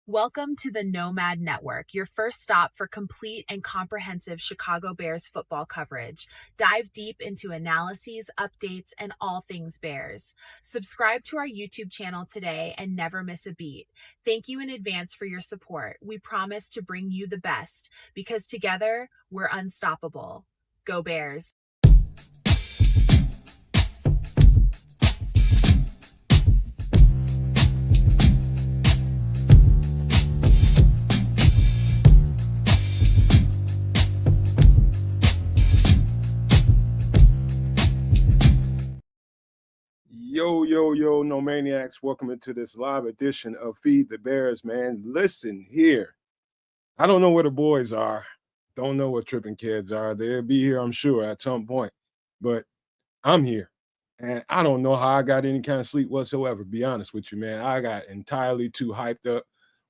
Welcome to the Nomad Network, your first stop for complete and comprehensive Chicago Bears football coverage. Dive deep into analyses, updates, and all things Bears. Subscribe to our YouTube channel today and never miss a beat. Thank you in advance for your support. We promise to bring you the best because together we're unstoppable. Go Bears. Yo, no maniacs. Welcome into this live edition of Feed the Bears, man. Listen here. I don't know where the boys are. Don't know what tripping kids are. They'll be here, I'm sure, at some point. But I'm here. And I don't know how I got any kind of sleep whatsoever, be honest with you, man. I got entirely too hyped up,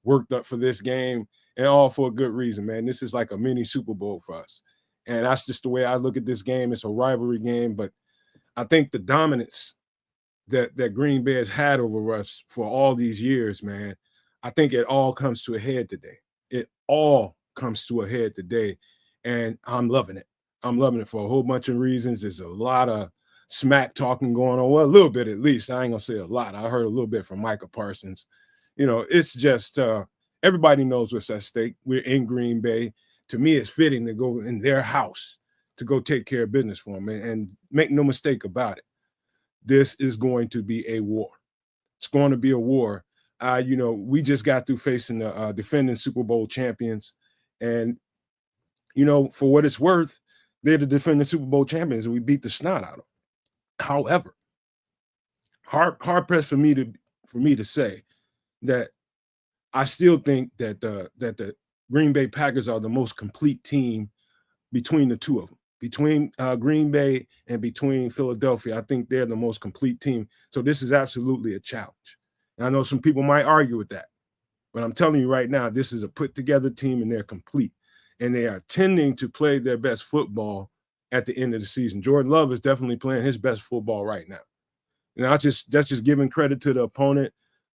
worked up for this game, and all for a good reason, man. This is like a mini Super Bowl for us. And that's just the way I look at this game. It's a rivalry game, but I think the dominance that Green Bay has had over us for all these years, man, I think it all comes to a head today. It all comes to a head today, and I'm loving it. I'm loving it for a whole bunch of reasons. There's a lot of smack talking going on. Well, a little bit at least. I ain't gonna say a lot. I heard a little bit from Micah Parsons. It's just everybody knows what's at stake. We're in Green Bay. To me, it's fitting to go in their house to go take care of business for them, and make no mistake about it. This is going to be a war. It's going to be a war. We just got through facing the defending Super Bowl champions. And, for what it's worth, they're the defending Super Bowl champions, and we beat the snot out of them. However, hard pressed for me to say that I still think that the Green Bay Packers are the most complete team between the two of them. Between Green Bay and between Philadelphia, I think they're the most complete team. So this is absolutely a challenge. And I know some people might argue with that, but I'm telling you right now, this is a put together team and they're complete. And they are tending to play their best football at the end of the season. Jordan Love is definitely playing his best football right now. And that's just giving credit to the opponent.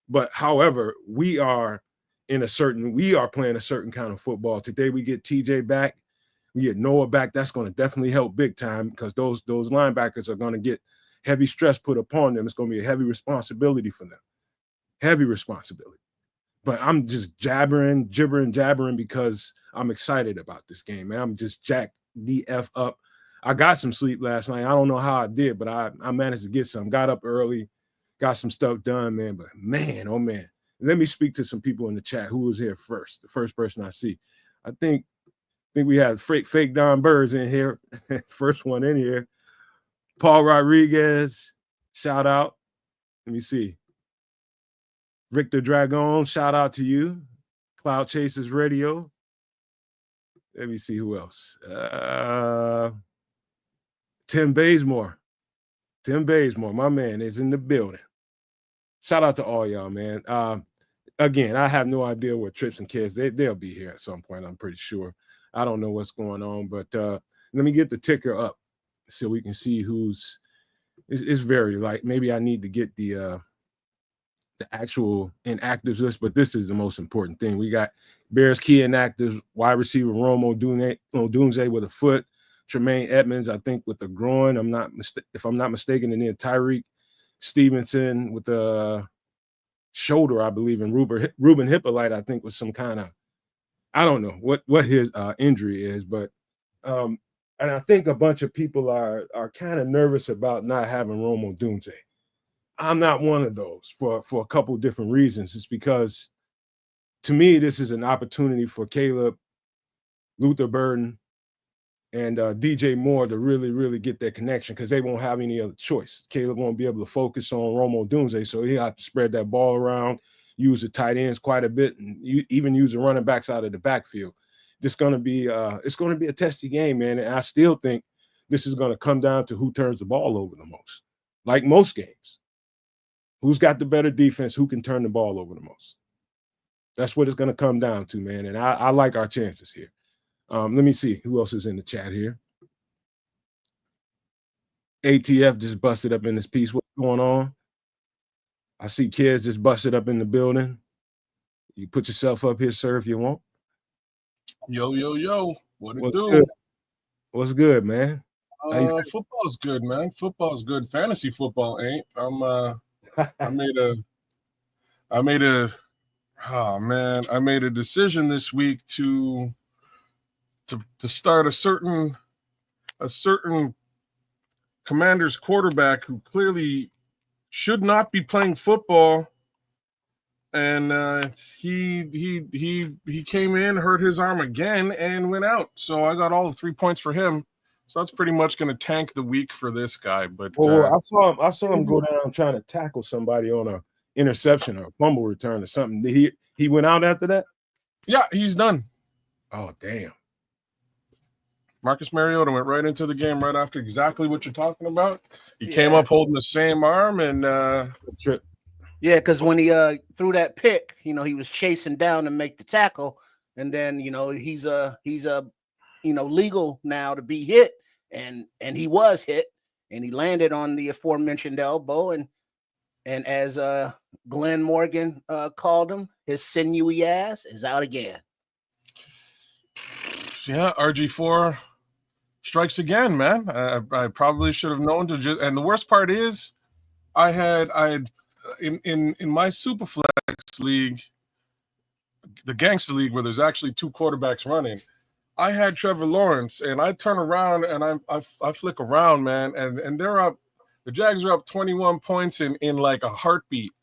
But however, we are playing a certain kind of football. Today we get TJ back. We get Noah back. That's going to definitely help big time because those linebackers are going to get heavy stress put upon them. It's going to be a heavy responsibility for them. Heavy responsibility. But I'm just jabbering because I'm excited about this game, man. I'm just jacked the F up. I got some sleep last night. I don't know how I did, but I managed to get some. Got up early, got some stuff done, man. But man, oh man. Let me speak to some people in the chat. Who was here first? The first person I see. I think we had fake Don Birds in here. First one in here. Paul Rodriguez, shout out. Let me see. Victor Dragon, shout out to you. Cloud Chasers Radio. Let me see who else. Tim Bazemore. My man, is in the building. Shout out to all y'all, man. Again, I have no idea what Trips and Kids, they'll be here at some point, I'm pretty sure. I don't know what's going on, but let me get the ticker up so we can see who's. It's very like maybe I need to get the actual inactives list, but this is the most important thing. We got Bears key inactives, wide receiver Rome Odunze with a foot, Tremaine Edmonds, I think with the groin. If I'm not mistaken, and then Tyrique Stevenson with the shoulder, I believe, and Ruben Hippolyte, I think, was some kind of. I don't know what his injury is, but and I think a bunch of people are kind of nervous about not having Rome Odunze. I'm not one of those for a couple of different reasons. It's because to me, this is an opportunity for Caleb, Luther Burden, and DJ Moore to really, really get their connection because they won't have any other choice. Caleb won't be able to focus on Rome Odunze, so he'll have to spread that ball around, use the tight ends quite a bit, and even use the running backs out of the backfield. It's going to be a testy game, man. And I still think this is going to come down to who turns the ball over the most, like most games. Who's got the better defense? Who can turn the ball over the most? That's what it's going to come down to, man. And I like our chances here. Let me see who else is in the chat here. ATF just busted up in this piece. What's going on? I see kids just busted up in the building. You put yourself up here, sir, if you want. Yo, yo, yo. What it What's do? good? What's good, man? Football's good, man. Football's good. Fantasy football ain't. I made a decision this week to start a certain Commander's quarterback who clearly should not be playing football. And he came in, hurt his arm again, and went out. So I got all of 3 points for him. So that's pretty much going to tank the week for this guy. But I saw him go down trying to tackle somebody on a interception or a fumble return or something. He went out after that? Yeah, he's done. Oh, damn. Marcus Mariota went right into the game right after exactly what you're talking about. He came up holding the same arm and trip. Yeah, because when he threw that pick, he was chasing down to make the tackle, and then he's legal now to be hit, and he was hit, and he landed on the aforementioned elbow, and as Glenn Morgan called him, his sinewy ass is out again. Yeah, RG4 strikes again, man. I probably should have known to just. And the worst part is, I had in my Superflex league, the Gangster League, where there's actually 2 quarterbacks running. I had Trevor Lawrence, and I turn around and I flick around, man, and they're up. The Jags are up 21 points in like a heartbeat,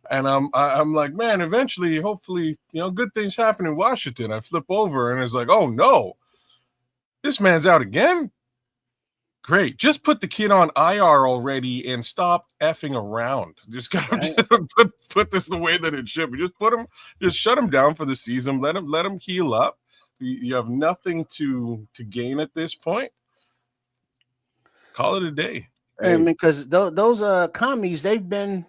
and I'm like, man, eventually, hopefully, good things happen in Washington. I flip over, and it's like, oh no, this man's out again. Great. Just put the kid on IR already and stop effing around. Just gotta put this the way that it should be. Just shut him down for the season. Let him heal up. You have nothing to gain at this point. Call it a day. I mean, because those commies, they've been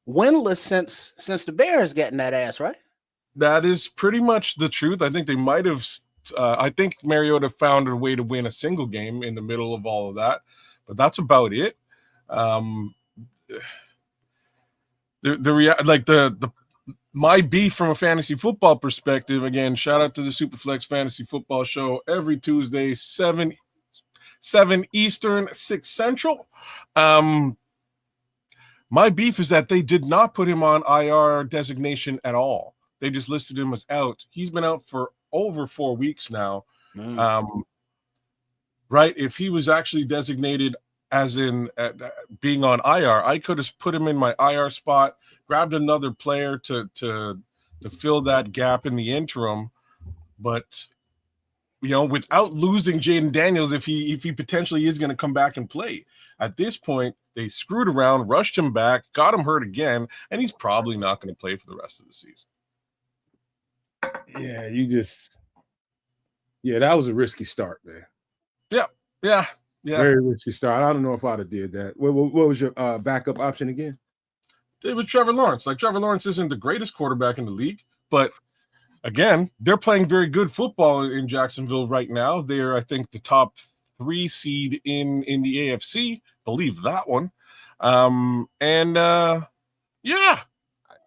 winless since the Bears getting that ass, right? That is pretty much the truth. I think they might have. I think Mariota found a way to win a single game in the middle of all of that, but that's about it. My beef from a fantasy football perspective, again, shout out to the Superflex Fantasy Football Show every Tuesday, 7 Eastern, 6 Central. My beef is that they did not put him on IR designation at all. They just listed him as out. He's been out for over 4 weeks now. Right? If he was actually designated as in being on IR, I could have put him in my IR spot, grabbed another player to fill that gap in the interim. But without losing Jaden Daniels, if he potentially is going to come back and play. At this point, they screwed around, rushed him back, got him hurt again, and he's probably not going to play for the rest of the season. Yeah, that was a risky start, man. Yeah. Very risky start. I don't know if I'd have did that. What was your backup option again? It was Trevor Lawrence. Like, Trevor Lawrence isn't the greatest quarterback in the league, but again, they're playing very good football in Jacksonville right now. They're, I think, the top 3 seed in the AFC. Believe that one.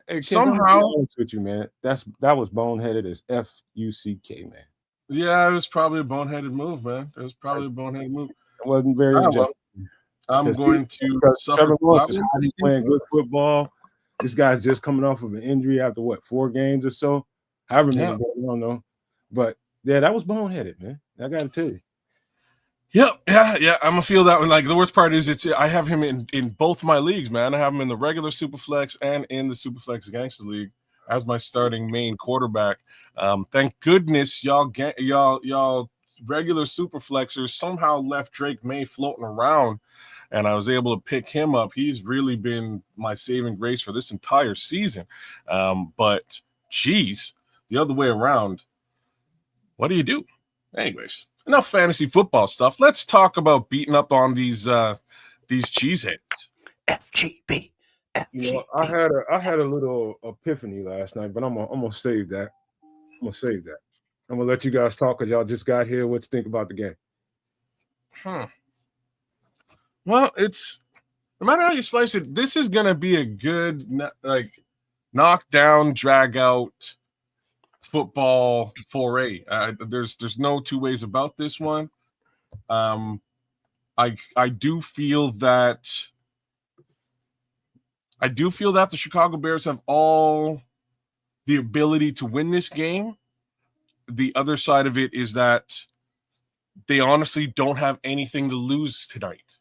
Hey, somehow with you, man. That was boneheaded as FUCK, man. Yeah, it was probably a boneheaded move, man. It was probably a boneheaded move. It wasn't very I'm going to suffer. Trevor Lawrence is playing good football. This guy's just coming off of an injury after 4 games or so. However many, I don't know. But yeah, that was boneheaded, man. I got to tell you. Yeah. I'm gonna feel that one. Like, the worst part is I have him in both my leagues, man. I have him in the regular Superflex and in the Superflex Gangster League as my starting main quarterback. Thank goodness y'all regular Superflexers somehow left Drake May floating around, and I was able to pick him up. He's really been my saving grace for this entire season. But geez, the other way around, what do you do? Anyways, enough fantasy football stuff. Let's talk about beating up on these cheeseheads. FGB. I had a little epiphany last night, but I'm gonna save that. I'm gonna let you guys talk because y'all just got here. What you think about the game? Well, it's no matter how you slice it, this is gonna be a good knockdown, drag out football foray. There's no two ways about this one. I do feel that the Chicago Bears have all the ability to win this game. The other side of it is that they honestly don't have anything to lose tonight,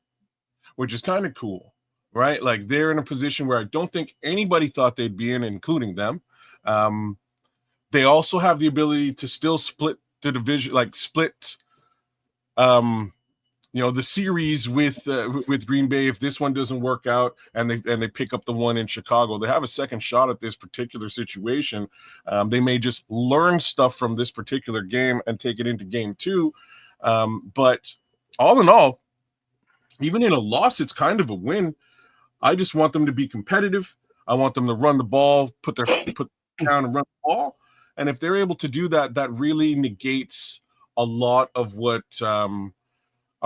which is kind of cool, right? Like, they're in a position where I don't think anybody thought they'd be in, including them. They also have the ability to still split the division, like split the series with Green Bay. If this one doesn't work out and they pick up the one in Chicago, they have a second shot at this particular situation. They may just learn stuff from this particular game and take it into game 2. But all in all, even in a loss, it's kind of a win. I just want them to be competitive. I want them to run the ball, put down and run the ball. And if they're able to do that, that really negates a lot of what a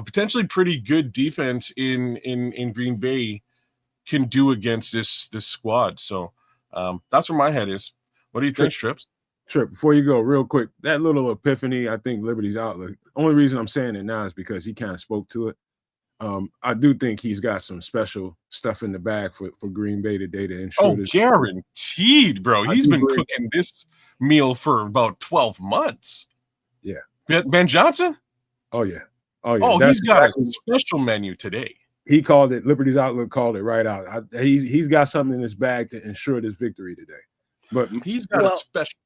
potentially pretty good defense in Green Bay can do against this squad. So that's where my head is. What do you think, Strips? Trip, before you go, real quick, that little epiphany, I think Liberty's outlook. Only reason I'm saying it now is because he kind of spoke to it. I do think he's got some special stuff in the bag for Green Bay today to ensure this. Guaranteed, bro. He's been cooking this meal for about 12 months. Yeah. Ben Johnson? Oh, yeah. Oh, yeah. Oh, he's got a special menu today. He called it, Liberty's outlook called it right out. He's got something in his bag to ensure this victory today. But he's got a special.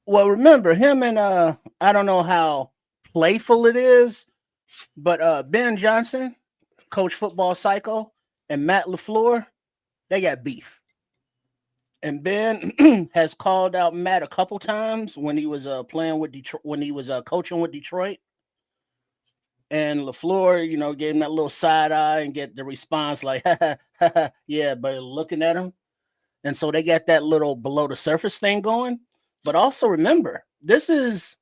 Well, remember him and I don't know how playful it is, but Ben Johnson, Coach Football Psycho, and Matt LaFleur, they got beef. And Ben has called out Matt a couple times when he was playing with Detroit, when he was coaching with Detroit. And LaFleur, gave him that little side eye and get the response like, yeah, but looking at him. And so they got that little below the surface thing going. But also remember, this is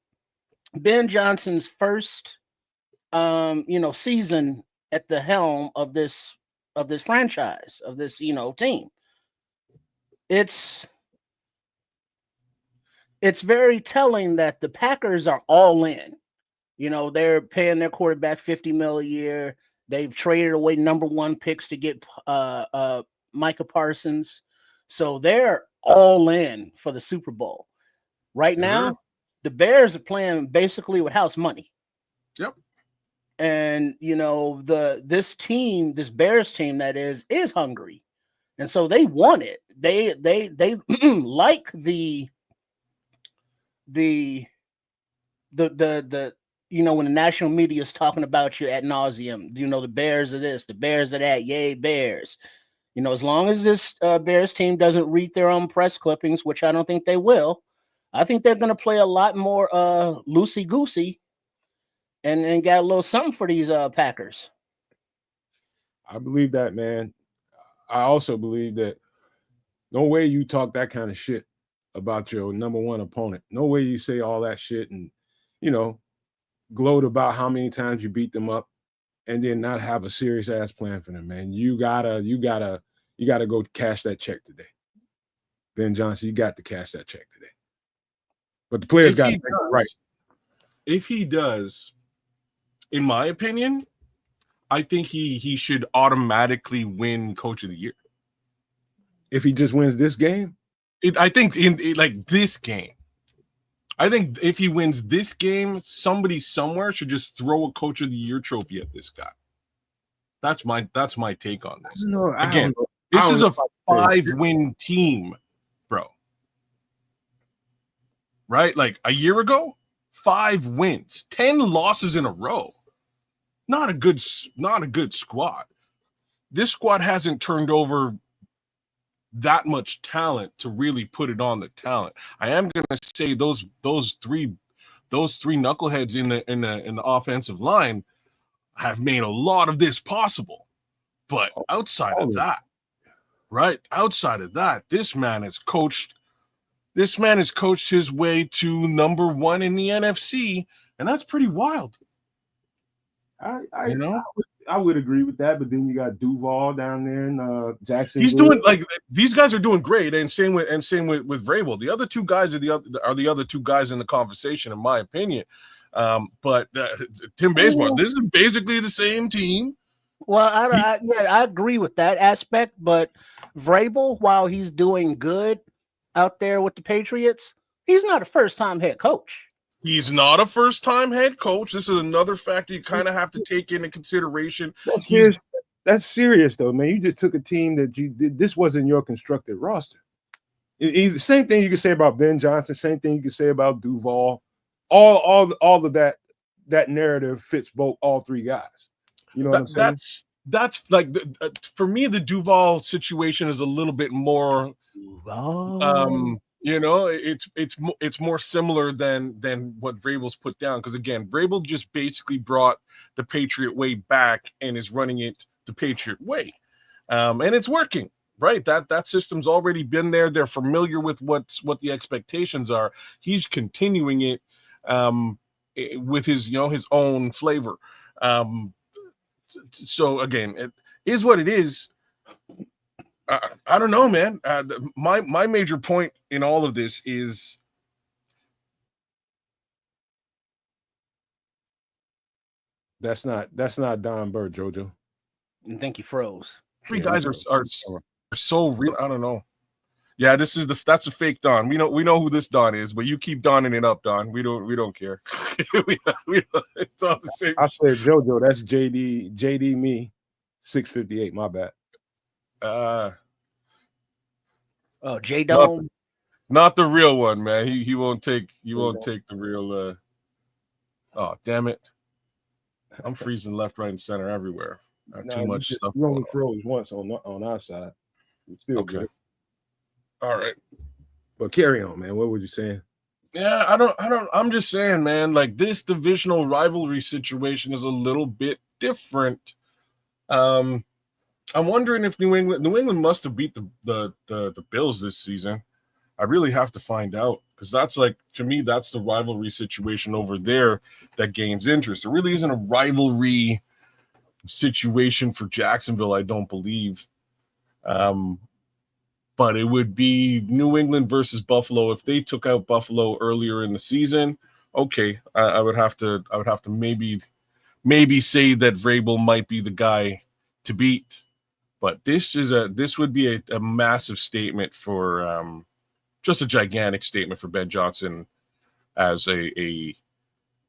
Ben Johnson's first, season at the helm of this franchise, of this, team. It's very telling that the Packers are all in. They're paying their quarterback $50 million a year. They've traded away number 1 picks to get Micah Parsons. So they're all in for the Super Bowl. Right now, the Bears are playing basically with house money. Yep. And this Bears team that is hungry. And so they want it. They like the when the national media is talking about you ad nauseum, the Bears are this, the Bears are that, yay, Bears. As long as this Bears team doesn't read their own press clippings, which I don't think they will, I think they're going to play a lot more loosey-goosey and got a little something for these Packers. I believe that, man. I also believe that no way you talk that kind of shit about your number 1 opponent. No way you say all that shit and, gloat about how many times you beat them up and then not have a serious ass plan for them, man. You gotta go cash that check today. Ben Johnson, you got to cash that check today. But the players got to make it right. If he does, in my opinion, I think he should automatically win Coach of the Year. If he just wins this game? I think in this game. I think if he wins this game, somebody somewhere should just throw a Coach of the Year trophy at this guy. That's my take on this. Again, this is a 5-win team, bro. Right? Like a year ago, 5 wins, 10 losses in a row. Not a good squad. This squad hasn't turned over that much talent to really put it on the talent. I am going to say those three knuckleheads in the offensive line have made a lot of this possible. But outside of that, this man has coached his way to number 1 in the NFC, and that's pretty wild. I would agree with that, but then you got Duval down there in Jacksonville. He's doing like these guys are doing great, and same with Vrabel. The other two guys are the other two guys in the conversation, in my opinion. But Tim Bazemore, this is basically the same team. Well, I agree with that aspect, but Vrabel, while he's doing good out there with the Patriots, he's not a first-time head coach. He's not a first-time head coach. This is another factor you kind of have to take into consideration. That's serious, though, man. You just took a team that you did. This wasn't your constructed roster. Same thing you could say about Ben Johnson. Same thing you could say about Duval. All of that narrative fits all three guys. You know what I'm saying? That's like for me, the Duval situation is a little bit more. You know, it's more similar than what Vrabel's put down, because again, Vrabel just basically brought the Patriot way back and is running it the Patriot way, and it's working. Right, that system's already been there. They're familiar with what the expectations are. He's continuing it with his own flavor. So again, it is what it is. I don't know, man. My major point in all of this is that's not Don Burr, Jojo. I think he froze. Three guys are so real. I don't know. Yeah, that's a fake Don. We know who this Don is, but you keep donning it up, Don. We don't care. It's all the same. I said Jojo. That's JD me 658. My bad. J Dome. Not the real one, man. He won't take the real. Oh, damn it! I'm freezing left, right, and center everywhere. Too much stuff. You only froze once on our side. Still okay. Good. All right, but carry on, man. What were you saying? Yeah, I'm just saying, man. Like, this divisional rivalry situation is a little bit different. I'm wondering if New England must have beat the Bills this season. I really have to find out, because that's like, to me, that's the rivalry situation over there that gains interest. There really isn't a rivalry situation for Jacksonville, I don't believe. But it would be New England versus Buffalo. If they took out Buffalo earlier in the season, okay, I would have to maybe say that Vrabel might be the guy to beat. But this would be a massive statement for just a gigantic statement for Ben Johnson as a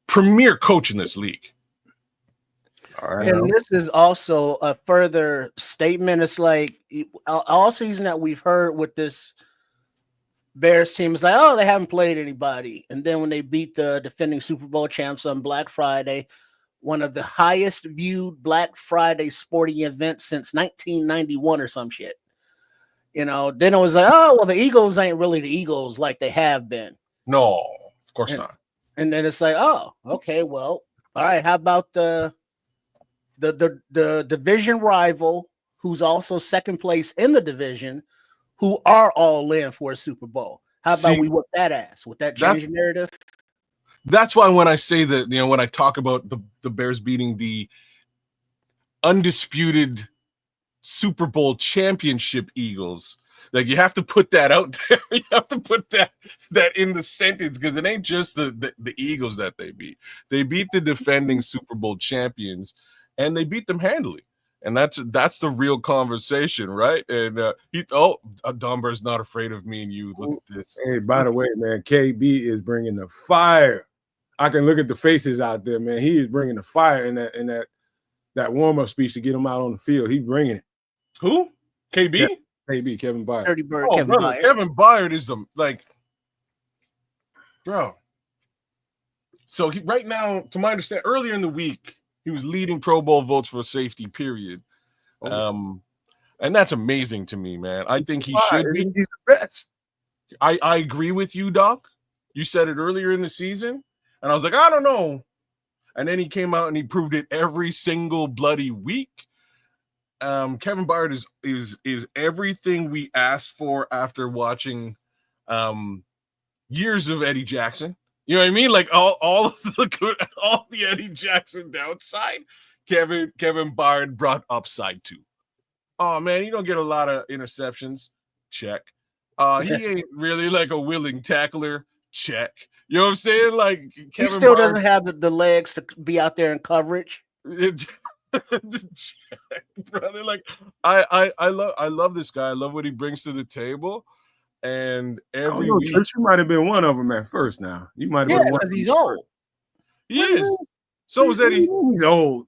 premier coach in this league. All right. And this is also a further statement. It's like all season that we've heard with this Bears team is like, oh, they haven't played anybody. And then when they beat the defending Super Bowl champs on Black Friday, one of the highest viewed Black Friday sporting events since 1991 or some shit. You know, then it was like, oh, well, the Eagles ain't really the Eagles like they have been. No, of course not. And then it's like, oh, okay, well, all right, how about the division rival, who's also second place in the division, who are all in for a Super Bowl? How about we whip that ass? Would that change the narrative? That's why when I say that, when I talk about the Bears beating the undisputed Super Bowl championship Eagles, like, you have to put that out there. You have to put that in the sentence, because it ain't just the Eagles that they beat. They beat the defending Super Bowl champions, and they beat them handily. And that's the real conversation, right? And Dunbar's not afraid of me and you. Look at this. Hey, by the way, man, KB is bringing the fire. I can look at the faces out there, man. He is bringing the fire in that warm-up speech to get him out on the field. He's bringing it. Who? KB? KB, Kevin Byard. Dirty Bird, Kevin Byard is bro. So right now, to my understanding, earlier in the week, he was leading Pro Bowl votes for safety, period. And that's amazing to me, man. I think he should be. He's the best. I agree with you, Doc. You said it earlier in the season, and I was like, I don't know. And then he came out and he proved it every single bloody week. Kevin Byard is everything we asked for after watching years of Eddie Jackson. You know what I mean? Like all the Eddie Jackson downside. Kevin Byard brought upside to. Oh man, you don't get a lot of interceptions. Check. He ain't really like a willing tackler. Check. You know what I'm saying? Like He Kevin still Byard, doesn't have the legs to be out there in coverage. brother. Like I love this guy. I love what he brings to the table. And every week, Chris, you might have been one of them at first. Now you might have Yeah, been one. because he's old. he is. So is Eddie. He's old.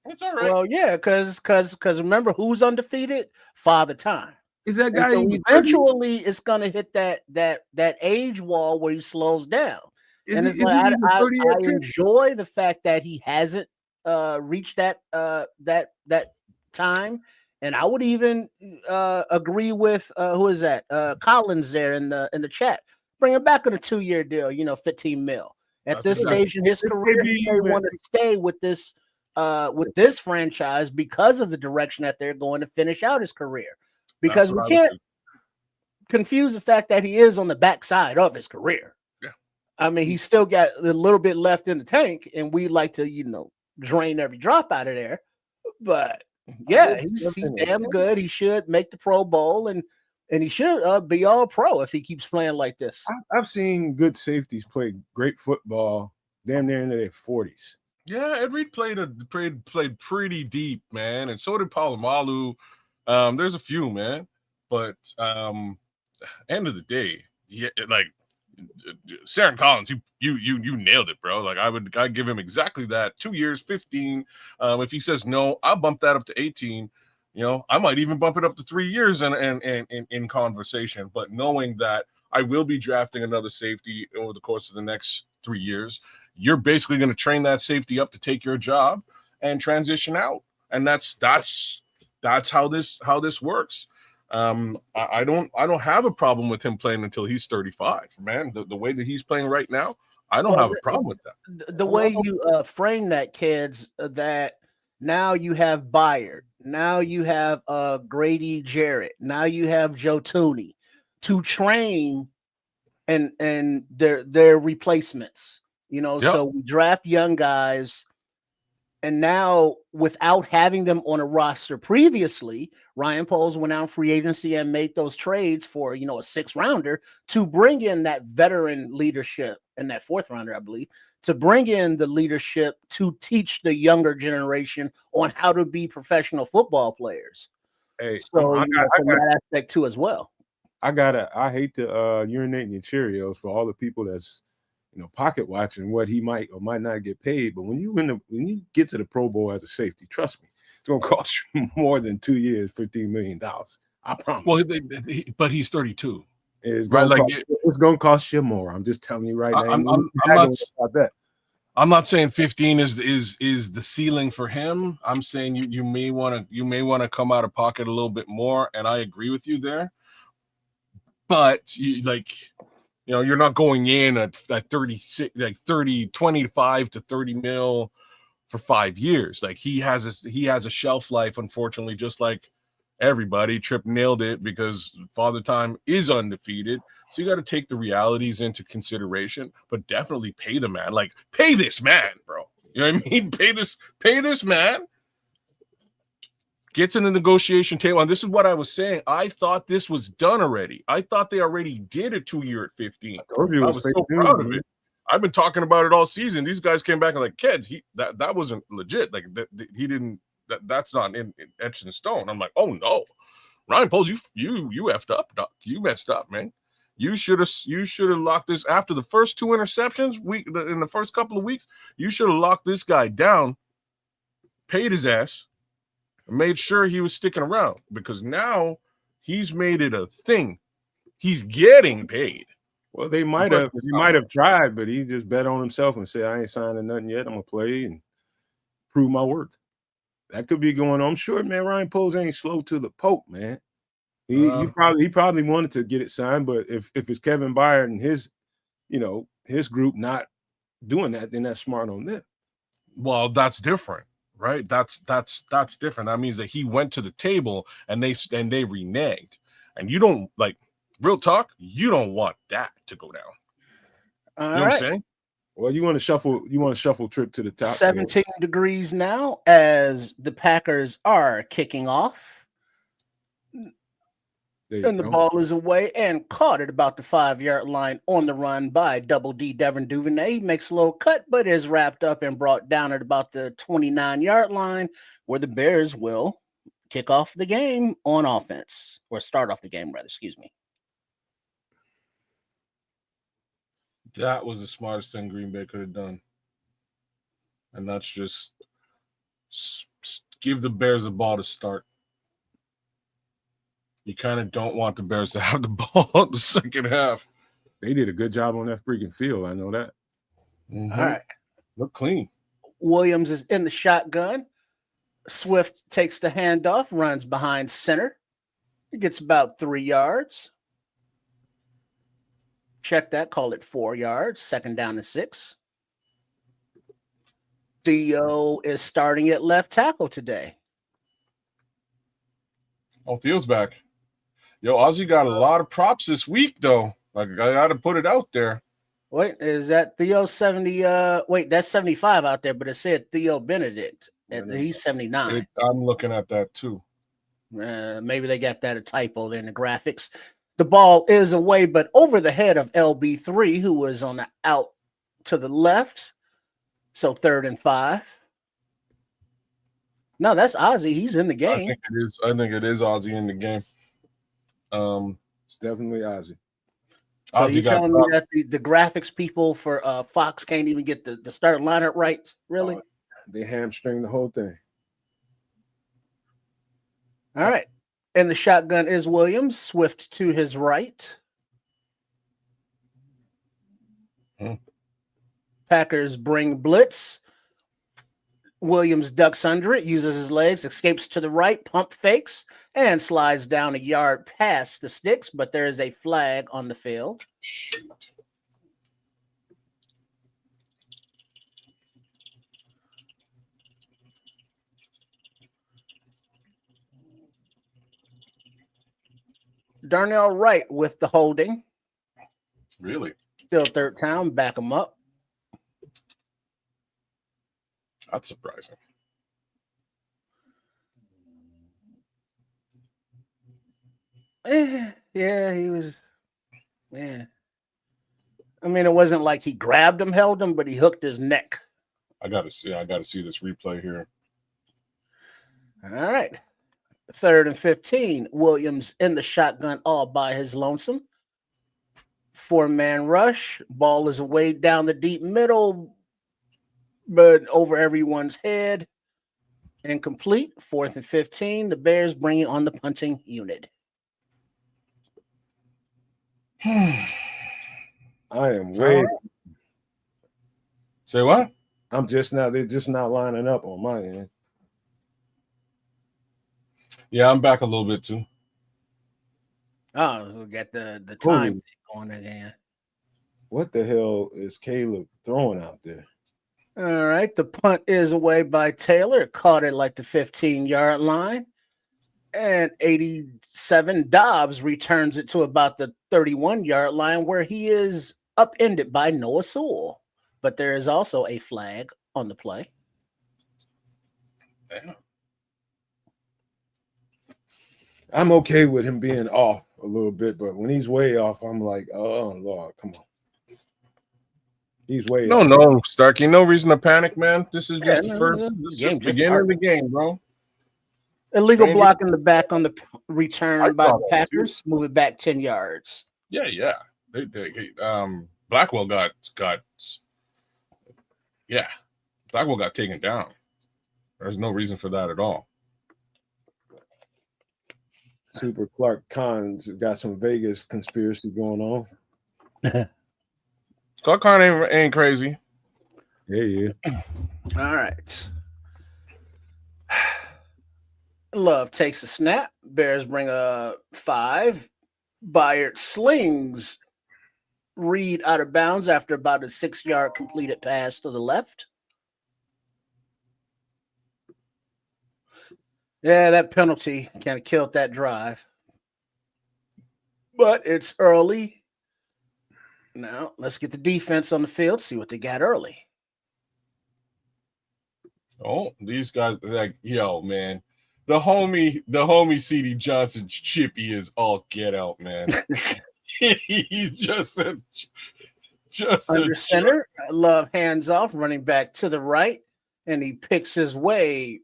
It's all right. Well, yeah, because remember who's undefeated? Father Time. Is that And guy? so eventually, it's gonna hit that age wall where he slows down. And it's like I enjoy the fact that he hasn't reached that time. And I would even agree with who is that? Collins there in the chat. Bring him back on a 2-year deal, 15 mil. At this stage in his career, he may want to stay with this franchise because of the direction that they're going to finish out his career. Because we can't confuse the fact that he is on the backside of his career. Yeah. I mean, he's still got a little bit left in the tank, and we like to, drain every drop out of there. But yeah, he's damn good. He should make the Pro Bowl, and he should be all pro if he keeps playing like this. I've seen good safeties play great football damn near into their 40s. Yeah, Ed Reed played pretty deep, man, and so did Palomalu. There's a few, man, but end of the day, yeah, like Saren Collins, you nailed it, bro. Like I'd give him exactly that. 2 years, 15. If he says no, I'll bump that up to 18. I might even bump it up to 3 years in conversation. But knowing that I will be drafting another safety over the course of the next 3 years, you're basically going to train that safety up to take your job and transition out, and that's how this works. I don't have a problem with him playing until he's 35, man. The way that he's playing right now, I don't have a problem with that. The way you frame that, kids, that now you have Byard, now you have Grady Jarrett, now you have Joe Tooney to train and their replacements. So we draft young guys, and now without having them on a roster previously, Ryan Poles went out free agency and made those trades for, a 6th rounder to bring in that veteran leadership, and that 4th rounder, I believe, to bring in the leadership to teach the younger generation on how to be professional football players. Hey, so I got that aspect too as well. I hate to urinate in your Cheerios for all the people that's pocket watching what he might or might not get paid. But when you get to the Pro Bowl as a safety, trust me, it's going to cost you more than 2 years, $15 million. I promise. Well, but he's 32. It's going to cost you more. I'm just telling you right now. I'm not saying 15 is the ceiling for him. I'm saying you may want to come out of pocket a little bit more, and I agree with you there. But you're not going in at 36, like 25 to 30 mil for 5 years. Like he has a shelf life, unfortunately, just like everybody. Tripp nailed it because Father Time is undefeated. So you got to take the realities into consideration, but definitely pay the man. Like pay this man, bro. You know what I mean? Pay this man. Get to the negotiation table. And this is what I was saying. I thought this was done already. I thought they already did a 2 year at 15. I was so proud of it. I've been talking about it all season. These guys came back and like, kids, that wasn't legit. Like he didn't. That's not etched in stone. I'm like, oh no, Ryan Poles, you effed up, Doc. You messed up, man. You should have locked this after the first 2 interceptions in the first couple of weeks. You should have locked this guy down, paid his ass, and made sure he was sticking around, because now he's made it a thing. He's getting paid. Well, he might have tried, but he just bet on himself and said, I ain't signing nothing yet. I'm gonna play and prove my worth. That could be going on. I'm sure, man, Ryan Poles ain't slow to the poke, man. He probably wanted to get it signed, but if it's Kevin Byard and his group not doing that, then that's smart on them. Well, that's different, right? That's different. That means that he went to the table and they reneged. And you don't, like, real talk, you don't want that to go down. You know what I'm saying? Well, you want to shuffle trip to the top. 17 degrees now as the Packers are kicking off. And the ball is away and caught at about the 5-yard line on the run by Double D Devin Duvernay. He makes a little cut, but is wrapped up and brought down at about the 29-yard line, where the Bears will kick off the game on offense, or start off the game, rather. Excuse me. That was the smartest thing Green Bay could have done. And that's just give the Bears the ball to start. You kind of don't want the Bears to have the ball in the second half. They did a good job on that freaking field. I know that. Mm-hmm. All right. Look clean. Williams is in the shotgun. Swift takes the handoff, runs behind center. He gets about 3 yards. Check that, call it 4 yards. 2nd down and 6. Theo is starting at left tackle today. Oh, Theo's back. Yo, Ozzy got a lot of props this week, though. Like, I got to put it out there. Wait, is that Theo 70? Wait, that's 75 out there, but it said Theo Benedict. He's 79. I'm looking at that, too. Maybe they got that a typo in the graphics. The ball is away, but over the head of LB3, who was on the out to the left. So 3rd and 5. No, that's Ozzy. He's in the game. I think it is Ozzy in the game. It's definitely Ozzy. So Ozzy, you telling me that the graphics people for Fox can't even get the starting lineup right? Really? They hamstring the whole thing. All right. And the shotgun is Williams. Swift to his right. Packers bring blitz. Williams ducks under it, uses his legs, escapes to the right, pump fakes, and slides down a yard past the sticks, but there is a flag on the field. Shoot. Darnell Wright with the holding. Really? Still 3rd down, back him up. That's surprising. Yeah, he was. Yeah. I mean, it wasn't like he grabbed him, held him, but he hooked his neck. I gotta see this replay here. All right. 3rd and 15. Williams in the shotgun all by his lonesome. 4-man rush. Ball is away down the deep middle, but over everyone's head. Incomplete. 4th and 15. The Bears bring it on the punting unit. I am way. Say what? They're just not lining up on my end. Yeah, I'm back a little bit too. Oh, we got the time going again. What the hell is Caleb throwing out there? All right, the punt is away by Taylor. Caught it like the 15-yard line. And 87 Dobbs returns it to about the 31-yard line, where he is upended by Noah Sewell. But there is also a flag on the play. Damn. I'm okay with him being off a little bit, but when he's way off, I'm like, oh, Lord, come on. He's way off. No, Starkey, no reason to panic, man. This is just the beginning of the game, bro. Illegal block in the back on the return by the Packers. Move it back 10 yards. Yeah. Blackwell got taken down. There's no reason for that at all. Super Clark Khan's got some Vegas conspiracy going on. Clark Khan ain't crazy. Yeah. All right. Love takes a snap. Bears bring a 5. Byard slings Reed out of bounds after about a 6-yard completed pass to the left. Yeah, that penalty kind of killed that drive. But it's early. Now let's get the defense on the field, see what they got early. Oh, these guys, like, yo, man. The homie CD Johnson's chippy is all get out, man. He's just a Under center, Love hands off, running back to the right, and he picks his way,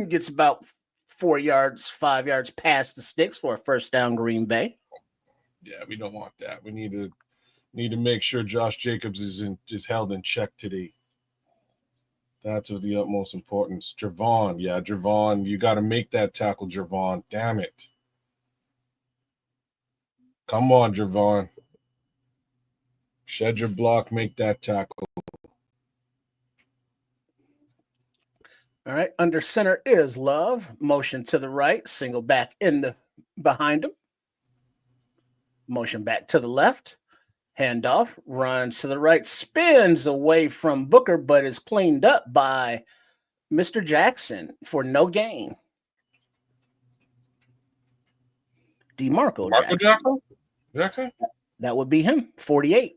gets about 4 yards, 5 yards past the sticks for a first down, Green Bay. Yeah, we don't want that. We need to make sure Josh Jacobs is held in check today. That's of the utmost importance. Javon, you got to make that tackle, Javon. Damn it. Come on, Javon. Shed your block, make that tackle. All right, under center is Love. Motion to the right, single back behind him. Motion back to the left. Handoff, runs to the right, spins away from Booker, but is cleaned up by Mr. Jackson for no gain. DeMarco Jackson? That would be him, 48.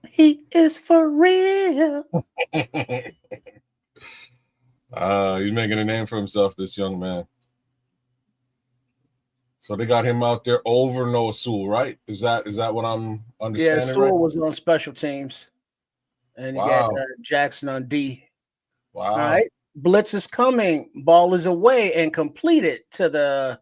He is for real. He's making a name for himself, this young man. So they got him out there over Noah Sewell, right? Is that what I'm understanding? Yeah, Sewell right? was on special teams. And you got Jackson on D. Wow. All right. Blitz is coming. Ball is away and completed to the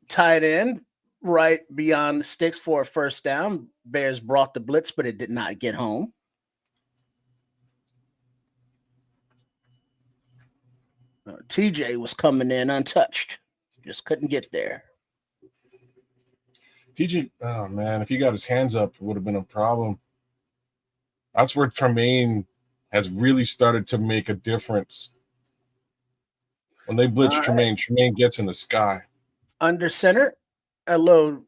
tight end right beyond the sticks for a first down. Bears brought the blitz, but it did not get home. TJ was coming in untouched. Just couldn't get there. TJ, oh man, if he got his hands up, it would have been a problem. That's where Tremaine has really started to make a difference. When they blitz Tremaine gets in the sky. Under center, a little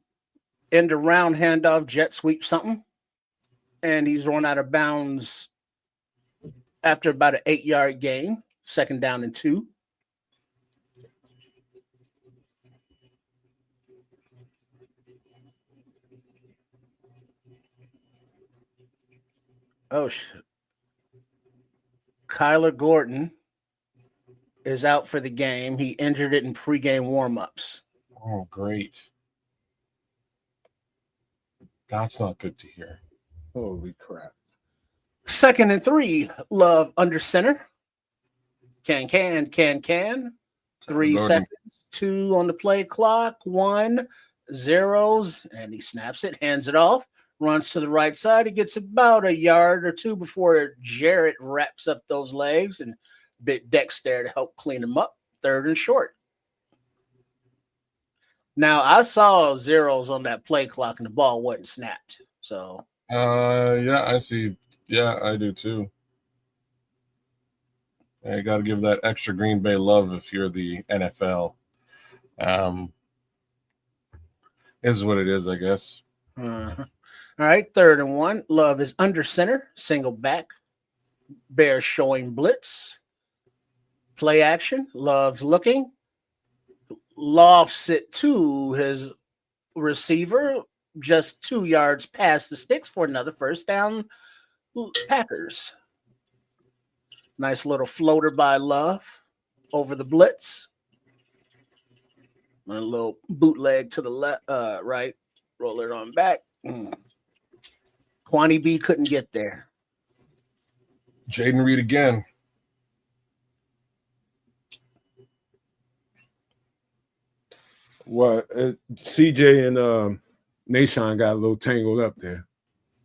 end around handoff, jet sweep something. And he's run out of bounds after about an 8-yard gain, second down and 2. Oh, shit. Kyler Gordon is out for the game. He injured it in pregame warmups. Oh, great. That's not good to hear. Holy crap. Second and 3, Love under center. Can. 3 seconds. 2 on the play clock. 1, 0s, and he snaps it, hands it off. Runs to the right side. He gets about a yard or 2 before Jarrett wraps up those legs, and Big Deck's there to help clean him up. 3rd and short. Now, I saw 0s on that play clock, and the ball wasn't snapped. So, yeah, I see. Yeah, I do too. Yeah, you got to give that extra Green Bay love if you're the NFL. Is what it is, I guess. All right, 3rd and 1. Love is under center, single back. Bears showing blitz. Play action. Love's looking. Lofts it to his receiver, just 2 yards past the sticks for another first down. Packers. Nice little floater by Love over the blitz. A little bootleg to the left, right. Roll it on back. Kwani B couldn't get there. Jaden Reed again. Well, CJ and Nashon got a little tangled up there.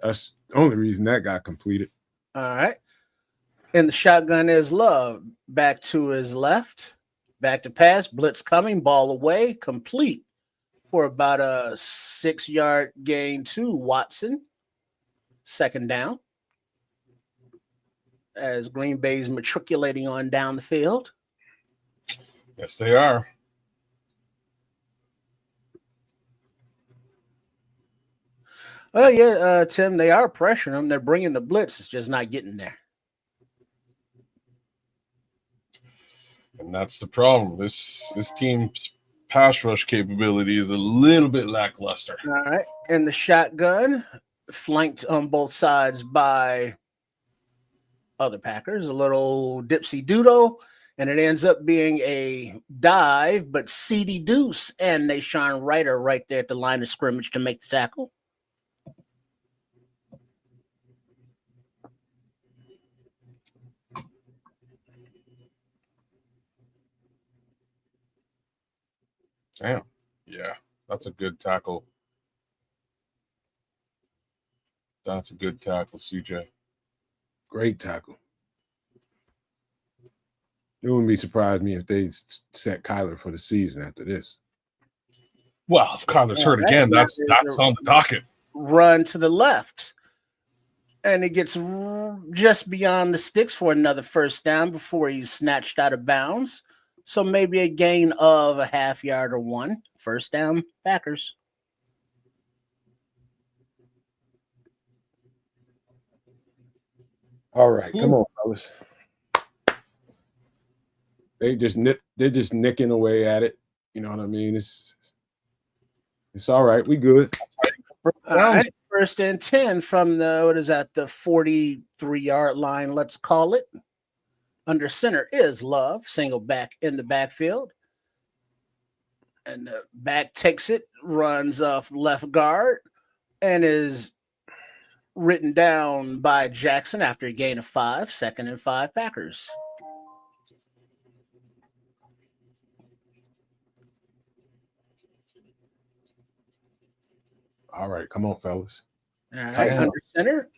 That's the only reason that got completed. All right. And the shotgun is Love. Back to his left. Back to pass. Blitz coming. Ball away. Complete for about a 6-yard gain to Watson. 2nd down. As Green Bay's matriculating on down the field. Yes, they are. Oh, yeah, Tim, they are pressuring them. They're bringing the blitz. It's just not getting there. And that's the problem. This team pass rush capability is a little bit lackluster. All right. And the shotgun, flanked on both sides by other Packers, a little dipsy doodle, and it ends up being a dive, but CD Deuce and Nashawn Wright are right there at the line of scrimmage to make the tackle. Damn. Yeah, that's a good tackle. That's a good tackle, CJ. Great tackle. It wouldn't be surprised me if they set Kyler for the season after this. Well, if Kyler's hurt again, that's on the docket. Run to the left. And it gets just beyond the sticks for another first down before he's snatched out of bounds. So maybe a gain of a half yard or one. First down, Packers. All right, come on, fellas. They're just nicking away at it. You know what I mean? It's all right. We good. All right. First and 10 from the 43-yard line, let's call it. Under center is Love, single back in the backfield. And the back takes it, runs off left guard, and is written down by Jackson after a gain of 5, 2nd and 5 Packers. All right, come on, fellas. All right, under center.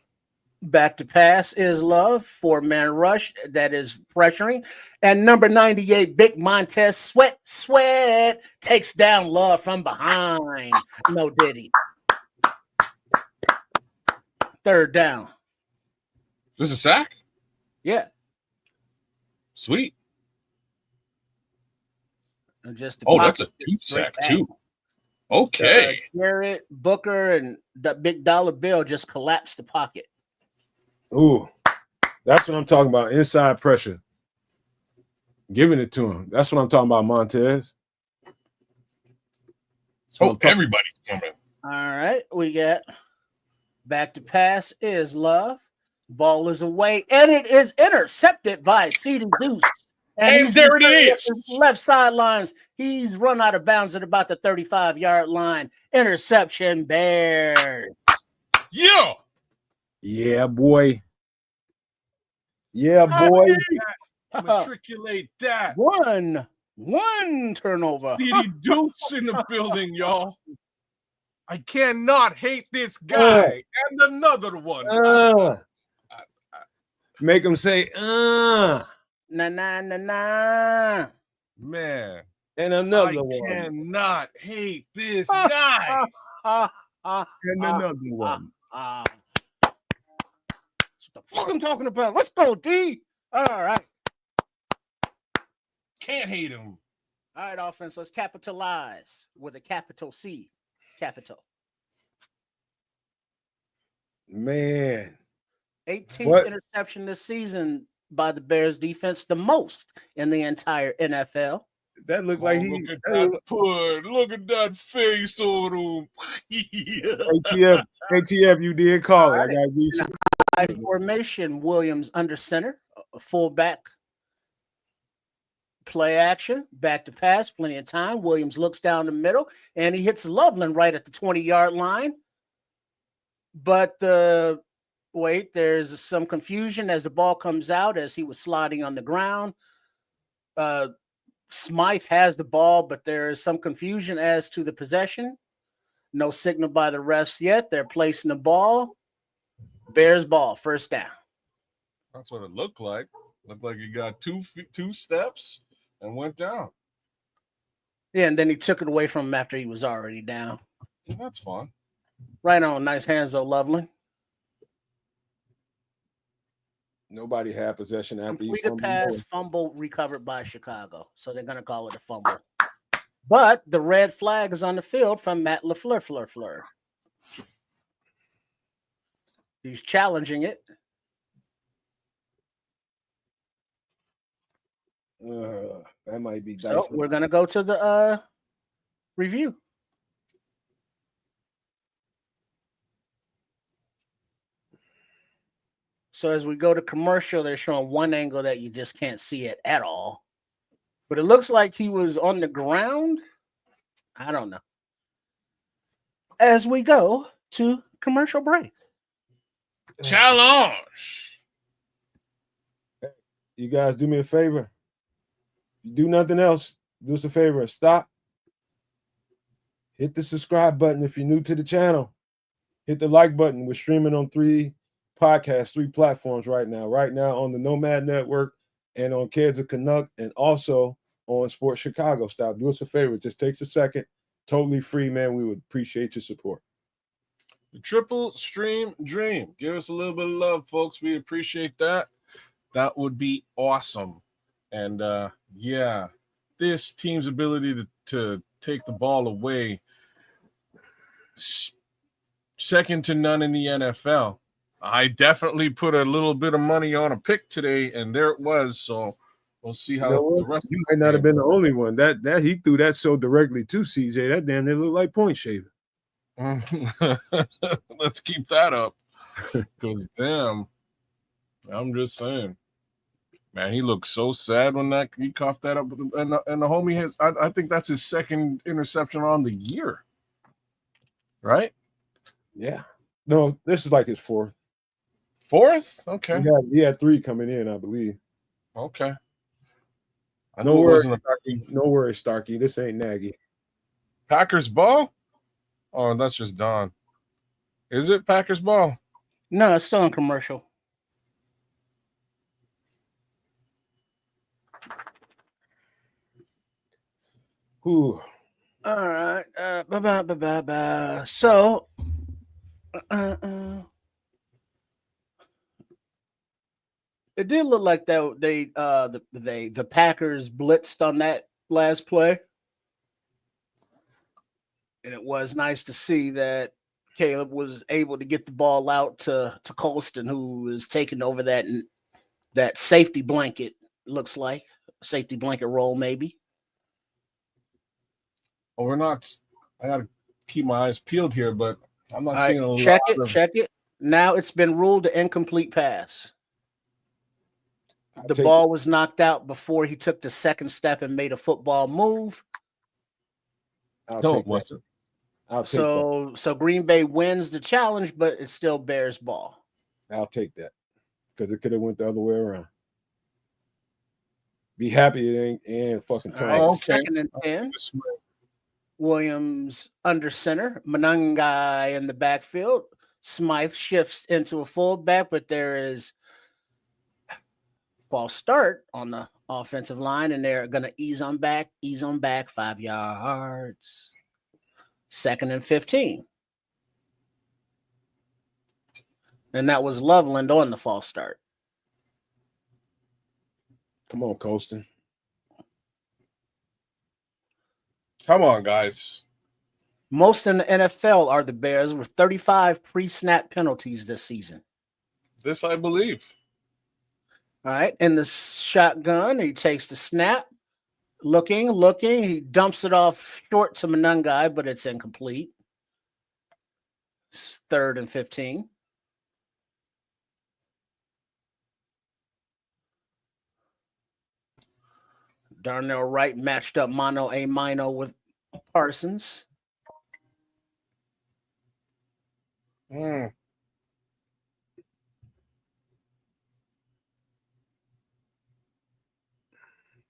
Back to pass is Love, 4-man rush that is pressuring. And number 98, Big Montez Sweat takes down Love from behind. No diddy. Third down. This is a sack? Yeah. Sweet. And just that's a 2 sack too. Okay. Garrett, Booker, and the Big Dollar Bill just collapsed the pocket. Ooh, that's what I'm talking about. Inside pressure. Giving it to him. That's what I'm talking about, Montez. Everybody's coming. All right. We got back to pass is Love. Ball is away, and it is intercepted by CD Deuce. And there it is. Left sidelines. He's run out of bounds at about the 35-yard line. Interception, Bears. Yeah. Yeah, boy. Yeah, boy. Matriculate that. One turnover. CD Deuce in the building, y'all. I cannot hate this guy. And another one. Make him say, Na na na na. Man. And another one. I cannot hate this guy. And another one. That's what the fuck I'm talking about. Let's go, D. All right. Can't hate him. All right, offense. Let's capitalize with a capital C. Capital. Man. 18th interception this season by the Bears defense, the most in the entire NFL. That looked like he. Look at that put. Look at that face on him. ATF, you did call it. Right. I got to be High formation, Williams under center, fullback. Play action, back to pass, plenty of time. Williams looks down the middle, and he hits Loveland right at the 20-yard line. But there's some confusion as the ball comes out as he was sliding on the ground. Smythe has the ball, but there is some confusion as to the possession. No signal by the refs yet. They're placing the ball. Bears ball, first down. That's what it looked like. Looked like he got two steps and went down. Yeah, and then he took it away from him after he was already down. Yeah, that's fun. Right on. Nice hands, though, Loveland. Nobody had possession after he completed pass, fumble recovered by Chicago. So they're going to call it a fumble. But the red flag is on the field from Matt LaFleur. He's challenging it. That might be dicey. So we're going to go to the review. So as we go to commercial, they're showing one angle that you just can't see it at all. But it looks like he was on the ground. I don't know. As we go to commercial break. Challenge. You guys do me a favor. You do nothing else. Do us a favor. Stop. Hit the subscribe button if you're new to the channel. Hit the like button. We're streaming on 3 podcasts, 3 platforms right now. Right now on the Nomad Network and on Kids of Canuck and also on Sports Chicago Style. Do us a favor. It just takes a second. Totally free, man. We would appreciate your support. The triple stream dream. Give us a little bit of love, folks. We appreciate that. That would be awesome. And yeah, this team's ability to take the ball away, second to none in the NFL. I definitely put a little bit of money on a pick today, and there it was. So we'll see how the rest. You might not have been the only one. That he threw that so directly to CJ. That damn near looked like point shaving. Let's keep that up. Because damn, I'm just saying. Man, he looked so sad when he coughed that up. And the homie has, I think that's his second interception on the year. Right? Yeah. No, this is like his 4th. 4th? Okay. He had 3 coming in, I believe. Okay. No worries, Starkey. This ain't Nagy. Packers ball? Oh, that's just Don. Is it Packers ball? No, it's still in commercial. Ooh. All right. So, it did look like that the Packers blitzed on that last play, and it was nice to see that Caleb was able to get the ball out to Colston, who is taking over that safety blanket. Looks like safety blanket role, maybe. Well, we're not. I got to keep my eyes peeled here, but I'm not seeing a lot. Check it. Now it's been ruled an incomplete pass. The ball was knocked out before he took the second step and made a football move. No, it wasn't. So Green Bay wins the challenge, but it's still Bears ball. I'll take that because it could have went the other way around. Be happy it ain't fucking turn. Right, okay. 2nd and 10. Williams under center. Monangai in the backfield. Smythe shifts into a fullback, but there is false start on the offensive line, and they're going to ease on back, 5 yards. 2nd and 15. And that was Loveland on the false start. Come on, Colston. Come on, guys. Most in the NFL are the Bears with 35 pre-snap penalties this season. This I believe. All right. In the shotgun, he takes the snap. Looking. He dumps it off short to Monangai, but it's incomplete. It's 3rd and 15. Darnell Wright matched up mano a mano with Parsons. All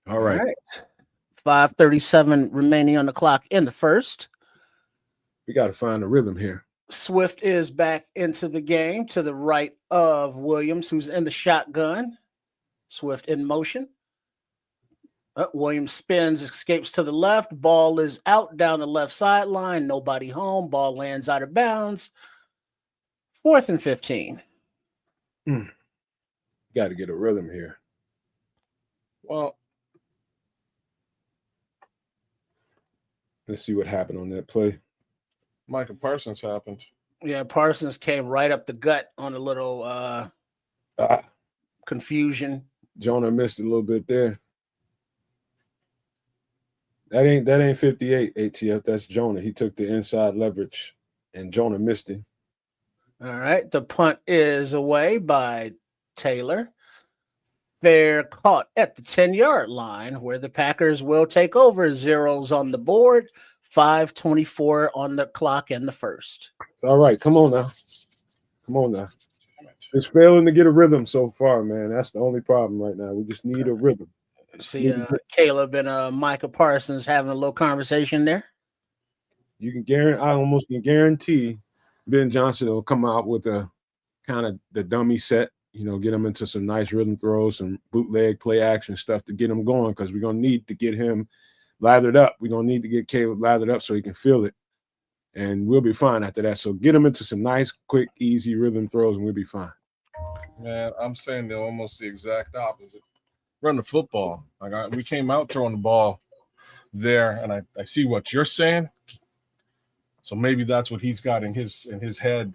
right. 5:37 remaining on the clock in the first. We got to find a rhythm here. Swift is back into the game to the right of Williams, who's in the shotgun. Swift in motion. Williams spins, escapes to the left. Ball is out down the left sideline. Nobody home. Ball lands out of bounds. 4th and 15. Got to get a rhythm here. Well, let's see what happened on that play. Micah Parsons happened. Yeah, Parsons came right up the gut on a little confusion. Jonah missed a little bit there. That ain't 58 ATF. That's Jonah. He took the inside leverage, and Jonah missed him. All right. The punt is away by Taylor. Fair caught at the 10-yard line where the Packers will take over. Zeros on the board. 5:24 on the clock in the first. All right, come on now. Come on now. It's failing to get a rhythm so far, man. That's the only problem right now. We just need a rhythm. See, Caleb and Micah Parsons having a little conversation there. You can guarantee, I almost can guarantee Ben Johnson will come out with a kind of the dummy set, get him into some nice rhythm throws, some bootleg play action stuff to get him going, because we're going to need to get him lathered up. We're going to need to get Caleb lathered up so he can feel it, and we'll be fine after that. So get him into some nice, quick, easy rhythm throws, and we'll be fine. Man, I'm saying they're almost the exact opposite. Run the football. We came out throwing the ball there, and I see what you're saying. So maybe that's what he's got in his head.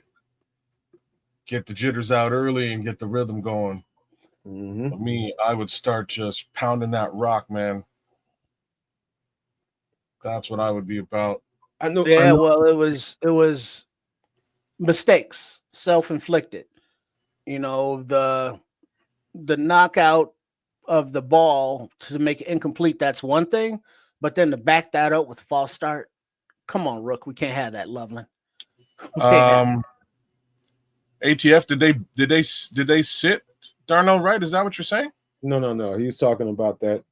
Get the jitters out early and get the rhythm going. Mm-hmm. For me, I would start just pounding that rock, man. That's what I would be about. I know. Well, it was mistakes, self-inflicted. The knockout of the ball to make it incomplete, that's one thing. But then to back that up with a false start, come on, Rook. We can't have that, Loveland. ATF, did they sit Darnell Wright? Is that what you're saying? No. He's talking about that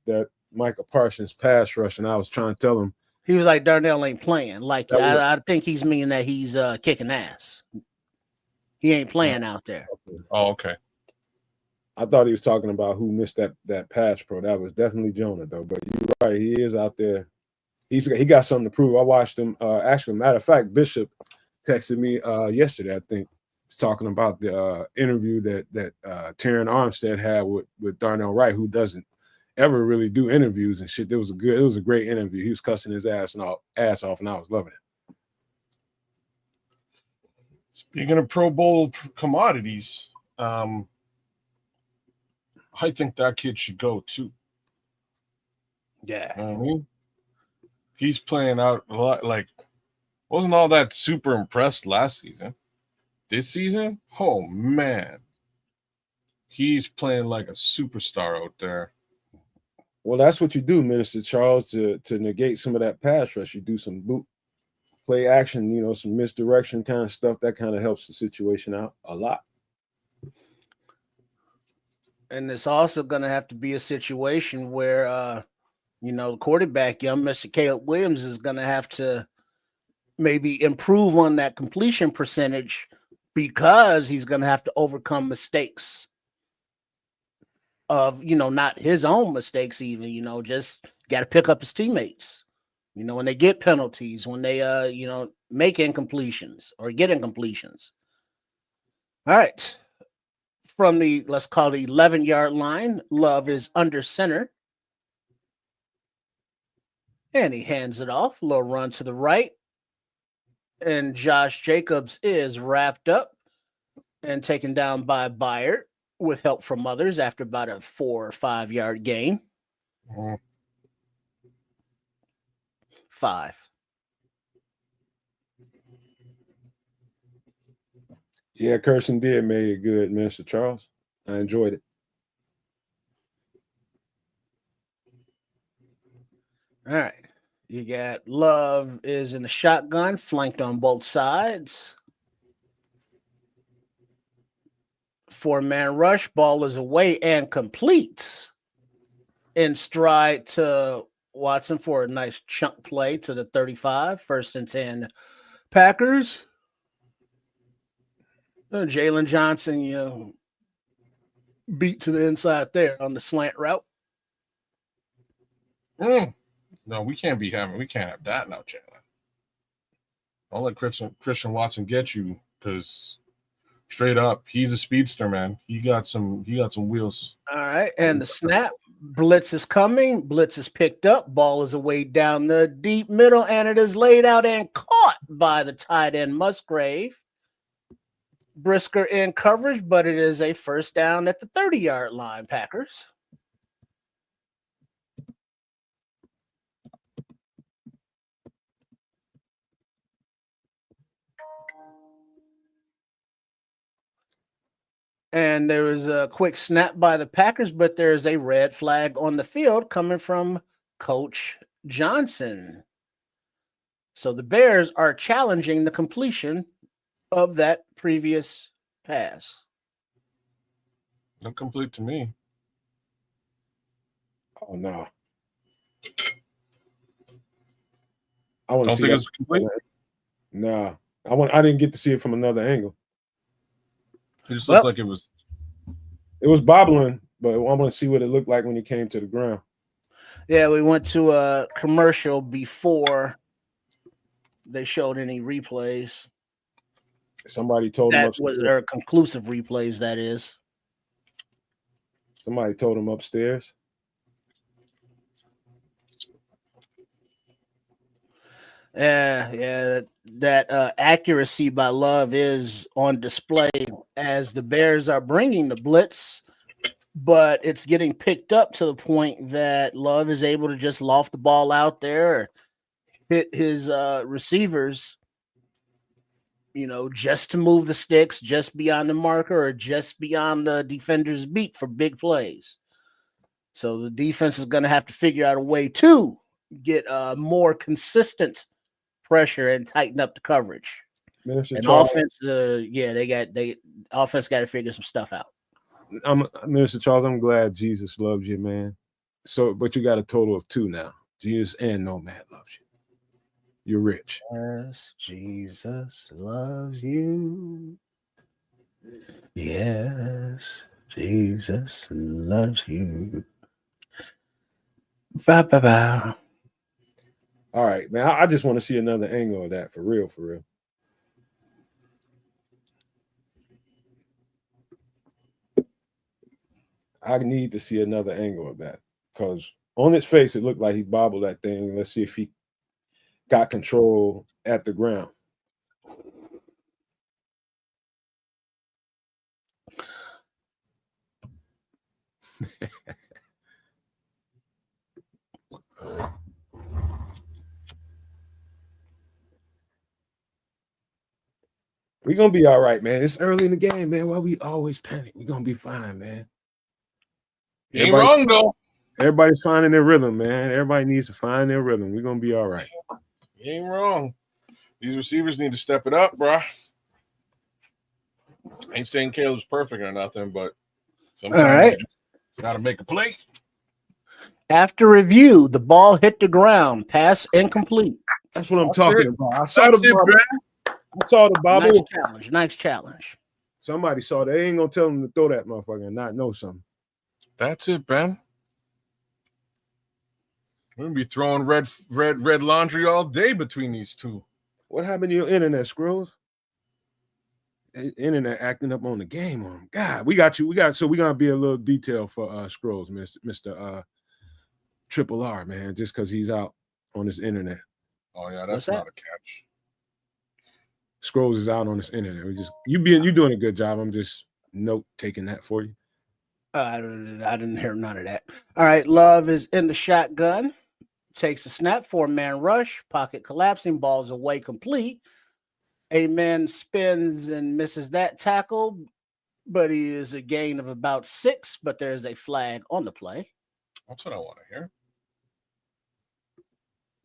Micah Parsons pass rush, and I was trying to tell him. He was like, Darnell ain't playing. Like, I think he's meaning that he's kicking ass. He ain't playing out there. Oh, okay. I thought he was talking about who missed that pass pro. That was definitely Jonah, though. But you're right, he is out there. He got something to prove. I watched him. Actually, matter of fact, Bishop texted me yesterday, I think, talking about the interview that Terran Armstead had with Darnell Wright, who doesn't ever really do interviews and shit. It was a great interview. He was cussing his ass off, and I was loving it. Speaking of Pro Bowl commodities, I think that kid should go too. Yeah. You know what I mean? He's playing out a lot. Like, wasn't all that super impressed last season. This season, oh man, he's playing like a superstar out there. Well, that's what you do, Minister Charles, to negate some of that pass rush. You do some boot play action, some misdirection kind of stuff. That kind of helps the situation out a lot. And it's also going to have to be a situation where, the quarterback, young Mr. Caleb Williams, is going to have to maybe improve on that completion percentage, because he's going to have to overcome mistakes of, not his own mistakes even, just got to pick up his teammates, when they get penalties, when they, make incompletions or get incompletions. All right. From the, let's call it 11-yard line, Love is under center. And he hands it off. A little run to the right. And Josh Jacobs is wrapped up and taken down by Byard with help from others after about a 4 or 5 yard gain. 5. Yeah, Kirsten did made it good, Mr. Charles. I enjoyed it. All right. You got Love is in the shotgun, flanked on both sides. 4-man rush, ball is away and completes in stride to Watson for a nice chunk play to the 35. 1st and 10 Packers. Jalen Johnson, beat to the inside there on the slant route. No, we can't have that now, Chandler. Don't let Christian Watson get you, because straight up, he's a speedster, man. He got some wheels. All right, and the snap. Blitz is coming. Blitz is picked up. Ball is away down the deep middle, and it is laid out and caught by the tight end Musgrave. Brisker in coverage, but it is a 1st down at the 30-yard line, Packers. And there was a quick snap by the Packers, but there's a red flag on the field coming from Coach Johnson. So the Bears are challenging the completion of that previous pass. Incomplete to me. Oh no. I want to Don't see think that. it's complete. No, I didn't get to see it from another angle. It just looked like it was. It was bobbling, but I want to see what it looked like when he came to the ground. Yeah, we went to a commercial before they showed any replays. Somebody told him That upstairs. was their conclusive replays, that is. Somebody told him upstairs. Yeah, that accuracy by Love is on display as the Bears are bringing the blitz, but it's getting picked up to the point that Love is able to just loft the ball out there, or hit his receivers, just to move the sticks, just beyond the marker, or just beyond the defender's beat for big plays. So the defense is going to have to figure out a way to get more consistent pressure and tighten up the coverage. Minister And Charles, offense, offense got to figure some stuff out. Minister Charles, I'm glad Jesus loves you, man. So, but you got a total of 2 now. Jesus and Nomad loves you. You're rich. Yes, Jesus loves you. Yes, Jesus loves you. Ba ba ba. All right, man. I just want to see another angle of that for real, for real. I need to see another angle of that because on its face, it looked like he bobbled that thing. Let's see if he got control at the ground. We're going to be all right, man. It's early in the game, man. Why we always panic? We're going to be fine, man. You ain't wrong, though. Everybody's finding their rhythm, man. Everybody needs to find their rhythm. We're going to be all right. You ain't wrong. These receivers need to step it up, bro. I ain't saying Caleb's perfect or nothing, but sometimes you got to make a play. After review, the ball hit the ground. Pass incomplete. That's what I'm talking about. I saw the bobble. I saw the bobble. Nice challenge. Somebody saw that. They ain't going to tell them to throw that motherfucker and not know something. That's it, Ben. We're going to be throwing red laundry all day between these two. What happened to your internet, Scrolls? Internet acting up on the game on him. God, we got you. So we're gonna be a little detailed for Scrolls, Mr. Triple R, man, just because he's out on his internet. Oh yeah, that's not a catch. Scrolls is out on his internet. You're doing a good job. I'm just note taking that for you. I didn't hear none of that. All right, Love is in the shotgun. Takes a snap, 4-man rush, pocket collapsing, balls away complete. A man spins and misses that tackle, but he is a gain of about 6, but there's a flag on the play. That's what I want to hear.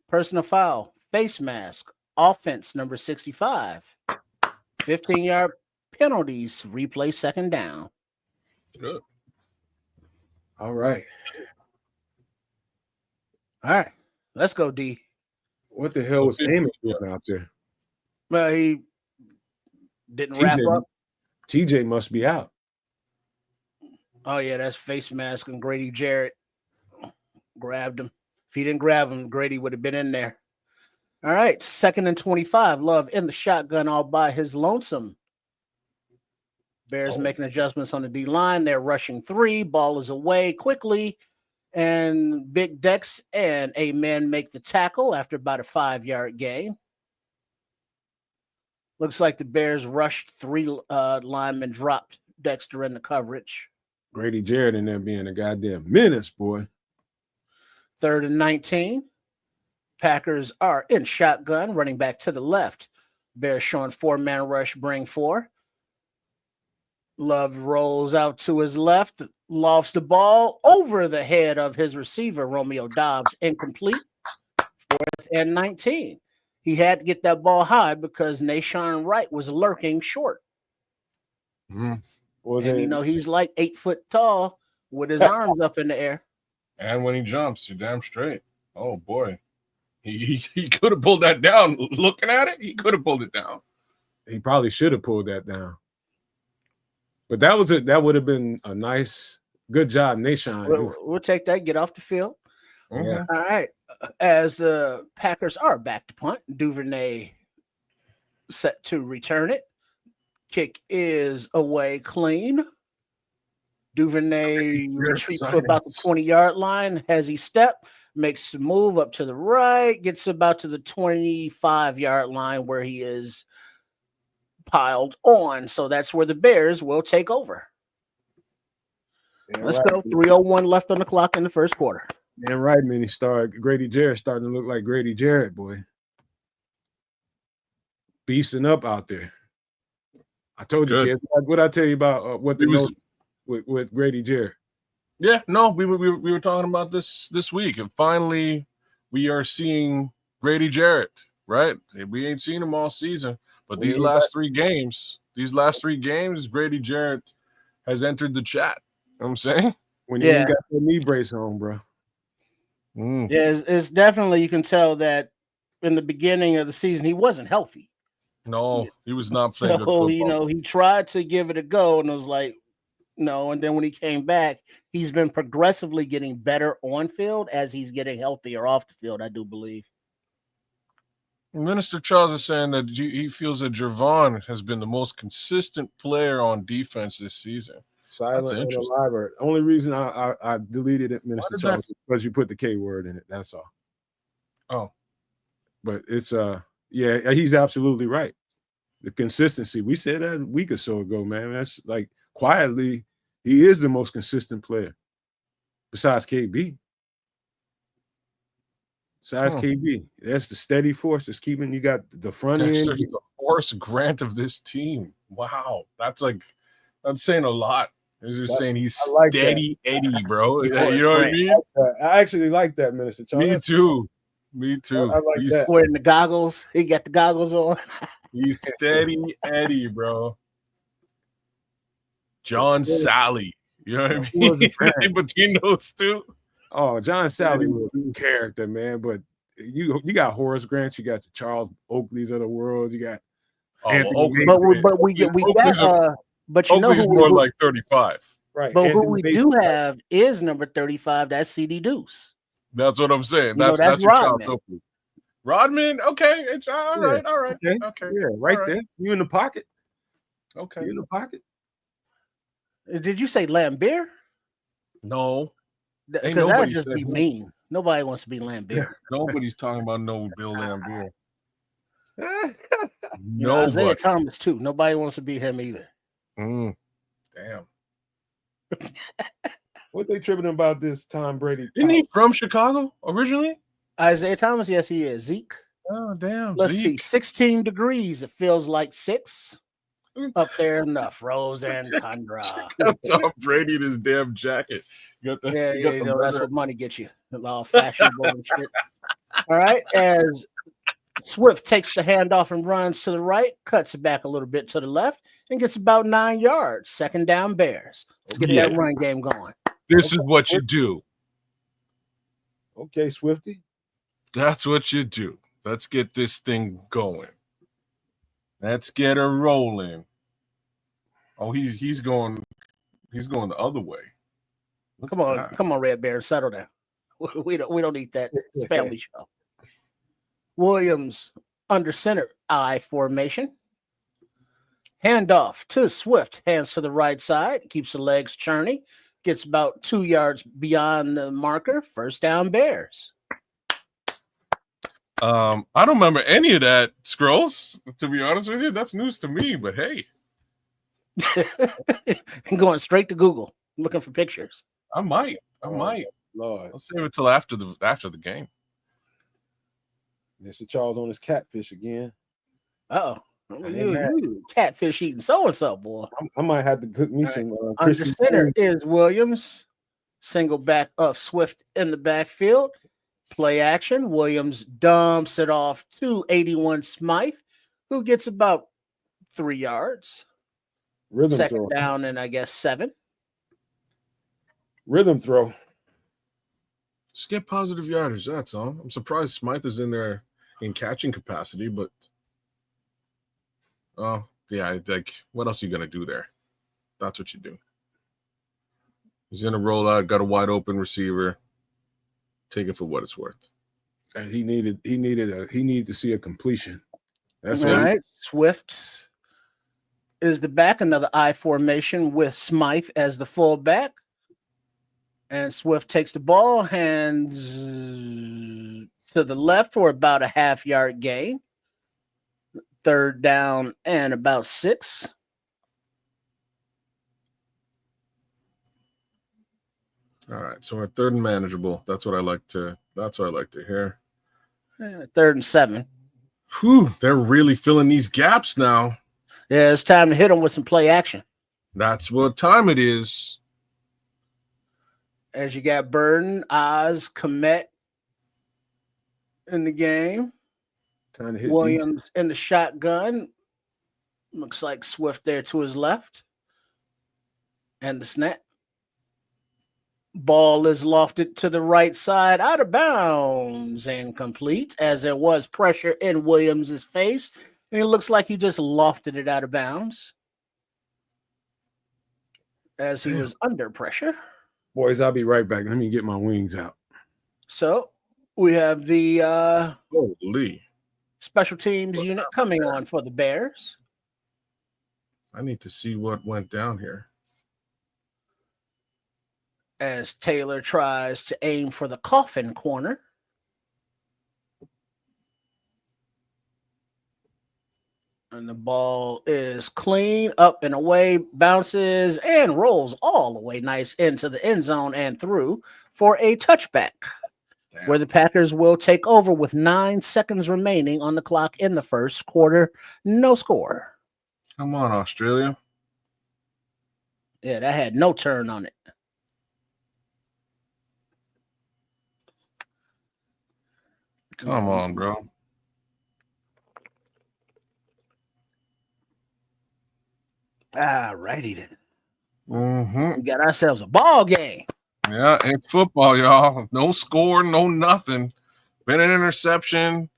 Personal foul, face mask, offense number 65. 15-yard penalties, replay second down. Good. All right. All right. Let's go, D. What the hell was Amos doing out there? Well, he didn't wrap up. TJ must be out. Oh, yeah, that's face mask, and Grady Jarrett grabbed him. If he didn't grab him, Grady would have been in there. All right, 2nd and 25. Love in the shotgun all by his lonesome. Bears making adjustments on the D-line. They're rushing 3. Ball is away quickly. And Big Dex and Amen make the tackle after about a 5-yard gain. Looks like the Bears rushed 3 linemen, dropped Dexter in the coverage. Grady Jarrett in there being a goddamn menace, boy. 3rd and 19. Packers are in shotgun, running back to the left. Bears showing 4-man rush, bring 4. Love rolls out to his left, lofts the ball over the head of his receiver, Romeo Dobbs, incomplete. 4th and 19. He had to get that ball high because Nashawn Wright was lurking short. Mm. And he's like 8 foot tall with his arms up in the air. And when he jumps, you're damn straight. Oh boy. He could have pulled that down. Looking at it, he could have pulled it down. He probably should have pulled that down. But that would have been a nice, good job, Nashawn. We'll take that. Get off the field. Yeah. All right. As the Packers are back to punt, Duvernay set to return it. Kick is away clean. Duvernay retreats to about the 20-yard line. Has he step, makes a move up to the right, gets about to the 25-yard line where he is piled on. So that's where the Bears will take over. Let's go. 3:01 left on the clock in the first quarter. And right, man, Grady Jarrett starting to look like Grady Jarrett, boy. Beasting up out there. I told you, kids. What I tell you about what they know with Grady Jarrett? Yeah, no, we were talking about this week, and finally we are seeing Grady Jarrett, right? We ain't seen him all season, but these last three games, Grady Jarrett has entered the chat. You know what I'm saying? When you got the knee brace on, bro. Yeah, it's definitely, you can tell that in the beginning of the season he wasn't healthy. No, he was not playing good football. He tried to give it a go, and it was like, no. And then when he came back, he's been progressively getting better on field as he's getting healthier off the field, I do believe. Minister Charles is saying that he feels that Javon has been the most consistent player on defense this season. Silent and alive. Only reason I deleted it, Minister Charles, is because you put the K word in it. That's all. Oh. But it's yeah, he's absolutely right. The consistency. We said that a week or so ago, man. That's like quietly, he is the most consistent player. Besides KB. KB. That's the steady force that's keeping you got the front end. The Horace Grant of this team. Wow. That's saying a lot. It's just saying he's like steady Eddie, bro. You know what I mean? I actually like that, Minister Charles. Me too. I like that. Wearing the goggles. He got the goggles on. He's steady Eddie, bro. John Sally. You know what I mean? Between those two. Oh, John Sally was a character, man. But you got Horace Grant, you got the Charles Oakleys of the world, you got Anthony. But you know who more like 35. Right. But who we do have is number 35. That's CD Deuce. That's what I'm saying. That's Rodman. Rodman. Okay. It's all right. All right. Okay. Yeah, right there. You in the pocket. Okay. You in the pocket. Did you say Lambeau? No. Because that would just be mean. Nobody wants to be Lambeau. Nobody's talking about no Bill Lambeau. No, Isaiah Thomas too. Nobody wants to be him either. Damn. What they tripping about this Tom Brady? Isn't he from Chicago originally? Isaiah Thomas, yes, he is. Zeke. Oh, damn. Let's see. 16 degrees. It feels like 6. Up there in the frozen tundra. Tom Brady in his damn jacket. That's what money gets you. All fashionable and shit. All right. As Swift takes the handoff and runs to the right, cuts it back a little bit to the left, and gets about 9 yards. 2nd down Bears. Let's get that run game going. This is what you do. Okay, Swifty. That's what you do. Let's get this thing going. Let's get her rolling. Oh, he's going the other way. Come on, Red Bear, settle down. We don't need that. It's a family show. Williams under center I formation. Handoff to Swift, hands to the right side, keeps the legs churning, gets about 2 yards beyond the marker. 1st down Bears. I don't remember any of that, Scrolls. To be honest with you, that's news to me. But hey, going straight to Google, looking for pictures. I might. Lord, I'll save it till after the game. Mr. Charles on his catfish again. Uh-oh. You catfish eating so boy. I might have to cook me some Under crispy center wings. is Williams. Single back of Swift in the backfield. Play action. Williams dumps it off to 81 Smythe, who gets about 3 yards. Rhythm Second throw. down and I guess 7. Rhythm throw. Just get positive yardage. That's all. I'm surprised Smythe is in there in catching capacity, but oh yeah, like what else are you gonna do there? That's what you do. He's in a rollout, got a wide open receiver. Take it for what it's worth. And he needed to see a completion. That's All all. right. Swift is the back, another I formation with Smythe as the fullback. And Swift takes the ball, hands to the left for about a half-yard gain. Third down and about 6. All right, so we're third and manageable. That's what I like to hear. 3rd and 7. Whew, they're really filling these gaps now. Yeah, it's time to hit them with some play action. That's what time it is. As you got Burden, Oz, Komet in the game. Time to hit Williams in the shotgun. Looks like Swift there to his left. And the snap. Ball is lofted to the right side, out of bounds, incomplete, as there was pressure in Williams' face. And it looks like he just lofted it out of bounds as he was under pressure. Boys, I'll be right back. Let me get my wings out. So we have the Holy. special teams unit coming on for the Bears. I need to see what went down here. As Taylor tries to aim for the coffin corner. And the ball is clean, up and away, bounces, and rolls all the way nice into the end zone and through for a touchback. Damn. Where the Packers will take over with 9 seconds remaining on the clock in the first quarter. No score. Come on, Australia. Yeah, that had no turn on it. Come on, bro. All righty then. Mm-hmm. We got ourselves a ball game. Yeah, it's football, y'all. No score, no nothing. Been an interception.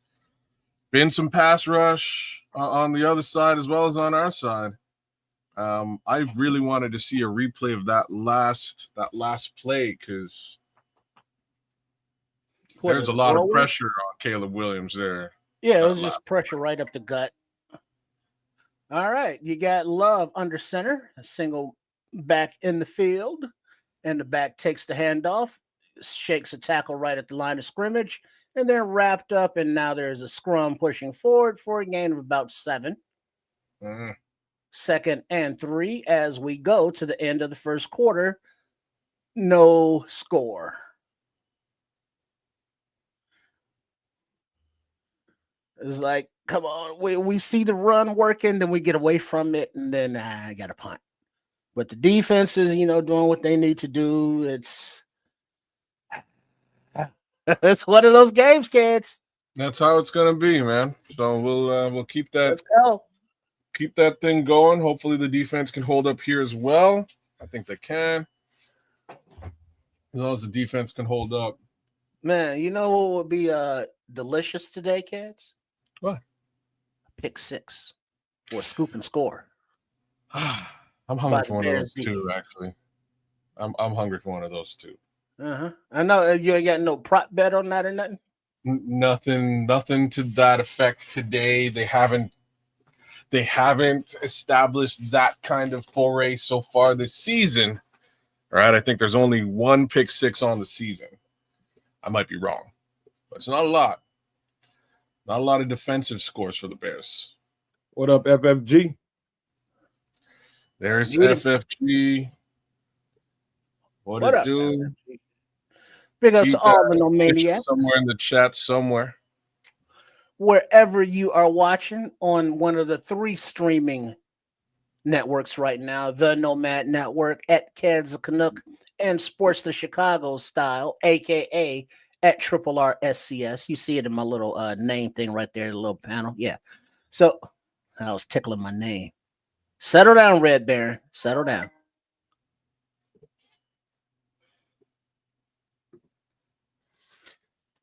Been some pass rush on the other side as well as on our side. I really wanted to see a replay of that last play because there's a lot of pressure on Caleb Williams there. Yeah, it was just pressure right up the gut. All right, you got Love under center, a single back in the field, and the back takes the handoff, shakes a tackle right at the line of scrimmage, and then wrapped up, and now there's a scrum pushing forward for a gain of about 7. Mm-hmm. 2nd and 3 as we go to the end of the first quarter. No score. It's like, come on, we see the run working, then we get away from it, and then I got to punt. But the defense is, doing what they need to do. It's one of those games, kids. That's how it's gonna be, man. So we'll keep that. Let's go. Keep that thing going. Hopefully the defense can hold up here as well. I think they can. As long as the defense can hold up. Man, you know what would be delicious today, kids? What? Pick 6 or scoop and score. I'm hungry for one of those too, actually. I'm hungry for one of those too. I know you ain't got no prop bet on that or nothing. Nothing to that effect today. They haven't established that kind of foray so far this season. All right, I think there's only 1 pick 6 on the season. I might be wrong, but it's not a lot. Not a lot of defensive scores for the Bears. What up, FFG? There's FFG. What it up, do? FFG? Big up to all the no maniacs. Somewhere in the chat somewhere. wherever you are watching on one of the 3 streaming networks right now, the Nomad Network, at Kansas Canuck, and Sports the Chicago Style, aka at Triple R SCS. You see it in my little name thing right there, the little panel. Yeah. So I was tickling my name. Settle down, Red Baron. Settle down.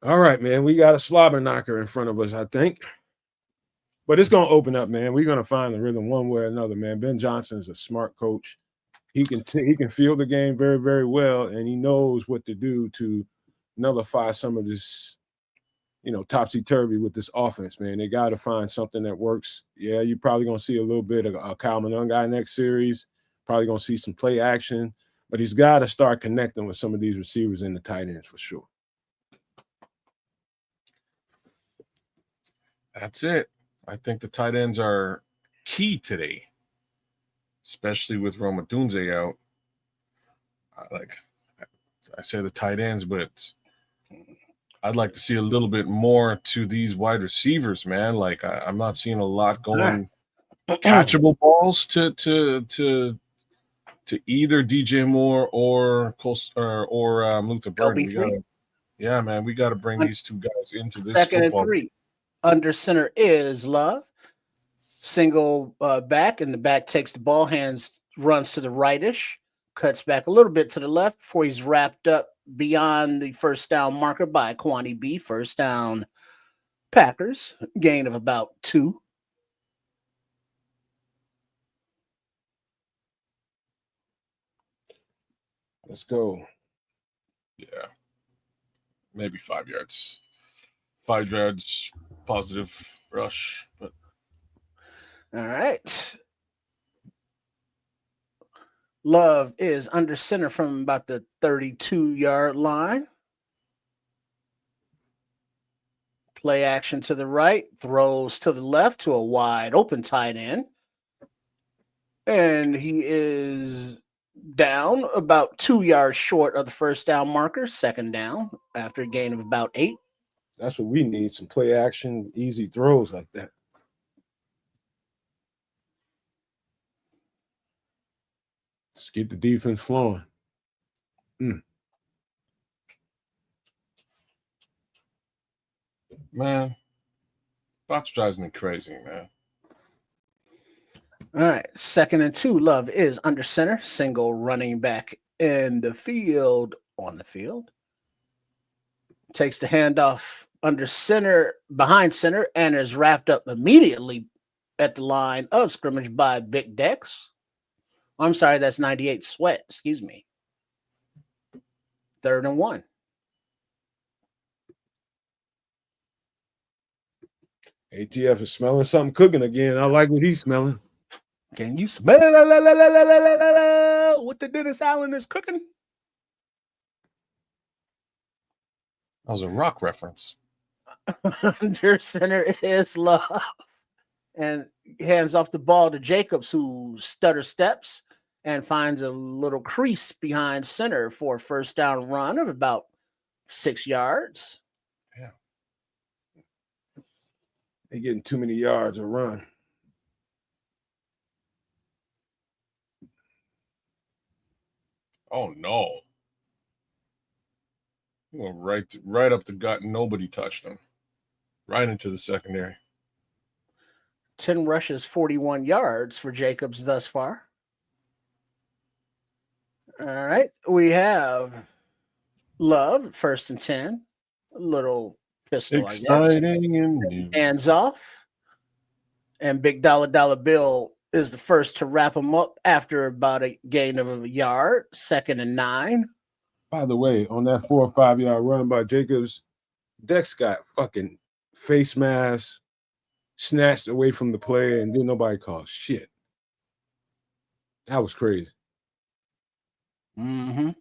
All right, man. We got a slobber knocker in front of us, I think. But it's gonna open up, man. We're gonna find the rhythm one way or another, man. Ben Johnson is a smart coach. He can feel the game very, very well, and he knows what to do to nullify some of this, topsy-turvy with this offense, man. They got to find something that works. Yeah, you're probably gonna see a little bit of a Kyle Manungai next series. Probably gonna see some play action, but he's got to start connecting with some of these receivers and the tight ends for sure. That's it. I think the tight ends are key today, especially with Rome Odunze out. I say the tight ends, but I'd like to see a little bit more to these wide receivers, man. Like I'm not seeing a lot going catchable balls to either DJ Moore or Luther Burden. We got to bring these 2 guys into this second football. and 3. Under center is Love. Single back, and the back takes the ball, runs to the rightish, cuts back a little bit to the left before he's wrapped up beyond the first down marker by Kwani B. First down, Packers. Gain of about 2. Let's go. Yeah. Maybe 5 yards. 5 yards, positive rush. But all right. Love is under center from about the 32-yard line. Play action to the right, throws to the left to a wide open tight end. And he is down about 2 yards short of the first down marker, second down after a gain of about 8. That's what we need, some play action, easy throws like that. Let's get the defense flowing. Man, Box drives me crazy, man. All right, second and 2. Love is under center, single running back in the field, on the field. Takes the handoff under center, behind center, and is wrapped up immediately at the line of scrimmage by Big Dex. I'm sorry, that's 98 Sweat. Excuse me. 3rd and 1. ATF is smelling something cooking again. I like what he's smelling. Can you smell what the Dennis Allen is cooking? That was a rock reference. Under center is Love. And hands off the ball to Jacobs, who stutter steps and finds a little crease behind center for a first down run of about 6 yards. Yeah. They're getting too many yards a run. Oh, no. He went right up the gut. Nobody touched him. Right into the secondary. 10 rushes, 41 yards for Jacobs thus far. All right. We have Love, 1st and 10. A little pistol, exciting I guess. And new. Hands off. And Big Dollar Bill is the first to wrap him up after about a gain of a yard. 2nd and 9. By the way, on that 4 or 5 yard run by Jacobs, Dex got fucking face mask snatched away from the play, and didn't nobody call shit. That was crazy. Mm-hmm.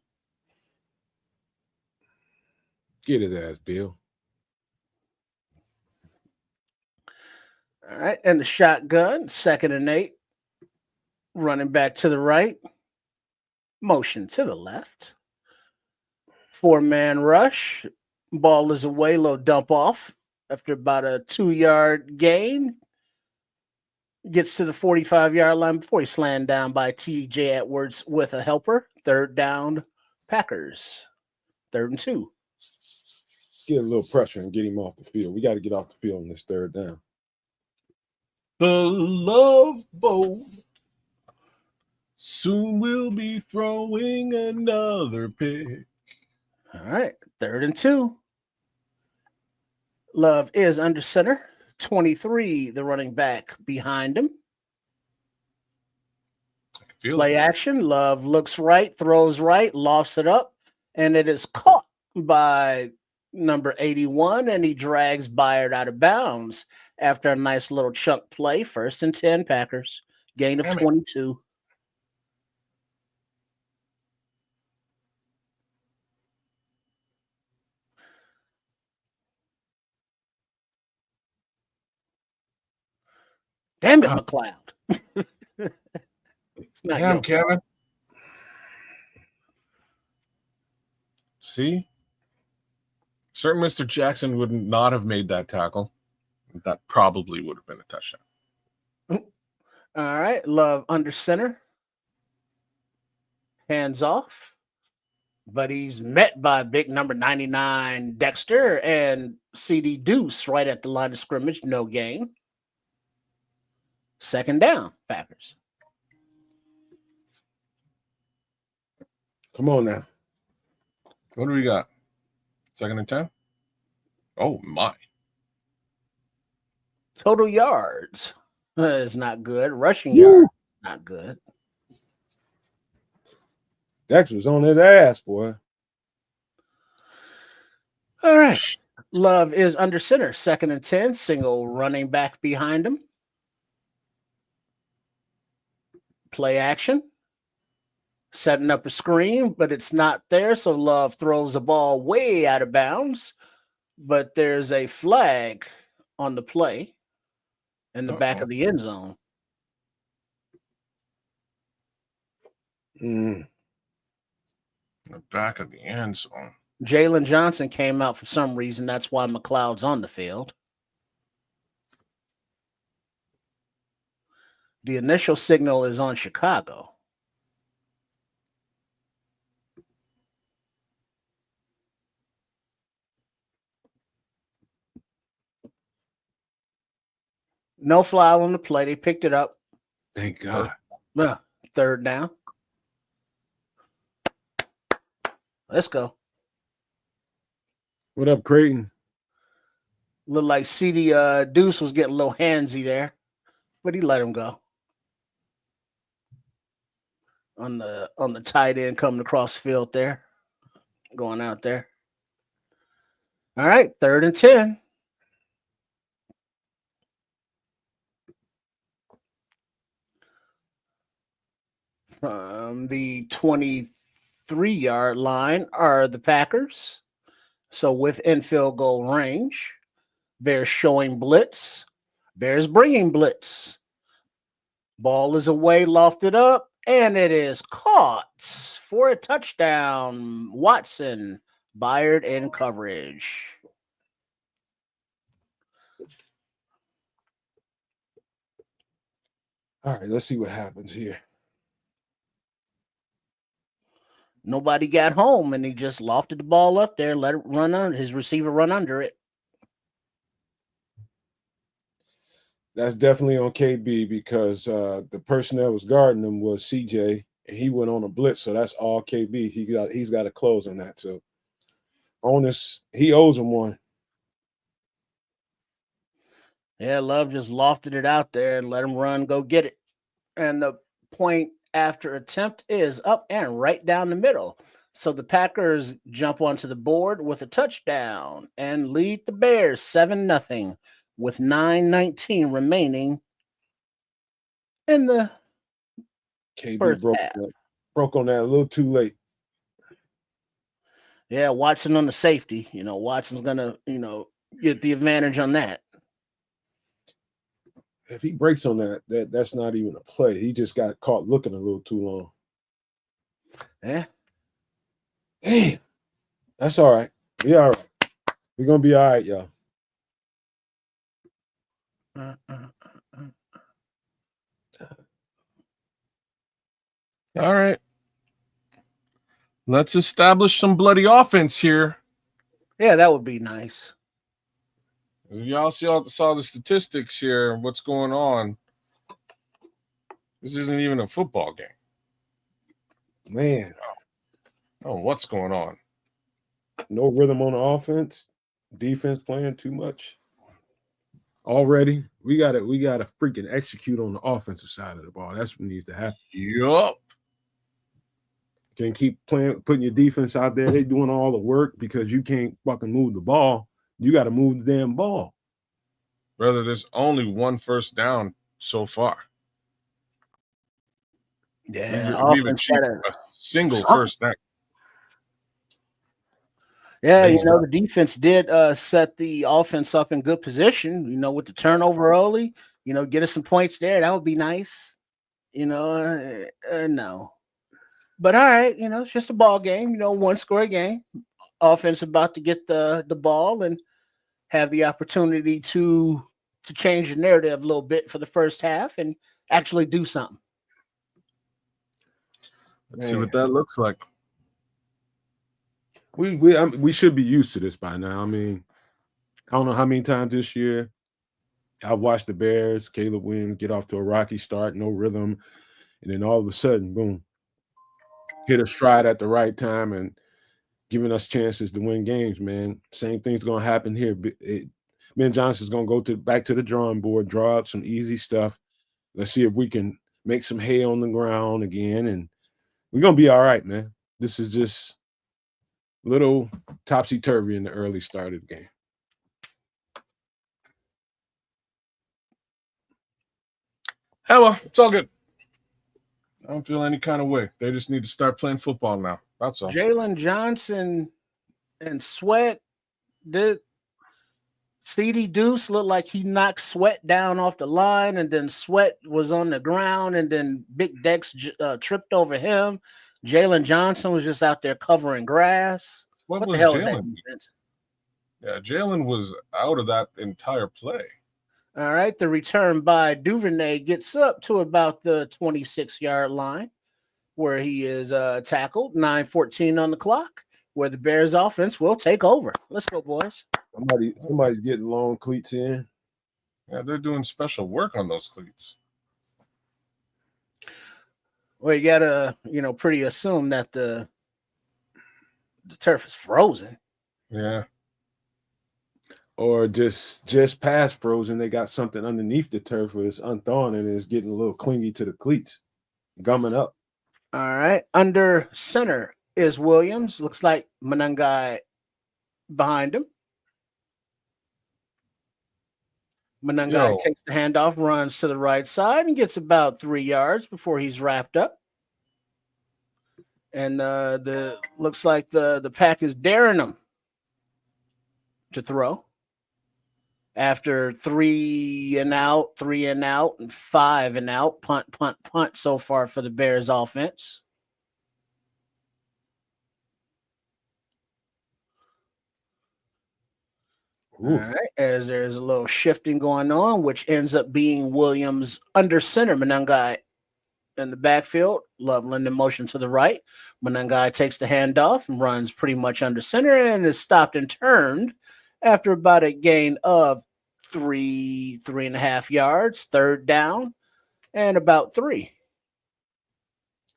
Get his ass, Bill. All right, and the shotgun, 2nd and 8. Running back to the right. Motion to the left. 4-man rush. Ball is away, low dump off. after about a 2-yard gain. Gets to the 45-yard line before he's slammed down by T.J. Edwards with a helper. Third down, Packers. 3rd and 2. Get a little pressure and get him off the field. We got to get off the field on this 3rd down. The Love Boat. Soon we'll be throwing another pick. All right, 3rd and 2. Love is under center. 23, the running back behind him. Play action. Love looks right, throws right, lofts it up, and it is caught by number 81, and he drags Byard out of bounds after a nice little chunk play. 1st and 10, Packers. Gain of 22. Damn it, McLeod. It's not Damn, Kevin. See? Sir Mr. Jackson would not have made that tackle. That probably would have been a touchdown. All right, Love under center. Hands off. But he's met by big number 99, Dexter, and CD Deuce right at the line of scrimmage. No gain. 2nd down, Packers. Come on now. What do we got? 2nd and 10? Oh, my. Total yards is not good. Rushing yards, not good. Dexter's on his ass, boy. All right. Love is under center. 2nd and 10. Single running back behind him. Play action. Setting up a screen, but it's not there. So Love throws the ball way out of bounds. But there's a flag on the play in the back of the end zone. The back of the end zone. Jalen Johnson came out for some reason. That's why McLeod's on the field. The initial signal is on Chicago. No fly on the play. They picked it up. Thank God. 3rd down. Let's go. What up, Creighton? Looked like CD Deuce was getting a little handsy there, but he let him go. On the tight end coming across the field there. Going out there. All right, 3rd and 10. From the 23-yard line are the Packers. So within field goal range. Bears showing blitz. Bears bringing blitz. Ball is away, lofted up, and it is caught for a touchdown. Watson, Byard in coverage. All right, let's see what happens here. Nobody got home, and he just lofted the ball up there, let it run on his receiver run under it. That's definitely on KB because the person that was guarding him was CJ, and he went on a blitz, so that's all KB. He's got to close on that. So on this, he owes him one. Yeah, Love just lofted it out there and let him run, go get it. And the point after attempt is up and right down the middle. So the Packers jump onto the board with a touchdown and lead the Bears 7-0 with 9:19 remaining in the KB first broke on that a little too late. Yeah, Watson on the safety. Watson's going to, get the advantage on that. If he breaks on that's not even a play. He just got caught looking a little too long. Yeah. Damn. That's all right. We all right. We're going to be all right, y'all. All right. Let's establish some bloody offense here. Yeah, that would be nice. Y'all saw the statistics here. What's going on? This isn't even a football game. Man, Oh, what's going on? no rhythm on the offense. Defense playing too much. Already, we gotta freaking execute on the offensive side of the ball. That's what needs to happen. Yup. Can keep putting your defense out there. They doing all the work because you can't fucking move the ball. You got to move the damn ball. Brother, there's only one first down so far. Yeah, We've achieved a single first down. Yeah, Amazing. the defense did set the offense up in good position, with the turnover early, get us some points there. That would be nice. No. But all right, it's just a ball game, one score game. Offense about to get the ball and have the opportunity to change the narrative a little bit for the first half and actually do something. Let's see what that looks like. We should be used to this by now. I mean, I don't know how many times this year I've watched the Bears, Caleb Williams get off to a rocky start, no rhythm, and then all of a sudden, boom, hit a stride at the right time and giving us chances to win games, man. Same thing's going to happen here. Ben Johnson's going to go back to the drawing board, draw up some easy stuff. Let's see if we can make some hay on the ground again, and we're going to be all right, man. This is just little topsy-turvy in the early start of the game. Hey, well, it's all good. I don't feel any kind of way. They just need to start playing football now. That's all. Jalen Johnson and Sweat did. CD Deuce looked like he knocked Sweat down off the line, and then Sweat was on the ground, and then Big Dex tripped over him. Jalen Johnson was just out there covering grass. What the hell was that defense? Yeah, Jalen was out of that entire play. All right, the return by Duvernay gets up to about the 26-yard line where he is tackled. 9:14 on the clock, where the Bears offense will take over. Let's go, boys. Somebody's getting long cleats in. Yeah, they're doing special work on those cleats. Well, you gotta, pretty assume that the turf is frozen. Yeah. Or just past frozen. They got something underneath the turf where it's unthawing and it's getting a little clingy to the cleats, gumming up. All right. Under center is Williams. Looks like Manungai behind him. Manungai takes the handoff, runs to the right side, and gets about 3 yards before he's wrapped up. And looks like the pack is daring him to throw. After 3 and out, and 5 and out, punt so far for the Bears offense. Ooh. All right, as there's a little shifting going on, which ends up being Williams under center. Manungai in the backfield. Loveland in motion to the right. Manungai takes the handoff and runs pretty much under center and is stopped and turned after about a gain of 3.5 yards, third down, and about 3.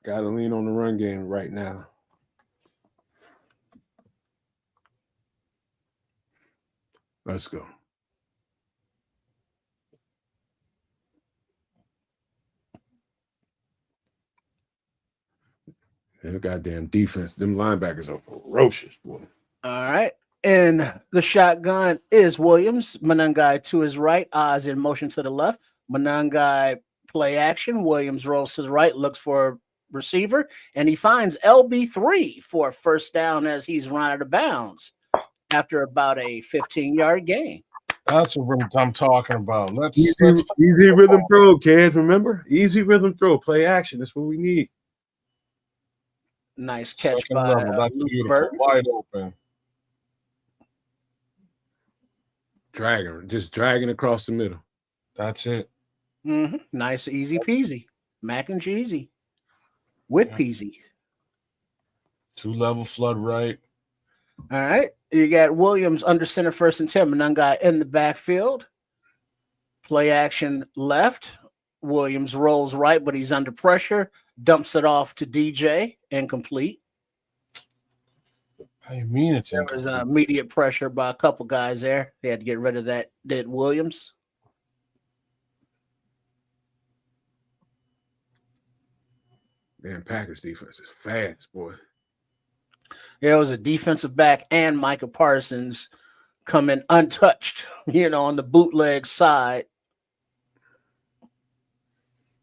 Got to lean on the run game right now. Let's go. Their goddamn defense, them linebackers are ferocious, boy. All right. And the shotgun is Williams. Manungai to his right. Oz in motion to the left. Manungai play action. Williams rolls to the right, looks for a receiver, and he finds LB3 for a first down as he's run out of bounds after about a 15-yard gain. That's what I'm talking about. Easy rhythm throw, kids. Remember? Easy rhythm throw. Play action. That's what we need. Nice catch by Luke, wide open. Just dragging across the middle. That's it. Nice, easy peasy. Mac and cheesy with peasy. 2-level flood right. All right. You got Williams under center, 1st and 10. Manungai in the backfield. Play action left. Williams rolls right, but he's under pressure. Dumps it off to DJ. Incomplete. How you mean it's There was immediate pressure by a couple guys there. They had to get rid of that. Did Williams? Man, Packers defense is fast, boy. There was a defensive back and Micah Parsons coming untouched, on the bootleg side.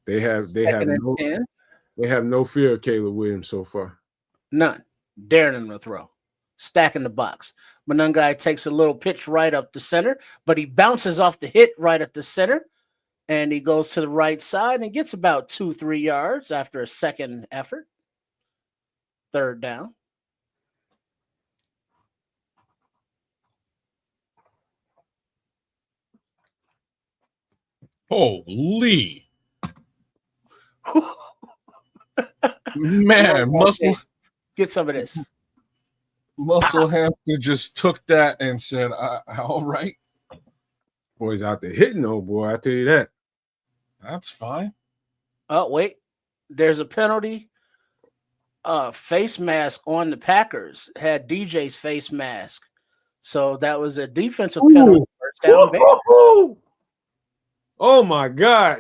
They have no fear of Caleb Williams so far. None. Daring him to throw. Stacking the box. Manungai takes a little pitch right up the center, but he bounces off the hit right at the center, and he goes to the right side and gets about 2-3 yards after a second effort. 3rd down. Holy. Man, Get some of this. Muscle Hamster just took that and said, all right. Boys out there hitting, though, boy. I tell you that. That's fine. Oh, wait. There's a penalty. Face mask on the Packers. Had DJ's face mask. So that was a defensive penalty. 1st down. Oh, my God.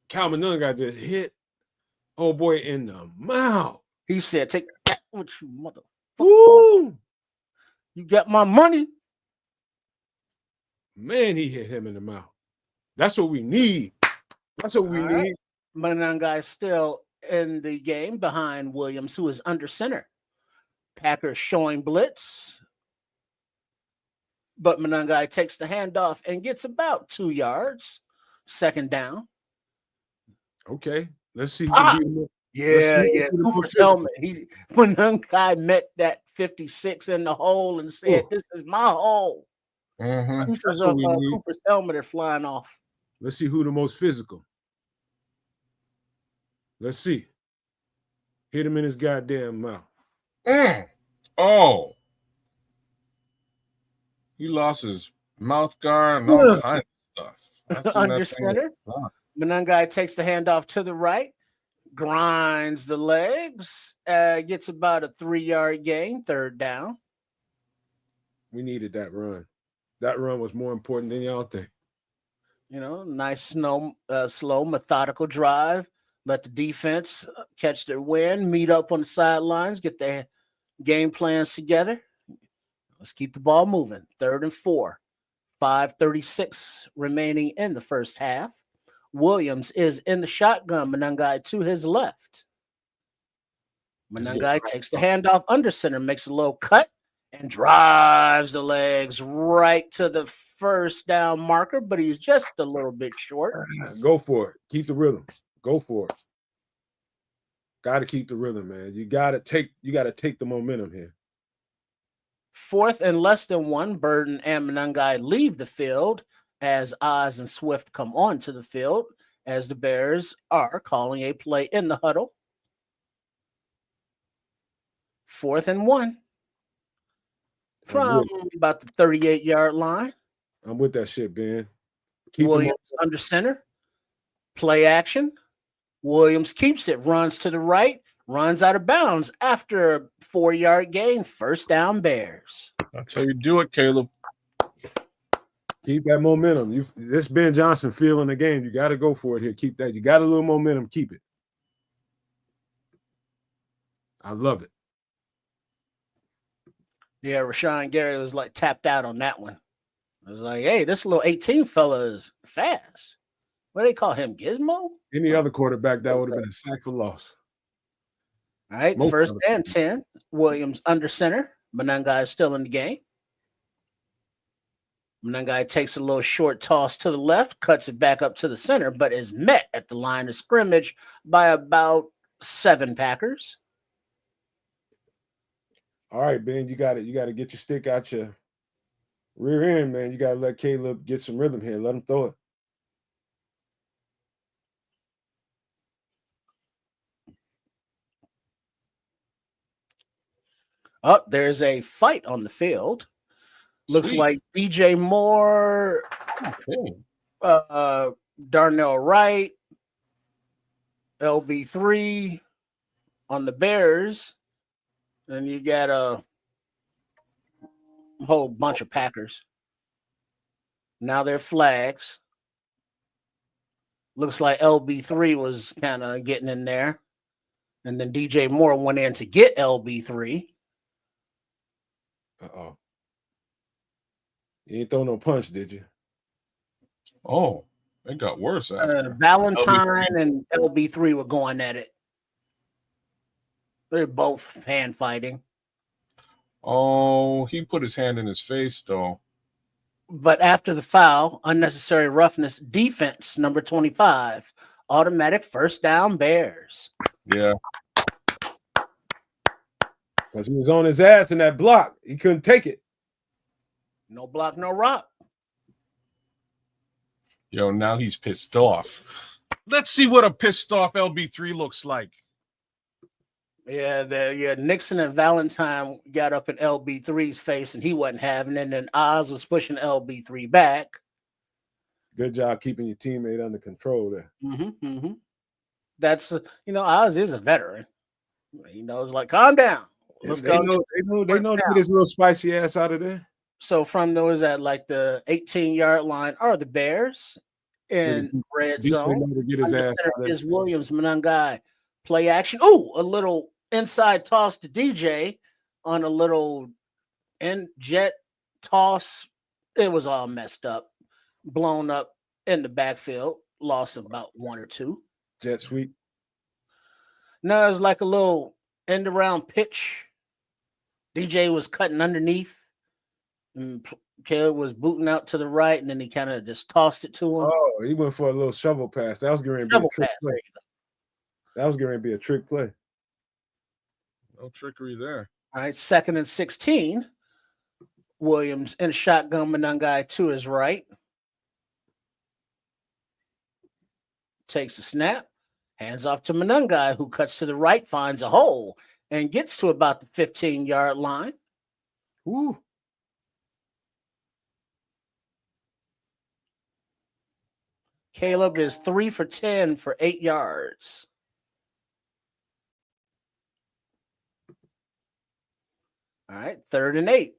Calvin Nunn got just hit. Oh, boy, in the mouth. He said, take that with you, motherfucker. Ooh. You got my money. Man, he hit him in the mouth. That's what we need. That's what we need. Manungai still in the game behind Williams, who is under center. Packers showing blitz. But Manungai takes the handoff and gets about 2 yards. 2nd down. Okay. Let's see. Yeah. Cooper's helmet. Manungai met that 56 in the hole and said, "This is my hole." Pieces of Cooper's helmet are flying off. Let's see who the most physical. Let's see. Hit him in his goddamn mouth. Oh. He lost his mouth guard and all kinds of stuff. Under center. Manungai takes the handoff to the right. Grinds the legs. Gets about a 3-yard gain. 3rd down. We needed that run. That run was more important than y'all think. Nice, slow, methodical drive. Let the defense catch their wind, meet up on the sidelines, get their game plans together. Let's keep the ball moving. 3rd and 4. 5:36 remaining in the 1st half. Williams is in the shotgun. Manungai to his left. Manungai takes the handoff under center, makes a low cut, and drives the legs right to the 1st down marker, but he's just a little bit short. Go for it. Keep the rhythm. Go for it. Got to keep the rhythm, man. You got to take the momentum here. 4th and less than 1. Burden and Manungai leave the field as Oz and Swift come onto the field as the Bears are calling a play in the huddle. 4th and 1 from about the 38-yard line. I'm with that shit, Ben. Williams under center. Play action. Williams keeps it, runs to the right, runs out of bounds after a 4-yard gain. 1st down Bears. That's how you do it, Caleb. Keep that momentum. This Ben Johnson feel in the game. You got to go for it here. Keep that. You got a little momentum. Keep it. I love it. Yeah, Rashawn Gary was like tapped out on that one. I was like, hey, this little 18 fella is fast. What do they call him? Gizmo? Any other quarterback, that would have been a sack for loss. All right, 1st and 10. Williams under center. Manungai is still in the game. Manungai takes a little short toss to the left, cuts it back up to the center, but is met at the line of scrimmage by about 7 Packers. All right, Ben, you got to get your stick out your rear end, man. You got to let Caleb get some rhythm here. Let him throw it. Oh, there's a fight on the field. Looks Sweet. like DJ Moore, Okay. Darnell Wright, LB3 on the Bears. And you got a whole bunch of Packers. Now they're flags. Looks like LB3 was kind of getting in there. And then DJ Moore went in to get LB3. Uh-oh. You ain't throw no punch, did you? Oh, it got worse after. Valentine and LB3 were going at it. They're both hand fighting. Oh, he put his hand in his face, though. But after the foul, unnecessary roughness, defense, number 25, automatic first down Bears. Yeah. Because he was on his ass in that block. He couldn't take it. No block, no rock. Yo, now he's pissed off. Let's see what a pissed off LB3 looks like. Yeah, Nixon and Valentine got up in LB3's face, and he wasn't having it. And then Oz was pushing LB3 back. Good job keeping your teammate under control there. That's Oz is a veteran. He knows, like, calm down. Let's They go. know to get his little spicy ass out of there. So from those at like the 18-yard line are the Bears in red zone. To get his ass out of Is Williams Manungai play action? Oh, a little inside toss to DJ on a little end jet toss. It was all messed up, blown up in the backfield. Loss of about 1 or 2. Jet sweep. No, it was like a little end around pitch. DJ was cutting underneath. And Caleb was booting out to the right, and then he kind of just tossed it to him. Oh, he went for a little shovel pass. That was going to be a trick play. That was going to be a trick play. No trickery there. All right, 2nd and 16. Williams in shotgun, Manungai to his right. Takes a snap, hands off to Manungai, who cuts to the right, finds a hole, and gets to about the 15-yard line. Woo. Caleb is 3 for 10 for 8 yards. All right, 3rd and 8.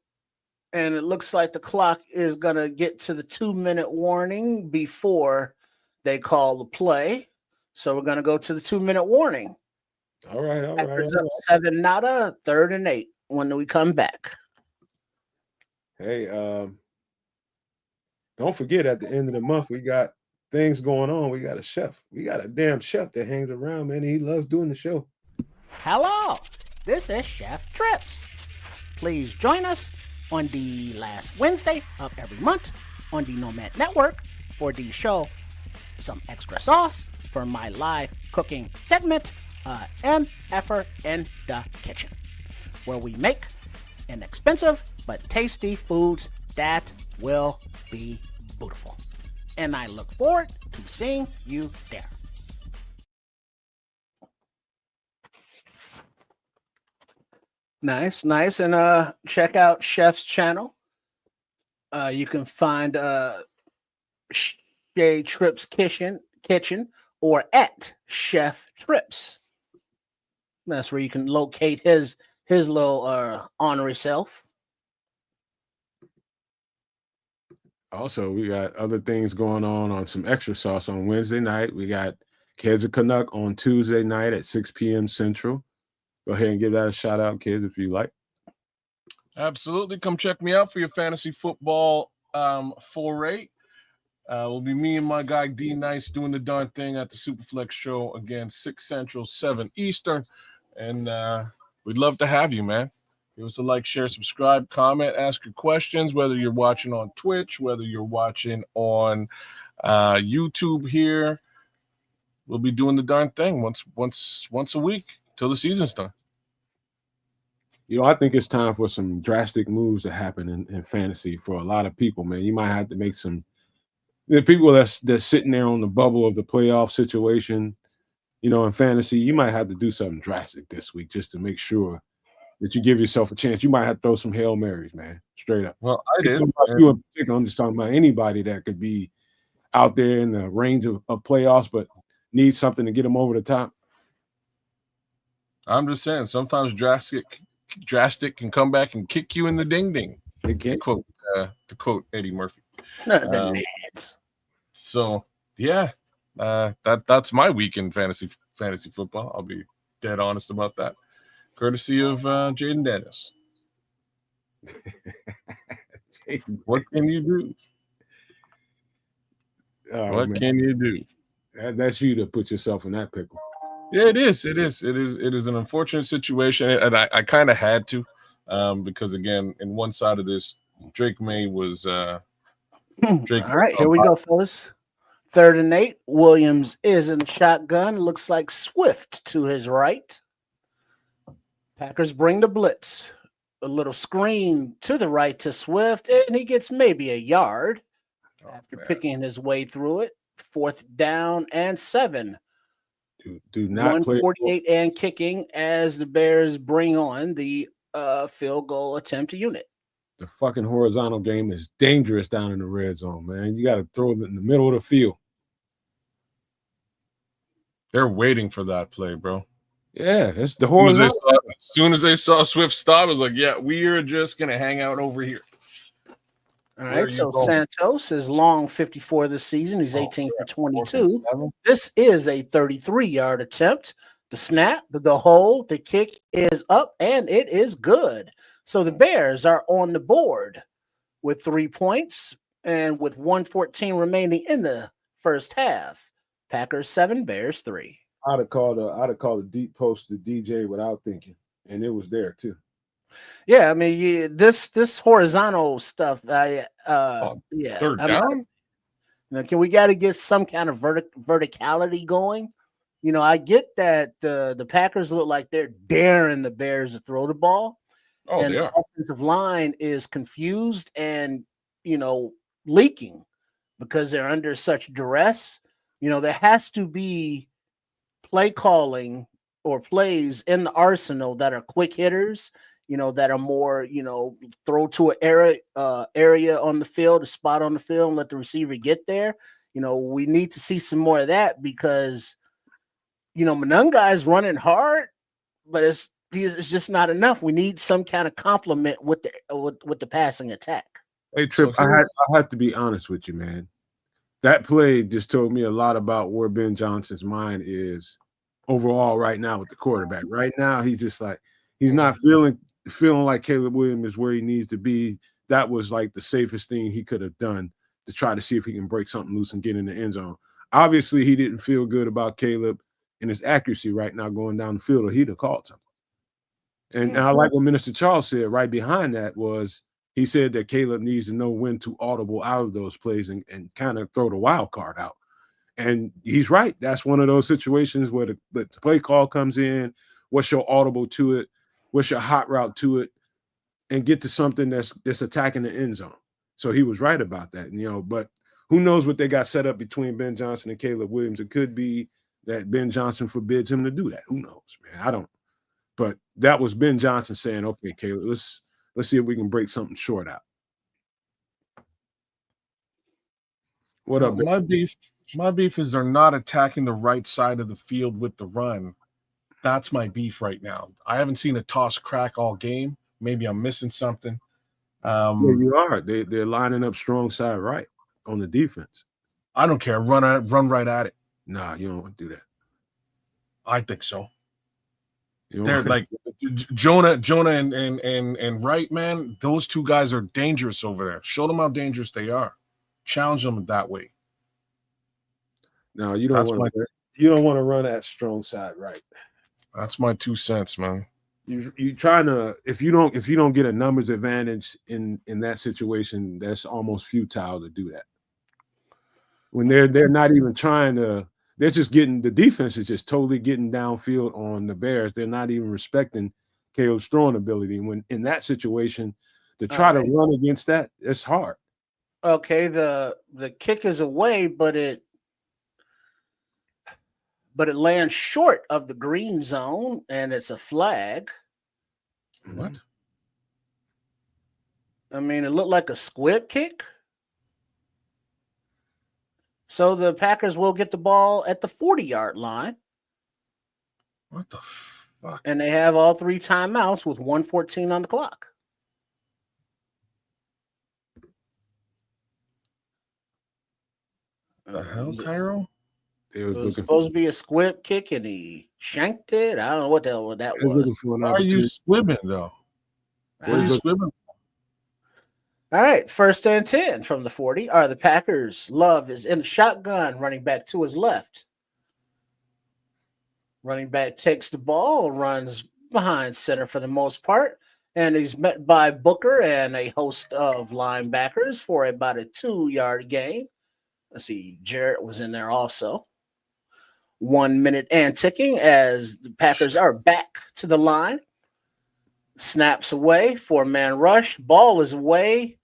And it looks like the clock is going to get to the 2-minute warning before they call the play. So we're going to go to the 2-minute warning. All right. Packers up 7-0, 3rd and 8 when we come back. Hey, don't forget at the end of the month, we got things going on. We got a chef. We got a damn chef that hangs around, man. He loves doing the show. Hello, this is Chef Trips. Please join us on the last Wednesday of every month on the Nomad Network for the show Some Extra Sauce for my live cooking segment, An Effort in the Kitchen, where we make inexpensive but tasty foods that will be beautiful. And I look forward to seeing you there. Nice. And check out Chef's channel. You can find Shay Trips Kitchen or at Chef Trips. That's where you can locate his little honorary self. Also, we got other things going on some extra sauce on Wednesday night. We got Kids of Canuck on Tuesday night at 6 p.m. Central. Go ahead and give that a shout out, kids, if you like. Absolutely. Come check me out for your fantasy football foray. Will be me and my guy D Nice doing the darn thing at the Superflex show again, 6 Central, 7 Eastern. And we'd love to have you, man. Give us a like, share, subscribe, comment, ask your questions, whether you're watching on Twitch, whether you're watching on YouTube here. We'll be doing the darn thing once a week till the season's done. You know, I think it's time for some drastic moves to happen in fantasy for a lot of people, man. You might have to make some the people that's sitting there on the bubble of the playoff situation, you know, in fantasy. You might have to do something drastic this week just to make sure that you give yourself a chance. You might have to throw some Hail Marys, man. Straight up. Well, I did. You in particular, I'm just talking about anybody that could be out there in the range of playoffs, but need something to get them over the top. I'm just saying, sometimes drastic can come back and kick you in the ding ding. To quote Eddie Murphy. The lads. So yeah, that's my weekend fantasy football. I'll be dead honest about that. Courtesy of Jaden Dennis. What can you do? What can you do? That's you to put yourself in that pickle. Yeah, it is. It is an unfortunate situation, and I kind of had to, because again, in one side of this, Drake May was Drake. All right, here we go, fellas. 3rd and 8. Williams is in the shotgun. Looks like Swift to his right. Packers bring the blitz. A little screen to the right to Swift, and he gets maybe a yard after picking his way through it. 4th down and 7. Do not 148 and kicking as the Bears bring on the field goal attempt unit. The fucking horizontal game is dangerous down in the red zone, man. You got to throw it in the middle of the field. They're waiting for that play, bro. Yeah, it's the horizontal. As soon as they saw Swift stop, I was like, yeah, we are just going to hang out over here. All right, so Santos is long 54 this season. He's 18 for 22. This is a 33-yard attempt. The snap, the hold, the kick is up, and it is good. So the Bears are on the board with 3 points and with 1:14 remaining in the first half. Packers 7, Bears 3. I'd have called a deep post to DJ without thinking, and it was there too. Yeah, I mean, this horizontal stuff. Yeah, 3rd down. Can we got to get some kind of verticality going? You know, I get that the Packers look like they're daring the Bears to throw the ball. Oh, and they are. The offensive line is confused and, leaking because they're under such duress. There has to be play calling or plays in the arsenal that are quick hitters, that are more, throw to an area on the field, a spot on the field, and let the receiver get there. We need to see some more of that because, Monunga is running hard, but it's just not enough. We need some kind of complement with the passing attack. Hey, Trip, I have to be honest with you, man. That play just told me a lot about where Ben Johnson's mind is overall right now with the quarterback. Right now, he's just like he's not feeling like Caleb Williams is where he needs to be. That was like the safest thing he could have done to try to see if he can break something loose and get in the end zone. Obviously, he didn't feel good about Caleb and his accuracy right now going down the field, or he'd have called something. And I like what Minister Charles said right behind that was he said that Caleb needs to know when to audible out of those plays and kind of throw the wild card out. And he's right. That's one of those situations where the play call comes in. What's your audible to it? What's your hot route to it? And get to something that's attacking the end zone. So he was right about that. But who knows what they got set up between Ben Johnson and Caleb Williams? It could be that Ben Johnson forbids him to do that. Who knows, man? I don't. But that was Ben Johnson saying, "Okay, Caleb, let's see if we can break something short out." What up? My beef is they're not attacking the right side of the field with the run. That's my beef right now. I haven't seen a toss crack all game. Maybe I'm missing something. Yeah, you are. They're lining up strong side right on the defense. I don't care. Run right at it. Nah, you don't want to do that. I think so. They're like Jonah and Wright, man. Those two guys are dangerous over there. Show them how dangerous they are. Challenge them that way. No, you don't want to run at strong side right. That's my 2 cents, man. You trying to if you don't get a numbers advantage in that situation, that's almost futile to do that. When they're not even trying to. They're just getting the defense is just totally getting downfield on the Bears. They're not even respecting Caleb's throwing ability. When in that situation, to try to run against that, it's hard. Okay, the kick is away, but it lands short of the green zone, and it's a flag. What? I mean, it looked like a squib kick. So the Packers will get the ball at the 40-yard line. What the fuck? And they have all 3 timeouts with 1:14 on the clock. The hell, Cairo? It It was supposed to be a squib kick, and he shanked it. I don't know what the hell that was. looking for an Why are you opportunity. swimming, though? What are you swimming? All right, 1st and 10 from the 40 are the Packers. Love is in the shotgun, running back to his left. Running back takes the ball, runs behind center for the most part, and he's met by Booker and a host of linebackers for about a 2-yard gain. Let's see, Jarrett was in there also. 1 minute and ticking as the Packers are back to the line. Snaps away, 4-man rush. Ball is away,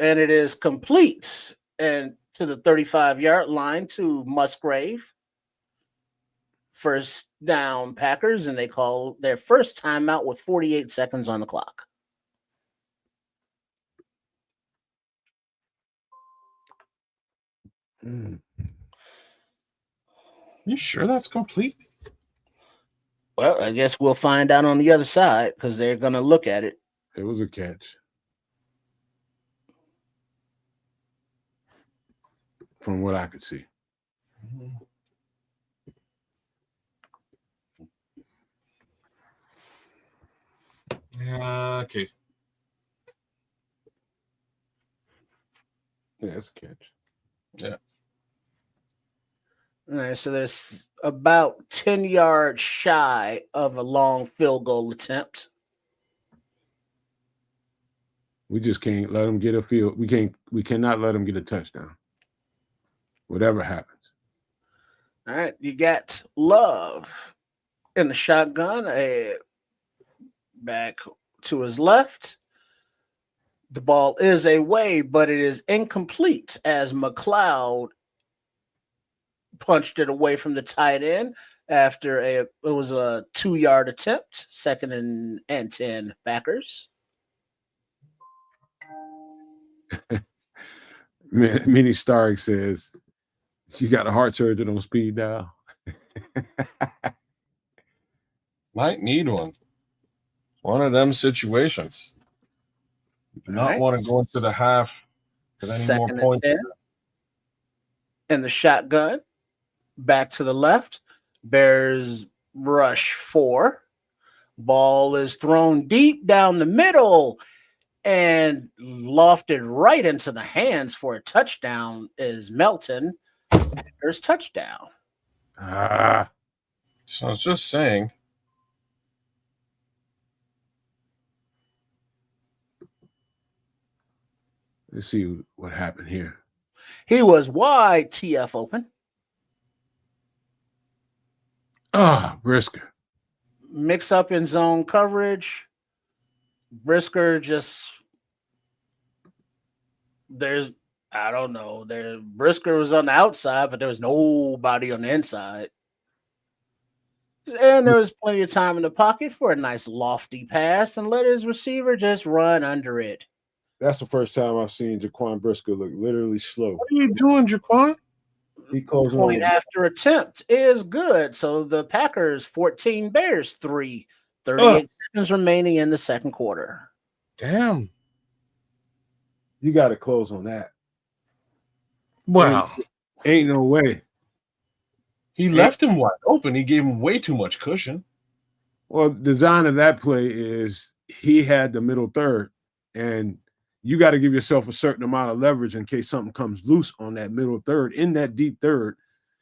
and it is complete. And to the 35-yard line to Musgrave. First down Packers, and they call their first timeout with 48 seconds on the clock. You sure that's complete? Well, I guess we'll find out on the other side because they're going to look at it. It was a catch. From what I could see. Okay. Yeah, it's a catch. Yeah. All right, so there's about 10 yards shy of a long field goal attempt. We just can't let them get a field. We cannot let them get a touchdown. Whatever happens. All right, you got Love in the shotgun, back to his left. The ball is away, but it is incomplete as McLeod punched it away from the tight end after it was a 2-yard attempt. 2nd and 10 Packers. Mini Stark says, "You got a heart surgeon on speed dial." Might need one. One of them situations. You do not want to go into the half with any more 2nd and points. 10. And the shotgun back to the left. Bears rush 4. Ball is thrown deep down the middle and lofted right into the hands for a touchdown is Melton. Packers touchdown. So I was just saying. Let's see what happened here. He was wide TF open. Brisker. Mix up in zone coverage. Brisker I don't know. Brisker was on the outside, but there was nobody on the inside. And there was plenty of time in the pocket for a nice lofty pass and let his receiver just run under it. That's the first time I've seen Jaquan Brisker look literally slow. What are you doing, Jaquan? He closed Point on. after attempt is good. So the Packers 14, Bears 3. 38 seconds remaining in the second quarter. Damn. You got to close on that. Wow. Ain't no way. He left him wide open. He gave him way too much cushion. Well, the design of that play is he had the middle third, and you got to give yourself a certain amount of leverage in case something comes loose on that middle third, in that deep third.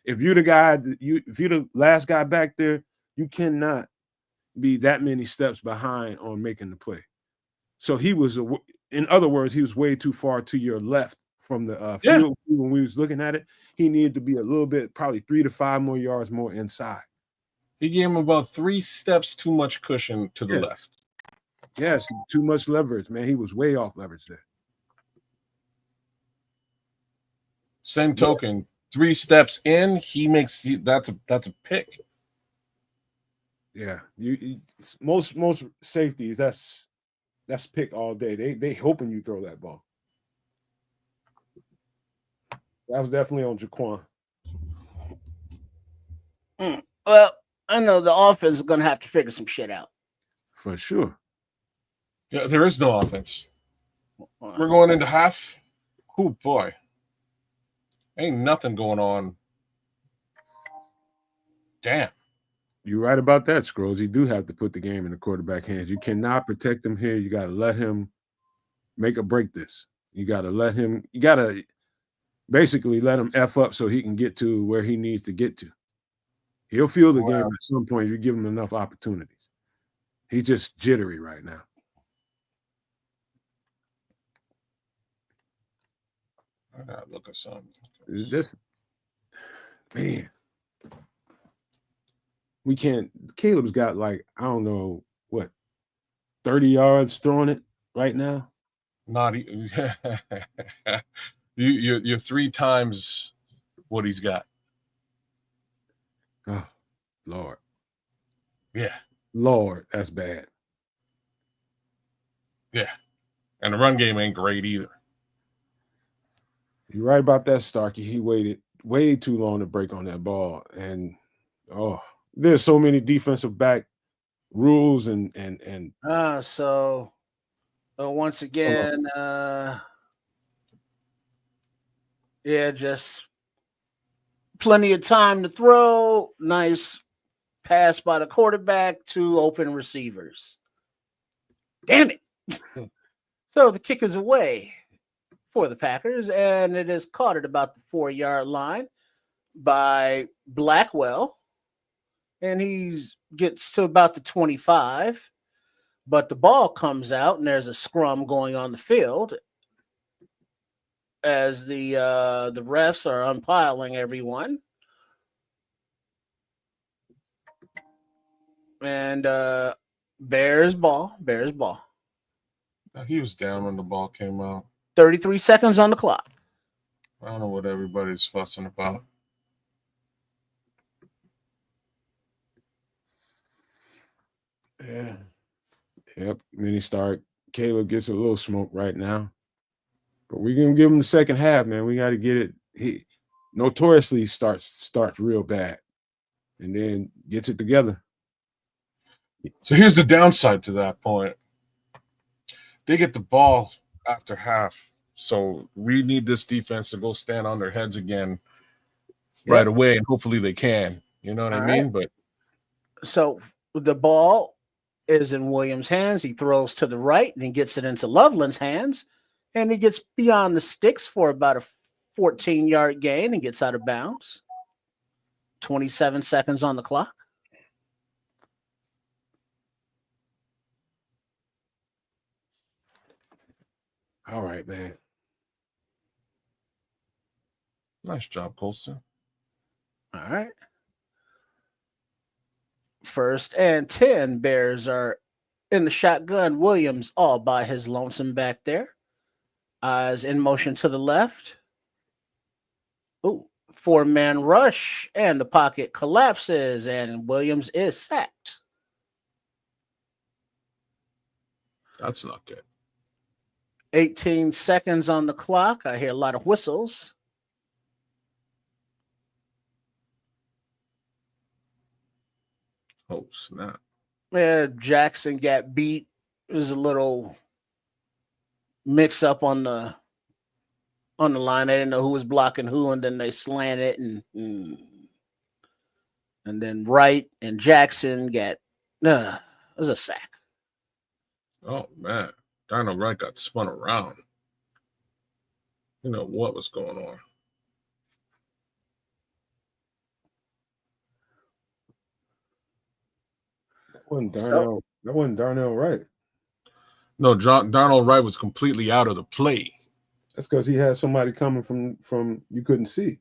If you're the guy, if you're the last guy back there, you cannot be that many steps behind on making the play. So he was, in other words, he was way too far to your left from the field. When we was looking at it, he needed to be a little bit, probably 3 to 5 more yards more inside. He gave him about 3 steps too much cushion to the left. Yes, too much leverage, man. He was way off leverage there. Same token, 3 steps in, he makes that's a pick. Yeah, most safeties, that's pick all day. They hoping you throw that ball. That was definitely on Jaquan. Well, I know the offense is going to have to figure some shit out. For sure. Yeah, there is no offense. We're going into half. Oh boy, ain't nothing going on. Damn. You're right about that, Scrolls. You do have to put the game in the quarterback hands. You cannot protect him here. You got to let him make or break this. You got to basically let him F up so he can get to where he needs to get to. He'll feel the game at some point if you give him enough opportunities. He's just jittery right now. I gotta look at something. This man, we can't. Caleb's got like, I don't know what, 30 yards throwing it right now. Not you're 3 times what he's got. Oh, Lord. Yeah. Lord, that's bad. Yeah. And the run game ain't great either. You're right about that, Starkey. He waited way too long to break on that ball. And there's so many defensive back rules and so once again, just plenty of time to throw. Nice pass by the quarterback to open receivers. Damn it. So the kick is away for the Packers, and it is caught at about the 4-yard line by Blackwell. And he gets to about the 25, but the ball comes out, and there's a scrum going on the field as the refs are umpiring everyone. And Bears ball. He was down when the ball came out. 33 seconds on the clock. I don't know what everybody's fussing about. Yeah. Yep. Mini start. Caleb gets a little smoke right now. But we're gonna give him the second half, man. We got to get it. He notoriously starts real bad and then gets it together. So here's the downside to that point. They get the ball after half. So we need this defense to go stand on their heads again right away, and hopefully they can. You know what I mean? But so the ball is in Williams' hands. He throws to the right, and he gets it into Loveland's hands, and he gets beyond the sticks for about a 14-yard gain and gets out of bounds. 27 seconds on the clock. All right, man. Nice job, Colson. All right. 1st and 10. Bears are in the shotgun. Williams all by his lonesome back there. Eyes in motion to the left. Ooh, 4-man rush, and the pocket collapses, and Williams is sacked. That's not good. 18 seconds on the clock. I hear a lot of whistles. Oh, snap. Yeah, Jackson got beat. There's a little mix up on the line. They didn't know who was blocking who, and then they slanted and then Wright and Jackson got it was a sack. Oh, man. Darnell Wright got spun around. You know what was going on. That wasn't Darnell Wright. No, Darnell Wright was completely out of the play. That's because he had somebody coming from you couldn't see.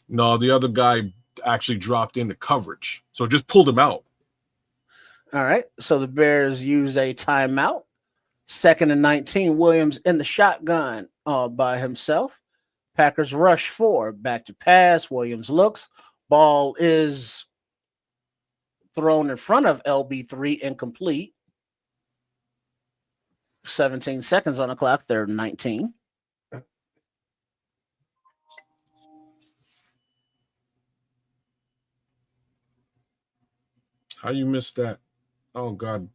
No, the other guy actually dropped into coverage. So just pulled him out. All right. So the Bears use a timeout. 2nd and 19. Williams in the shotgun all by himself. Packers rush 4. Back to pass. Williams looks. Ball is thrown in front of LB3 incomplete. 17 seconds on the clock, 3rd and 19. How you missed that? Oh, God.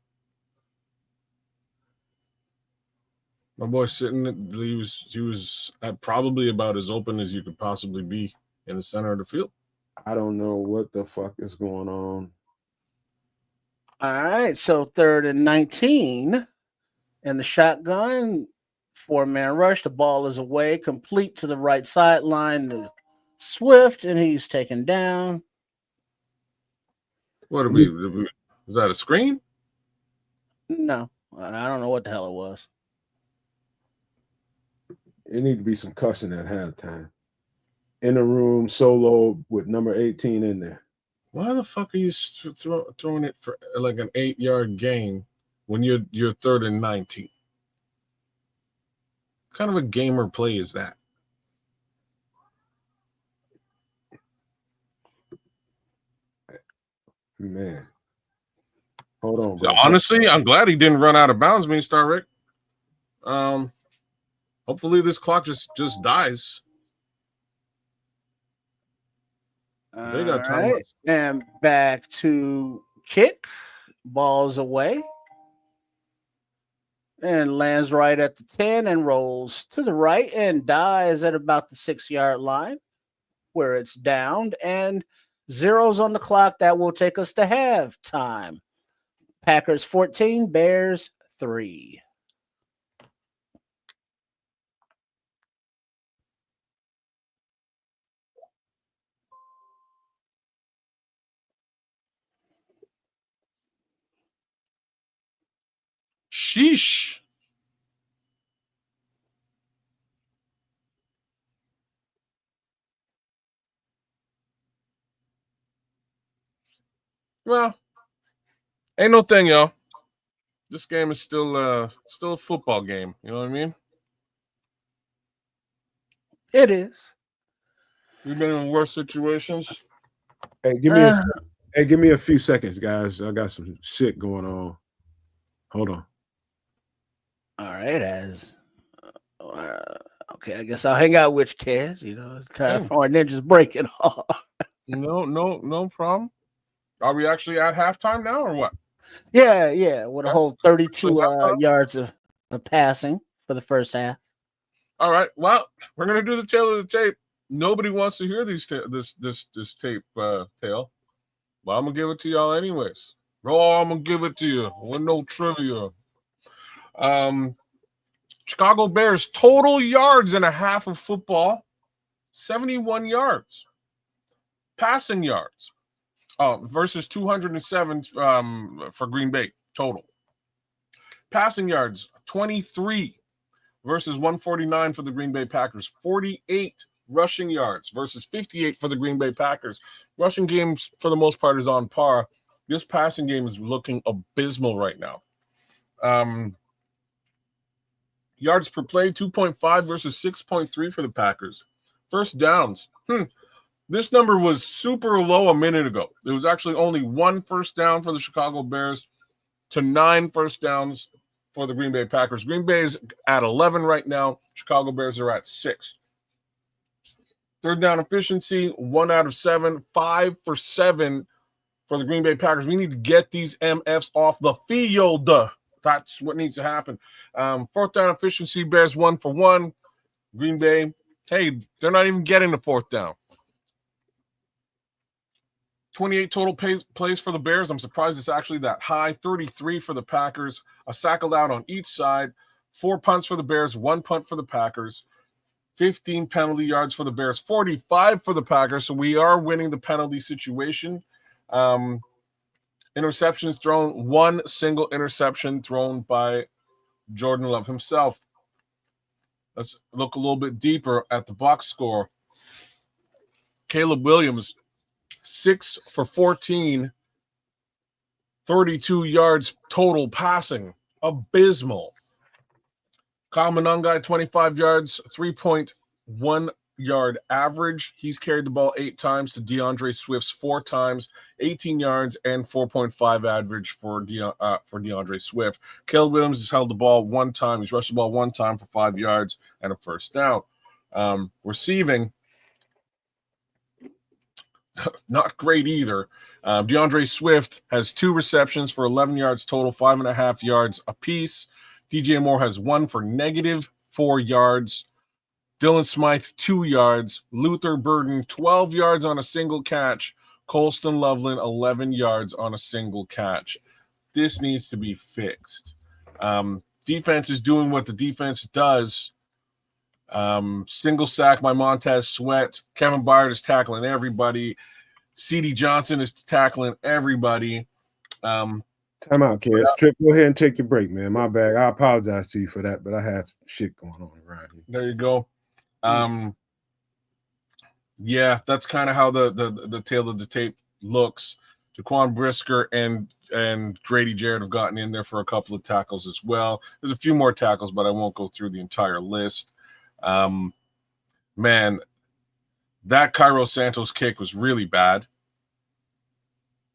My boy sitting, he was at probably about as open as you could possibly be in the center of the field. I don't know what the fuck is going on. All right, so 3rd and 19. And the shotgun, 4-man rush. The ball is away, complete to the right sideline to Swift, and he's taken down. What are we? Was that a screen? No, I don't know what the hell it was. It need to be some cussing at halftime. In the room, solo with number 18 in there. Why the fuck are you throwing it for like an 8-yard gain when you're 3rd and 19? What kind of a gamer play is that? Man. Hold on, bro. Honestly, I'm glad he didn't run out of bounds, me, Star Rick. Hopefully this clock just dies. They got time. Right. And back to kick. Ball's away. And lands right at the 10 and rolls to the right and dies at about the 6-yard line where it's downed. And zeros on the clock. That will take us to halftime. Packers 14, Bears 3. Sheesh. Well, ain't no thing, y'all. This game is still a football game. You know what I mean? It is. We've been in worse situations. Hey, give me a few seconds, guys. I got some shit going on. Hold on. All right, okay, I guess I'll hang out with you, Kez. You know, it's time for our ninjas breaking off. No problem. Are we actually at halftime now or what? Yeah, with a whole 32 yards of passing for the first half. All right. Well, we're gonna do the tail of the tape. Nobody wants to hear this tape, Tail. Well, I'm gonna give it to y'all anyways. I'm gonna give it to you with no trivia. Chicago Bears total yards in a half of football, 71 yards. Passing yards, versus 207 for Green Bay total. Passing yards, 23 versus 149 for the Green Bay Packers. 48 rushing yards versus 58 for the Green Bay Packers. Rushing games, for the most part, is on par. This passing game is looking abysmal right now. Yards per play, 2.5 versus 6.3 for the Packers. First downs. This number was super low a minute ago. There was actually only 1 first down for the Chicago Bears to 9 first downs for the Green Bay Packers. Green Bay is at 11 right now. Chicago Bears are at 6. Third down efficiency, 1 out of 7, 5 for 7 for the Green Bay Packers. We need to get these MFs off the field. That's what needs to happen. Fourth down efficiency, Bears 1 for 1. Green Bay, hey, they're not even getting the fourth down. 28 total plays for the Bears. I'm surprised it's actually that high. 33 for the Packers. A sack allowed on each side. 4 punts for the Bears, 1 punt for the Packers. 15 penalty yards for the Bears, 45 for the Packers. So we are winning the penalty situation. Interceptions thrown, 1 single interception thrown by Jordan Love himself. Let's look a little bit deeper at the box score. Caleb Williams, 6 for 14, 32 yards total passing. Abysmal. Kyle Monangai, 25 yards, 3.1 yard average. He's carried the ball 8 times to DeAndre Swift's 4 times, 18 yards and 4.5 average for DeAndre Swift. Caleb Williams has held the ball 1 time. He's rushed the ball 1 time for 5 yards and a first down. Receiving, not great either. DeAndre Swift has 2 receptions for 11 yards total, 5.5 yards apiece. DJ Moore has 1 for -4 yards. Dylan Smythe, 2 yards. Luther Burden, 12 yards on a single catch. Colston Loveland, 11 yards on a single catch. This needs to be fixed. Defense is doing what the defense does. Single sack by Montez Sweat. Kevin Byard is tackling everybody. C.D. Johnson is tackling everybody. Time out, kids. Trip, go ahead and take your break, man. My bad. I apologize to you for that, but I had shit going on around here. There you go. Yeah, that's kind of how the tail of the tape looks. Jaquan Brisker and Grady Jarrett have gotten in there for a couple of tackles as well. There's a few more tackles, but I won't go through the entire list. Man, that Cairo Santos kick was really bad.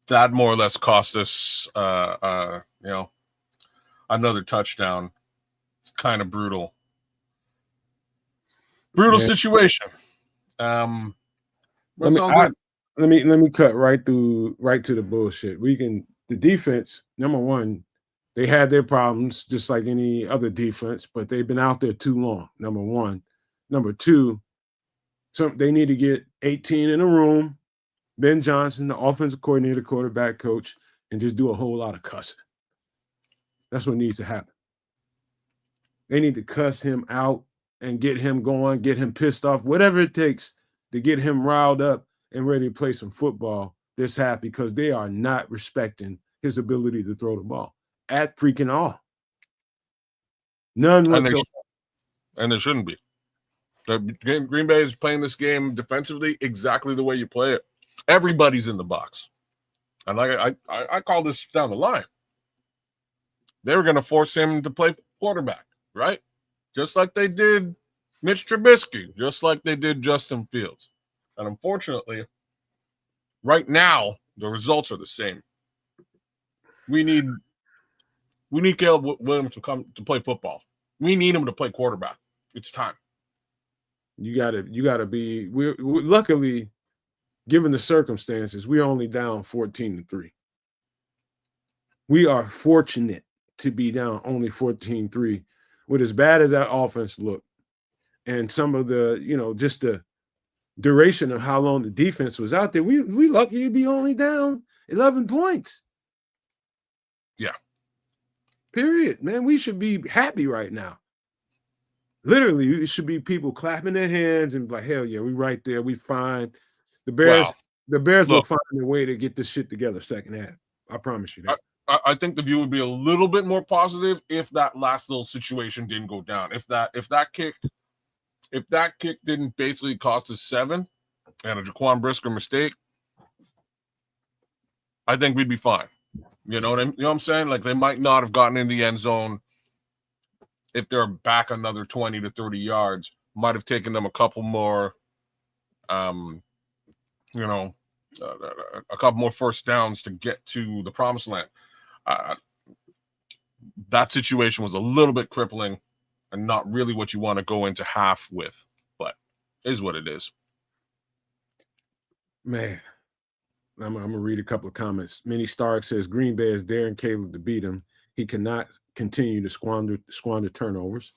That more or less cost us, another touchdown. It's kind of brutal. Brutal situation. Let me cut right to the bullshit. The defense, number one, they had their problems just like any other defense, but they've been out there too long. Number one. Number two, they need to get 18 in a room, Ben Johnson, the offensive coordinator, quarterback coach, and just do a whole lot of cussing. That's what needs to happen. They need to cuss him out and get him going, get him pissed off, whatever it takes to get him riled up and ready to play some football this half, because they are not respecting his ability to throw the ball at freaking all. None whatsoever. And there shouldn't be. Green Bay is playing this game defensively exactly the way you play it. Everybody's in the box. And like I call this down the line. They were going to force him to play quarterback, right? Just like they did Mitch Trubisky, just like they did Justin Fields. And unfortunately, right now, the results are the same. We need Caleb Williams to come to play football. We need him to play quarterback. It's time. You gotta be. We're luckily, given the circumstances, we're only down 14-3. We are fortunate to be down only 14-3. With as bad as that offense looked, and some of the, just the duration of how long the defense was out there, we lucky to be only down 11 points. Yeah. Period, man. We should be happy right now. Literally, it should be people clapping their hands and like, hell yeah, we right there, we fine. The Bears will find a way to get this shit together second half. I promise you that. I think the view would be a little bit more positive if that last little situation didn't go down. If that kick didn't basically cost us 7 and a Jaquan Brisker mistake, I think we'd be fine. You know what I'm saying? Like, they might not have gotten in the end zone if they're back another 20 to 30 yards. Might have taken them a couple more, a couple more first downs to get to the promised land. That situation was a little bit crippling and not really what you want to go into half with, but it is what it is. Man, I'm going to read a couple of comments. Minnie Stark says Green Bay is daring Caleb to beat him. He cannot continue to squander turnovers.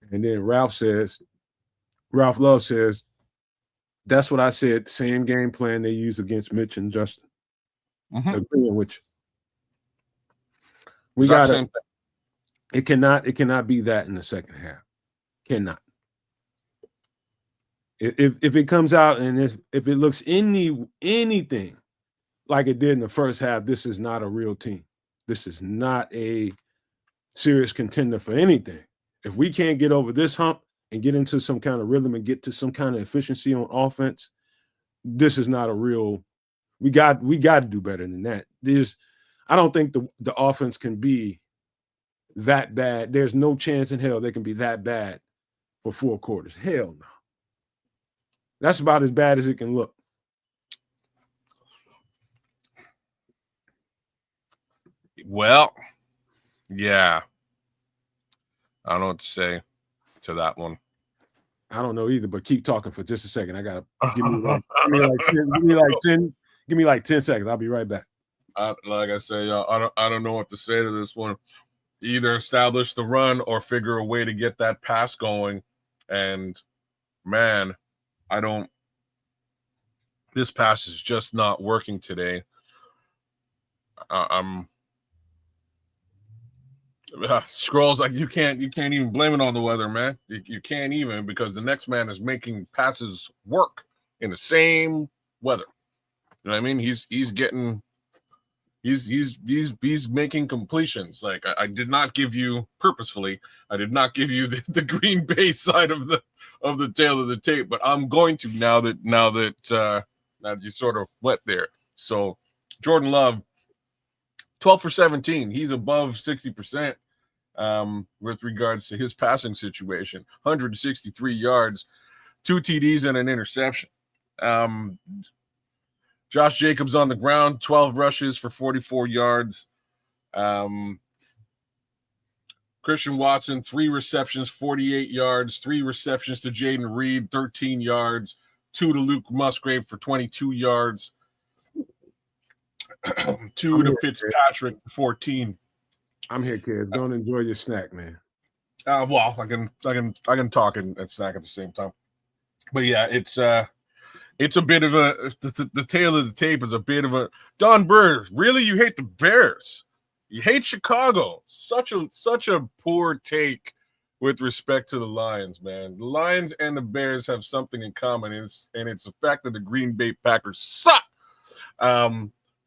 And then Ralph Love says, that's what I said. Same game plan they use against Mitch and Justin. Mm-hmm. Agreeing with you. We got it. It cannot be that in the second half. Cannot. If it comes out and if it looks anything like it did in the first half, this is not a real team. This is not a serious contender for anything. If we can't get over this hump and get into some kind of rhythm and get to some kind of efficiency on offense, this is not a real. We got to do better than that. I don't think the offense can be that bad. There's no chance in hell they can be that bad for 4 quarters. Hell no. That's about as bad as it can look. Well, yeah. I don't know what to say to that one. I don't know either, but keep talking for just a second. I gotta give me like 10 seconds. I'll be right back. Like I say, I don't know what to say to this one. Either establish the run or figure a way to get that pass going. And man, this pass is just not working today. Scrolls, like you can't even blame it on the weather, man. You can't even, because the next man is making passes work in the same weather. You know what I mean? He's making completions. Like I did not give you purposefully. I did not give you the Green Bay side of the tail of the tape, but I'm going to now that you sort of went there. So Jordan Love, 12 for 17. He's above 60% with regards to his passing situation. 163 yards, 2 TDs and an interception. Josh Jacobs on the ground, 12 rushes for 44 yards. Christian Watson, 3 receptions, 48 yards, 3 receptions to Jaden Reed, 13 yards, 2 to Luke Musgrave for 22 yards. 2 to Fitzpatrick, 14. I'm here, kids. Go and enjoy your snack, man. Well, I can talk and snack at the same time. But yeah, it's a bit of the tail of the tape is a bit of a Don Burr. Really, you hate the Bears? You hate Chicago? Such a poor take with respect to the Lions, man. The Lions and the Bears have something in common, and it's the fact that the Green Bay Packers suck.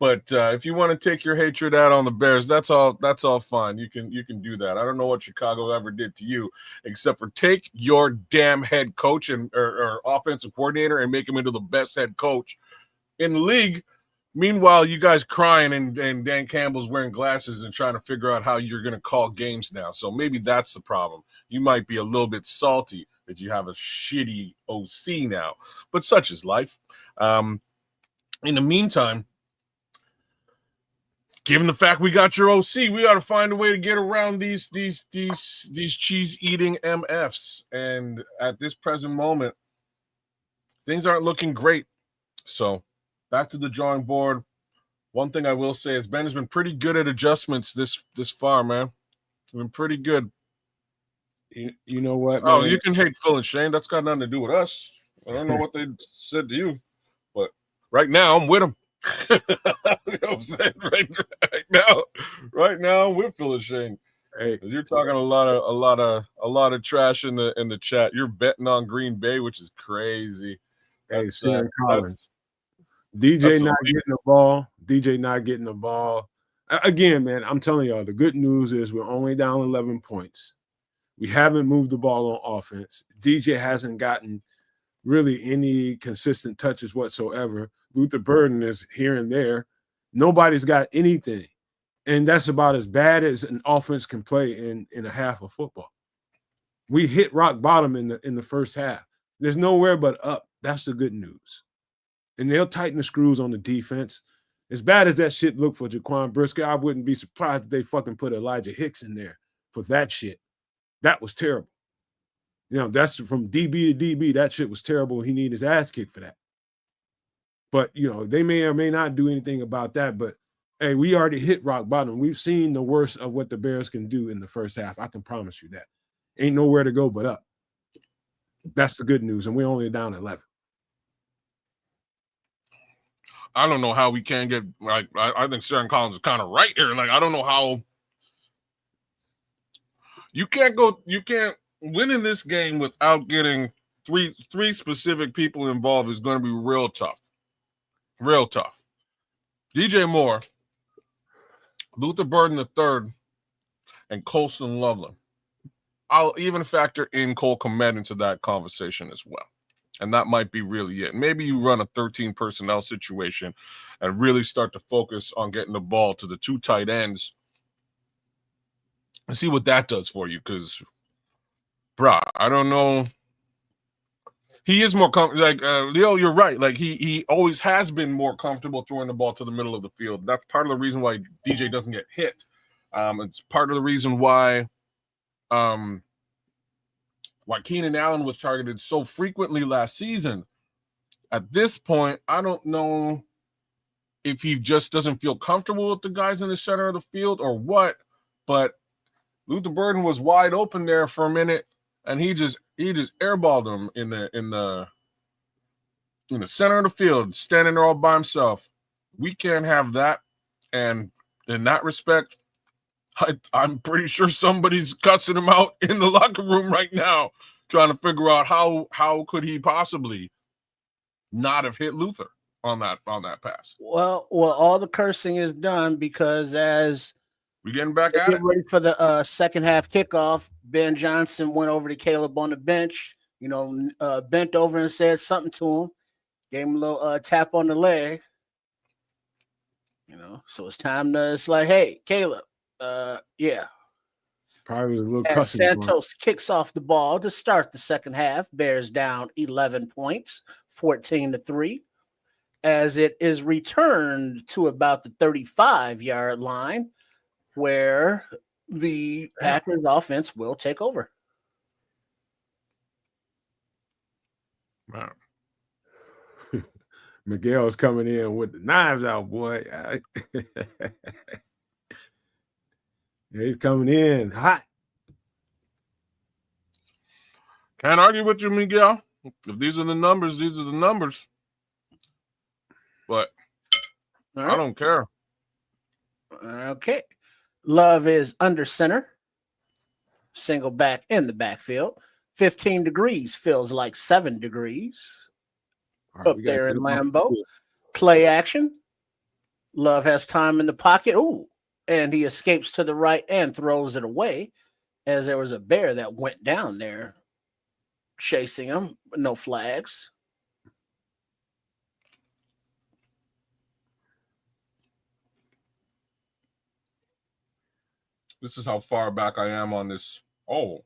But if you want to take your hatred out on the Bears, that's all fine. You can do that. I don't know what Chicago ever did to you, except for take your damn head coach or offensive coordinator and make him into the best head coach in the league. Meanwhile, you guys crying and Dan Campbell's wearing glasses and trying to figure out how you're going to call games now. So maybe that's the problem. You might be a little bit salty that you have a shitty OC now, but such is life. In the meantime, given the fact we got your OC, we got to find a way to get around these cheese-eating MFs. And at this present moment, things aren't looking great. So back to the drawing board. One thing I will say is Ben has been pretty good at adjustments this far, man. Been pretty good. You know what? Oh, man? you can hate Phil and Shane. That's got nothing to do with us. I don't know what they said to you, but right now I'm with them. You know what I'm saying? Right now I'm with Phil and Shane. Hey, you're talking a lot of trash in the chat. You're betting on Green Bay, which is crazy. Hey, Sam Collins. DJ not getting the ball. DJ not getting the ball. Again, man, I'm telling y'all, the good news is we're only down 11 points. We haven't moved the ball on offense. DJ hasn't gotten really any consistent touches whatsoever. Luther Burden is here and there. Nobody's got anything. And that's about as bad as an offense can play in a half of football. We hit rock bottom in the first half. There's nowhere but up. That's the good news. And they'll tighten the screws on the defense. As bad as that shit looked for Jaquan Brisker, I wouldn't be surprised if they fucking put Elijah Hicks in there for that shit. That was terrible. You know, that's from DB to DB. That shit was terrible. He needed his ass kicked for that. But, you know, they may or may not do anything about that. But, hey, we already hit rock bottom. We've seen the worst of what the Bears can do in the first half. I can promise you that. Ain't nowhere to go but up. That's the good news. And we're only down 11. I don't know how we can get, like, I think Sharon Collins is kind of right here. Like, I don't know how you can't win in this game without getting three specific people involved is going to be real tough. Real tough. DJ Moore, Luther Burden III, and Colston Loveland. I'll even factor in Cole Kmet into that conversation as well. And that might be really it. Maybe you run a 13 personnel situation and really start to focus on getting the ball to the 2 tight ends and see what that does for you. Because, bruh, I don't know He is more comfortable. Like Leo, you're right. Like he always has been more comfortable throwing the ball to the middle of the field. That's part of the reason why DJ doesn't get hit. It's part of the reason why Keenan Allen was targeted so frequently last season. At this point, I don't know if he just doesn't feel comfortable with the guys in the center of the field or what, but Luther Burden was wide open there for a minute, and he just airballed him in the center of the field, standing there all by himself. We can't have that, and in that respect, I'm pretty sure somebody's cussing him out in the locker room right now, trying to figure out how could he possibly not have hit Luther on that pass. Well, all the cursing is done because as we getting back they at get it. ready for the second half kickoff, Ben Johnson went over to Caleb on the bench, bent over and said something to him, gave him a little tap on the leg. So it's time to. It's like, hey, Caleb, yeah. Probably was a little As cussing. Santos kicks off the ball to start the second half, Bears down 11 points, 14-3. As it is returned to about the 35-yard line, where the Packers offense will take over. Wow. Miguel's coming in with the knives out, boy. Yeah, he's coming in hot. Can't argue with you, Miguel. If these are the numbers, these are the numbers. But I don't care. Okay. Love is under center. Single back in the backfield. 15 degrees feels like 7 degrees. Right, up there in Lambeau. Play action. Love has time in the pocket. Ooh. And he escapes to the right and throws it away as there was a bear that went down there chasing him. No flags. This is how far back I am on this. Oh.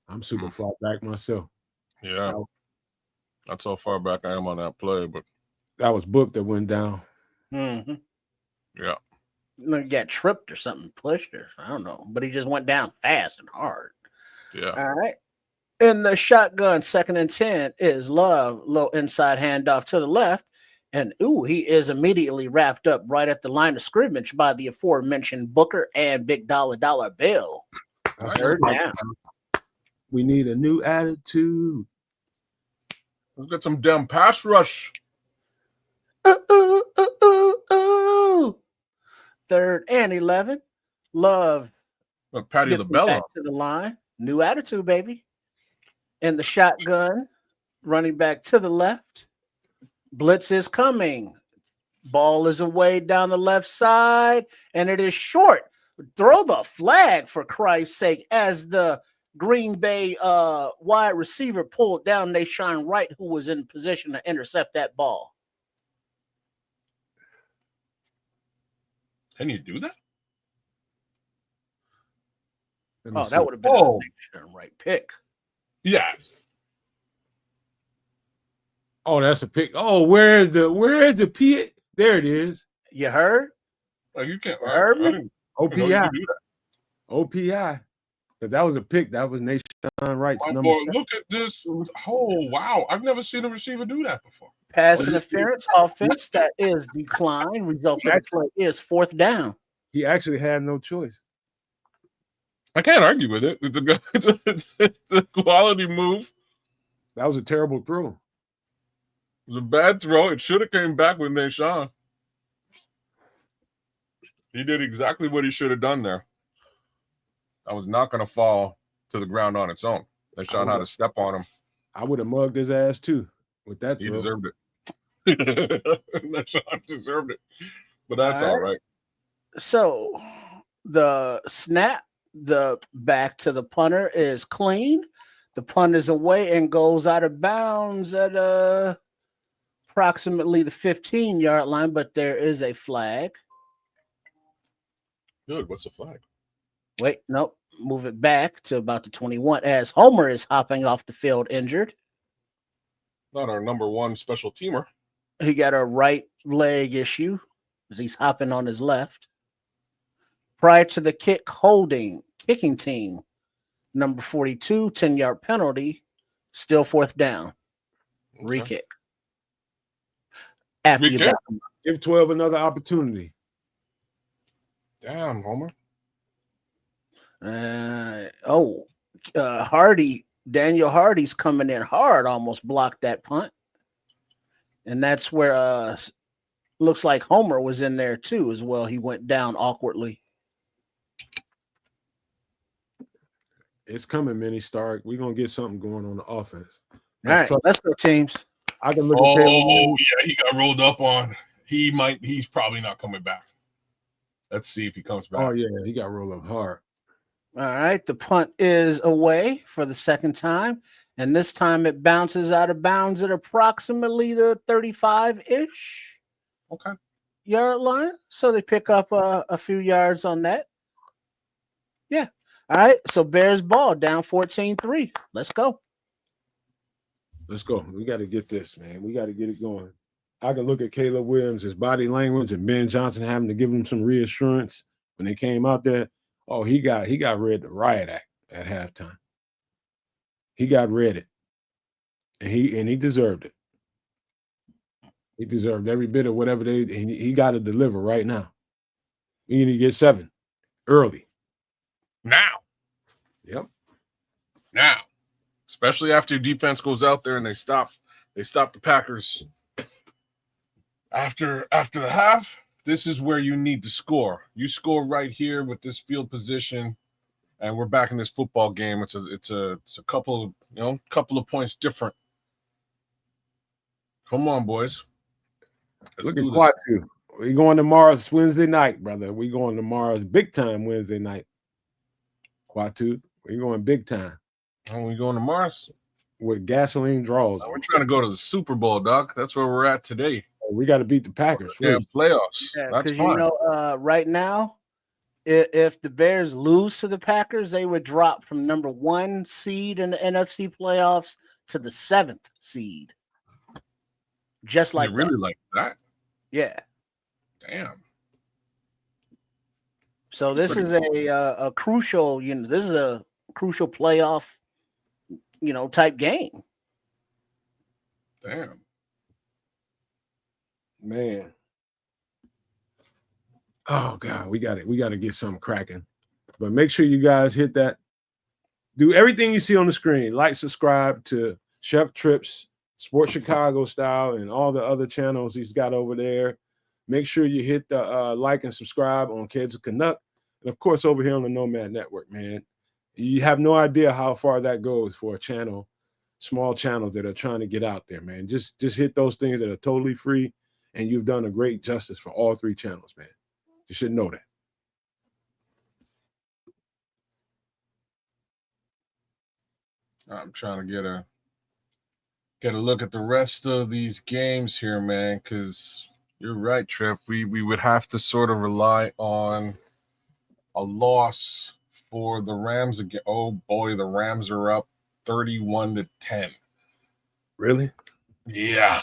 I'm super far back myself. Yeah. That's how far back I am on that play, but that was Book that went down. Mm-hmm. Yeah. He got tripped or something, pushed or I don't know, but he just went down fast and hard. Yeah. All right. In the shotgun, 2nd and 10 is Love. Low inside handoff to the left. And, he is immediately wrapped up right at the line of scrimmage by the aforementioned Booker and Big Dollar Bill. Third down. We need a new attitude. Let's get some damn pass rush. 3rd and 11. Love. Patty the Bell back to the line. New attitude, baby. In the shotgun, running back to the left. Blitz is coming. Ball is away down the left side, and it is short. Throw the flag, for Christ's sake, as the Green Bay wide receiver pulled down Nashawn Wright, who was in position to intercept that ball. Can you do that? That would have been a Nashawn Wright pick. Yes. Oh, that's a pick. Oh, where's the P? There it is. You heard? Oh, you can't. Heard me? OPI. OPI. That was a pick. That was Nashawn Wright's number. Boy, look at this. Oh, wow. I've never seen a receiver do that before. Pass interference offense that is declined. Result of the play is 4th down. He actually had no choice. I can't argue with it. It's a quality move. That was a terrible throw. It was a bad throw. It should have came back with Nashawn. He did exactly what he should have done there. I was not going to fall to the ground on its own. Nashawn had to step on him. I would have mugged his ass too with that throw. He deserved it. Nashawn deserved it. But that's all right. So the snap, the back to the punter is clean. The punt is away and goes out of bounds at approximately the 15-yard line, but there is a flag. Good. What's the flag? Wait, nope. Move it back to about the 21 as Homer is hopping off the field injured. Not our number one special teamer. He got a right leg issue as he's hopping on his left. Prior to the kicking team, number 42, 10-yard penalty, still fourth down. Re-kick. After you back him up. Give 12 another opportunity. Damn, Homer. Daniel Hardy's coming in hard, almost blocked that punt. And that's where looks like Homer was in there too as well. He went down awkwardly. It's coming, Mini Stark. We're going to get something going on the offense. All right, let's go, teams. I can look at Caleb. Yeah, he got rolled up on. He's probably not coming back. Let's see if he comes back. Oh, yeah, he got rolled up hard. All right, the punt is away for the second time, and this time it bounces out of bounds at approximately the 35-ish yard line. So they pick up a few yards on that. Yeah. All right, so Bears ball down 14-3. Let's go. Let's go. We got to get this, man. We got to get it going. I can look at Caleb Williams, his body language, and Ben Johnson having to give him some reassurance when they came out there. Oh, he got read the riot act at halftime. He got read it, and he deserved it. He deserved every bit of whatever he got to deliver right now. We need to get 7 early. Now. Yep. Now. Especially after defense goes out there and they stop the Packers. After the half, this is where you need to score. You score right here with this field position, and we're back in this football game. It's a couple of points different. Come on, boys. Look at Quatu. We going tomorrow's Wednesday night, brother. We going tomorrow's big time Wednesday night. Quatu, we going big time. And we going to Mars with gasoline draws. We're trying to go to the Super Bowl, Doc. That's where we're at today. We got to beat the Packers. Yeah, playoffs. Yeah, that's fine. Right now, if the Bears lose to the Packers, they would drop from number 1 seed in the NFC playoffs to the 7th seed. Just like really like that. Yeah. Damn. So this is a crucial. This is a crucial playoff. Type game. Damn. Man. Oh God, we got to get something cracking. But make sure you guys hit that. Do everything you see on the screen. Like, subscribe to Chef Trips, Sports Chicago Style, and all the other channels he's got over there. Make sure you hit the like and subscribe on Kids of Canuck. And of course, over here on the Nomad Network, man. You have no idea how far that goes for a channel, small channels that are trying to get out there, man. Just hit those things that are totally free, and you've done a great justice for all 3 channels, man. You should know that. I'm trying to get a look at the rest of these games here, man, because you're right, Trip. We would have to sort of rely on a loss for the Rams again. Oh boy, the Rams are up 31-10. Really? Yeah.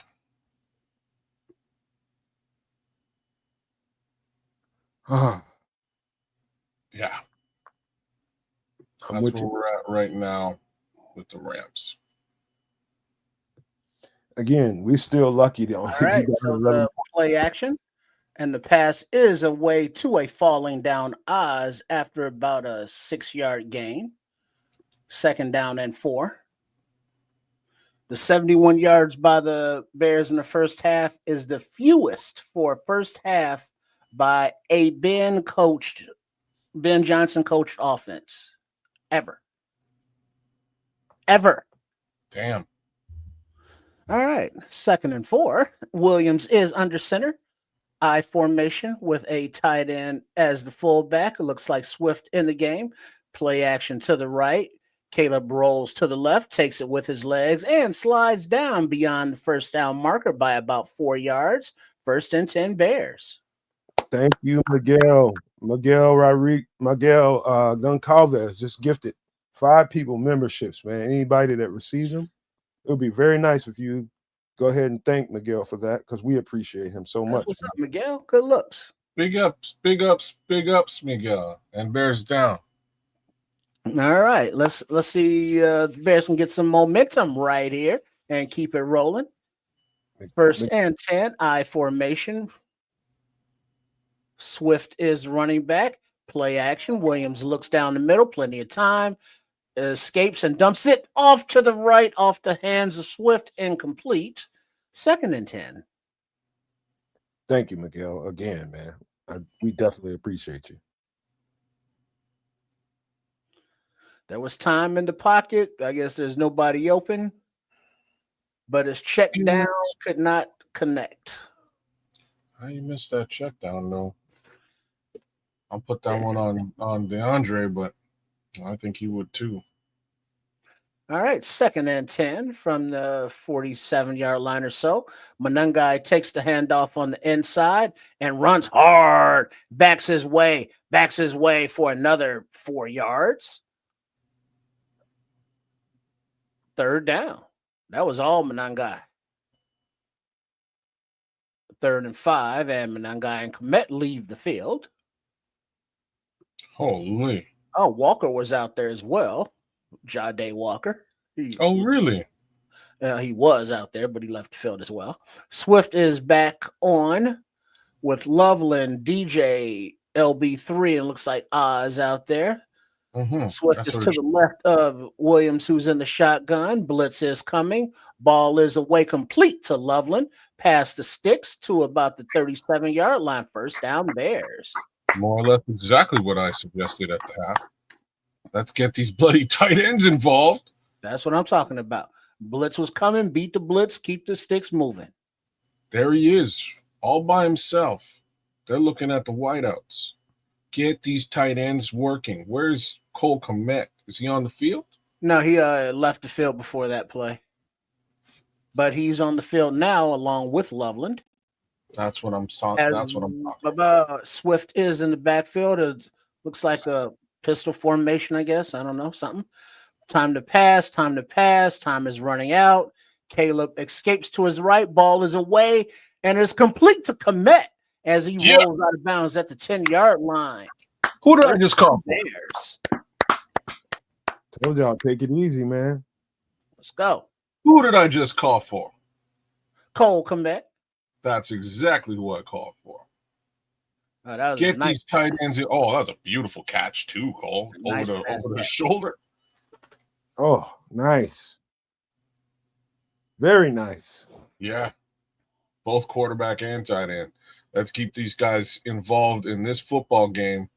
Yeah. That's where we're at right now with the Rams. Again, we're still lucky. All right, so the play action. And the pass is away to a falling down Oz after about a 6-yard gain. 2nd down and 4. The 71 yards by the Bears in the first half is the fewest for first half by a Ben Johnson coached offense ever. Damn. All right, 2nd and 4. Williams is under center. I formation with a tight end as the fullback. It looks like Swift in the game. Play action to the right. Caleb rolls to the left, takes it with his legs, and slides down beyond the first down marker by about 4 yards. 1st and 10 Bears. Thank you, Miguel. Miguel Goncalves just gifted 5 people memberships, man. Anybody that receives them, it would be very nice if you go ahead and thank Miguel for that, because we appreciate him so That's much. what's up, Miguel. Good looks. Big ups, Miguel. And Bears down. All right, let's see. The Bears can get some momentum right here and keep it rolling. First and 10, I formation. Swift is running back. Play action. Williams looks down the middle. Plenty of time. Escapes and dumps it off to the right, off the hands of Swift. Incomplete. Second and 10. Thank you, Miguel, again, man. We definitely appreciate you. There was time in the pocket. I guess there's nobody open, but his check down could not connect. How you missed that check down, though? I'll put that one on DeAndre, but I think he would too. All right, second and 10 from the 47-yard line or so. Manungai takes the handoff on the inside and runs hard, backs his way for another 4 yards. Third down. That was all Manungai. 3rd and 5, and Manungai and Komet leave the field. Holy. Oh, Walker was out there as well. Jade Walker. Oh, really? He was out there, but he left the field as well. Swift is back on with Loveland, DJ, LB3, and looks like Oz out there. Mm-hmm. Swift is to the left of Williams, who's in the shotgun. Blitz is coming. Ball is away, complete to Loveland. Past the sticks to about the 37-yard line. First down, Bears. More or less exactly what I suggested at the half. Let's get these bloody tight ends involved. That's what I'm talking about. Blitz was coming. Beat the blitz. Keep the sticks moving. There he is, all by himself. They're looking at the wideouts. Get these tight ends working. Where's Cole Komet? Is he on the field? No, he left the field before that play. But he's on the field now along with Loveland. That's what I'm talking about. Swift is in the backfield. It looks like a pistol formation, I guess. I don't know, something. Time to pass. Time is running out. Caleb escapes to his right. Ball is away and is complete to Komet as he rolls out of bounds at the 10-yard line. Who did I just call? Bears. Told y'all, take it easy, man. Let's go. Who did I just call for? Cole Komet. That's exactly who I called for. Get these tight ends in. Oh, that was a beautiful catch too, Cole. Over the shoulder. Oh, nice. Very nice. Yeah. Both quarterback and tight end. Let's keep these guys involved in this football game.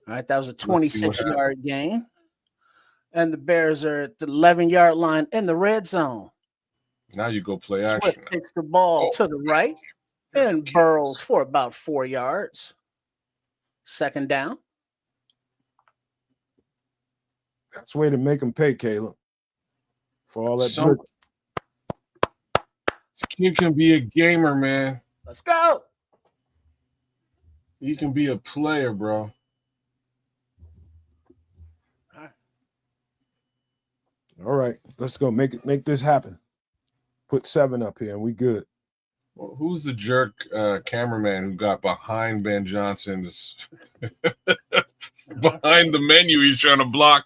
All right, that was a 26-yard gain. And the Bears are at the 11-yard line in the red zone. Now you go play action. Swift takes the ball to the right and burrows for about 4 yards. Second down. That's a way to make them pay, Caleb, for all that. This kid can be a gamer, man. Let's go. He can be a player, bro. All right, let's go make this happen. Put 7 up here, and we good. Well, who's the jerk cameraman who got behind Ben Johnson's behind the menu? He's trying to block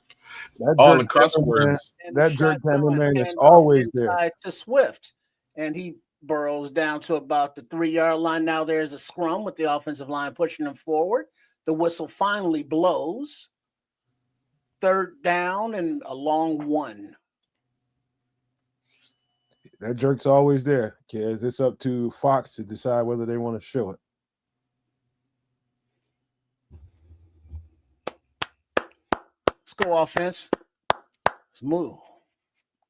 all the cuss words. That jerk cameraman is always there. To Swift, and he burrows down to about the 3-yard line. Now there's a scrum with the offensive line pushing him forward. The whistle finally blows. Third down and a long one. That jerk's always there, kids. It's up to Fox to decide whether they want to show it. Let's go offense. Let's move.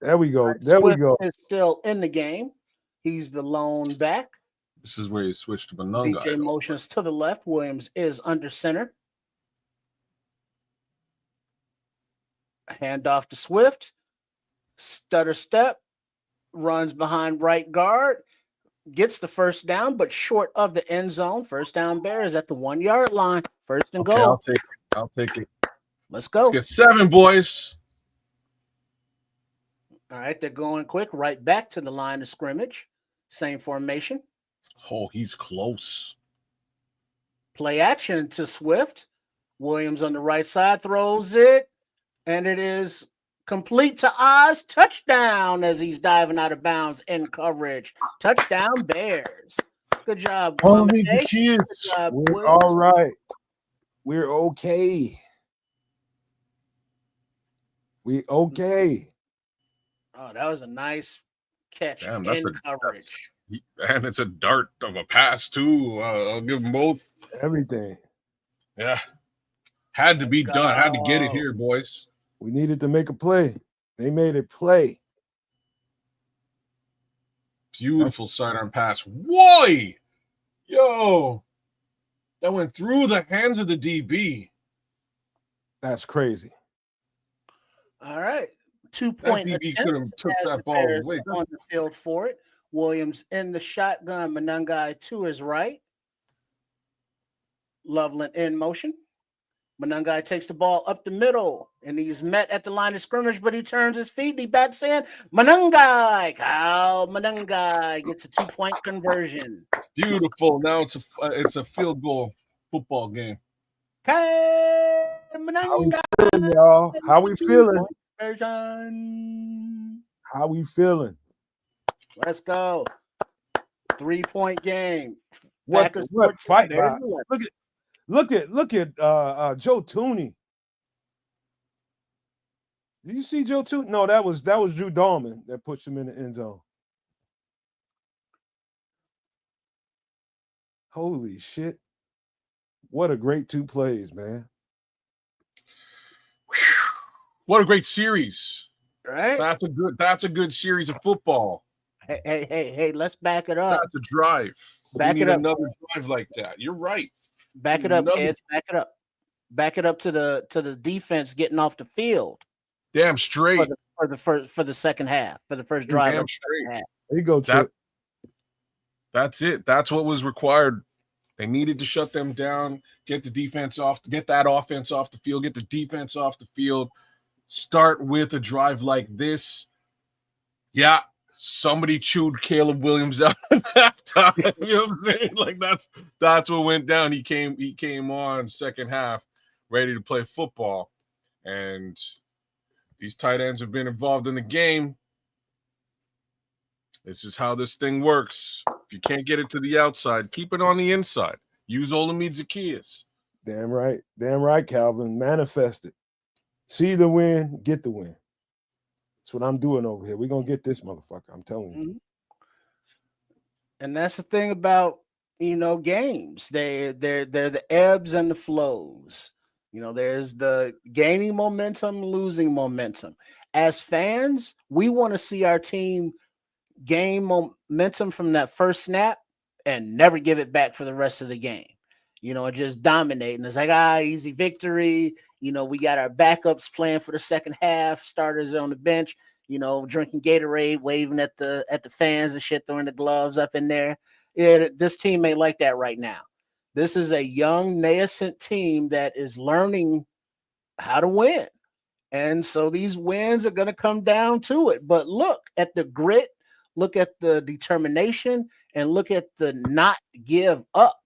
There we go. There we go. Is still in the game. He's the lone back. This is where he switched to Benunga. BJ motions to the left. Williams is under center. Handoff to Swift. Stutter step. Runs behind right guard. gets the first down, but short of the end zone. First down Bears at the 1 yard line. First and Okay, goal. I'll take it. I'll take it. Let's go. Let's get 7, boys. All right, they're going quick right back to the line of scrimmage. Same formation. Oh, he's close. Play action to Swift. Williams on the right side throws it, and it is complete to Oz. Touchdown as he's diving out of bounds in coverage. Touchdown Bears. Good job, Holy Good kids. job, We're Williams. all right. We're okay. We okay. Oh, that was a nice catch Damn, in coverage. And it's a dart of a pass, too. I'll give them both. Everything. Yeah. Had to be done. Had to get it go. here, boys. We needed to make a play. They made it play. Beautiful sidearm pass. Whoa! Yo! That went through the hands of the DB. That's crazy. All right. That 2-point DB attempt could have took as that the ball Bears away. are on the field for it. Williams in the shotgun. Monangai to his right. Loveland in motion. Monangai takes the ball up the middle, and he's met at the line of scrimmage, but he turns his feet. And he backs in. Monangai. Kyle Monangai gets a 2-point conversion. Beautiful. Now it's a field goal football game. Kyle How we Monangai. feeling, y'all? How we feeling? Conversion. How we feeling? Let's go. 3-point game. What Packers what 14, fight Bears back? 11. Look at Joe Tooney. Did you see Joe Tooney? No, that was Drew Dahlman that pushed him in the end zone. Holy shit. What a great 2 plays, man. What a great series. Right? That's a good series of football. Hey, let's back it up. That's a drive. Back we it need up. another drive like that. You're right. Back it up, kids. Back it up. Back it up to the defense getting off the field Damn straight. for the second half, for the first drive. Damn of the straight. second half. There you go, Chip. That's it. That's what was required. They needed to shut them down, get the defense off, get that offense off the field, get the defense off the field, start with a drive like this. Yeah, somebody chewed Caleb Williams out at halftime. You know what I'm saying? Like that's what went down. He came on second half ready to play football. And these tight ends have been involved in the game. This is how this thing works. If you can't get it to the outside, keep it on the inside. Use Olamide Zacchaeus. Damn right, Calvin. Manifest it. See the win, get the win. That's what I'm doing over here. We're gonna get this motherfucker. I'm telling you. Mm-hmm. And that's the thing about games. They're the ebbs and the flows. There's the gaining momentum, losing momentum. As fans, we want to see our team gain momentum from that first snap and never give it back for the rest of the game. And just dominate. And it's like, easy victory. We got our backups playing for the second half, starters on the bench, drinking Gatorade, waving at the fans and shit, throwing the gloves up in there. Yeah, this team ain't like that right now. This is a young, nascent team that is learning how to win. And so these wins are going to come down to it. But look at the grit, look at the determination, and look at the not give up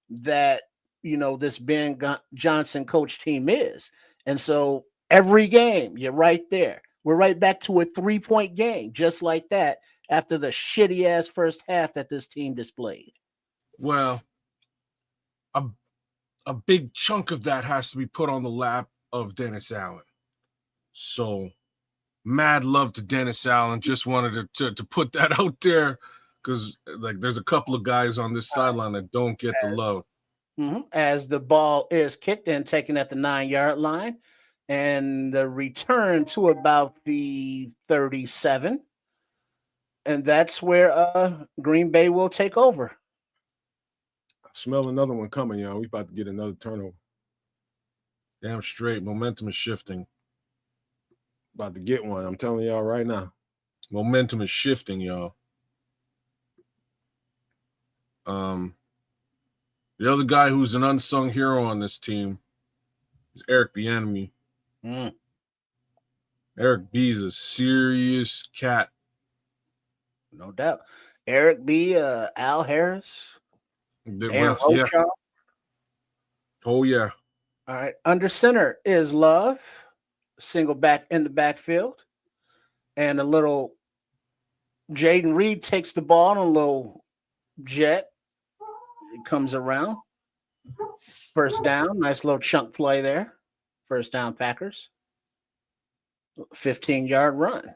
that, this Ben Johnson coach team is. And so every game, you're right there. We're right back to a 3-point game, just like that, after the shitty ass first half that this team displayed. Well, a big chunk of that has to be put on the lap of Dennis Allen. So mad love to Dennis Allen. Just wanted to put that out there because there's a couple of guys on this sideline that don't get the love. As the ball is kicked and taken at the 9-yard line, and the return to about the 37. And that's where Green Bay will take over. I smell another one coming, y'all. We about to get another turnover. Damn straight. Momentum is shifting. About to get one. I'm telling y'all right now. Momentum is shifting, y'all. The other guy who's an unsung hero on this team is Eric Bieniemy. Eric B is a serious cat. No doubt. Eric B, Al Harris, Dan Yeah. Rochaw. Oh, yeah. All right. Under center is Love, single back in the backfield. And a little Jaden Reed takes the ball on a little jet. It comes around. First down. Nice little chunk play there. First down, Packers. 15-yard run.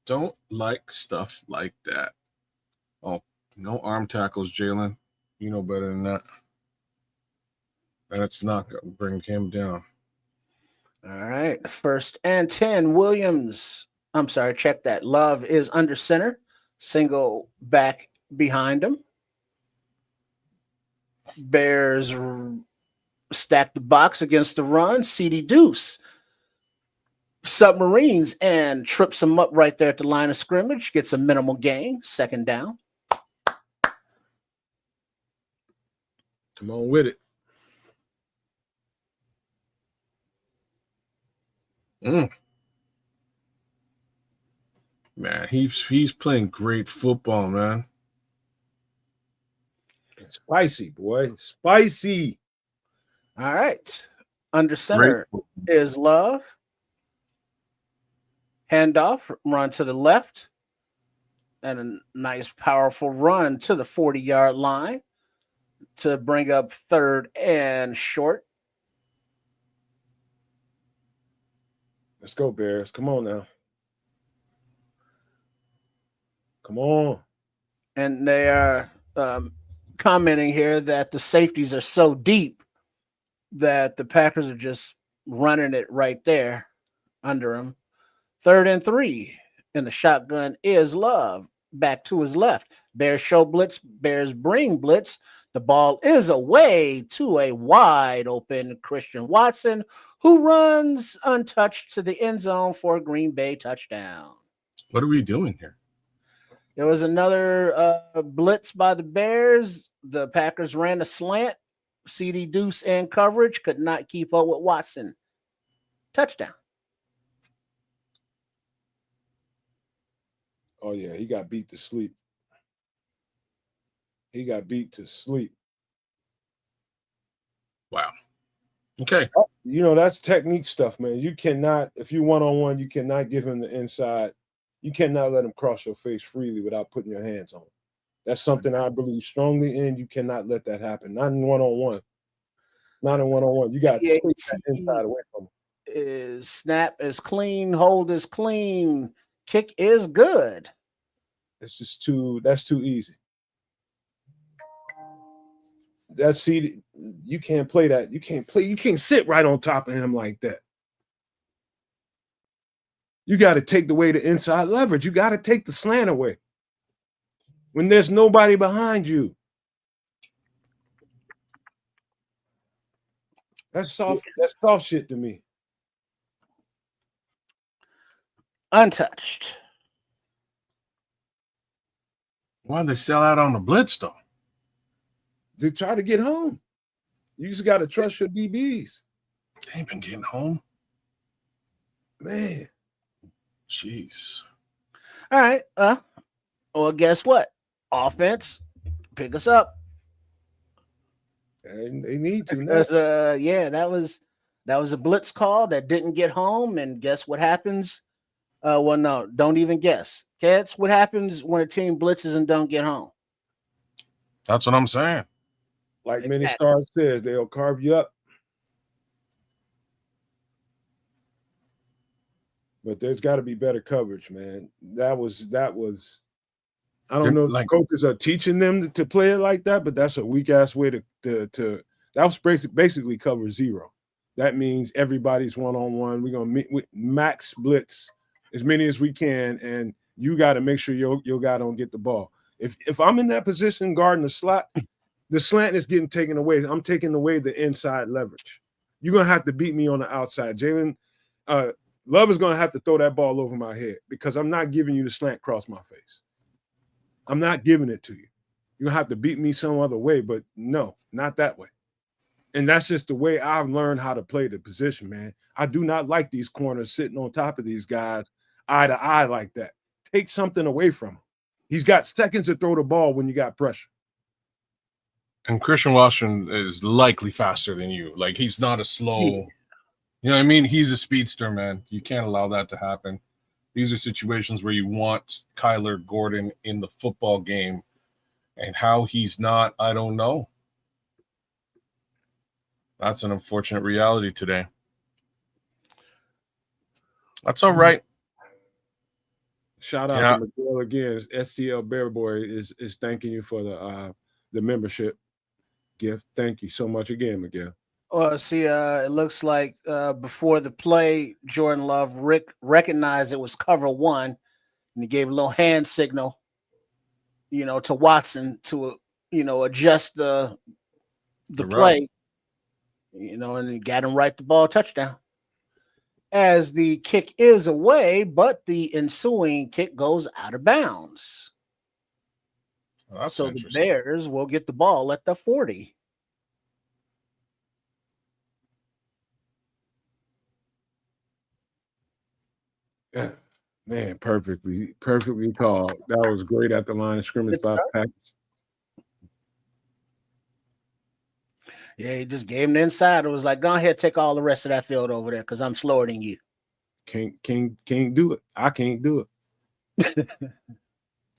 Don't like stuff like that. Oh, no arm tackles, Jalen. You know better than that. That's not going to bring him down. All right. 1st and 10. Williams. I'm sorry. Check that. Love is under center. Single back behind him. Bears stack the box against the run. CD Deuce submarines and trips him up right there at the line of scrimmage. Gets a minimal gain. 2nd down. Come on with it. Man, he's playing great football, man. Spicy, boy. Spicy. All right. Under center is Love. Handoff, run to the left. And a nice, powerful run to the 40-yard line to bring up 3rd and short. Let's go, Bears. Come on now. Come on. And they are commenting here that the safeties are so deep that the Packers are just running it right there under them. 3rd and 3. And the shotgun is Love. Back to his left. Bears show blitz. Bears bring blitz. The ball is away to a wide open Christian Watson, who runs untouched to the end zone for a Green Bay touchdown. What are we doing here? There was another blitz by the Bears. The Packers ran a slant. CD Deuce in coverage. Could not keep up with Watson. Touchdown. Oh, yeah. He got beat to sleep. He got beat to sleep. Wow. Okay. You know, that's technique stuff, man. You cannot, if you one-on-one, you cannot give him the inside. You cannot let him cross your face freely without putting your hands on him. That's something I believe strongly in. You cannot let that happen. Not in one-on-one. Not in one-on-one. You got to take that inside away from him. Snap is clean. Hold is clean. Kick is good. It's just that's too easy. You can't play that. You can't sit right on top of him like that. You got to take away the inside leverage. You got to take the slant away when there's nobody behind you. That's soft shit to me. Untouched. Why'd they sell out on the blitz, though? They try to get home. You just got to trust your DBs. They ain't been getting home. Man. Jeez. All right. Well, guess what? Offense, pick us up. And they need to. Because, that was a blitz call that didn't get home. And guess what happens? Well, no, don't even guess. Cats, what happens when a team blitzes and don't get home? That's what I'm saying. Like Many Stars says, they'll carve you up. But there's got to be better coverage, man. That was. I don't know if the coaches are teaching them to play it like that, but that's a weak ass way to. That was basically cover zero. That means everybody's one-on-one. We're gonna max blitz as many as we can, and you got to make sure your guy don't get the ball. If I'm in that position guarding the slot, the slant is getting taken away. I'm taking away the inside leverage. You're gonna have to beat me on the outside, Jalen. Love is going to have to throw that ball over my head because I'm not giving you the slant across my face. I'm not giving it to you. You're going to have to beat me some other way, but no, not that way. And that's just the way I've learned how to play the position, man. I do not like these corners sitting on top of these guys eye to eye like that. Take something away from him. He's got seconds to throw the ball when you got pressure. And Christian Washington is likely faster than you. Like, he's not a slow, you know what I mean? He's a speedster, man. You can't allow that to happen. These are situations where you want Kyler Gordon in the football game. And how he's not, I don't know. That's an unfortunate reality today. That's all right. Shout out to Miguel again. STL Bear Boy is thanking you for the membership gift. Thank you so much again, Miguel. See, it looks like before the play, Jordan Love recognized it was cover one, and he gave a little hand signal, to Watson to, adjust the play, and he got him right the ball touchdown. As the kick is away, but the ensuing kick goes out of bounds. Well, so the Bears will get the ball at the 40. Yeah, man, perfectly called. That was great at the line of scrimmage by Packers. Yeah, he just gave him the inside. It was like, go ahead, take all the rest of that field over there because I'm slower than you. Can't do it. I can't do it.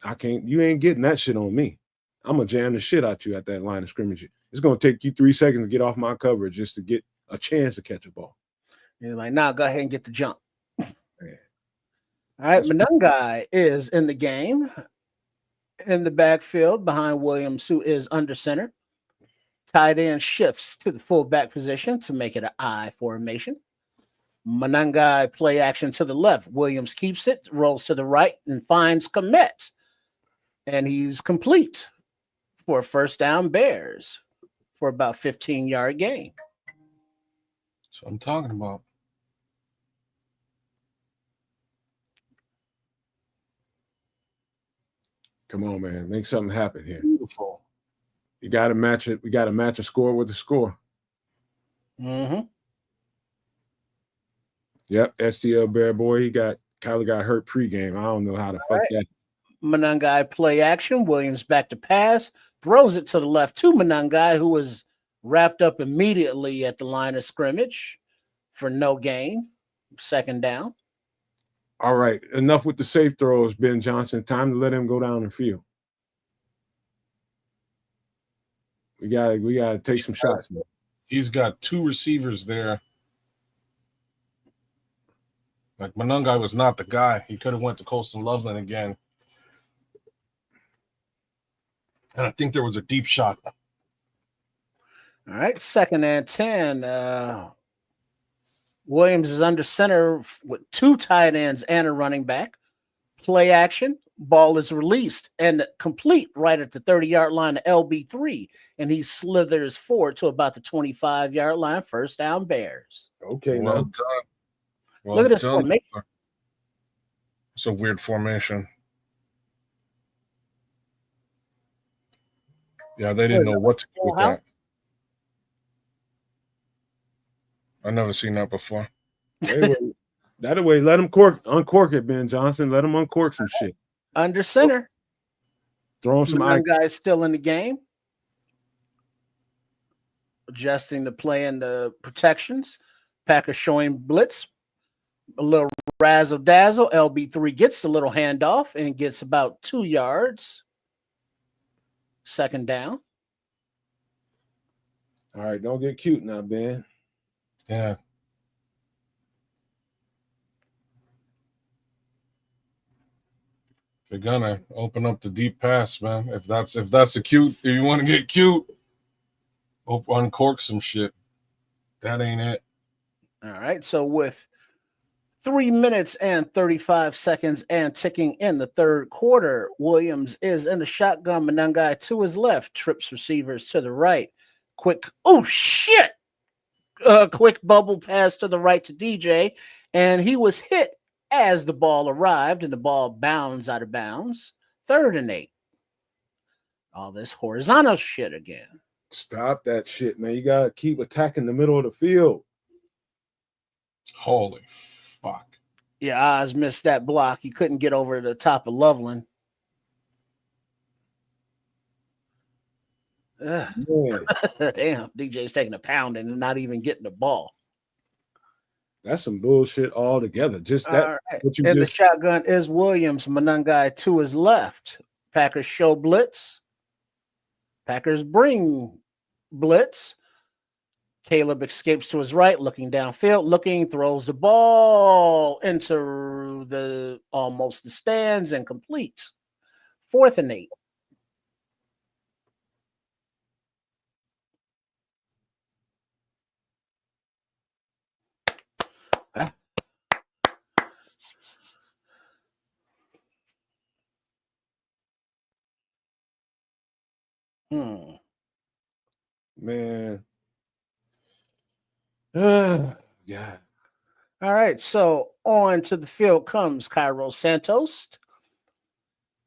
I can't. You ain't getting that shit on me. I'm gonna jam the shit out you at that line of scrimmage. It's gonna take you 3 seconds to get off my coverage just to get a chance to catch a ball. You're like, nah, go ahead and get the jump. All right, Monangai is in the game in the backfield behind Williams, who is under center. Tight end shifts to the fullback position to make it an I formation. Monangai play action to the left. Williams keeps it, rolls to the right, and finds Komet. And he's complete for a first down Bears for about 15-yard gain. That's what I'm talking about. Come on, man. Make something happen here. Beautiful. You got to match it. We got to match a score with a score. Mm-hmm. Yep, STL Bear Boy. Kyler got hurt pregame. I don't know how to fuck that. Monangai play action. Williams back to pass. Throws it to the left to Monangai, who was wrapped up immediately at the line of scrimmage for no gain. Second down. All right. Enough with the safe throws, Ben Johnson. Time to let him go down the field. We gotta take some shots now. He's got 2 receivers there. Like, Monangai was not the guy. He could have went to Colston Loveland again. And I think there was a deep shot. All right, 2nd and 10. Williams is under center with 2 tight ends and a running back. Play action. Ball is released and complete right at the 30-yard line of LB3. And he slithers forward to about the 25-yard line. First down Bears. Okay, well now. done. Well Look at this done. formation. It's a weird formation. Yeah, they didn't know what to do with that. I've never seen that before. That way, let him uncork it, Ben Johnson. Let him uncork some shit. Under center. Throw him some guys still in the game. Adjusting the play and the protections. Packers showing blitz. A little razzle dazzle. LB3 gets the little handoff and gets about 2 yards. Second down. All right, don't get cute now, Ben. Yeah. You're gonna open up the deep pass, man. If that's the cute, if you want to get cute, uncork some shit. That ain't it. All right. So with 3 minutes and 35 seconds and ticking in the third quarter, Williams is in the shotgun. Monangai to his left, trips receivers to the right. Quick bubble pass to the right to DJ, and he was hit as the ball arrived, and the ball bounds out of bounds. 3rd and 8. All this horizontal shit again. Stop that shit, man. You gotta keep attacking the middle of the field. Holy fuck. Yeah, Oz missed that block. He couldn't get over the top of Loveland. Damn, DJ's taking a pound and not even getting the ball. That's some bullshit altogether. Just that. Right. What you in just... the shotgun is Williams. Manungai to his left. Packers show blitz. Packers bring blitz. Caleb escapes to his right, looking downfield, throws the ball into the almost the stands and completes. 4th and 8. Man. Yeah. All right, so on to the field comes Cairo Santos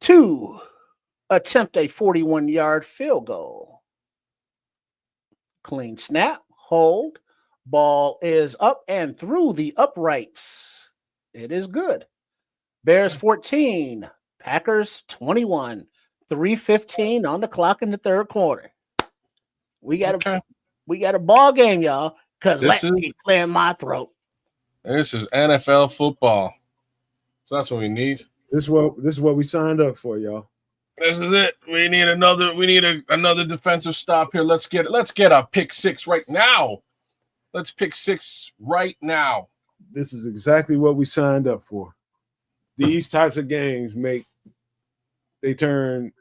to attempt a 41-yard field goal. Clean snap, hold, ball is up and through the uprights. It is good. Bears 14, Packers 21, 3:15 on the clock in the third quarter. We got a ball game, y'all, because let me clear my throat. This is NFL football. So that's what we need. This is what we signed up for, y'all. This is it. We need another defensive stop here. Let's get a pick six right now. Let's pick six right now. This is exactly what we signed up for. These types of games they turn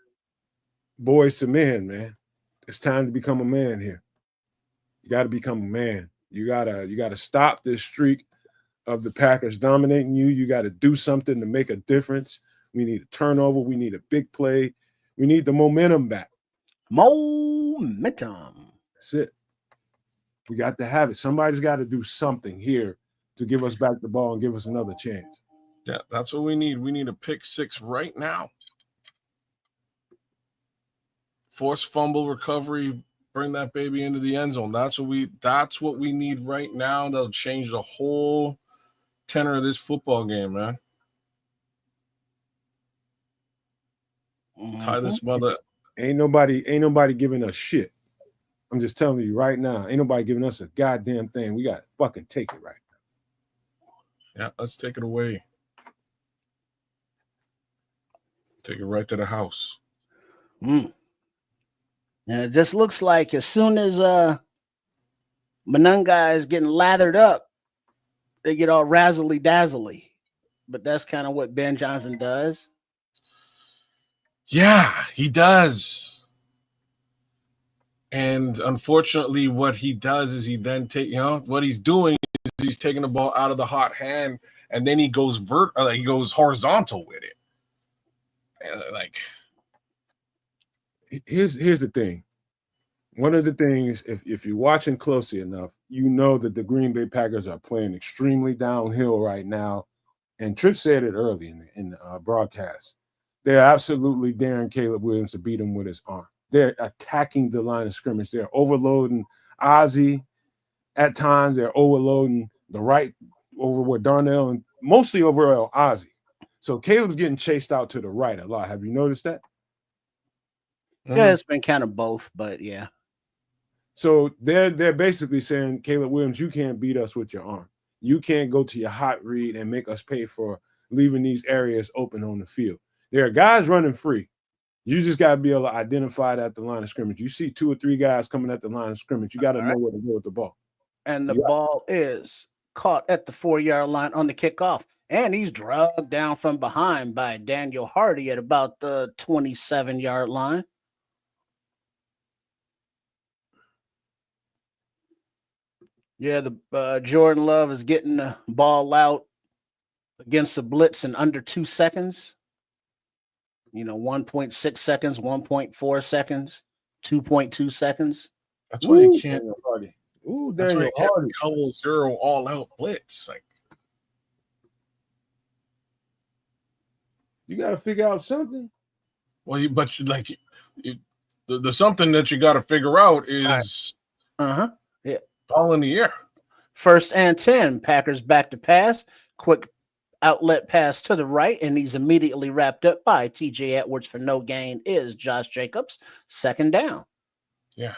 boys to men, man. It's time to become a man here. You got to become a man. You gotta stop this streak of the Packers dominating you. You got to do something to make a difference. We need a turnover. We need a big play. We need the momentum back. Momentum. That's it. We got to have it. Somebody's got to do something here to give us back the ball and give us another chance. Yeah, that's what we need. We need a pick six right now. Forced fumble recovery, bring that baby into the end zone. That's what we need right now. That'll change the whole tenor of this football game, man. Tie this mother. Ain't nobody giving us shit. I'm just telling you right now. Ain't nobody giving us a goddamn thing. We got to fucking take it right now. Yeah, let's take it away. Take it right to the house. Now, this looks like as soon as Manungai is getting lathered up, they get all razzly dazzly. But that's kind of what Ben Johnson does. Yeah, he does. And unfortunately, what he does is he then what he's doing is he's taking the ball out of the hot hand, and then he goes he goes horizontal with it. Here's the thing. One of the things, if you're watching closely enough, you know that the Green Bay Packers are playing extremely downhill right now. And Tripp said it early in the broadcast. They're absolutely daring Caleb Williams to beat him with his arm. They're attacking the line of scrimmage. They're overloading Ozzie. At times, they're overloading the right over with Darnell and mostly over Ozzie. So Caleb's getting chased out to the right a lot. Have you noticed that? Yeah, it's been kind of both, but yeah. So they're basically saying, Caleb Williams, you can't beat us with your arm. You can't go to your hot read and make us pay for leaving these areas open on the field. There are guys running free. You just got to be able to identify it at the line of scrimmage. You see 2 or 3 guys coming at the line of scrimmage. You got to know where to go with the ball. And the ball is caught at the 4-yard line on the kickoff. And he's dragged down from behind by Daniel Hardy at about the 27-yard line. Yeah, the Jordan Love is getting the ball out against the blitz in under 2 seconds. 1.6 seconds, 1.4 seconds, 2.2 seconds. That's why you can't. That's why you can't double zero all out blitz. You got to figure out something. Well, the something that you got to figure out is Yeah. ball in the air. 1st and 10. Packers back to pass. Quick outlet pass to the right, and he's immediately wrapped up by T.J. Edwards for no gain. Is Josh Jacobs. 2nd down. Yeah.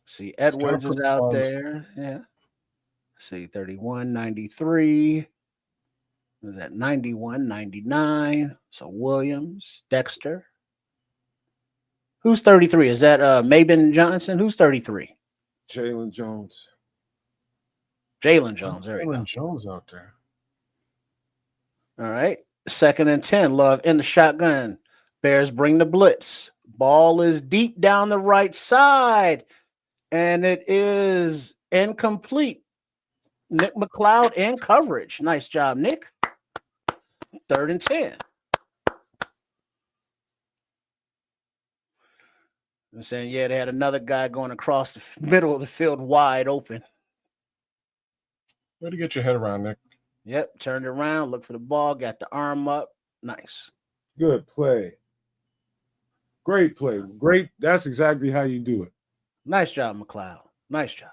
See, Edwards is out there. Yeah. See, 31, 93. Was that 91, 99? So Williams, Dexter. Who's 33? Is that Mabin Johnson? Who's 33? Jalen Jones. Jalen Jones. There we go. Jalen Jones out there. All right. 2nd and 10. Love in the shotgun. Bears bring the blitz. Ball is deep down the right side. And it is incomplete. Nick McLeod in coverage. Nice job, Nick. 3rd and 10. I'm saying, yeah, they had another guy going across the middle of the field wide open. Way to get your head around, Nick. Yep, turned around, looked for the ball, got the arm up. Nice. Good play. Great play. Great. That's exactly how you do it. Nice job, McLeod. Nice job.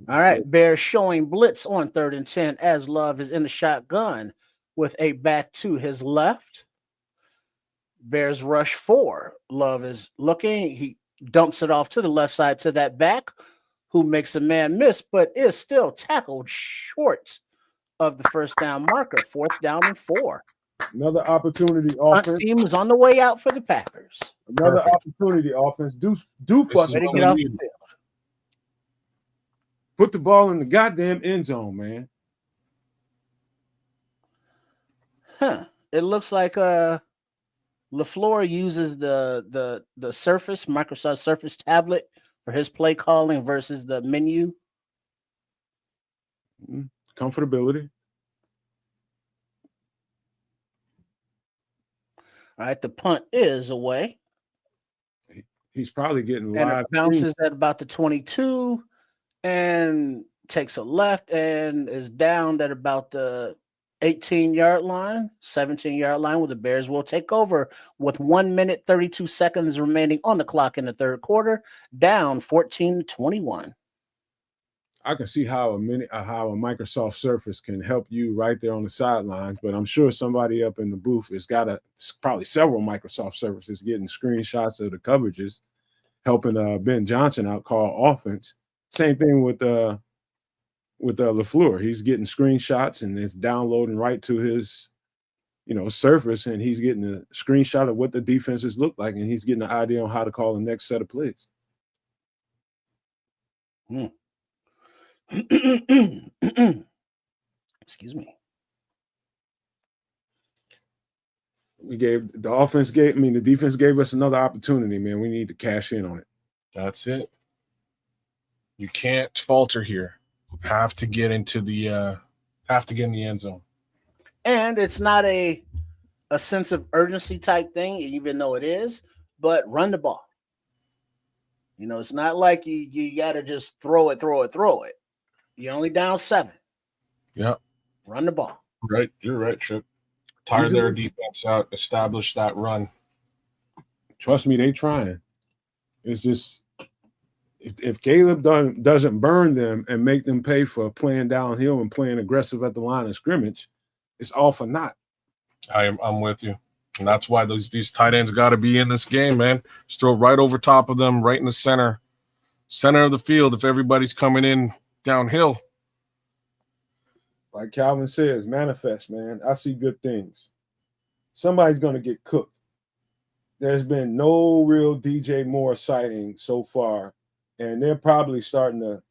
All right, Bears showing blitz on 3rd and 10 as Love is in the shotgun with a back to his left. Bears rush 4. Love is looking. He dumps it off to the left side to that back who makes a man miss, but is still tackled short of the 1st down marker. 4th down and 4. Another opportunity offense. Team is on the way out for the Packers. Another opportunity offense. Do fucking get off the field. Put the ball in the goddamn end zone, man. It looks like LaFleur uses the Surface, Microsoft Surface tablet for his play calling versus the menu. Comfortability. All right, the punt is away. He's probably getting And live. it bounces at about the 22 and takes a left and is down at about the 18-yard line, 17-yard line, where the Bears will take over with 1 minute, 32 seconds remaining on the clock in the 3rd quarter, down 14-21. I can see how a Microsoft Surface can help you right there on the sidelines, but I'm sure somebody up in the booth has got probably several Microsoft Surfaces getting screenshots of the coverages, helping Ben Johnson out call offense. Same thing with LaFleur. He's getting screenshots and it's downloading right to his, Surface, and he's getting a screenshot of what the defenses look like, and he's getting an idea on how to call the next set of plays. Excuse me. The defense gave us another opportunity, man. We need to cash in on it. That's it. You can't falter here. Have to get into the in the end zone. And it's not a sense of urgency type thing, even though it is, but run the ball. It's not like you got to just throw it. You're only down 7. Yeah. Run the ball. Right. You're right, Trip. Tire their defense out, establish that run. Trust me, they trying. It's just if Caleb doesn't burn them and make them pay for playing downhill and playing aggressive at the line of scrimmage, it's all for naught. I'm with you. And that's why these tight ends got to be in this game, man. Just throw right over top of them, right in the center of the field if everybody's coming in downhill. Like Calvin says, manifest, man. I see good things. Somebody's going to get cooked. There's been no real DJ Moore sighting so far, and they're probably starting to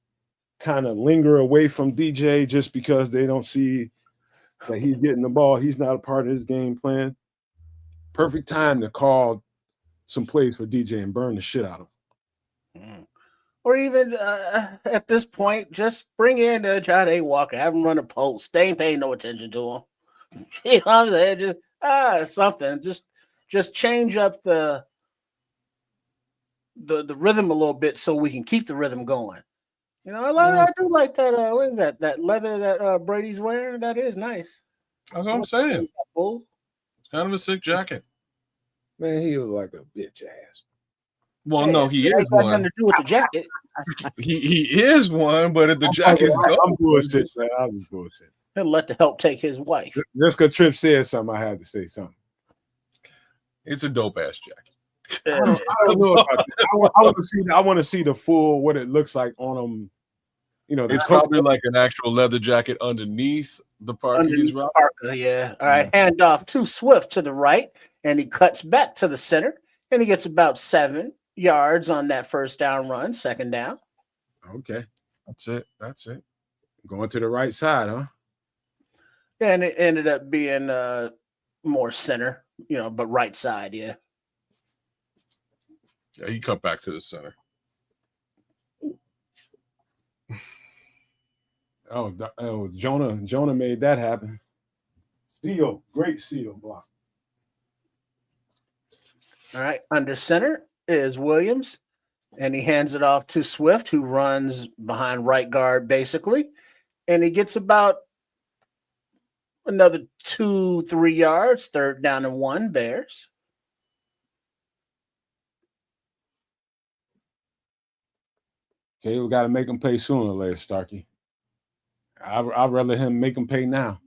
kind of linger away from DJ just because they don't see that he's getting the ball. He's not a part of his game plan. Perfect time to call some plays for DJ and burn the shit out of him. Or even at this point, just bring in Jahdae Walker, have him run a post. They ain't paying no attention to him. You know what I'm saying? Just something. Just change up the rhythm a little bit so we can keep the rhythm going. I do like that. What is that? That leather that Brady's wearing? That is nice. That's what I'm saying. It's kind of a sick jacket. Man, he look like a bitch ass. Well, Hey, no, he that is ain't got nothing one. to do with the jacket. He is one, but if the jacket's I'm gone, bullshit, man. I'm just bullshit. He'll let the help take his wife. Just because Trip said something, I had to say something. it's a dope ass jacket. I don't know about that. I want to see the full what it looks like on him. You know, It's probably like an actual leather jacket underneath the parka he's Underneath the rocking. Parker, yeah. All right, hand off to Swift to the right, and he cuts back to the center, and he gets about 7 yards on that first down run, second down. Okay, That's it. That's it. going to the right side, huh? And it ended up being more center, but right side, yeah. Yeah, he cut back to the center. Oh, Jonah made that happen. Seal, great seal block. All right, under center is Williams, and he hands it off to Swift, who runs behind right guard basically, and he gets about another 2-3 yards, third down and 1, Bears. Okay, we got to make him pay sooner or later, Starkey. I'd rather him make him pay now.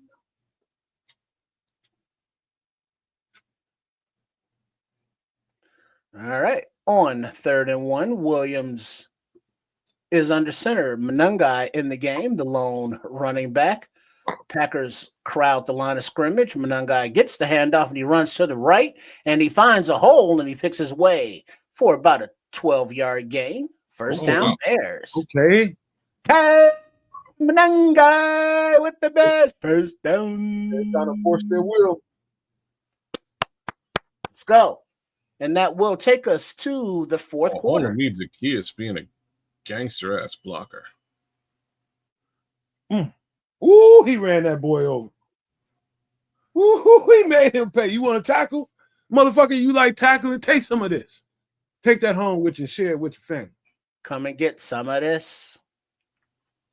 All right, on 3rd and 1, Williams is under center. Munungai in the game, the lone running back. Packers crowd the line of scrimmage. Munungai gets the handoff and he runs to the right and he finds a hole and he picks his way for about a 12-yard gain. First down, Bears. Okay. Munungai with the best first down. They're trying to force their will. Let's go. And that will take us to the fourth quarter. Homer needs a Kiss being a gangster ass blocker. Ooh, he ran that boy over. Ooh, he made him pay. You want to tackle? Motherfucker, you like tackling? Take some of this. Take that home with you and share it with your family. Come and get some of this.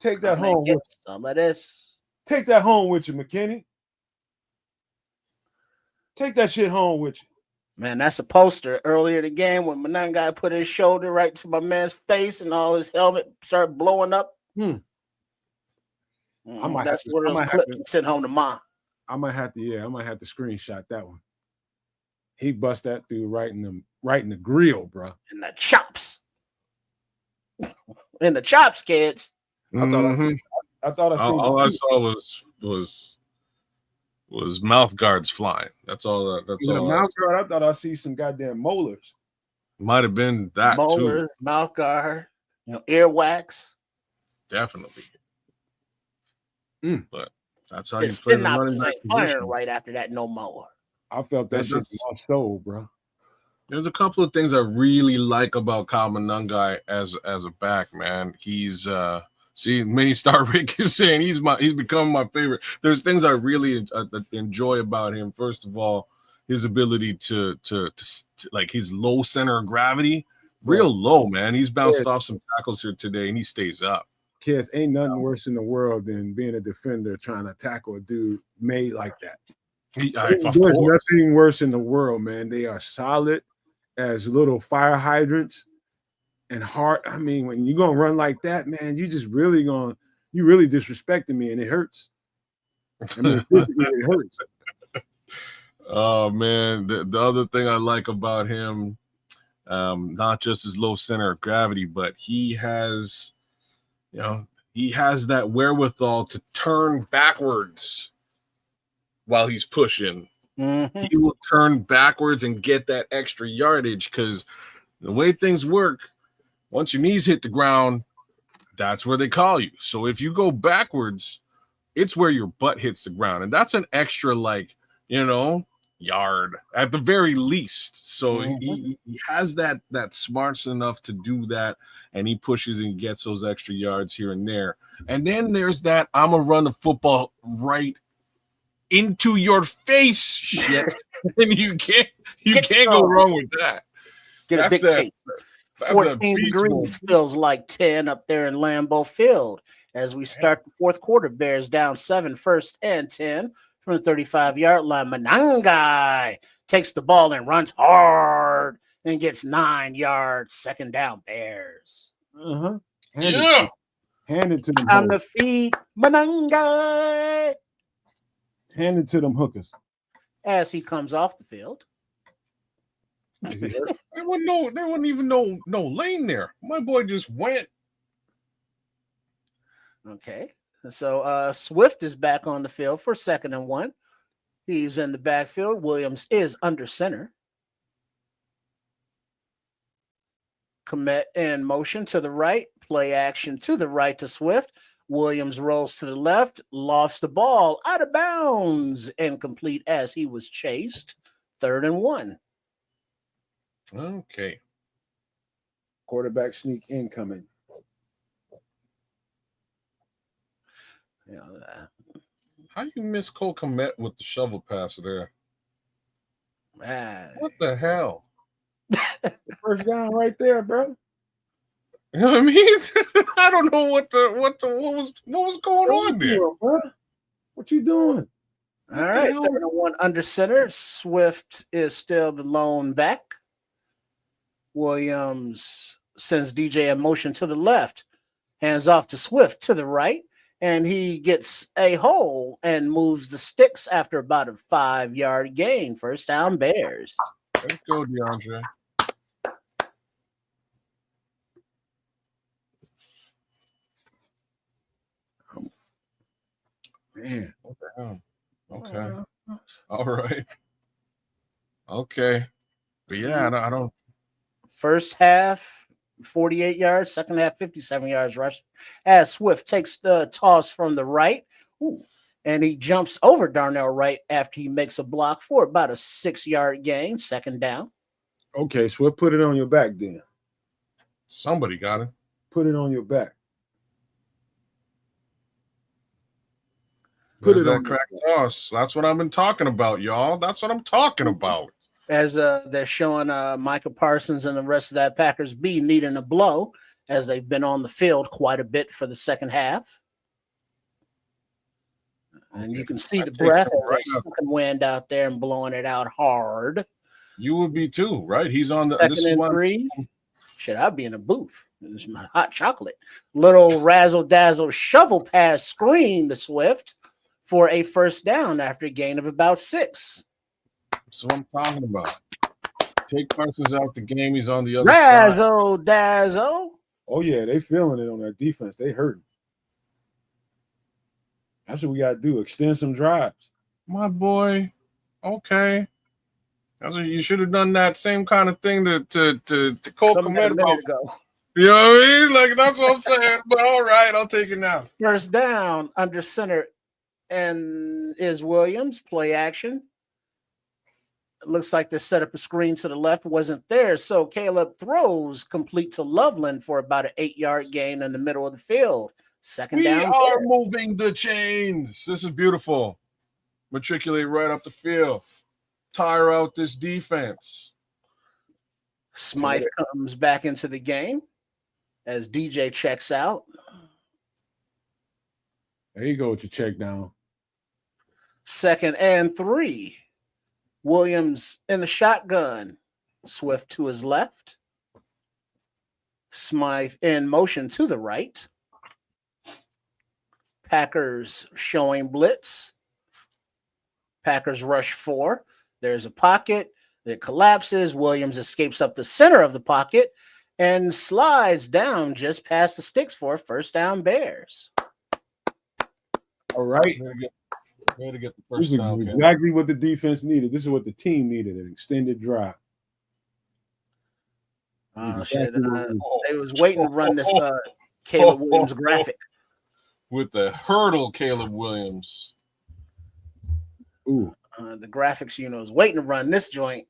Take that home with you. Some of this. Take that home with you, McKinney. Take that shit home with you. Man, that's a poster earlier in the game when Munungai put his shoulder right to my man's face and all his helmet started blowing up. That's one of those clips you sent home to mom. I might have to screenshot that one. He bust that dude right in the grill, bro. In the chops. In the chops, kids. I thought I seen all I saw was mouth guards flying. That's all. That's all. Mouth guard. I thought I see some goddamn molars. Might have been that molars, too. Mouth guard, earwax. Definitely. But that's how His you play the synapses running back ain't firing position. right after that no more. I felt that shit in my soul, bro. There's a couple of things I really like about Kyle Munungai as a back, man. He's Mini Star Rick is saying he's become my favorite. There's things I really enjoy about him. First of all, his ability to like his low center of gravity, real low, man. He's bounced off some tackles here today and he stays up. Kids, ain't nothing worse in the world than being a defender trying to tackle a dude made like that. There's nothing worse in the world, man. They are solid as little fire hydrants and hard. I mean, when you're gonna run like that, man, you really disrespecting me, and it hurts. I mean, physically, it hurts. Oh man, the other thing I like about him, not just his low center of gravity, but he has that wherewithal to turn backwards while he's pushing. Mm-hmm. He will turn backwards and get that extra yardage because the way things work, once your knees hit the ground, that's where they call you. So if you go backwards, it's where your butt hits the ground. And that's an extra, yard at the very least. So he has that smarts enough to do that, and he pushes and gets those extra yards here and there. And then there's that I'm gonna run the football right into your face shit. And you can't go wrong with that. Get a big face. 14 degrees feels like 10 up there in Lambeau Field as we start the fourth quarter. Bears down 7, first and 10 from the 35-yard line. Manangai takes the ball and runs hard and gets 9 yards. Second down, Bears. Hand it to them. On the feet, Manangai. Hand it to them hookers. As he comes off the field. Is he hurt? There wasn't even no lane there. My boy just went. Okay. So Swift is back on the field for 2nd and 1. He's in the backfield. Williams is under center. Commit in motion to the right. Play action to the right to Swift. Williams rolls to the left, lofts the ball out of bounds, incomplete as he was chased. 3rd and 1. Okay. Quarterback sneak incoming. How you miss Cole Kmet with the shovel pass there? Man. What the hell? First down right there, bro. You know what I mean? I don't know what was going on there. What you doing? All right, 3rd and 1 under center. Swift is still the lone back. Williams sends DJ in motion to the left, hands off to Swift to the right, and he gets a hole and moves the sticks after about a 5-yard gain. First down, Bears. Let's go, DeAndre. Man. What the hell? Okay. All right. Okay. But yeah, I don't. First half, 48 yards. Second half, 57 yards rushing. As Swift takes the toss from the right. And he jumps over Darnell Wright after he makes a block for about a 6-yard gain. Second down. Okay, Swift, put it on your back then. Somebody got it. Put it on your back. Put it on crack toss. That's what I've been talking about, y'all. That's what I'm talking about. As they're showing Micah Parsons and the rest of that Packers B needing a blow, as they've been on the field quite a bit for the second half. And you can see the breath of the second wind out there and blowing it out hard. You would be too, right? He's on the 2nd and 3. Should I be in a booth? This is my hot chocolate. Little razzle dazzle shovel pass screen to Swift for a first down after a gain of about 6. That's what I'm talking about. Take Parsons out the game. He's on the other razzle side. dazzle. Oh yeah, they feeling it on that defense. They hurting. That's what we got to do. Extend some drives. My boy. Okay. That's what you should have done that same kind of thing to Cole Kmet ago. You know what I mean? Like, that's what I'm saying. But all right, I'll take it now. First down under center and is Williams. Play action. It looks like they set up a screen to the left. Wasn't there. So Caleb throws complete to Loveland for about an 8-yard gain in the middle of the field. Second down. We are moving the chains. This is beautiful. Matriculate right up the field. Tire out this defense. Smythe comes back into the game as DJ checks out. There you go with your check down. 2nd and 3. Williams in the shotgun. Swift to his left. Smythe in motion to the right. Packers showing blitz. Packers rush 4. There's a pocket that collapses. Williams escapes up the center of the pocket and slides down just past the sticks for a first down, Bears. All right. Way to get the This first is down. exactly what the defense needed. This is what the team needed, an extended drive. Shit. They was waiting to run this Caleb Williams graphic. With the hurdle, Caleb Williams. Ooh. The graphics, is waiting to run this joint.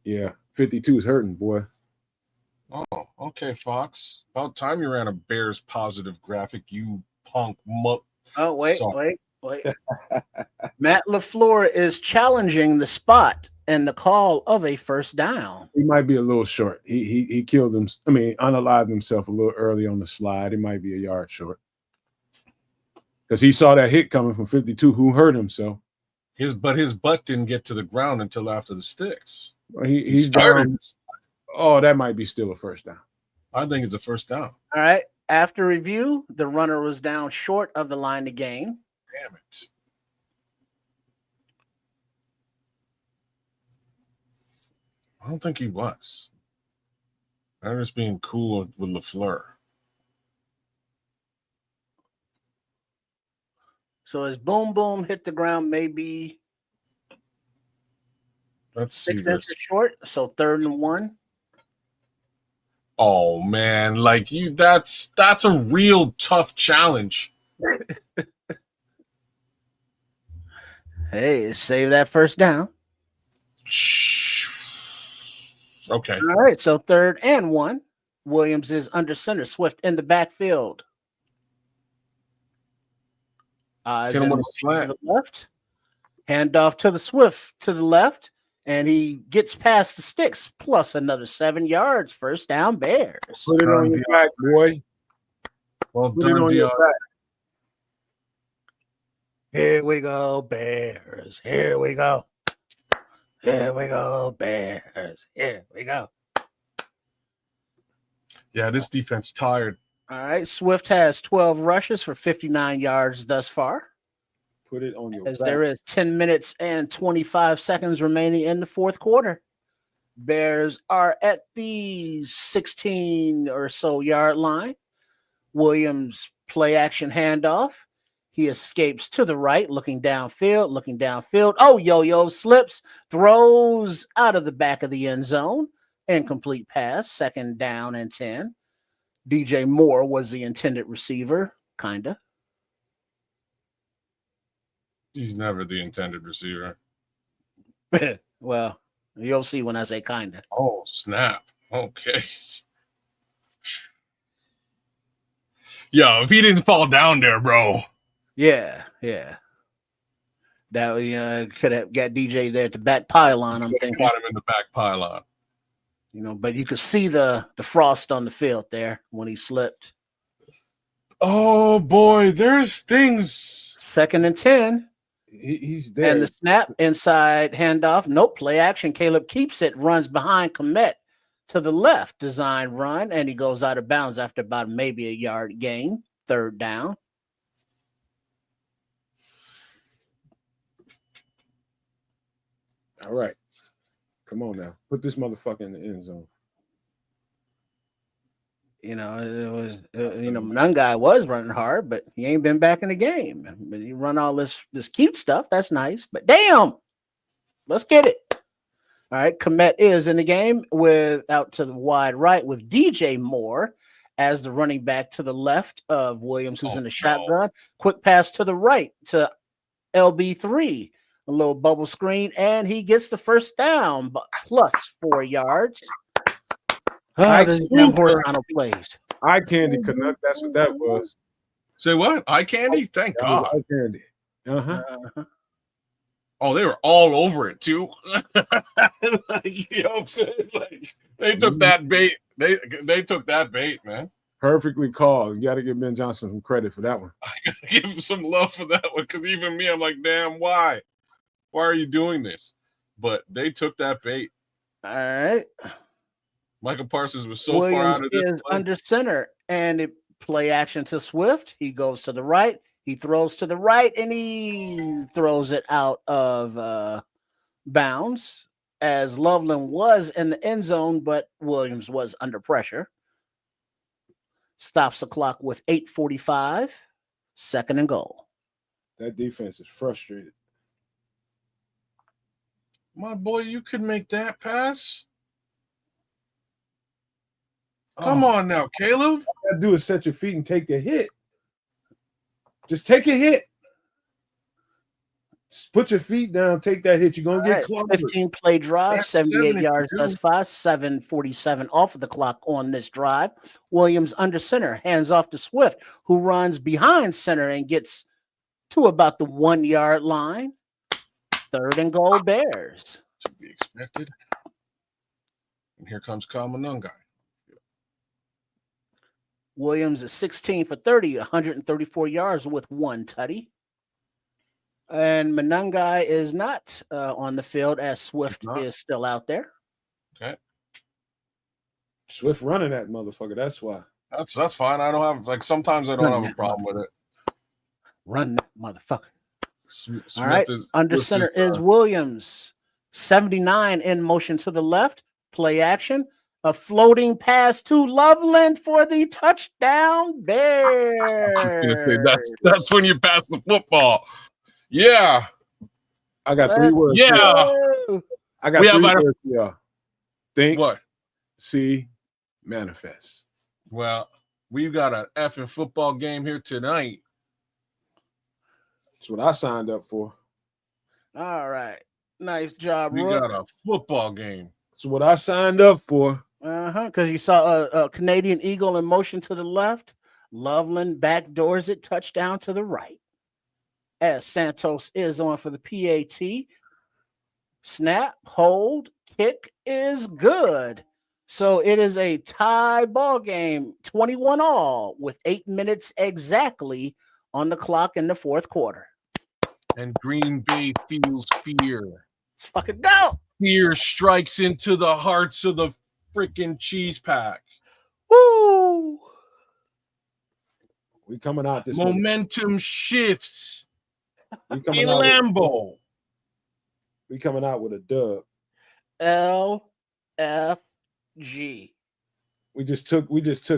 Yeah, 52 is hurting, boy. Oh, okay, Fox. About time you ran a Bears positive graphic, you punk muck. Oh, wait. Matt LaFleur is challenging the spot and the call of a first down. He might be a little short. He killed him. Unalived himself a little early on the slide. He might be a yard short. because he saw that hit coming from 52, who hurt himself. His butt didn't get to the ground until after the sticks. Well, he's started. down. Oh, that might be still a first down. I think it's a first down. All right. After review, the runner was down short of the line of game. Damn it. I don't think he was. I'm just being cool with LaFleur. So his boom boom hit the ground maybe Let's see 6 this. inches short. So 3rd and 1. Oh man, like that's a real tough challenge. Hey, save that first down. Okay. All right. So 3rd and 1. Williams is under center. Swift in the backfield. Hit him with a To slant. the left. Handoff to the Swift to the left. And he gets past the sticks plus another 7 yards. First down, Bears. Put it on your back, boy. Well Put it done, on your Dion. back. Here we go, Bears. Here we go. Here we go, Bears. Here we go. Yeah, this defense tired. All right. Swift has 12 rushes for 59 yards thus far. Put it on your As back. there is 10 minutes and 25 seconds remaining in the 4th quarter. Bears are at the 16 or so yard line. Williams play action handoff. He escapes to the right, looking downfield. Oh, yo-yo slips, throws out of the back of the end zone. Incomplete pass, 2nd down and 10. DJ Moore was the intended receiver, kind of. He's never the intended receiver. Well, you'll see when I say kind of. Oh, snap. Okay. Yo, if he didn't fall down there, bro. Yeah. That could have got DJ there at the back pylon, I'm thinking. Got him in the back pylon. But you could see the frost on the field there when he slipped. Oh boy, there's things. 2nd and 10. He's there. And the snap inside handoff. Nope, play action. Caleb keeps it, runs behind Komet to the left. Design run, and he goes out of bounds after about maybe a yard gain. 3rd down. All right. Come on now. Put this motherfucker in the end zone. It was, one guy was running hard, but he ain't been back in the game. But he run all this cute stuff. That's nice. But damn, let's get it. All right. Komet is in the game out to the wide right with DJ Moore as the running back to the left of Williams, who's in the shotgun. Quick pass to the right to LB3. A little bubble screen, and he gets the first down, but plus 4 yards. There's horizontal plays. Eye candy, Canuck. That's what that was. Say what? Eye candy? Thank That was God. eye candy. Uh-huh. Oh, they were all over it too. Like, you know what I'm saying? Like, they took that bait. They took that bait, man. Perfectly called. You got to give Ben Johnson some credit for that one. I gotta give him some love for that one, because even me, I'm like, damn, why? Why are you doing this? But they took that bait. All right. Michael Parsons was so Williams far out of this is play. under center, and it play action to Swift. He goes to the right. He throws to the right, and he throws it out of bounds, as Loveland was in the end zone, but Williams was under pressure. Stops the clock with 8:45. 2nd and goal. That defense is frustrated. My boy, you could make that pass. Come on now, Caleb. All you got to do is set your feet and take the hit. Just take a hit. Just put your feet down, take that hit. You're going to get close. 15 play drive, That's 78 yards 72. thus far, 7:47 off of the clock on this drive. Williams under center, hands off to Swift, who runs behind center and gets to about the 1 yard line. 3rd and goal, Bears. To be expected. And here comes Kyle Monungai. Williams is 16 for 30, 134 yards with 1 tutty. And Monangai is not on the field as Swift is still out there. Okay. Swift running that motherfucker. That's why. That's fine. I don't have sometimes I don't have a problem with it. Run that motherfucker. Smith All right. Under center is Williams. 79 in motion to the left. Play action. A floating pass to Loveland for the touchdown. Bears. I was gonna say that's when you pass the football. Yeah. I got 3 words. Yeah. I got 3 words. Yeah. Think. What? See. Manifest. Well, we've got an effing football game here tonight. That's what I signed up for. All right. Nice job, We Rook. got a football game. That's what I signed up for. Because you saw a Canadian Eagle in motion to the left. Loveland backdoors it, touchdown to the right. As Santos is on for the PAT. Snap, hold, kick is good. So it is a tie ball game, 21 all, with 8 minutes exactly on the clock in the fourth quarter. And Green Bay feels fear. Let's fucking go. Fear strikes into the hearts of the freaking cheese pack. Woo! We coming out this Momentum shifts in Lambeau. We coming out with a dub. LFG. We just took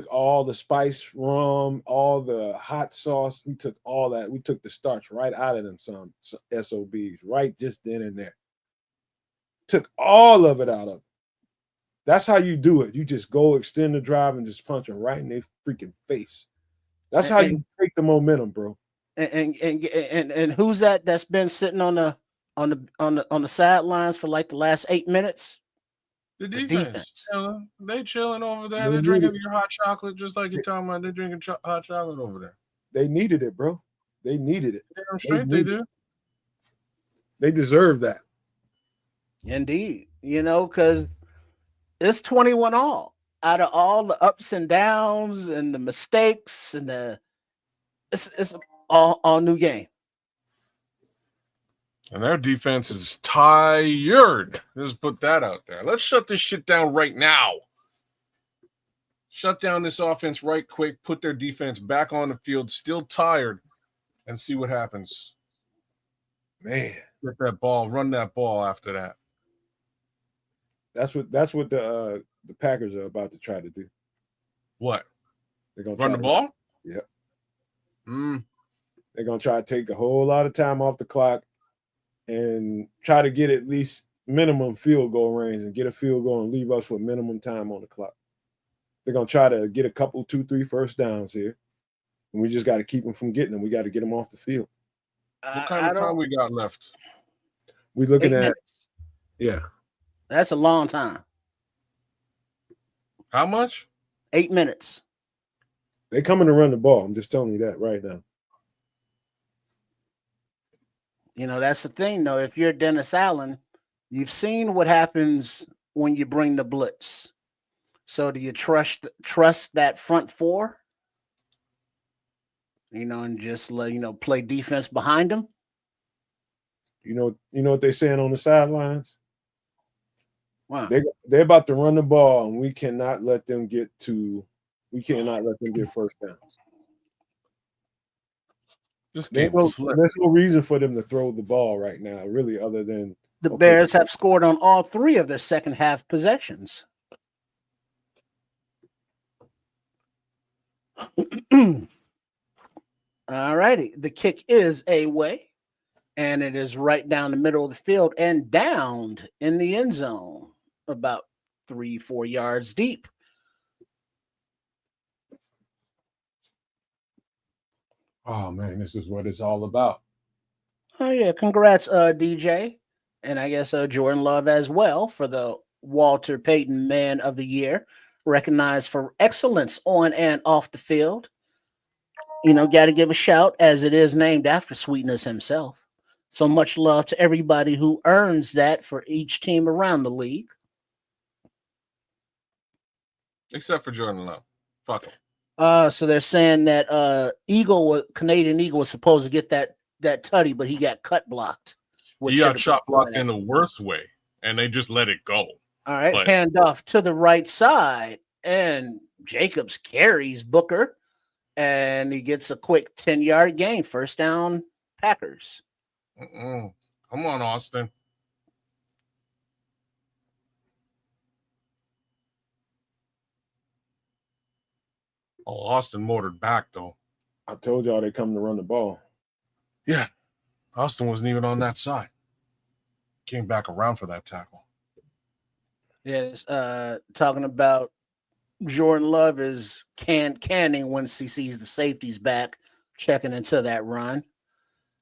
all the spice rum, all the hot sauce. We took all that. We took the starch right out of them some SOBs right just then and there. Took all of it out of it. That's how you do it. You just go extend the drive and just punch them right in their freaking face. That's how you take the momentum, bro. And who's that's been sitting on the sidelines for like the last 8 minutes? The defense. They chilling over there. They're drinking your hot chocolate just like you're talking about. They're drinking hot chocolate over there. They needed it, bro. They needed it. Damn straight they do. They deserve that. Indeed. Because it's 21 all. Out of all the ups and downs and the mistakes and it's all new game. And their defense is tired. Just put that out there. Let's shut this shit down right now. Shut down this offense right quick. Put their defense back on the field, still tired, and see what happens. Man, get that ball, run that ball after that. That's what the Packers are about to try to do. What? They're gonna run the ball? Yep. They're gonna try to take a whole lot of time off the clock and try to get at least minimum field goal range and get a field goal and leave us with minimum time on the clock. They're going to try to get a couple, 2, 3 first downs here. And we just got to keep them from getting them. We got to get them off the field. What kind of time we got left? We're looking 8 at, minutes. Yeah. That's a long time. How much? 8 minutes. They're coming to run the ball. I'm just telling you that right now. That's the thing, though. If you're Dennis Allen, you've seen what happens when you bring the blitz. So do you trust that front four? And just play defense behind them? You know what they're saying on the sidelines? Wow. They're about to run the ball, and we cannot let them get first downs. There's no reason for them to throw the ball right now, really, other than the Bears have scored on all 3 of their second half possessions. All righty. The kick is away, and it is right down the middle of the field and downed in the end zone, about 3-4 yards deep. Oh, man, this is what it's all about. Oh, yeah. Congrats, DJ. And I guess Jordan Love as well for the Walter Payton Man of the Year, recognized for excellence on and off the field. Got to give a shout, as it is named after Sweetness himself. So much love to everybody who earns that for each team around the league. Except for Jordan Love. Fuck him. So they're saying that Canadian Eagle was supposed to get that tutty, but he got cut blocked. He got shot blocked in the worst way, and they just let it go. All right, But hand off to the right side, and Jacobs carries Booker, and he gets a quick 10-yard gain, first down, Packers. come on, Austin. Oh, Austin motored back, though. I told y'all they come to run the ball. Yeah, Austin wasn't even on that side. Came back around for that tackle. Yes, talking about Jordan Love is canning once he sees the safeties back, checking into that run.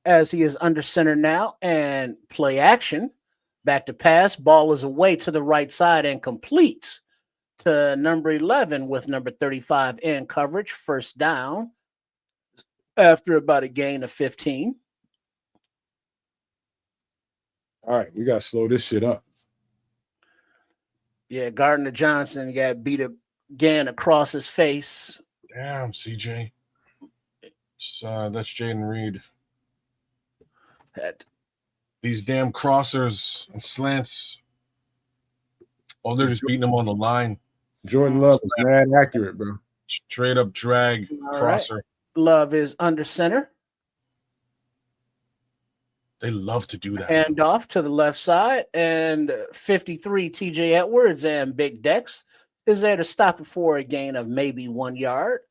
As he is under center now, and play action, back to pass, ball is away to the right side and complete to number 11 with number 35 in coverage, first down after about a gain of 15. All right, we got to slow this shit up. Yeah, Gardner Johnson got beat again across his face. Damn, CJ. That's Jaden Reed. These damn crossers and slants. Oh, they're just beating them on the line. Jordan Love is mad accurate, bro. Straight up drag crosser. Right. Love is under center. They love to do that. Hand off to the left side, and 53 TJ Edwards and Big Dex is there to stop it for a gain of maybe 1 yard.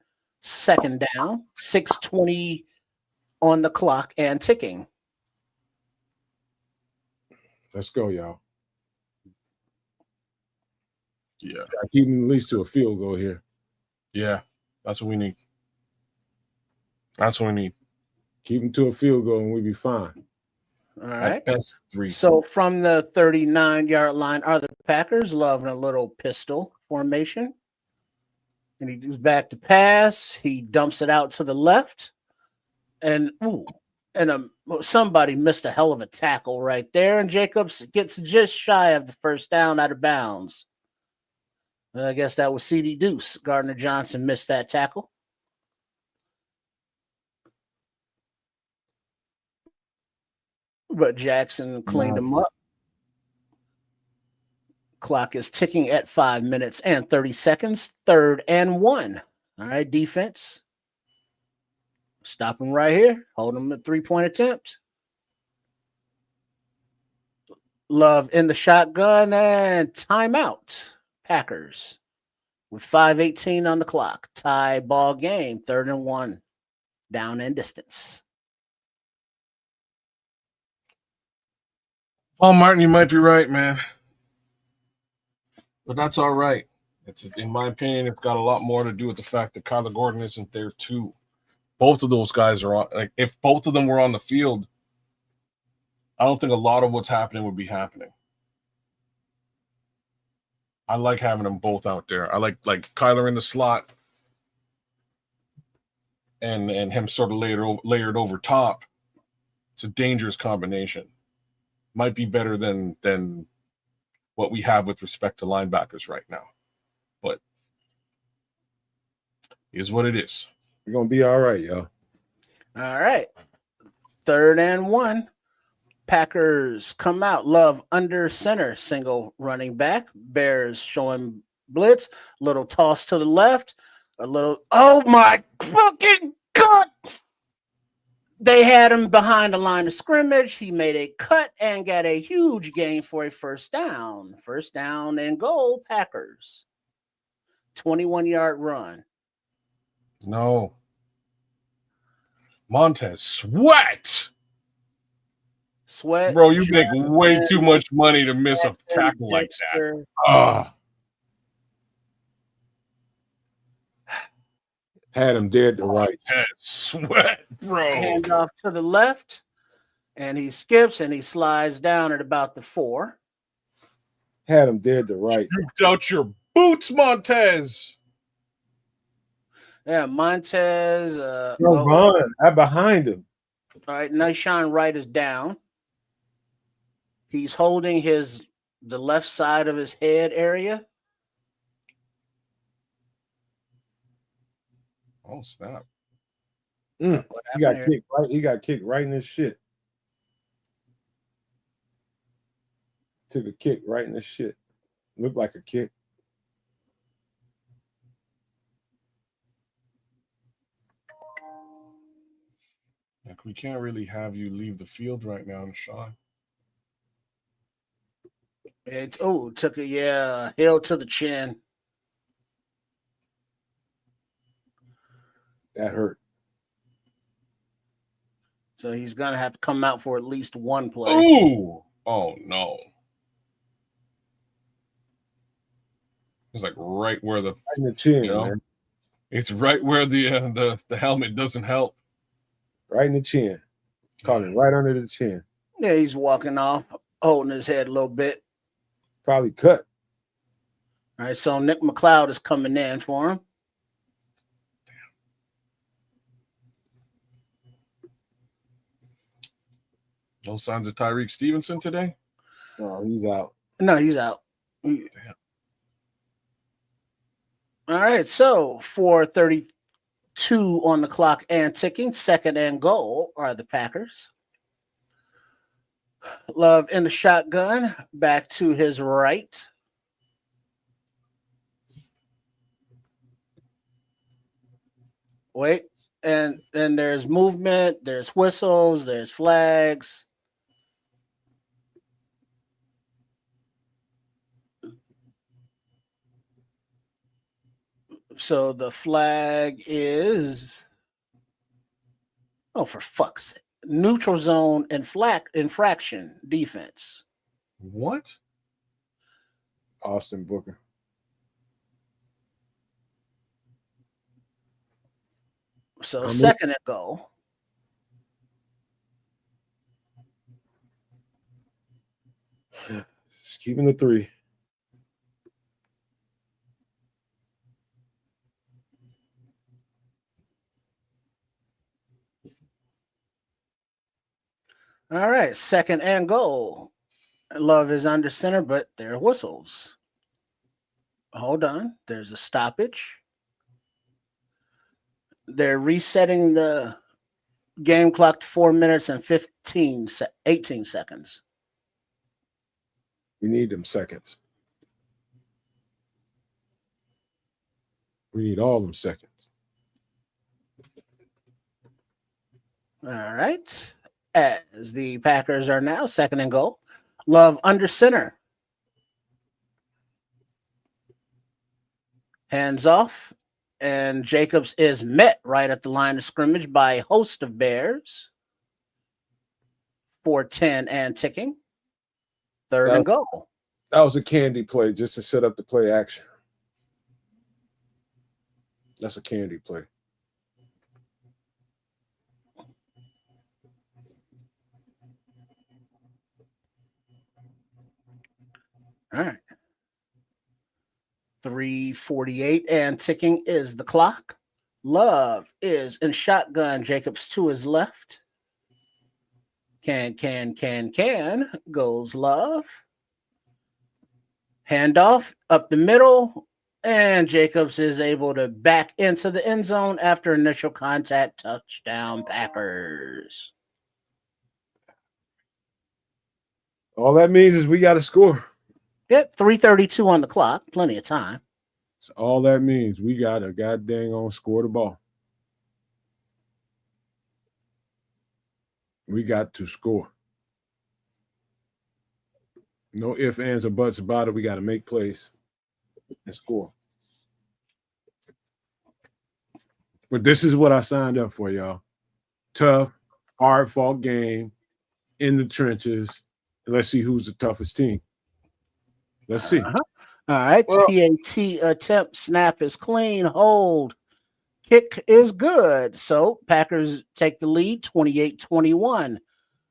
Second down, 6:20 on the clock and ticking. Let's go, y'all. Yeah. I keep them at least to a field goal here. Yeah, that's what we need. That's what we need. Keep them to a field goal and we'll be fine. All right. At best, 3. So from the 39-yard line are the Packers, loving a little pistol formation. And he goes back to pass. He dumps it out to the left. And somebody missed a hell of a tackle right there. And Jacobs gets just shy of the first down out of bounds. I guess that was CD Deuce. Gardner Johnson missed that tackle. But Jackson cleaned him up. Clock is ticking at 5 minutes and 30 seconds. 3rd and 1. All right, defense. Stop him right here. Hold him at 3-point attempt. Love in the shotgun and timeout. Packers with 5:18 on the clock. Tie ball game. 3rd and 1. Down and distance. Paul Martin, you might be right, man. But that's all right. It's, in my opinion, it's got a lot more to do with the fact that Kyler Gordon isn't there too. Both of those guys are on. Like, if both of them were on the field, I don't think a lot of what's happening would be happening. I like having them both out there. I like Kyler in the slot and him sort of layered over top. It's a dangerous combination. Might be better than what we have with respect to linebackers right now. But is what it is. We're going to be all right, y'all. All right. 3rd and 1. Packers come out. Love under center. Single running back. Bears showing blitz. Little toss to the left. A little. Oh, my fucking God. They had him behind the line of scrimmage. He made a cut and got a huge gain for a first down. First down and goal, Packers. 21-yard run. No. Montez Sweat. Bro, you make way too much money to miss a tackle like that. Had him dead to right. Sweat, bro. Hand off to the left, and he skips and he slides down at about the 4. Had him dead to right. Scooped out your boots, Montez. Yeah, Montez. I'm behind him. All right, nice shine right is down. He's holding the left side of his head area. Oh, snap. He got kicked right. He got kicked right in his shit. Took a kick right in his shit. Looked like a kick. Like, we can't really have you leave the field right now, Sean. Took a hail to the chin. That hurt. So he's gonna have to come out for at least one play. Ooh! Oh no! It's like right where the right in the chin, man. It's right where the helmet doesn't help. Right in the chin. Caught it right under the chin. Yeah, he's walking off, holding his head a little bit. Probably cut. All right, so Nick McLeod is coming in for him. No signs of Tyrique Stevenson today? No, he's out. No, he's out. Damn. All right, so 4:32 on the clock and ticking. 2nd and goal are the Packers. Love in the shotgun, back to his right. Wait, and then there's movement, there's whistles, there's flags. So the flag is, oh, for fuck's sake, neutral zone and infraction defense. What? Austin Booker. So 2nd and goal. Just keeping the 3. All right, 2nd and goal. Love is under center, but there are whistles. Hold on. There's a stoppage. They're resetting the game clock to 4 minutes and 18 seconds. We need them seconds. We need all them seconds. All right. As the Packers are now 2nd and goal. Love under center. Hands off. And Jacobs is met right at the line of scrimmage by a host of Bears. 4:10 and ticking. 3rd and goal. That was a candy play just to set up the play action. That's a candy play. All right. 3:48 and ticking is the clock. Love is in shotgun. Jacobs to his left. Can goes Love. Handoff up the middle. And Jacobs is able to back into the end zone after initial contact. Touchdown, Packers. All that means is we got to score. Yep, 3:32 on the clock. Plenty of time. So all that means we got to goddamn on score the ball. We got to score. No ifs, ands, or buts about it. We got to make plays and score. But this is what I signed up for, y'all. Tough, hard-fought game in the trenches. Let's see who's the toughest team. Let's see. All right. Well, PAT attempt. Snap is clean. Hold. Kick is good. So Packers take the lead 28-21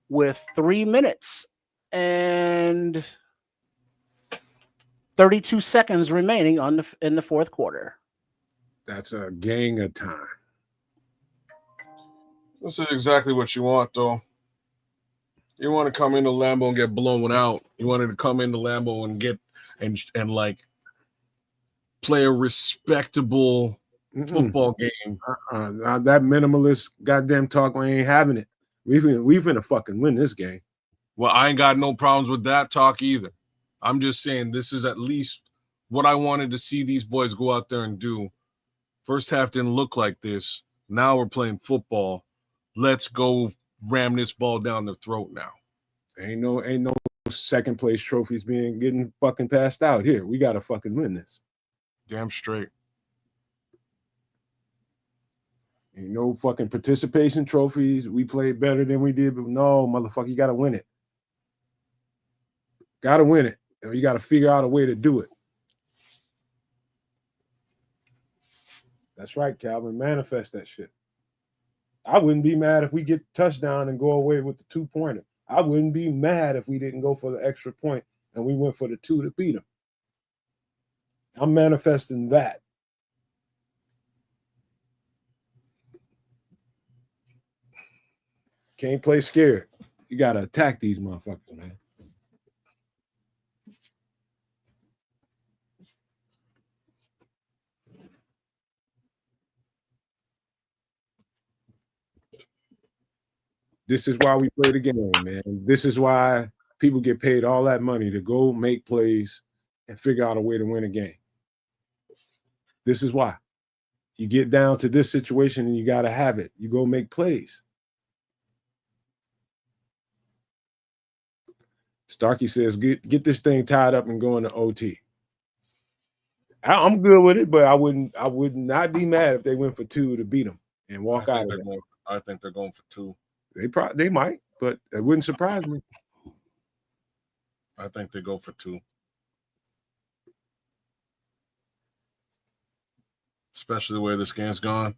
with 3 minutes and 32 seconds remaining in the 4th quarter. That's a gang of time. This is exactly what you want, though. You want to come into Lambeau and get blown out. You wanted to come into Lambeau and get and like play a respectable football game. That minimalist goddamn talk, we ain't having it. We finna fucking win this game. Well, I ain't got no problems with that talk either. I'm just saying this is at least what I wanted to see these boys go out there and do. First half didn't look like this. Now we're playing football. Let's go ram this ball down their throat now. Ain't no second place trophies getting fucking passed out here. We gotta fucking win this. Damn straight. Ain't no fucking participation trophies. We played better than we did, but no, motherfucker, you gotta win it. Gotta win it. And you gotta figure out a way to do it. That's right, Calvin. Manifest that shit. I wouldn't be mad if we get touchdown and go away with the 2-pointer. I wouldn't be mad if we didn't go for the extra point and we went for the 2 to beat them. I'm manifesting that. Can't play scared. You got to attack these motherfuckers, man. This is why we play the game, man. This is why people get paid all that money to go make plays and figure out a way to win a game. This is why. You get down to this situation and you got to have it. You go make plays. Starkey says, get this thing tied up and go into OT. I'm good with it, but I would not be mad if they went for 2 to beat them and walk out of it. I think they're going for 2. They might, but it wouldn't surprise me. I think they go for 2. Especially the way this game's gone.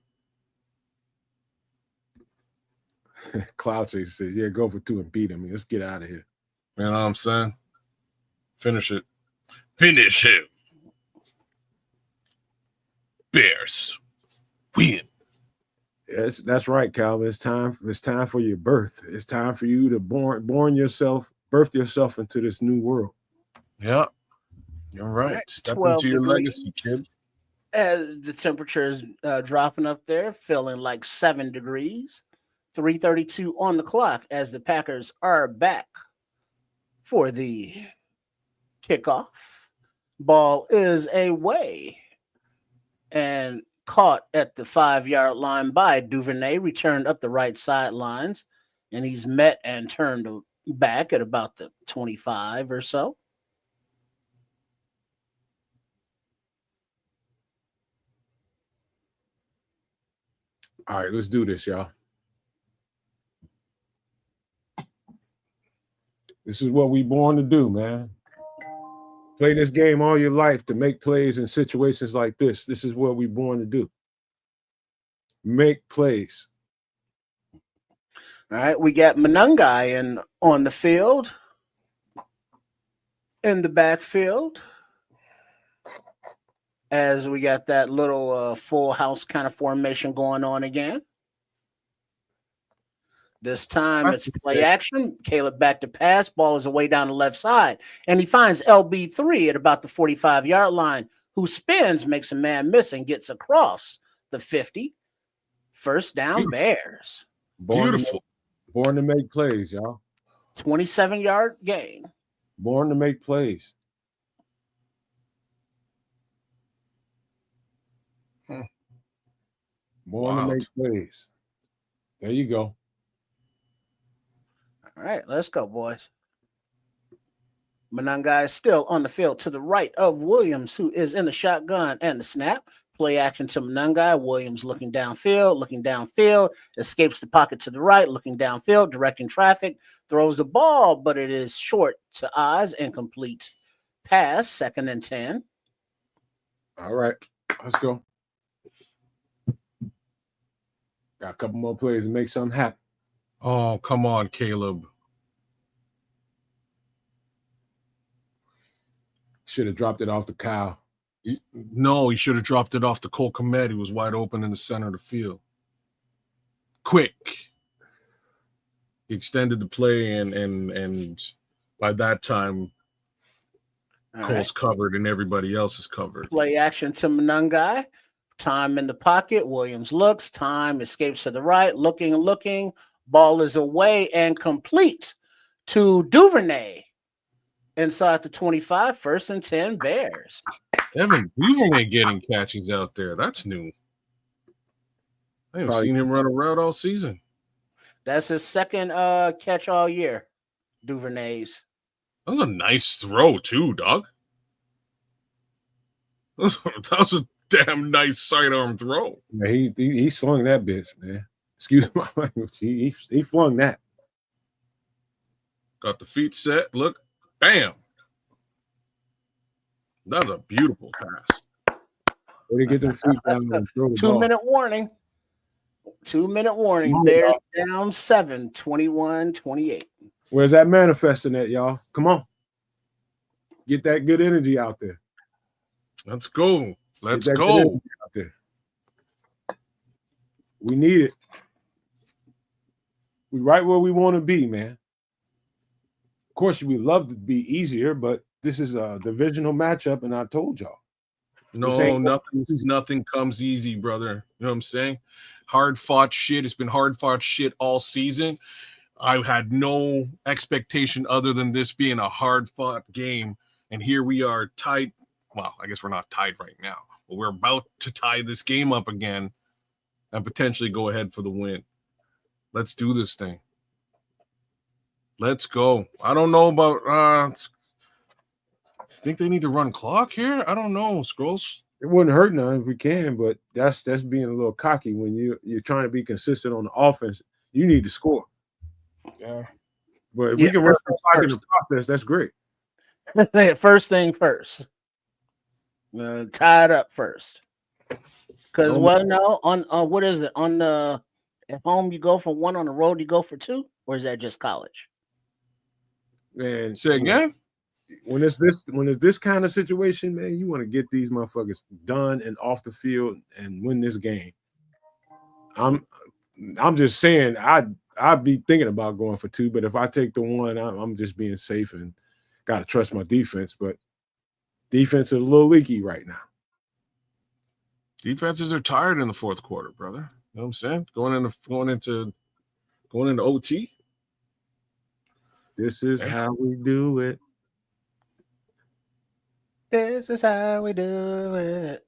Cloud Chaser says, yeah, go for 2 and beat them. Let's get out of here. You know what I'm saying? Finish it. Finish him. Bears win. Yes, that's right, Calvin. It's time for your birth. It's time for you to birth yourself into this new world. Yeah, you're right. Step into your legacy, kid. As the temperature is dropping up there, feeling like 7 degrees. 3:32 on the clock as the Packers are back for the kickoff. Ball is away and caught at the 5-yard line by Duvernay, returned up the right sidelines, and he's met and turned back at about the 25 or so. All right, let's do this, y'all. This is what we born to do, man. Play this game all your life to make plays in situations like this. This is what we born to do. Make plays. All right, we got Manungai on the field, in the backfield, as we got that little full house kind of formation going on again. This time it's play action. Caleb back to pass. Ball is away down the left side. And he finds LB3 at about the 45-yard line, who spins, makes a man miss, and gets across the 50. First down, Bears. Beautiful. Born to make plays, y'all. 27-yard gain. Born to make plays. Born to make plays. There you go. All right, let's go, boys. Manungai is still on the field to the right of Williams, who is in the shotgun and the snap. Play action to Manungai. Williams looking downfield, escapes the pocket to the right, looking downfield, directing traffic, throws the ball, but it is short to Oz, incomplete pass, 2nd and 10. All right, let's go. Got a couple more plays to make something happen. Oh, come on, Caleb. Should have dropped it off the cow. No, he should have dropped it off to Cole Kmet. He was wide open in the center of the field. Quick. He extended the play, and by that time, Cole's covered and everybody else is covered. Play action to Manungai. Time in the pocket. Williams looks. Time escapes to the right. Looking. Ball is away and complete to Duvernay. Inside the 25, 1st and 10 Bears. Evan Duvernay getting catches out there. That's new. I haven't seen him run a route all season. That's his second catch all year. Duvernay's. That was a nice throw too, dog. That was a damn nice sidearm throw. Yeah, he swung that bitch, man. Excuse my language. He flung that. Got the feet set. Look, bam. That was a beautiful pass. Where they get their feet down and throw the ball. 2-minute warning. 2-minute warning. Bears down 7, 21-28. Where's that manifesting at, y'all? Come on. Get that good energy out there. Let's go. Let's Get that go. good energy out there. We need it. We right where we want to be, man. Of course, we love to be easier, but this is a divisional matchup, and I told y'all. No, nothing comes easy, brother. You know what I'm saying? Hard-fought shit. It's been hard-fought shit all season. I had no expectation other than this being a hard-fought game, and here we are tied. Well, I guess we're not tied right now, but we're about to tie this game up again and potentially go ahead for the win. Let's do this thing. Let's go. I don't know about I think they need to run clock here. I don't know, Scrolls. It wouldn't hurt none if we can, but that's being a little cocky when you're trying to be consistent on the offense. You need to score. Yeah. But if we can run clock in the process, that's great. First thing first. Tie it up first. Because on what is it? On the at home you go for 1, on the road you go for 2, or is that just college? Man, say again. When it's this kind of situation, man, you want to get these motherfuckers done and off the field and win this game. I'm just saying I'd be thinking about going for 2, but if I take the 1, I'm just being safe and got to trust my defense. But defense is a little leaky right now. Defenses are tired in the fourth quarter, brother. You know what I'm saying? Going into OT. This is how we do it. This is how we do it.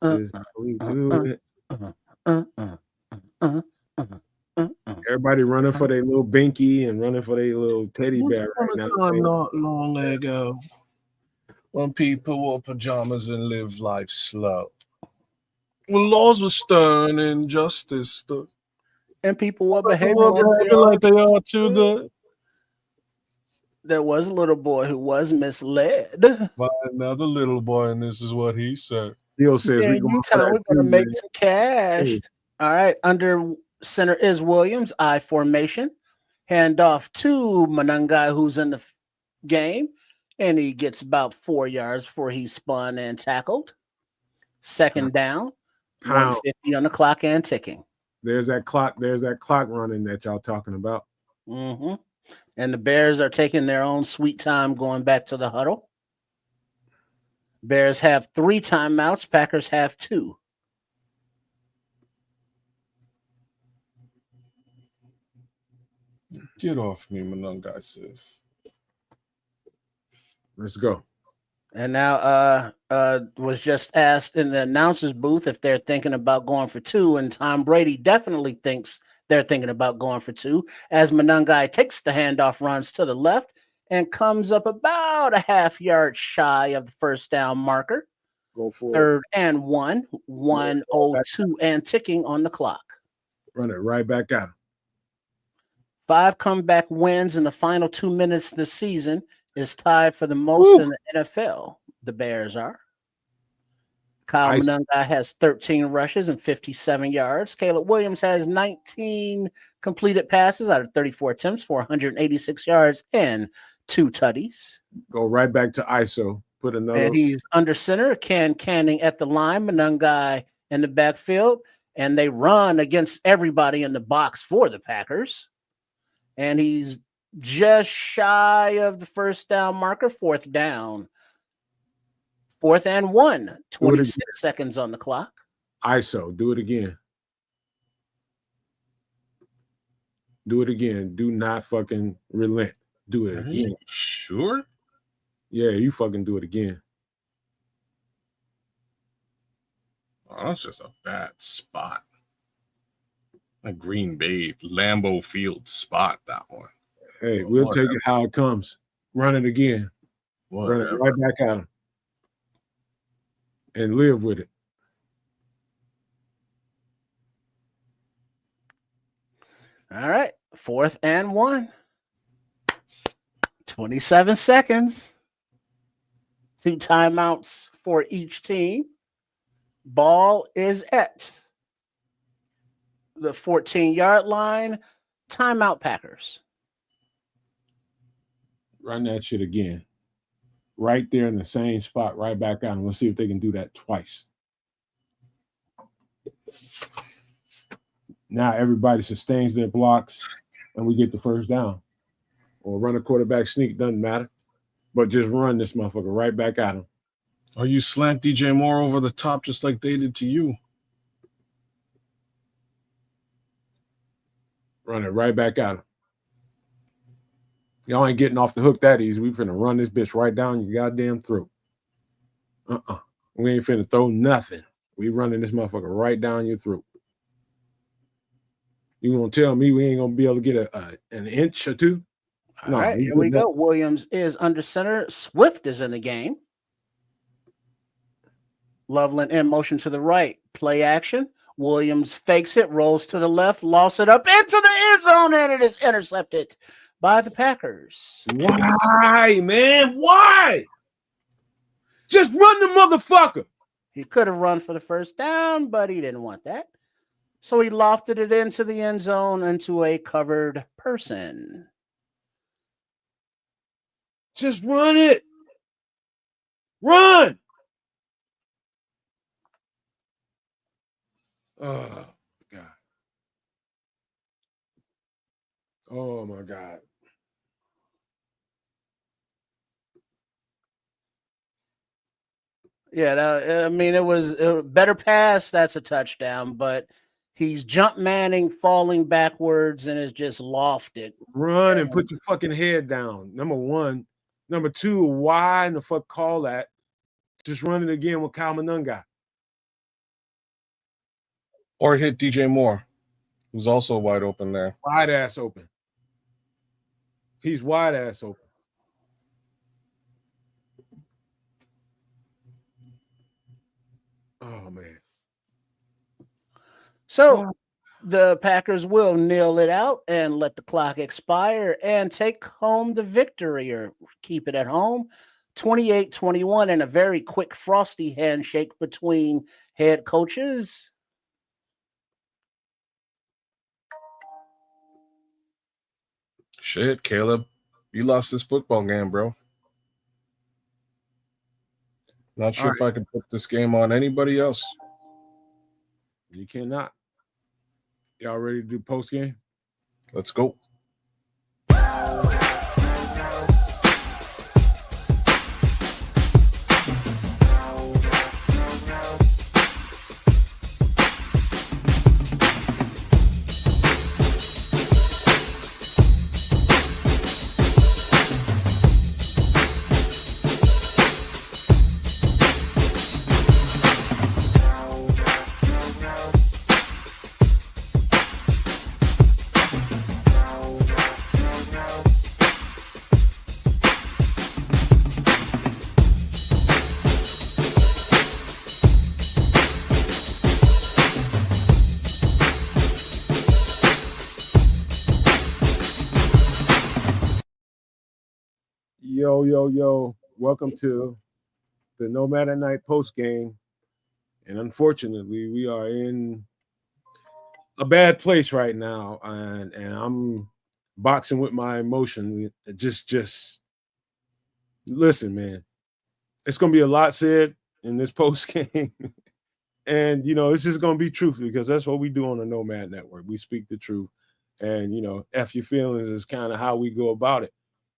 This is how we do it. Everybody running for their little binky and running for their little teddy bear right now. Not long ago, when people wore pajamas and lived life slow, when laws were stern and justice stood, and people were behaving like they are too good. There was a little boy who was misled by another little boy, and this is what he said. Theo says we're going to make some cash. Hey. All right, under center is Williams, I formation. Hand off to Manungai, who's in the game, and he gets about 4 yards before he spun and tackled. Second down, 150 on the clock and ticking. There's that clock running that y'all talking about. Mm-hmm. And the Bears are taking their own sweet time going back to the huddle. Bears have 3 timeouts. Packers have 2. Get off me, Manungai says. Let's go. And now was just asked in the announcer's booth if they're thinking about going for 2, and Tom Brady definitely thinks they're thinking about going for 2 as Manungai takes the handoff, runs to the left, and comes up about a half yard shy of the first down marker. Go for 3rd and 1:02 and ticking on the clock. Run it right back at him. 5 comeback wins in the final 2 minutes this season is tied for the most in the NFL. The Bears are. Kyle Manungai has 13 rushes and 57 yards. Caleb Williams has 19 completed passes out of 34 attempts for 186 yards and 2 tutties. Go right back to ISO. Put another. And he's under center. Canning at the line. Manungai in the backfield. And they run against everybody in the box for the Packers. And he's just shy of the first down marker, 4th down. 4th and 1. Do it 26 again. seconds on the clock. ISO. Do it again. Do it again. Do not fucking relent. Do it again. Sure. Yeah, you fucking do it again. Oh, that's just a bad spot. A Green Bay Lambeau Field spot, that one. Hey, we'll Whatever. take it how it comes. Run it again. Run it right back at him. And live with it. All right. 4th and 1. 27 seconds. 2 timeouts for each team. Ball is at the 14-yard line. Timeout, Packers. Run that shit again. Right there in the same spot, right back out. And we'll see if they can do that twice. Now everybody sustains their blocks and we get the first down. Or run a quarterback sneak, doesn't matter. But just run this motherfucker right back at him. Or you slant DJ Moore over the top just like they did to you. Run it right back at him. Y'all ain't getting off the hook that easy. We finna run this bitch right down your goddamn throat. We ain't finna throw nothing. We running this motherfucker right down your throat. You gonna tell me we ain't gonna be able to get an inch or two? All right, here we go. Williams is under center. Swift is in the game. Loveland in motion to the right. Play action. Williams fakes it, rolls to the left, lost it up into the end zone, and it is intercepted by the Packers. Why, man? Why? Just run the motherfucker. He could have run for the first down, but he didn't want that. So he lofted it into the end zone into a covered person. Just run it. Run. Oh, God. Oh, my God. Yeah, I mean, it was a better pass. That's a touchdown, but he's jump manning, falling backwards, and is just lofted. Run and put your fucking head down. Number one. Number two, why in the fuck call that? Just run it again with Kyle Manunga. Or hit DJ Moore, who's also wide open there. Wide ass open. He's wide ass open. Oh, man. So the Packers will kneel it out and let the clock expire and take home the victory or keep it at home. 28-21 and a very quick frosty handshake between head coaches. Shit, Caleb. You lost this football game, bro. Not sure if I could put this game on anybody else. You cannot. Y'all ready to do post game? Let's go. Yo. Welcome to the Nomad at Night post game. And unfortunately, we are in a bad place right now. And I'm boxing with my emotion. Just listen, man. It's going to be a lot said in this post game. And, it's just going to be truth because that's what we do on the Nomad Network. We speak the truth. And, F your feelings is kind of how we go about it.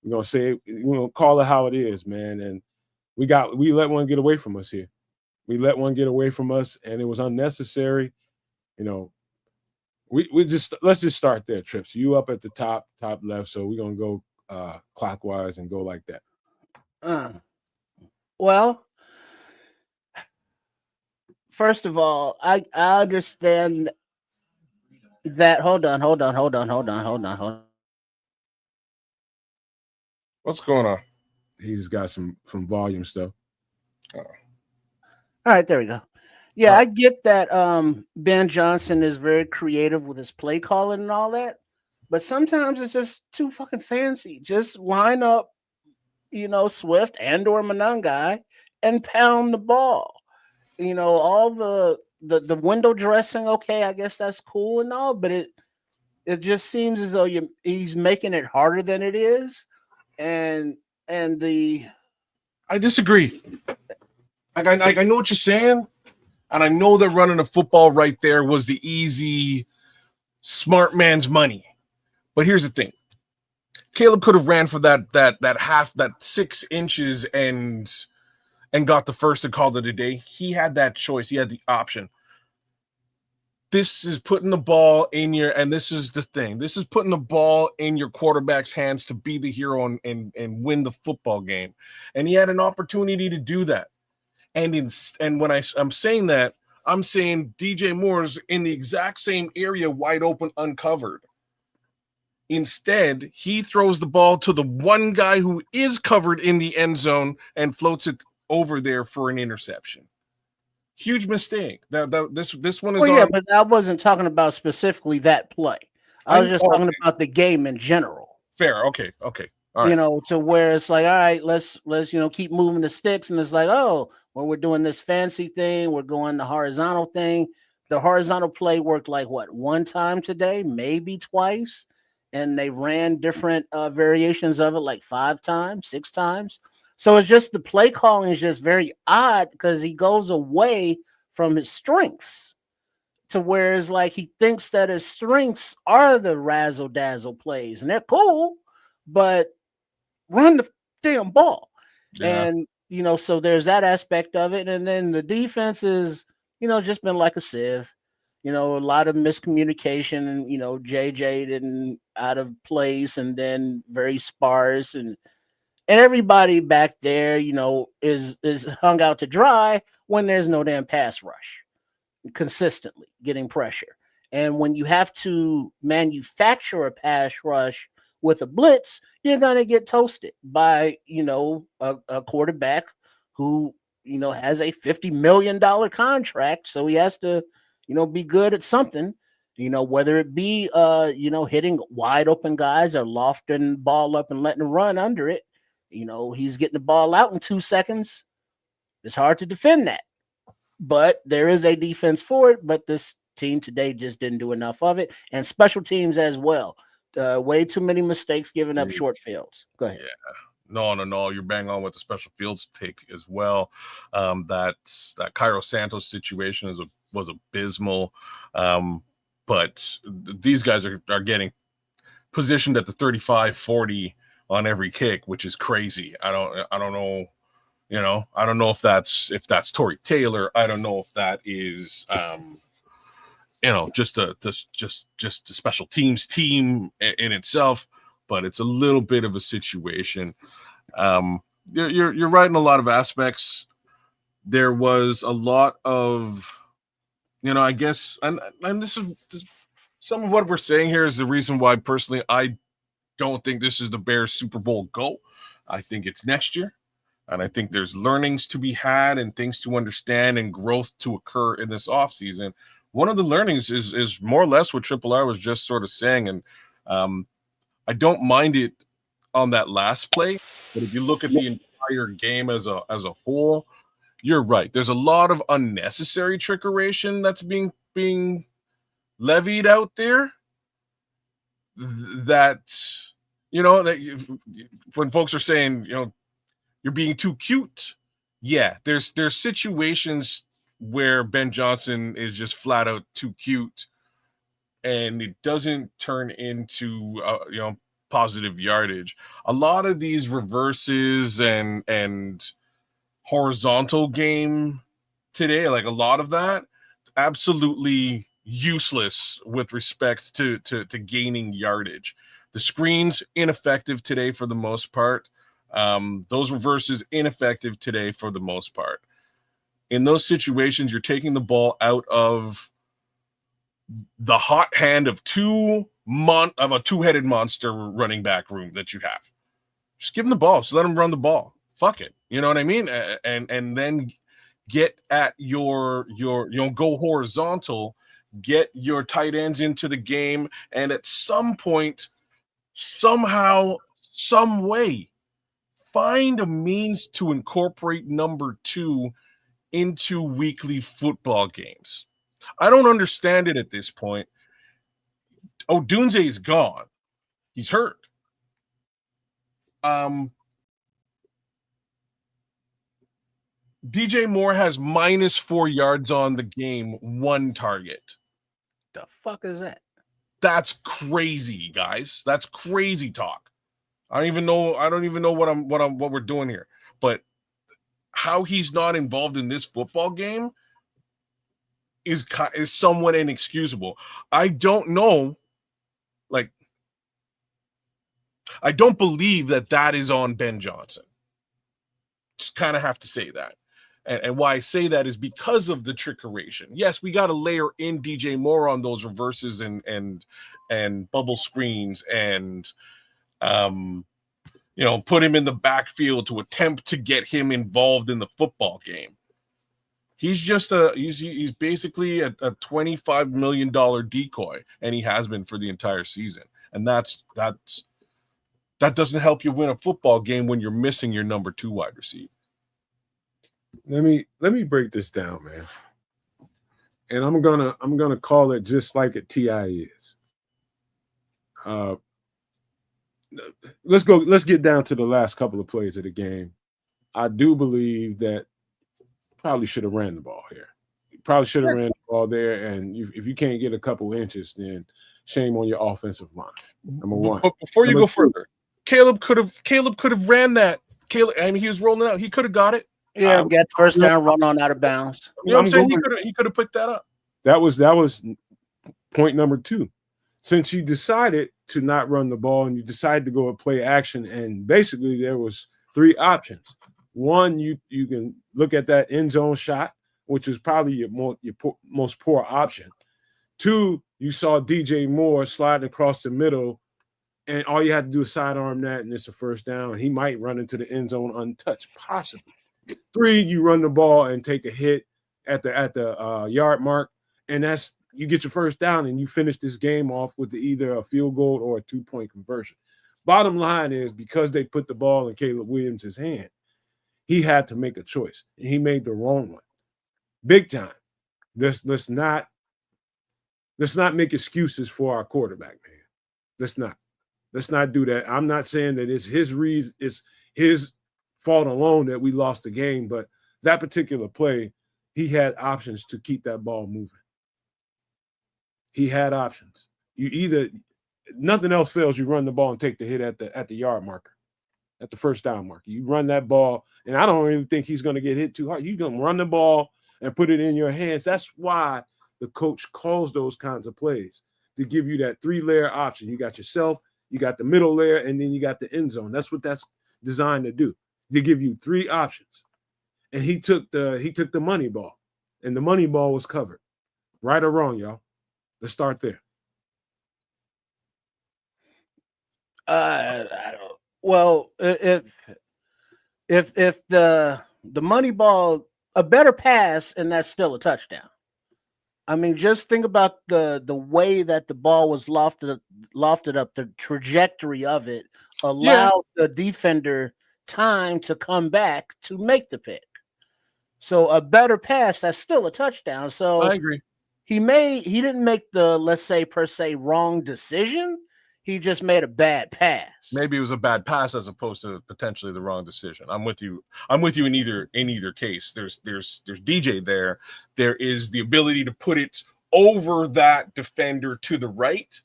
We're going to say it, we're going to call it how it is, man. And we let one get away from us here. We let one get away from us, and it was unnecessary. You know, let's just start there, Trips. You up at the top left, so we're gonna go clockwise and go like that. Well, first of all, I understand that. Hold on. What's going on? He's got some volume stuff. All right, there we go. Yeah, I get that Ben Johnson is very creative with his play calling and all that, but sometimes it's just too fucking fancy. Just line up, Swift and or Monangai and pound the ball. All the window dressing, okay, I guess that's cool and all, but it just seems as though he's making it harder than it is. And I disagree. I know what you're saying, and I know that running a football right there was the easy, smart man's money. But here's the thing: Caleb could have ran for that 6 inches and got the first and called it a day. He had that choice. He had the option. This is putting the ball in and this is the thing. This is putting the ball in your quarterback's hands to be the hero and win the football game. And he had an opportunity to do that. And when I'm saying that, I'm saying DJ Moore's in the exact same area, wide open, uncovered. Instead, he throws the ball to the one guy who is covered in the end zone and floats it over there for an interception. Huge mistake. This one is. Well, yeah, but I wasn't talking about specifically that play. I was just talking about the game in general. Fair. Okay. All right. To where it's like, all right, let's keep moving the sticks, and it's like, oh, when we're doing this fancy thing, we're going the horizontal thing. The horizontal play worked like what, one time today, maybe twice, and they ran different variations of it like 5 times, 6 times. So it's just the play calling is just very odd because he goes away from his strengths to where it's like he thinks that his strengths are the razzle dazzle plays, and they're cool, but run the damn ball. Yeah. And so there's that aspect of it. And then the defense is, just been like a sieve. A lot of miscommunication, and JJ didn't out of place, and then very sparse, and everybody back there, is hung out to dry when there's no damn pass rush, consistently getting pressure. And when you have to manufacture a pass rush with a blitz, you're gonna get toasted by a quarterback who has a $50 million contract, so he has to be good at something, whether it be hitting wide open guys or lofting ball up and letting them run under it. He's getting the ball out in 2 seconds. It's hard to defend that, but there is a defense for it. But this team today just didn't do enough of it, and special teams as well. Way too many mistakes, giving up short fields. Go ahead. Yeah. No. You're bang on with the special fields take as well. That Cairo Santos situation was abysmal. But these guys are getting positioned at the 35-40 on every kick, which is crazy. I don't know. I don't know if that's Tory Taylor. I don't know if that is just a special teams team in itself, but it's a little bit of a situation. You're right in a lot of aspects. There was a lot of, I guess, and this is some of what we're saying here is the reason why personally I don't think this is the Bears Super Bowl go. I think it's next year. And I think there's learnings to be had and things to understand and growth to occur in this offseason. One of the learnings is more or less what Triple R was just sort of saying. And I don't mind it on that last play. But if you look at the entire game as a whole, you're right. There's a lot of unnecessary trickeration that's being levied out there. That when folks are saying, you're being too cute. Yeah, there's situations where Ben Johnson is just flat out too cute, and it doesn't turn into positive yardage. A lot of these reverses and horizontal game today, like a lot of that, absolutely useless with respect to gaining yardage. The screens ineffective today for the most part. Those reverses ineffective today for the most part. In those situations, you're taking the ball out of the hot hand of a two-headed monster running back room that you have. Just give him the ball. Just let him run the ball. Fuck it. You know what I mean? And then get at your go horizontal, get your tight ends into the game, and at some point, somehow, some way, find a means to incorporate number 2 into weekly football games. I don't understand it at this point. Odunze is gone. He's hurt. DJ Moore has -4 yards on the game, 1 target. The fuck is that? That's crazy, guys. That's crazy talk. I don't even know what we're doing here. But how he's not involved in this football game is somewhat inexcusable. I don't know. Like, I don't believe that is on Ben Johnson. Just kind of have to say that. And why I say that is because of the trickeration. Yes, we got to layer in DJ Moore on those reverses and bubble screens and put him in the backfield to attempt to get him involved in the football game. He's just he's basically a $25 million decoy, and he has been for the entire season. And that doesn't help you win a football game when you're missing your number 2 wide receiver. Let me break this down, man. And I'm gonna call it just like a TI is. Let's get down to the last couple of plays of the game. I do believe that probably should have ran the ball here. Probably should have ran the ball there. And if you can't get a couple inches, then shame on your offensive line. Number one. But before you go further, Caleb could have ran that. Caleb, I mean, he was rolling out. He could have got it. Yeah, get first down, run on out of bounds. You know what I'm saying? He could have picked that up. That was point number 2. Since you decided to not run the ball and you decided to go and play action, and basically there was 3 options. One, you can look at that end zone shot, which is probably your most poor option. 2, you saw DJ Moore sliding across the middle, and all you had to do is sidearm that, and it's a first down. He might run into the end zone untouched, possibly. 3, you run the ball and take a hit at the yard mark, and you get your first down, and you finish this game off with either a field goal or a 2-point conversion. Bottom line is, because they put the ball in Caleb Williams' hand, he had to make a choice, and he made the wrong one, big time. Let's not make excuses for our quarterback, man. Let's not do that. I'm not saying that it's his reason, it's his fault alone that we lost the game, but that particular play, he had options to keep that ball moving. He had options. You either, nothing else fails, you run the ball and take the hit at the yard marker, at the first down marker. You run that ball, and I don't really think he's going to get hit too hard. You're going to run the ball and put it in your hands. That's why the coach calls those kinds of plays, to give you that 3-layer option. You got yourself, you got the middle layer, and then you got the end zone. That's what that's designed to do, to give you 3 options. And he took the money ball, and the money ball was covered. Right or wrong, y'all? Let's start there. I don't. Well, if the money ball, a better pass, and that's still a touchdown. I mean, just think about the way that the ball was lofted up, the trajectory of it allowed the defender time to come back to make the pick. So a better pass, that's still a touchdown. So I agree. He didn't make the, let's say, per se, wrong decision. He just made a bad pass. Maybe it was a bad pass as opposed to potentially the wrong decision. I'm with you in either case. There's DJ there. There is the ability to put it over that defender to the right.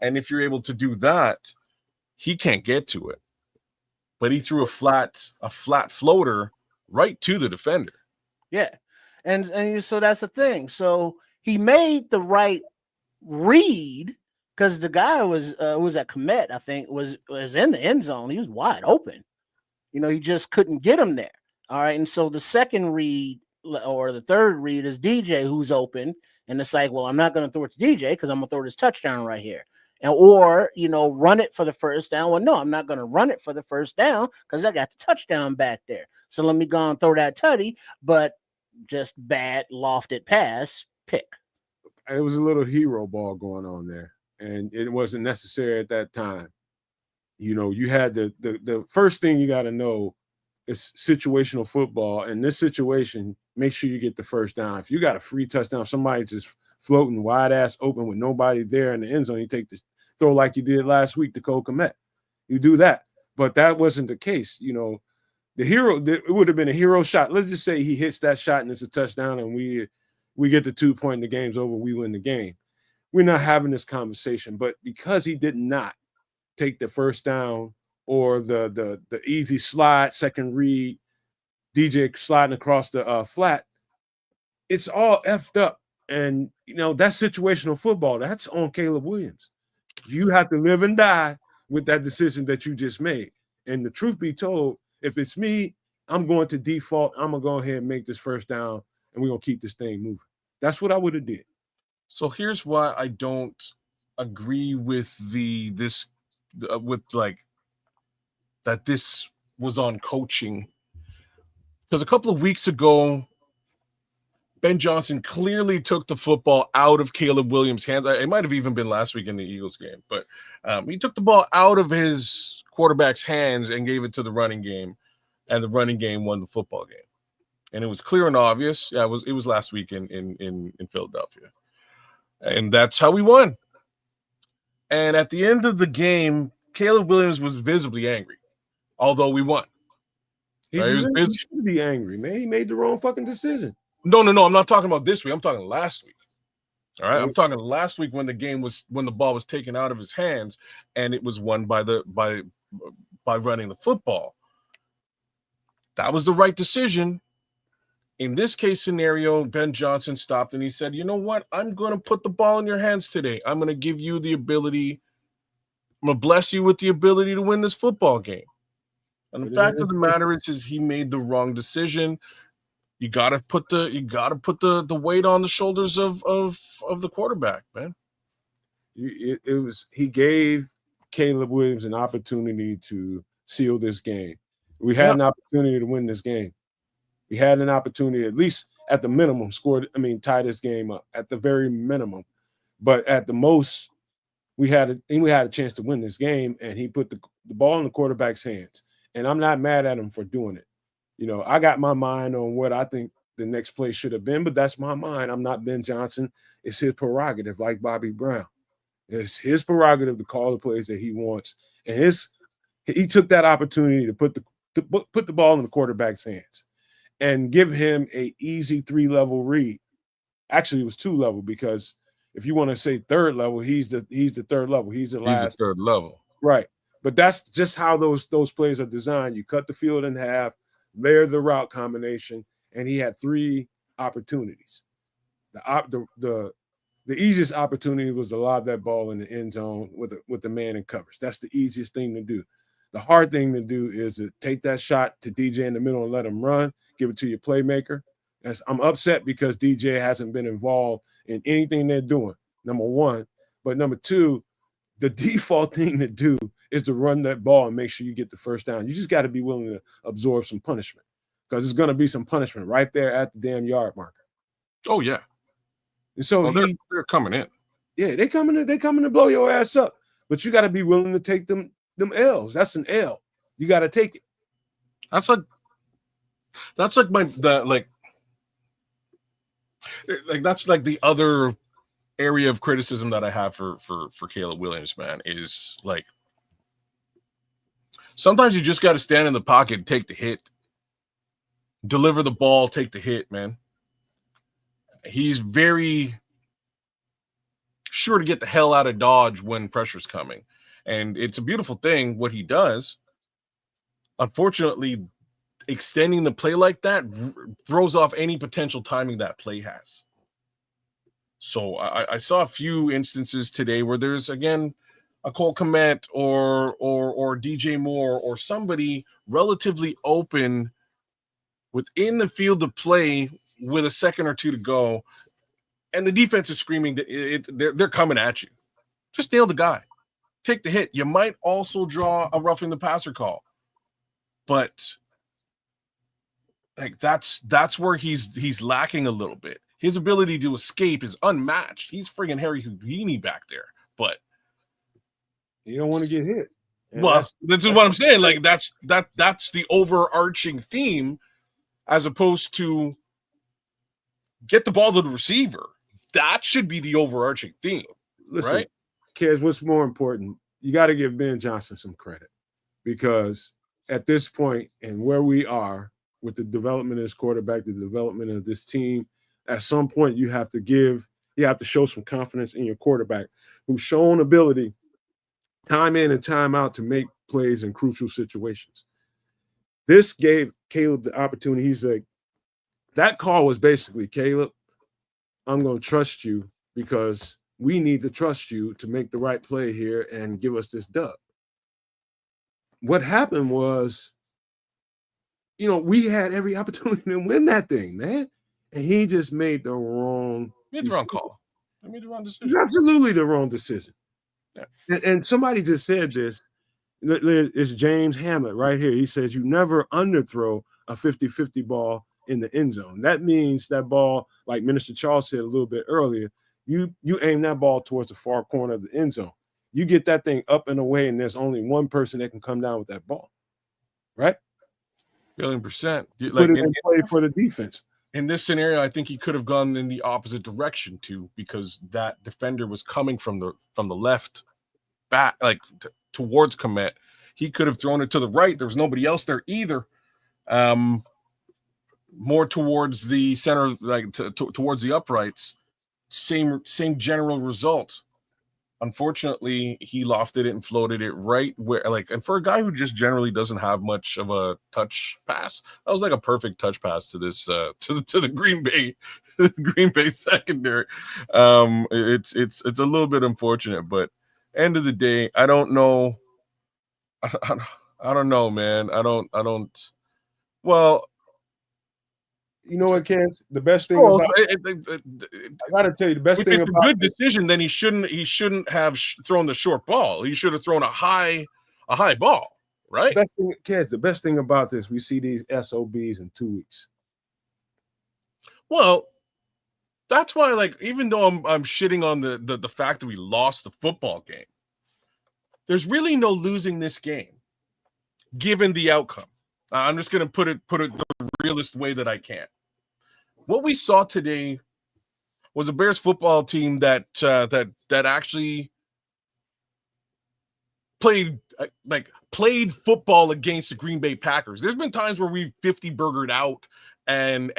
And if you're able to do that, he can't get to it. But he threw a flat floater right to the defender. Yeah. And so that's the thing. So he made the right read because the guy was at Komet, I think, was in the end zone. He was wide open. He just couldn't get him there. All right. And so the second read or the third read is DJ who's open. And it's like, well, I'm not going to throw it to DJ because I'm going to throw this touchdown right here. Or run it for the first down. Well, no, I'm not going to run it for the first down because I got the touchdown back there. So let me go and throw that tutty, but just bad lofted pass pick. It was a little hero ball going on there, and it wasn't necessary at that time. You had the first thing you got to know is situational football. In this situation, make sure you get the first down. If you got a free touchdown, somebody just floating wide ass open with nobody there in the end zone, you take the throw like you did last week to Cole Kmet. You do that, but that wasn't the case. The hero, it would have been a hero shot. Let's just say he hits that shot and it's a touchdown, and we get the 2 point, and the game's over. We win the game. We're not having this conversation, but because he did not take the first down or the easy slide, second read, DJ sliding across the flat, it's all effed up. And that's situational football. That's on Caleb Williams. You have to live and die with that decision that you just made. And the truth be told, if it's me, I'm going to default. I'm gonna go ahead and make this first down, and we're gonna keep this thing moving. That's what I would have did. So here's why I don't agree with that this was on coaching. Because a couple of weeks ago, Ben Johnson clearly took the football out of Caleb Williams' hands. It might have even been last week in the Eagles game, but he took the ball out of his quarterback's hands and gave it to the running game, and the running game won the football game. And it was clear and obvious. Yeah, it was last week in Philadelphia. And that's how we won. And at the end of the game, Caleb Williams was visibly angry, although we won. He should be angry, man. He made the wrong fucking decision. No. I'm not talking about this week. I'm talking last week. All right. I'm talking last week when the ball was taken out of his hands and it was won by running the football. That was the right decision. In this case scenario, Ben Johnson stopped and he said, you know what? I'm going to put the ball in your hands today. I'm going to give you the ability. I'm going to bless you with the ability to win this football game. And the fact of the matter is he made the wrong decision. You got to put the weight on the shoulders of the quarterback, man. He gave Caleb Williams an opportunity to seal this game. We had an opportunity to win this game. We had an opportunity, at least at the minimum, tie this game up at the very minimum. But at the most, we had a chance to win this game, and he put the ball in the quarterback's hands. And I'm not mad at him for doing it. I got my mind on what I think the next play should have been, but that's my mind. I'm not Ben Johnson. It's his prerogative, like Bobby Brown. It's his prerogative to call the plays that he wants. And he took that opportunity to put the ball in the quarterback's hands and give him a easy 3-level read. Actually, it was 2-level, because if you want to say third level, he's the third level. He's the third level. Right. But that's just how those plays are designed. You cut the field in half, layer the route combination, and he had 3 opportunities. The easiest opportunity was to lob that ball in the end zone with the man in coverage. That's the easiest thing to do. The hard thing to do is to take that shot to DJ in the middle and let him run, give it to your playmaker. I'm upset because DJ hasn't been involved in anything they're doing, number one. But number two, the default thing to do is to run that ball and make sure you get the first down. You just got to be willing to absorb some punishment, because there's going to be some punishment right there at the damn yard marker. Oh, yeah. And so they're coming in. Yeah, they coming to blow your ass up. But you got to be willing to take them L's. That's an L. You got to take it. That's like that's like the other area of criticism that I have for Caleb Williams, man, is like sometimes you just got to stand in the pocket and take the hit, deliver the ball, take the hit, man. He's very sure to get the hell out of Dodge when pressure's coming. And it's a beautiful thing what he does. Unfortunately, extending the play like that throws off any potential timing that play has. So I saw a few instances today where there's, again, a Cole Kmet or DJ Moore or somebody relatively open within the field of play with a second or two to go, and the defense is screaming they're coming at you. Just nail the guy. Take the hit. You might also draw a roughing the passer call. But like that's where he's lacking a little bit. His ability to escape is unmatched. He's friggin' Harry Houdini back there. But you don't want to get hit. And well, that's what I'm saying. Like that's the overarching theme, as opposed to get the ball to the receiver. That should be the overarching theme. Listen, right? Kez, what's more important? You got to give Ben Johnson some credit, because at this point and where we are with the development of this quarterback, the development of this team, at some point you have to show some confidence in your quarterback, who's shown ability time in and time out to make plays in crucial situations. This gave Caleb the opportunity. He's like, that call was basically, Caleb, I'm going to trust you because we need to trust you to make the right play here and give us this dub. What happened was, we had every opportunity to win that thing, man. And he just made the wrong call. I made the wrong decision. It's absolutely the wrong decision. Yeah. And somebody just said this. It's James Hamlet right here. He says, you never underthrow a 50-50 ball in the end zone. That means that ball, like Minister Charles said a little bit earlier, you aim that ball towards the far corner of the end zone. You get that thing up and away, and there's only one person that can come down with that ball, right? 1,000,000%. Put it in play for the defense. In this scenario, I think he could have gone in the opposite direction too, because that defender was coming from the left back, like towards Kmet. He could have thrown it to the right. There was nobody else there either. More towards the center, like towards the uprights. Same general result. Unfortunately, he lofted it and floated it right where, and for a guy who just generally doesn't have much of a touch pass, that was like a perfect touch pass to this to the Green Bay secondary. It's a little bit unfortunate, but end of the day, I don't know. I don't know, man. I don't. Well, you know what, Kez? The best thing about I gotta tell you, the best thing about a good decision, then he shouldn't have thrown the short ball. He should have thrown a high ball, right? The best thing about this, we see these SOBs in 2 weeks. Well, that's why, even though I'm shitting on the fact that we lost the football game, there's really no losing this game, given the outcome. I'm just gonna put it the realest way that I can. What we saw today was a Bears football team that actually played football against the Green Bay Packers. There's been times where we 50-burgered out and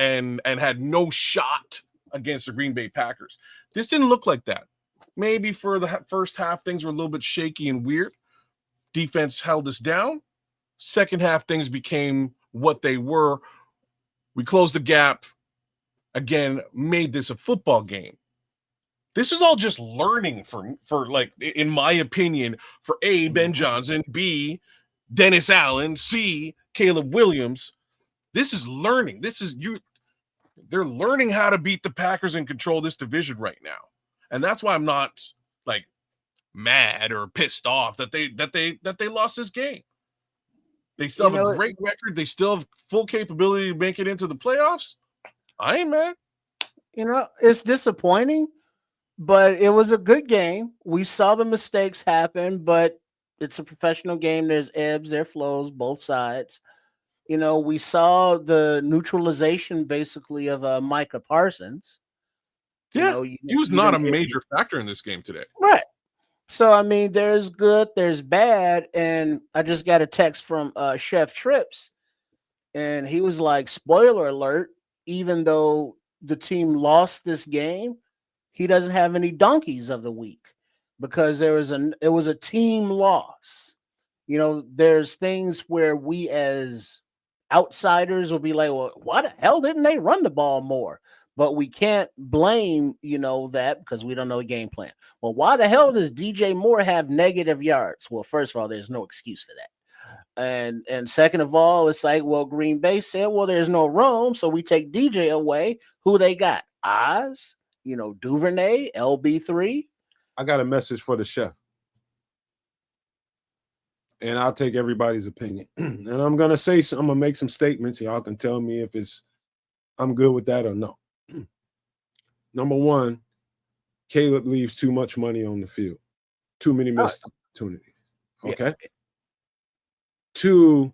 had no shot against the Green Bay Packers. This didn't look like that. Maybe for the first half, things were a little bit shaky and weird. Defense held us down. Second half, things became what they were. We closed the gap. Again, made this a football game. This is all just learning for in my opinion, for A, Ben Johnson, B, Dennis Allen, C, Caleb Williams. This is learning. They're learning how to beat the Packers and control this division right now. And that's why I'm not mad or pissed off that they lost this game. They still have a great record. They still have full capability to make it into the playoffs. I ain't mad. It's disappointing, but it was a good game. We saw the mistakes happen, but it's a professional game. There's ebbs, there flows, both sides. We saw the neutralization basically of Micah Parsons. Yeah, he was not a major factor in this game today. Right. So, there's good, there's bad. And I just got a text from Chef Trips, and he was like, spoiler alert, even though the team lost this game, he doesn't have any donkeys of the week because it was a team loss. There's things where we as outsiders will be like, well, why the hell didn't they run the ball more? But we can't blame, that because we don't know the game plan. Well, why the hell does DJ Moore have negative yards? Well, first of all, there's no excuse for that. And second of all, it's like, well, Green Bay said, well, there's no room, so we take DJ away. Who they got? Oz, Duvernay, LB3. I got a message for the chef. And I'll take everybody's opinion. And I'm gonna make some statements. Y'all can tell me if I'm good with that or no. Number one, Caleb leaves too much money on the field. Too many missed opportunities. Okay. Yeah. Two,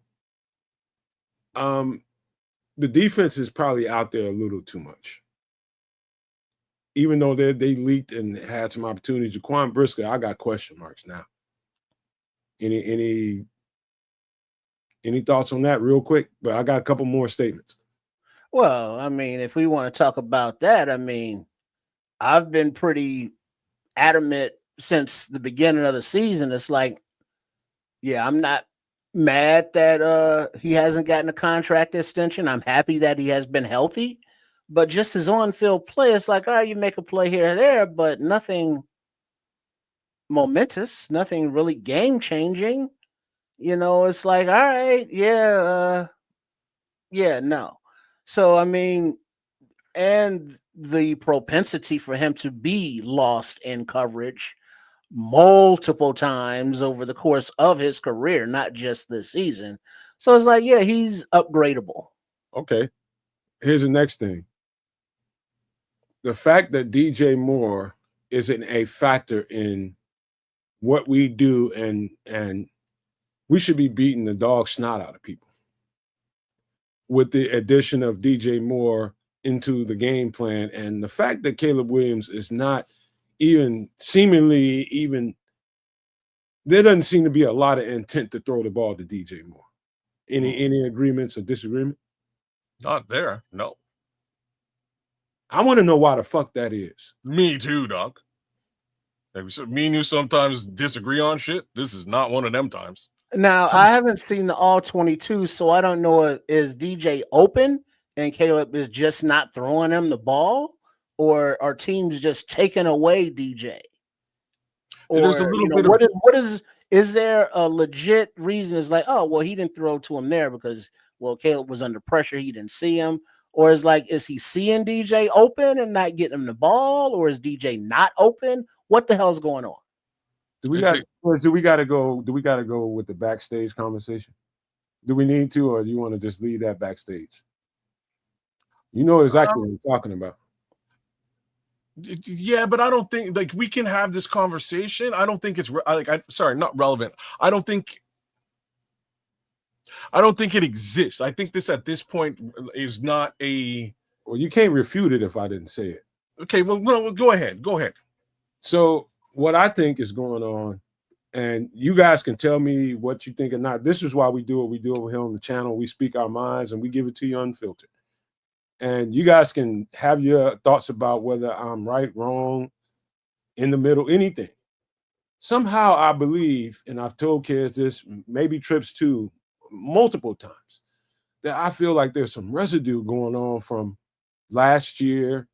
the defense is probably out there a little too much. Even though they leaked and had some opportunities. Jaquan Brisker, I got question marks now. Any thoughts on that real quick? But I got a couple more statements. Well, I mean, if we want to talk about that, I mean, I've been pretty adamant since the beginning of the season. It's like, yeah, I'm not mad that he hasn't gotten a contract extension. I'm happy that he has been healthy. But just his on-field play, it's like, all right, you make a play here or there, but nothing momentous, nothing really game-changing. It's like, all right, yeah, no. So, I mean, and the propensity for him to be lost in coverage multiple times over the course of his career, not just this season. So it's like, yeah, he's upgradable. Okay. Here's the next thing. The fact that DJ Moore isn't a factor in what we do, and we should be beating the dog snot out of people. With the addition of DJ Moore into the game plan, and the fact that Caleb Williams is not even seemingly there doesn't seem to be a lot of intent to throw the ball to DJ Moore. Any agreements or disagreement? Not there, no. I want to know why the fuck that is. Me too, Doc. Me and you sometimes disagree on shit. This is not one of them times. Now, I haven't seen the all 22, so I don't know, is DJ open and Caleb is just not throwing him the ball, or are teams just taking away DJ? Or there's a little bit is there a legit reason? It's like, oh, well, he didn't throw to him there because, well, Caleb was under pressure. He didn't see him. Or is he seeing DJ open and not getting him the ball? Or is DJ not open? What the hell's going on? Do we got to go with the backstage conversation? Do we need to, or do you want to just leave that backstage? You know exactly what I'm talking about. Yeah, but I don't think we can have this conversation. I don't think it's not relevant. I don't think it exists. I think this at this point is not a. Well, you can't refute it if I didn't say it. Okay, well, no, go ahead. So what I think is going on, and you guys can tell me what you think or not. This is why we do what we do over here on the channel. We speak our minds and we give it to you unfiltered. And you guys can have your thoughts about whether I'm right, wrong, in the middle, anything. Somehow I believe, and I've told kids this, maybe Trips too, multiple times, that I feel like there's some residue going on from last year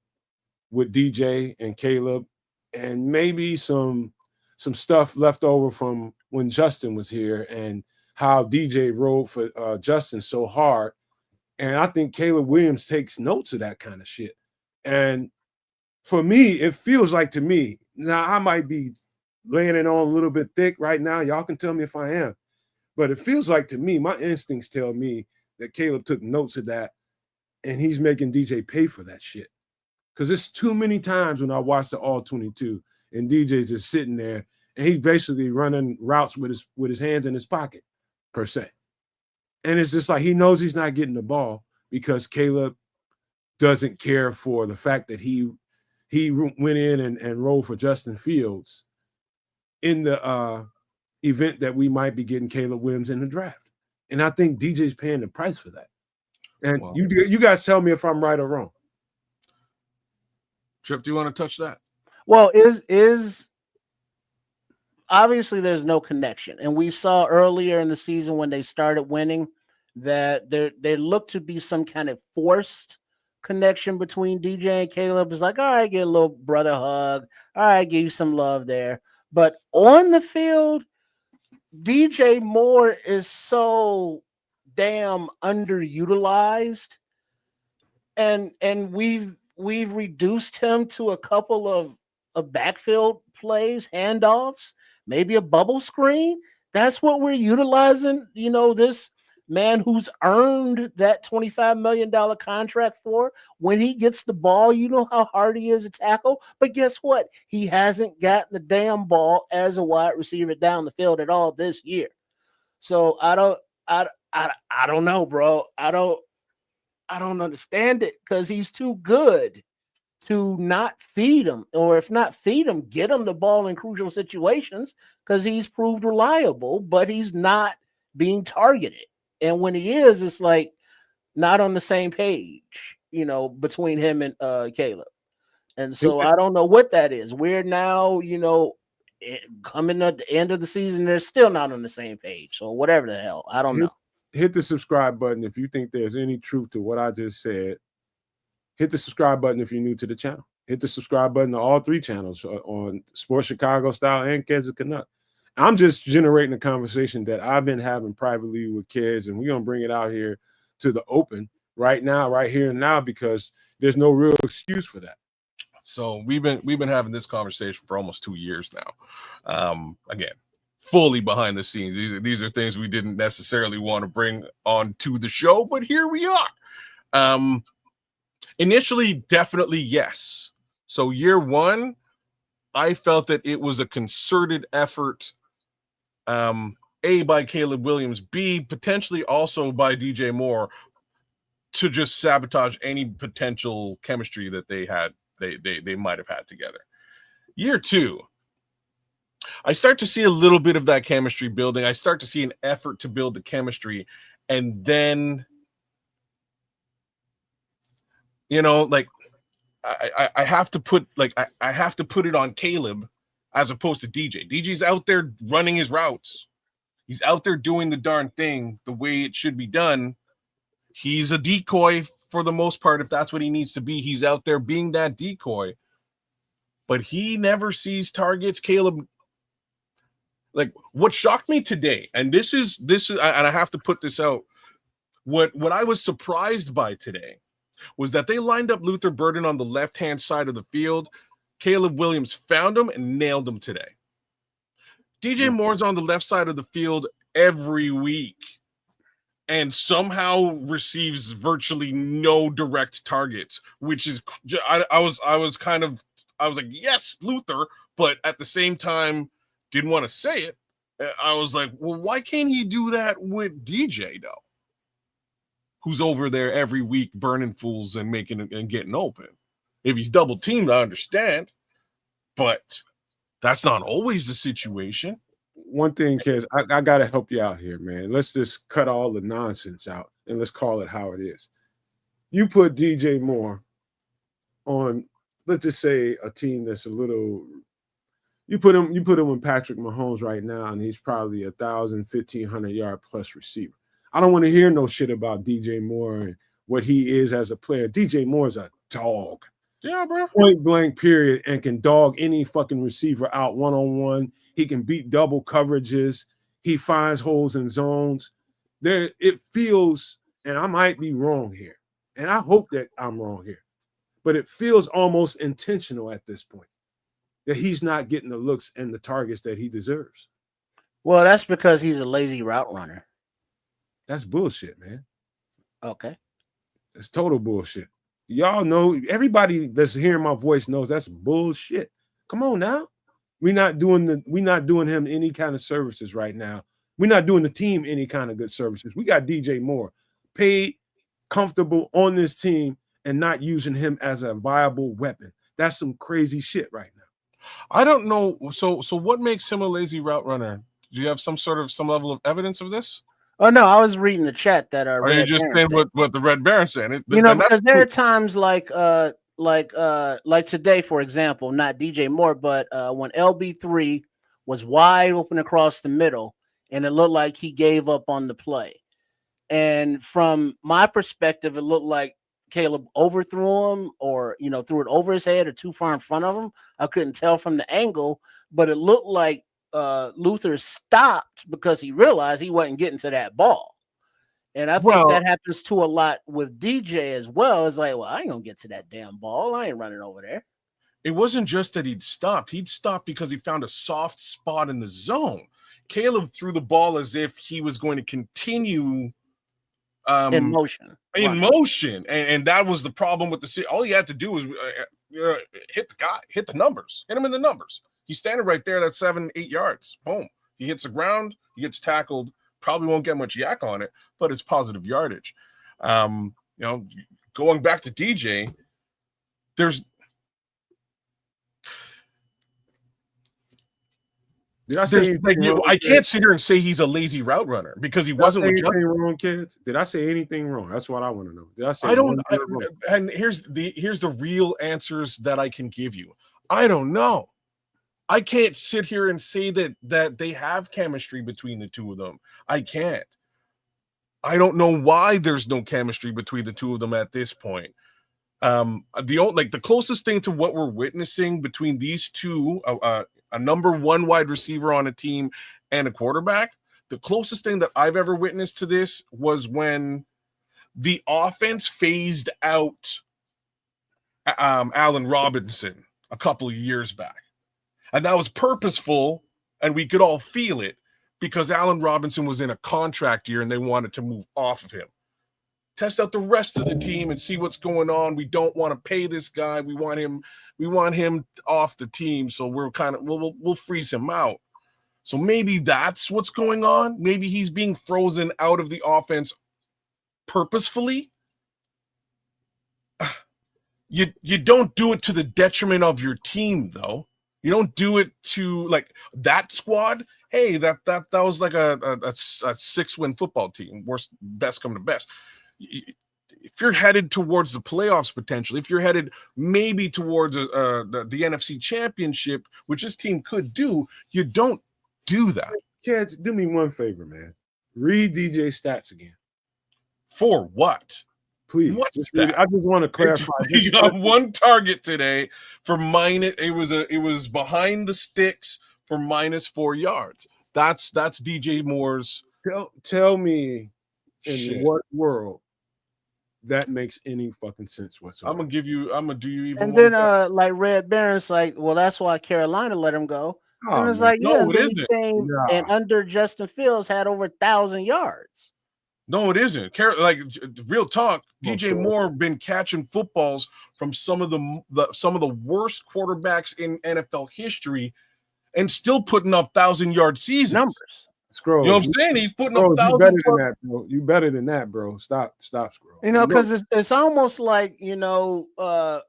with DJ and Caleb, and maybe some stuff left over from when Justin was here and how DJ rode for Justin so hard. And I think Caleb Williams takes notes of that kind of shit. And for me, it feels like to me, now I might be laying it on a little bit thick right now. Y'all can tell me if I am. But it feels like to me, my instincts tell me that Caleb took notes of that and he's making DJ pay for that shit. Because it's too many times when I watch the All 22 and DJ's just sitting there and he's basically running routes with his hands in his pocket, per se. And it's just like he knows he's not getting the ball because Caleb doesn't care for the fact that he went in and rolled for Justin Fields in the event that we might be getting Caleb Williams in the draft. And I think DJ's paying the price for that. And wow. You guys tell me if I'm right or wrong. Trip, do you want to touch that? Well, is obviously there's no connection. And we saw earlier in the season when they started winning, that there looked to be some kind of forced connection between DJ and Caleb. It's like, all right, get a little brother hug. All right, give you some love there. But on the field, DJ Moore is so damn underutilized, and we've reduced him to a couple of backfield plays, handoffs, maybe a bubble screen. That's what we're utilizing, this man who's earned that $25 million contract for. When he gets the ball, you know how hard he is to tackle. But guess what? He hasn't gotten the damn ball as a wide receiver down the field at all this year. So I don't know, bro. I don't understand it, because he's too good to not feed him, or if not feed him, get him the ball in crucial situations, because he's proved reliable, but he's not being targeted. And when he is, it's like not on the same page, between him and Caleb. And so I don't know what that is. We're now, coming at the end of the season, they're still not on the same page. So whatever the hell, I don't know. Hit the subscribe button if you think there's any truth to what I just said. Hit the subscribe button if you're new to the channel. Hit the subscribe button to all 3 channels on Sports Chicago Style and Kids of Canuck. I'm just generating a conversation that I've been having privately with kids, and we're going to bring it out here to the open right now, right here and now, because there's no real excuse for that. So we've been having this conversation for almost 2 years now. Again, fully behind the scenes. These are things we didn't necessarily want to bring on to the show, but here we are. Initially, definitely yes. So year one, I felt that it was a concerted effort, A, by Caleb Williams, B, potentially also by DJ Moore, to just sabotage any potential chemistry that they might have had together. Year two, I start to see a little bit of that chemistry building. I start to see an effort to build the chemistry, and then, like, I have to put I have to put it on Caleb as opposed to DJ. DJ's out there running his routes. He's out there doing the darn thing the way it should be done. He's a decoy for the most part. If that's what he needs to be, he's out there being that decoy. But he never sees targets. Caleb, like, what shocked me today, and this is, and I have to put this out. What I was surprised by today was that they lined up Luther Burden on the left-hand side of the field. Caleb Williams found him and nailed him today. DJ Moore's on the left side of the field every week and somehow receives virtually no direct targets, which is, I was like, yes, Luther, but at the same time, didn't want to say it. I was like, well, why can't he do that with DJ though? Who's over there every week burning fools and making and getting open. If he's double teamed, I understand, but that's not always the situation. One thing, kids, I got to help you out here, man. Let's just cut all the nonsense out and let's call it how it is. You put DJ Moore on, let's just say, a team that's a little. You put him with Patrick Mahomes right now, and he's probably 1,000, 1,500 yard plus receiver. I don't want to hear no shit about DJ Moore and what he is as a player. DJ Moore is a dog. Yeah, bro. Point blank, period, and can dog any fucking receiver out one-on-one. He can beat double coverages. He finds holes in zones. It feels, and I might be wrong here, and I hope that I'm wrong here, but it feels almost intentional at this point that he's not getting the looks and the targets that he deserves. Well, that's because he's a lazy route runner. That's bullshit, man. Okay. It's total bullshit. Y'all know, everybody that's hearing my voice knows that's bullshit. Come on now. We're not doing him any kind of services right now. We're not doing the team any kind of good services. We got DJ Moore paid, comfortable on this team, and not using him as a viable weapon. That's some crazy shit right now. I don't know. So what makes him a lazy route runner? Do you have some level of evidence of this? Oh no, I was reading the chat that are you just saying what the Red Baron said? Because there are times like today, for example, not DJ Moore, but when LB3 was wide open across the middle, and it looked like he gave up on the play. And from my perspective, it looked like Caleb overthrew him, or threw it over his head or too far in front of him. I couldn't tell from the angle, but it looked like Luther stopped because he realized he wasn't getting to that ball. And I think that happens to a lot with DJ as well. It's like, well, I ain't gonna get to that damn ball. I ain't running over there. It wasn't just that he'd stopped. He'd stopped because he found a soft spot in the zone. Caleb threw the ball as if he was going to continue in motion. And that was the problem with the. All he had to do was hit the guy, hit the numbers, hit him in the numbers. He's standing right there. That's 7-8 yards. Boom. He hits the ground. He gets tackled. Probably won't get much yak on it, but it's positive yardage. Going back to DJ, I can't sit here and say he's a lazy route runner because he wasn't. Did I say anything wrong, kids? Did I say anything wrong? That's what I want to know. Did I say? And here's the real answers that I can give you. I don't know. I can't sit here and say that they have chemistry between the two of them. I can't. I don't know why there's no chemistry between the two of them at this point. The closest thing to what we're witnessing between these two, a number one wide receiver on a team and a quarterback, the closest thing that I've ever witnessed to this was when the offense phased out Allen Robinson a couple of years back. And that was purposeful, and we could all feel it because Allen Robinson was in a contract year and they wanted to move off of him. Test out the rest of the team and see what's going on. We don't want to pay this guy. We want him off the team, so we'll freeze him out. So maybe that's what's going on. Maybe he's being frozen out of the offense purposefully. You don't do it to the detriment of your team, though. You don't do it to like that squad. Hey, that was like a 6-win football team. Best come to best. If you're headed towards the playoffs potentially, if you're headed maybe towards the NFC Championship, which this team could do, you don't do that. Kids, do me one favor, man. Read DJ stats again. For what? Please. I just want to clarify. He got one target today for minus. It was behind the sticks for -4 yards. That's DJ Moore's. Tell me in what world that makes any fucking sense whatsoever. I'm gonna do you even. And then like Red Baron's like, well, that's why Carolina let him go. And it's like, no, it isn't. And under Justin Fields had over 1,000 yards. No, it isn't. Like real talk, DJ Moore been catching footballs from some of the worst quarterbacks in NFL history, and still putting up 1,000-yard seasons. Numbers. Scroll. You know what I'm saying? He's putting up 1,000. You better than that, bro. You better than that, bro. Stop, Scroll. Because it's almost like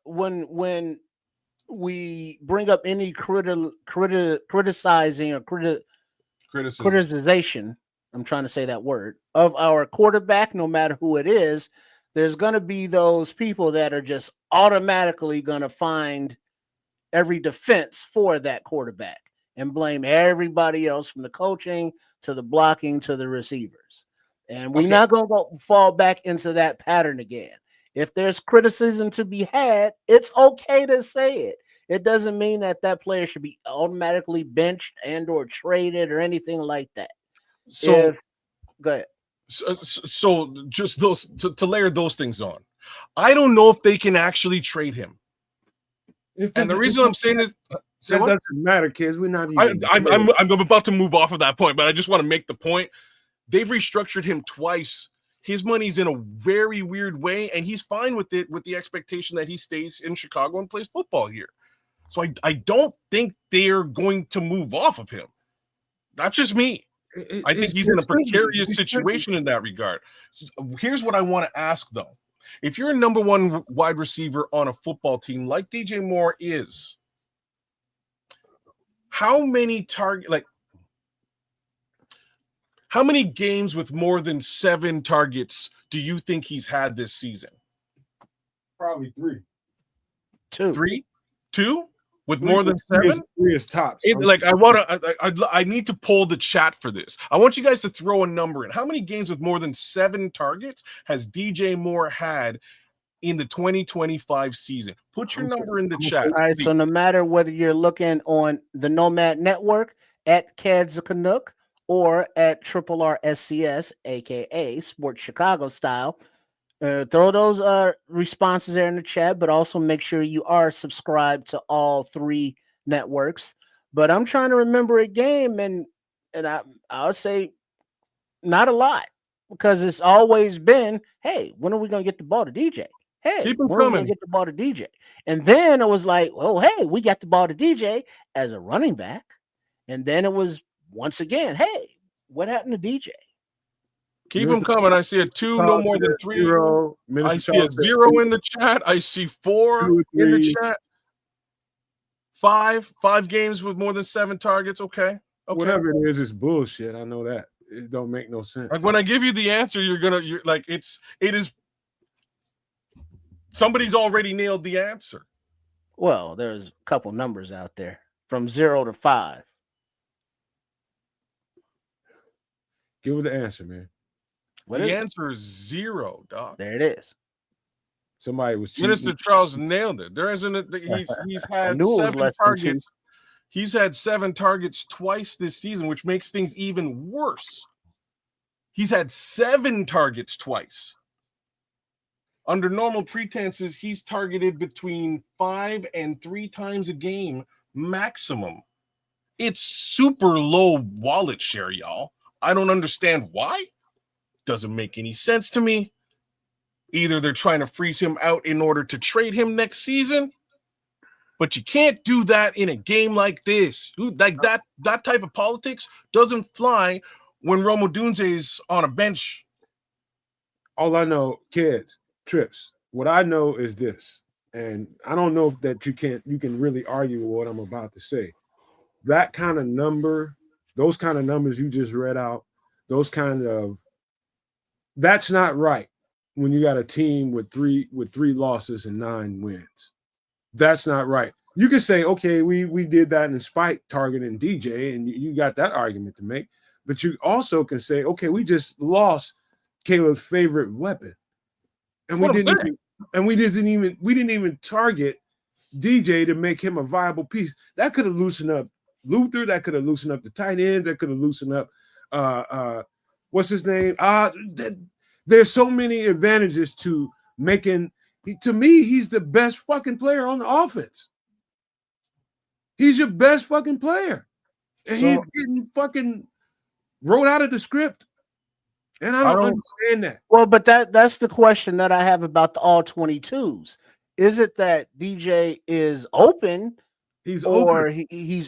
when we bring up any criticizing or criticization. I'm trying to say that word of our quarterback, no matter who it is, there's going to be those people that are just automatically going to find every defense for that quarterback and blame everybody else from the coaching to the blocking to the receivers. And we're not going to fall back into that pattern again. If there's criticism to be had, it's okay to say it. It doesn't mean that player should be automatically benched and or traded or anything like that. So go ahead. So just those to layer those things on. I don't know if they can actually trade him. And the reason I'm saying is that doesn't matter, kids. We're not even. I'm about to move off of that point, but I just want to make the point. They've restructured him twice. His money's in a very weird way, and he's fine with it, with the expectation that he stays in Chicago and plays football here. So I don't think they're going to move off of him. That's just me. I think he's in a precarious situation in that regard. Here's what I want to ask, though. If you're a number one wide receiver on a football team like DJ Moore is, how many games with more than 7 targets do you think he's had this season? Probably 3. 2. 3? 2? with more than 7? Three is tops. Like I need to pull the chat for this. I want you guys to throw a number in. How many games with more than 7 targets has DJ Moore had in the 2025 season? Put your number in the chat. All right, so no matter whether you're looking on the Nomad Network at Cads the Canuck or at Triple R SCS, aka Sports Chicago Style, throw those responses there in the chat, but also make sure you are subscribed to all 3 networks. But I'm trying to remember a game, and I'll say not a lot, because it's always been, hey, when are we gonna get the ball to DJ? Hey, keep them when are we coming. gonna get the ball to DJ? And then it was like, oh, hey, we got the ball to DJ as a running back. And then it was once again, hey, what happened to DJ? Keep them coming. I see a 2, no more than 3. 0. I see a 0 in the chat. I see 4 in the chat. 5 games with more than 7 targets. Okay. Whatever it is, it's bullshit. I know that. It don't make no sense. Like when I give you the answer, you're like, it is. Somebody's already nailed the answer. Well, there's a couple numbers out there from 0 to 5. Give it the answer, man. The answer is 0, Doc. There it is. Somebody was cheating. Minister Charles nailed it. There isn't. He's had 7 targets. He's had 7 targets twice this season, which makes things even worse. He's had 7 targets twice. Under normal pretenses, he's targeted between 5 and 3 times a game maximum. It's super low wallet share, y'all. I don't understand why. Doesn't make any sense to me. Either they're trying to freeze him out in order to trade him next season, but you can't do that in a game like this. Like that type of politics doesn't fly when odunze's on a bench. All I know, kids, trips. What I know is this, and I don't know that you can really argue with what I'm about to say. That kind of number, those kind of numbers you just read out, that's not right when you got a team with three losses and 9 wins. That's not right. You can say, okay, we did that in spite targeting DJ, and you got that argument to make. But you also can say, okay, we just lost Caleb's favorite weapon, and we didn't even target DJ to make him a viable piece. That could have loosened up Luther. That could have loosened up the tight end. That could have loosened up what's his name? There's so many advantages to making. To me, he's the best fucking player on the offense. He's your best fucking player, and he's getting fucking wrote out of the script. And I don't understand that. Well, but that's the question that I have about the all 22s. Is it that DJ is open? He's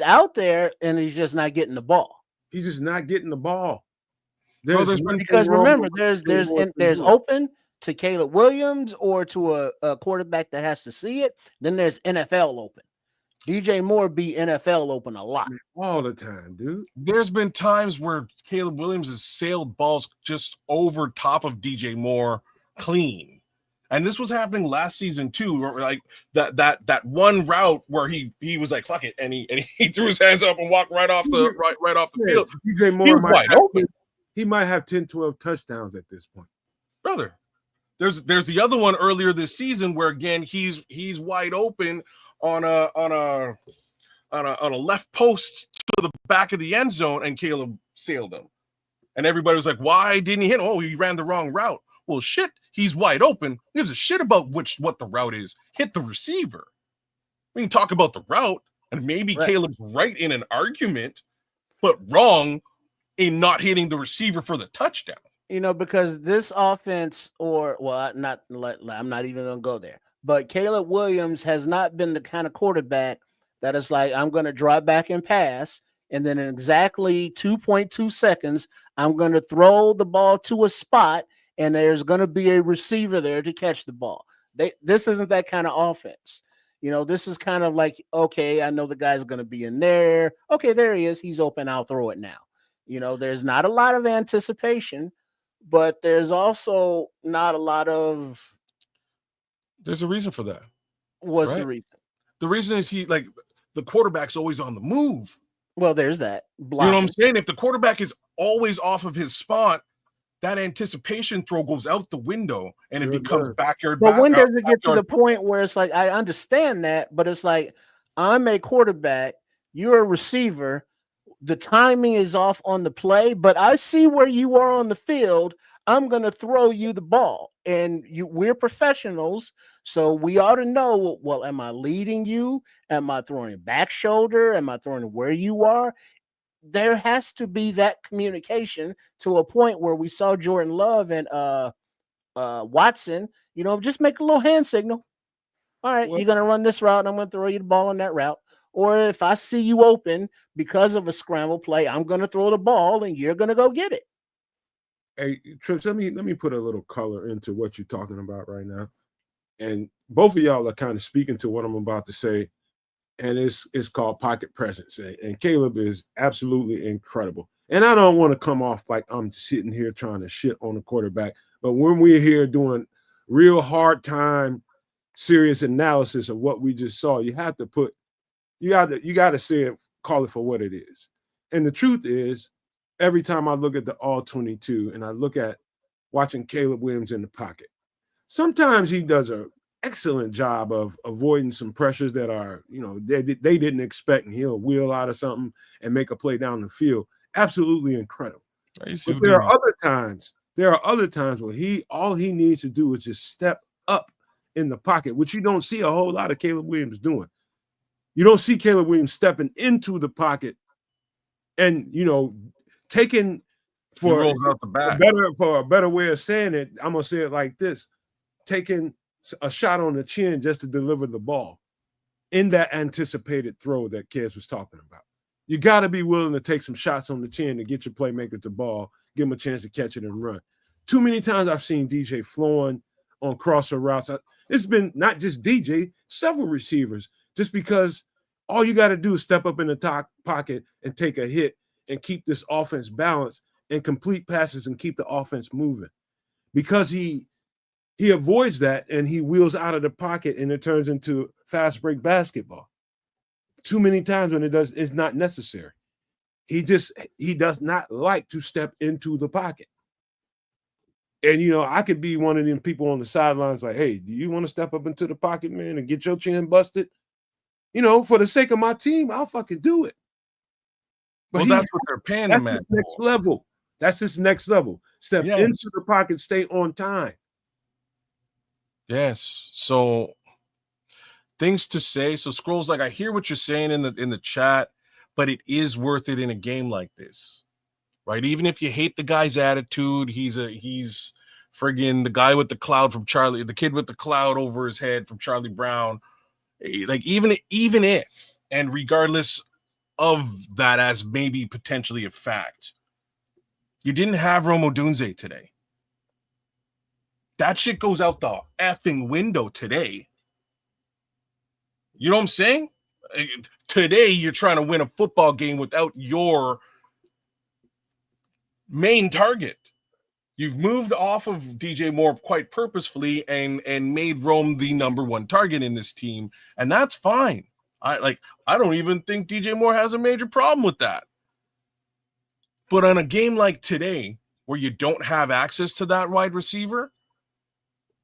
out there and he's just not getting the ball. He's just not getting the ball. Because remember, there's open to Caleb Williams or to a quarterback that has to see it. Then there's NFL open. DJ Moore be NFL open a lot. All the time, dude. There's been times where Caleb Williams has sailed balls just over top of DJ Moore clean. And this was happening last season too, where like that one route where he was like, fuck it, and he threw his hands up and walked right off the field. DJ Moore he might have 10, 12 touchdowns at this point. Brother, there's the other one earlier this season where again he's wide open on a left post to the back of the end zone, and Caleb sailed him. And everybody was like, why didn't he hit him? Oh, he ran the wrong route. Well, shit, he's wide open. Who gives a shit about what the route is? Hit the receiver. We can talk about the route, and maybe right. Caleb's right in an argument, but wrong in not hitting the receiver for the touchdown. You know, because this offense, I'm not even going to go there. But Caleb Williams has not been the kind of quarterback that is like, I'm going to drop back and pass, and then in exactly 2.2 seconds, I'm going to throw the ball to a spot, and there's going to be a receiver there to catch the ball. This isn't that kind of offense. You know, this is kind of like, okay, I know the guy's going to be in there. Okay, there he is. He's open. I'll throw it now. You know, there's not a lot of anticipation, but there's also not a lot of. There's a reason for that. What's the reason? The reason is the quarterback's always on the move. Well, there's that. Blocking. You know what I'm saying? If the quarterback is always off of his spot, that anticipation throw goes out the window and it becomes backyard. But when does it get to the point where it's like, I understand that, but it's like, I'm a quarterback, you're a receiver, the timing is off on the play, but I see where you are on the field. I'm going to throw you the ball, and we're professionals. So we ought to know, well, am I leading you? Am I throwing back shoulder? Am I throwing where you are? There has to be that communication to a point where we saw Jordan Love and Watson, just make a little hand signal. All right, you're going to run this route, and I'm going to throw you the ball on that route. Or if I see you open because of a scramble play, I'm going to throw the ball, and you're going to go get it. Hey, Trips, let me put a little color into what you're talking about right now. And both of y'all are kind of speaking to what I'm about to say. And it's called pocket presence. And Caleb is absolutely incredible. And I don't want to come off like I'm sitting here trying to shit on the quarterback. But when we're here doing real hard time, serious analysis of what we just saw, you got to say it, call it for what it is. And the truth is, every time I look at the all-22 and I look at watching Caleb Williams in the pocket, sometimes he does an excellent job of avoiding some pressures that are, they didn't expect, and he'll wheel out of something and make a play down the field. Absolutely incredible. But there are other times where all he needs to do is just step up in the pocket, which you don't see a whole lot of Caleb Williams doing. You don't see Caleb Williams stepping into the pocket and, taking for a better way of saying it, I'm going to say it like this, taking a shot on the chin just to deliver the ball in that anticipated throw that Kez was talking about. You got to be willing to take some shots on the chin to get your playmakers the ball, give them a chance to catch it and run. Too many times I've seen DJ flowing on crosser routes. It's been not just DJ, several receivers, just because all you got to do is step up in the top pocket and take a hit and keep this offense balanced and complete passes and keep the offense moving. Because he avoids that and he wheels out of the pocket and it turns into fast break basketball. Too many times when it's not necessary. He does not like to step into the pocket. And, I could be one of them people on the sidelines like, hey, do you want to step up into the pocket, man, and get your chin busted? For the sake of my team, I'll fucking do it. But that's what they're paying him at. That's his next level. That's his next level. Step into the pocket, stay on time. Yes. So things to say. So Scrolls, like, I hear what you're saying in the chat, but it is worth it in a game like this, right? Even if you hate the guy's attitude, he's friggin' the guy with the cloud from Charlie, the kid with the cloud over his head from Charlie Brown. Like, even if, and regardless of that as maybe potentially a fact, you didn't have odunze today. That shit goes out the effing window today. You know what I'm saying? Today, you're trying to win a football game without your main target. You've moved off of DJ Moore quite purposefully and made Rome the number one target in this team, and that's fine. I don't even think DJ Moore has a major problem with that. But on a game like today, where you don't have access to that wide receiver,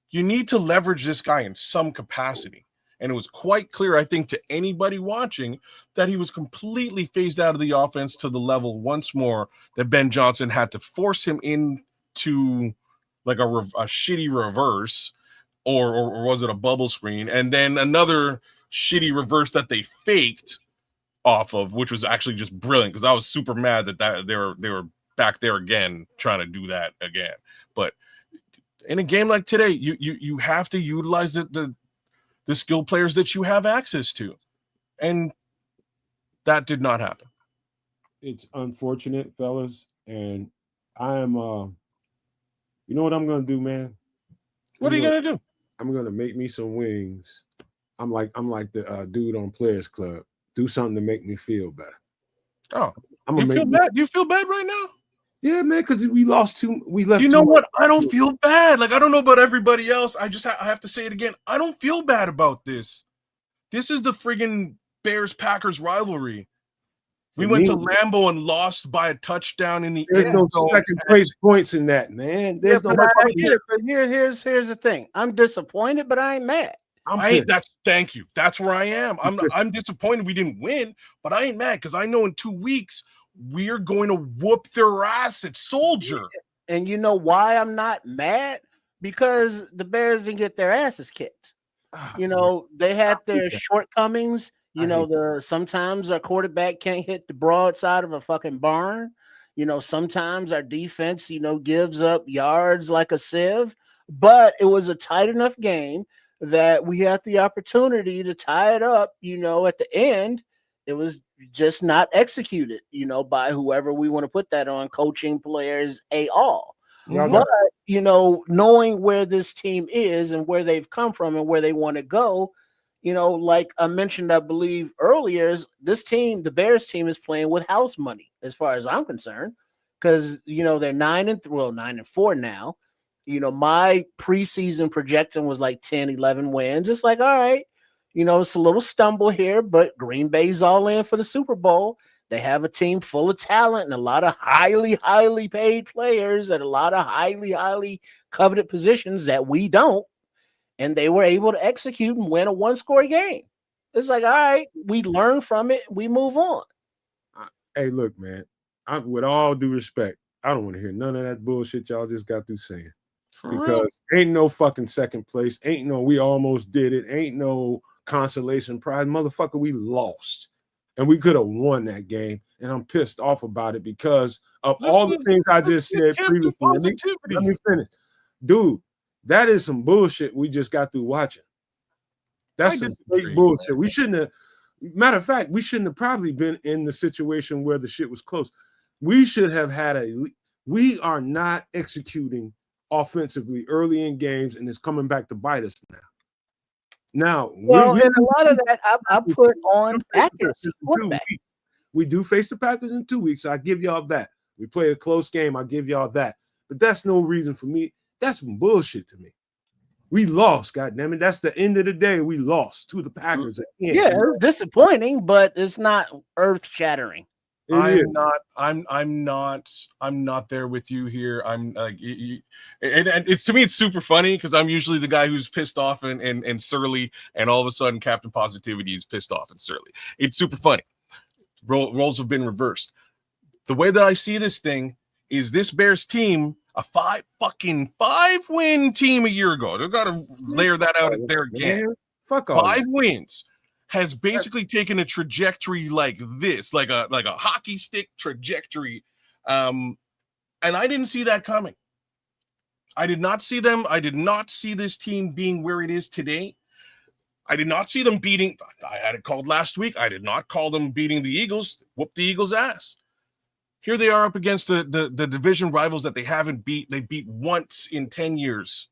you need to leverage this guy in some capacity. And it was quite clear, I think, to anybody watching that he was completely phased out of the offense to the level once more that Ben Johnson had to force him into like a shitty reverse, or was it a bubble screen? And then another shitty reverse that they faked off of, which was actually just brilliant because I was super mad that they were back there again trying to do that again. But in a game like today, you have to utilize the skilled players that you have access to. And that did not happen. It's unfortunate, fellas. And I am, you know what I'm going to do, man? What are you going to do? I'm going to make me some wings. I'm like the dude on Players Club. Do something to make me feel better. Oh, you feel bad? You feel bad right now? Yeah, man, because we left. You know what? I don't feel bad. Like, I don't know about everybody else. I have to say it again. I don't feel bad about this. This is the friggin' Bears-Packers rivalry. We It went to means- Lambeau and lost by a touchdown in the There's end no zone. second place points in that, man. There's no. but here's the thing. I'm disappointed, but I ain't mad. Thank you. That's where I am. I'm disappointed we didn't win, but I ain't mad because I know in 2 weeks we're going to whoop their ass at Soldier. And you know why I'm not mad? Because the Bears didn't get their asses kicked. You know, they had their shortcomings. You know, sometimes our quarterback can't hit the broadside of a fucking barn. You know, sometimes our defense, gives up yards like a sieve. But it was a tight enough game that we had the opportunity to tie it up. At the end, it was just not executed, by whoever we want to put that on, coaching, players, all. But, knowing where this team is and where they've come from and where they want to go, like I mentioned, I believe earlier, this team, the Bears team, is playing with house money as far as I'm concerned, because, they're 9-4 now. My preseason projection was like 10, 11 wins. It's like, all right, it's a little stumble here, but Green Bay's all in for the Super Bowl. They have a team full of talent and a lot of highly, highly paid players at a lot of highly, highly coveted positions that we don't. And they were able to execute and win a one-score game. It's like, all right, we learn from it. We move on. Hey, look, man, with all due respect, I don't want to hear none of that bullshit y'all just got through saying. Because ain't no fucking second place. Ain't no we almost did it. Ain't no consolation prize. Motherfucker, we lost. And we could have won that game. And I'm pissed off about it because of all the things I just said previously. Let me finish. Dude, that is some bullshit we just got through watching. That's some straight bullshit. We shouldn't have, matter of fact, we shouldn't have probably been in the situation where the shit was close. We should have had we are not executing offensively early in games, and it's coming back to bite us now. Now, and a lot of that I put on accuracy. We do face the Packers in 2 weeks. So I give y'all that. We played a close game. I give y'all that. But that's no reason for me. That's some bullshit to me. We lost, goddammit. That's the end of the day. We lost to the Packers again. Yeah, it was disappointing, but it's not earth-shattering. I'm not there with you here. I'm like, and it's, to me, it's super funny because I'm usually the guy who's pissed off and surly, and all of a sudden Captain Positivity is pissed off and surly. It's super funny. Roles have been reversed. The way that I see this thing is this Bears team, a 5-win team a year ago. They've got to layer that out there again. Fuck all 5 wins. Has basically taken a trajectory like this, like a hockey stick trajectory. And I didn't see that coming. I did not see them. I did not see this team being where it is today. I did not see them beating. I had it called last week. I did not call them beating the Eagles. Whoop the Eagles' ass. Here they are up against the division rivals that they haven't beat. They beat once in 10 years.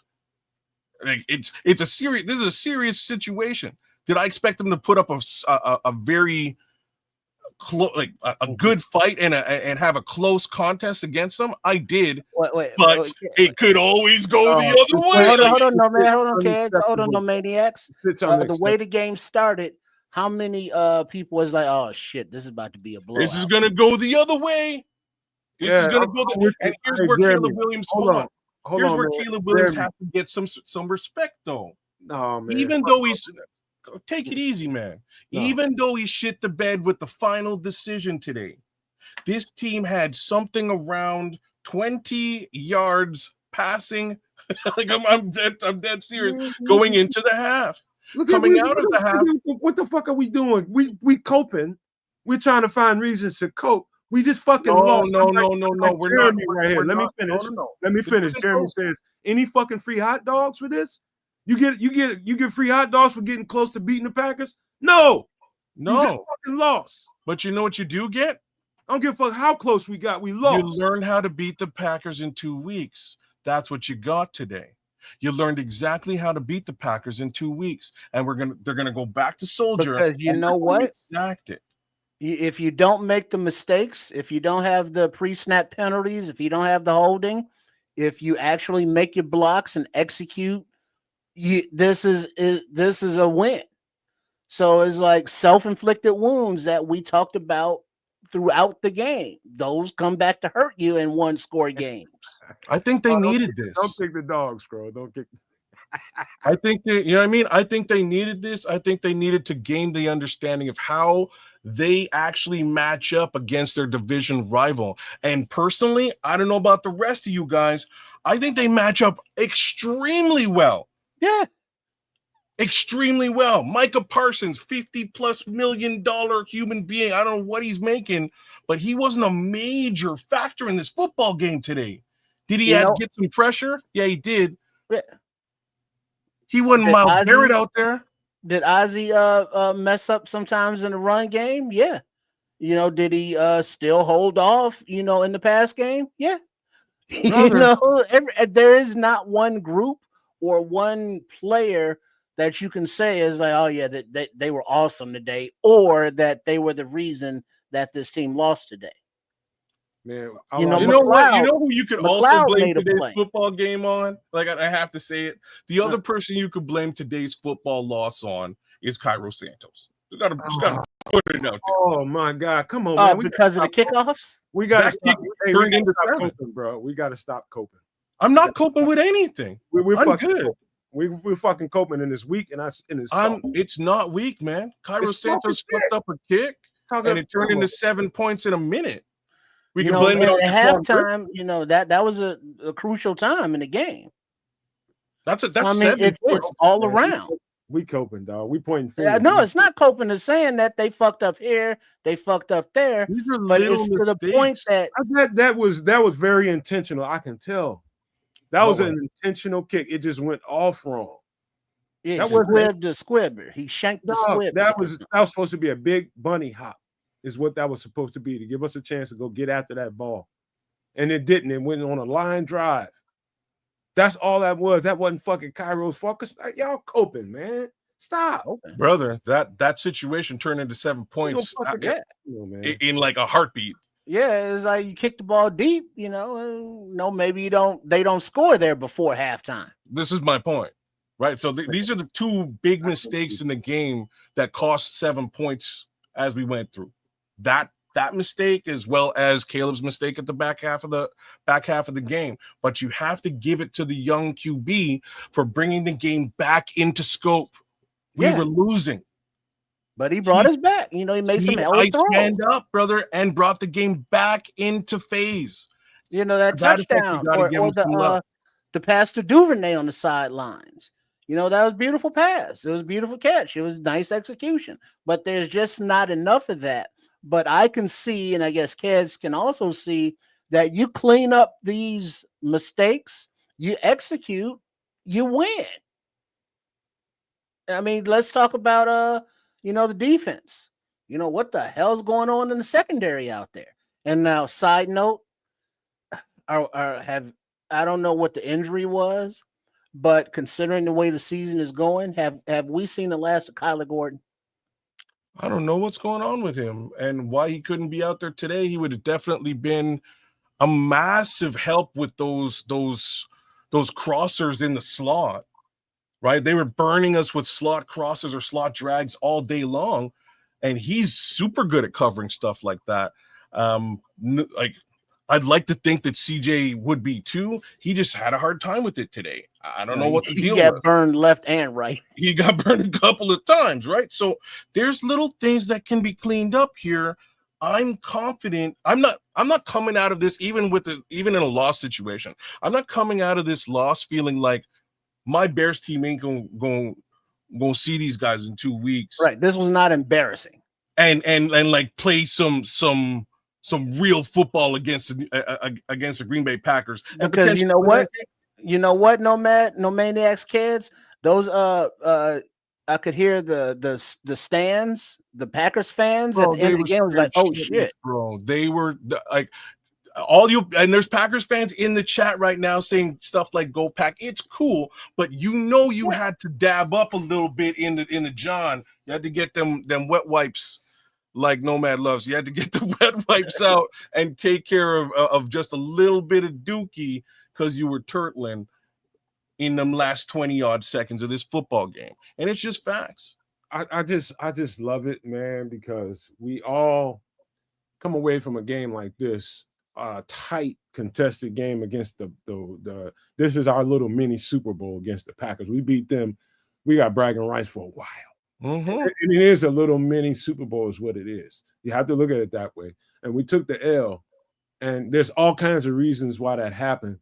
Like it's a serious. This is a serious situation. Did I expect them to put up a very a good fight and have a close contest against them? I did, but it could always go the other way. Hold on, no man, hold on, kids, hold on, no maniacs. The way the game started, how many people was like, "Oh shit, this is about to be a blowout. This is gonna go the other way. This is gonna go." And here's where Caleb Williams. Hold on. Here's where Caleb Williams has to get some respect, though. No, man. Even though he's. Take it easy, man. No. Even though he shit the bed with the final decision today, this team had something around 20 yards passing. Like I'm dead serious. Going into the half, coming out of the half. What the fuck are we doing? We coping. We're trying to find reasons to cope. We just fucking lost. No. We're not right here. Let me finish. Let me finish. Jeremy says, any fucking free hot dogs for this? You get free hot dogs for getting close to beating the Packers? No. You just fucking lost. But you know what you do get? I don't give a fuck how close we got. We lost. You learned how to beat the Packers in 2 weeks. That's what you got today. You learned exactly how to beat the Packers in 2 weeks, and they're gonna go back to Soldier. Because you know what? Exact it. If you don't make the mistakes, if you don't have the pre-snap penalties, if you don't have the holding, if you actually make your blocks and execute. This is a win. So it's like self-inflicted wounds that we talked about throughout the game. Those come back to hurt you in one-score games. I think they needed Don't this. kick the dogs, bro. Don't kick. I think they, you know what I mean? I think they needed this. I think they needed to gain the understanding of how they actually match up against their division rival. And personally, I don't know about the rest of you guys. I think they match up extremely well. Yeah. Extremely well. Micah Parsons, $50+ million human being. I don't know what he's making, but he wasn't a major factor in this football game today. Did he get some pressure? Yeah, he did. He wasn't Miles Garrett out there. Did Ozzie mess up sometimes in the run game? Yeah. Did he still hold off, in the pass game? Yeah. There is not one group or one player that you can say is like, oh yeah, that they were awesome today, or that they were the reason that this team lost today. Man, you know who you could also blame today's football game on? Like, I have to say it. The other person you could blame today's football loss on is Cairo Santos. Just gotta put it out there. Oh my God, come on, man! Because of the kickoffs, we gotta stop. We gotta stop coping, bro. We gotta stop coping. I'm not coping with anything. We're fucking good. We're fucking coping in this week, and it's not weak, man. Cairo Santos flipped up a kick, and it turned into 7 points in a minute. We can blame it on halftime. That was a crucial time in the game. That's it's all around. We coping, dog. We pointing fingers. Yeah, no, it's not coping. It's saying that they fucked up here, they fucked up there. But it's to the point that that was very intentional. I can tell. That was an intentional kick. It just went off wrong. Yeah, that was the squibber. He shanked the squibber. That was supposed to be a big bunny hop. Is what that was supposed to be, to give us a chance to go get after that ball. And it didn't. It went on a line drive. That's all that was. That wasn't fucking Cairo's fault. Y'all coping, man. Stop. Brother, that situation turned into 7 points in like a heartbeat. Yeah, it's like you kick the ball deep, no, maybe they don't score there before halftime. This is my point, right? So these are the two big mistakes in the game that cost 7 points as we went through. That mistake, as well as Caleb's mistake at the back half of the game. But you have to give it to the young QB for bringing the game back into scope. We were losing, but he brought us back. He made some hell of throws. Stand up, brother, and brought the game back into phase. That touchdown or the pass to Duvernay on the sidelines. That was a beautiful pass. It was a beautiful catch. It was nice execution. But there's just not enough of that. But I can see, and I guess kids can also see, that you clean up these mistakes, you execute, you win. I mean, let's talk about the defense. What the hell's going on in the secondary out there? And now, side note, I don't know what the injury was, but considering the way the season is going, have we seen the last of Kyler Gordon? I don't know what's going on with him and why he couldn't be out there today. He would have definitely been a massive help with those crossers in the slot, right? They were burning us with slot crosses or slot drags all day long, and he's super good at covering stuff like that. I'd like to think that CJ would be too. He just had a hard time with it today. I don't know what the deal was. He got burned left and right. He got burned a couple of times, right? So there's little things that can be cleaned up here. I'm confident. I'm not coming out of this even in a loss situation. I'm not coming out of this loss feeling like my Bears team ain't going to see these guys in 2 weeks. Right. This was not embarrassing. And like play some real football against the Green Bay Packers. Because you know what, no maniacs kids, those I could hear the stands, the Packers fans at the end of the game was like, oh shit, bro. They were like and there's Packers fans in the chat right now saying stuff like "Go Pack." It's cool, but you had to dab up a little bit in the John. You had to get them wet wipes. Like Nomad loves, you had to get the wet wipes out and take care of just a little bit of dookie because you were turtling in them last 20-odd seconds of this football game. And it's just facts. I just love it, man, because we all come away from a game like this, tight contested game against the this is our little mini Super Bowl against the Packers. We beat them. We got bragging rights for a while. And it is a little mini Super Bowl is what it is. You have to look at it that way. And we took the L, and there's all kinds of reasons why that happened.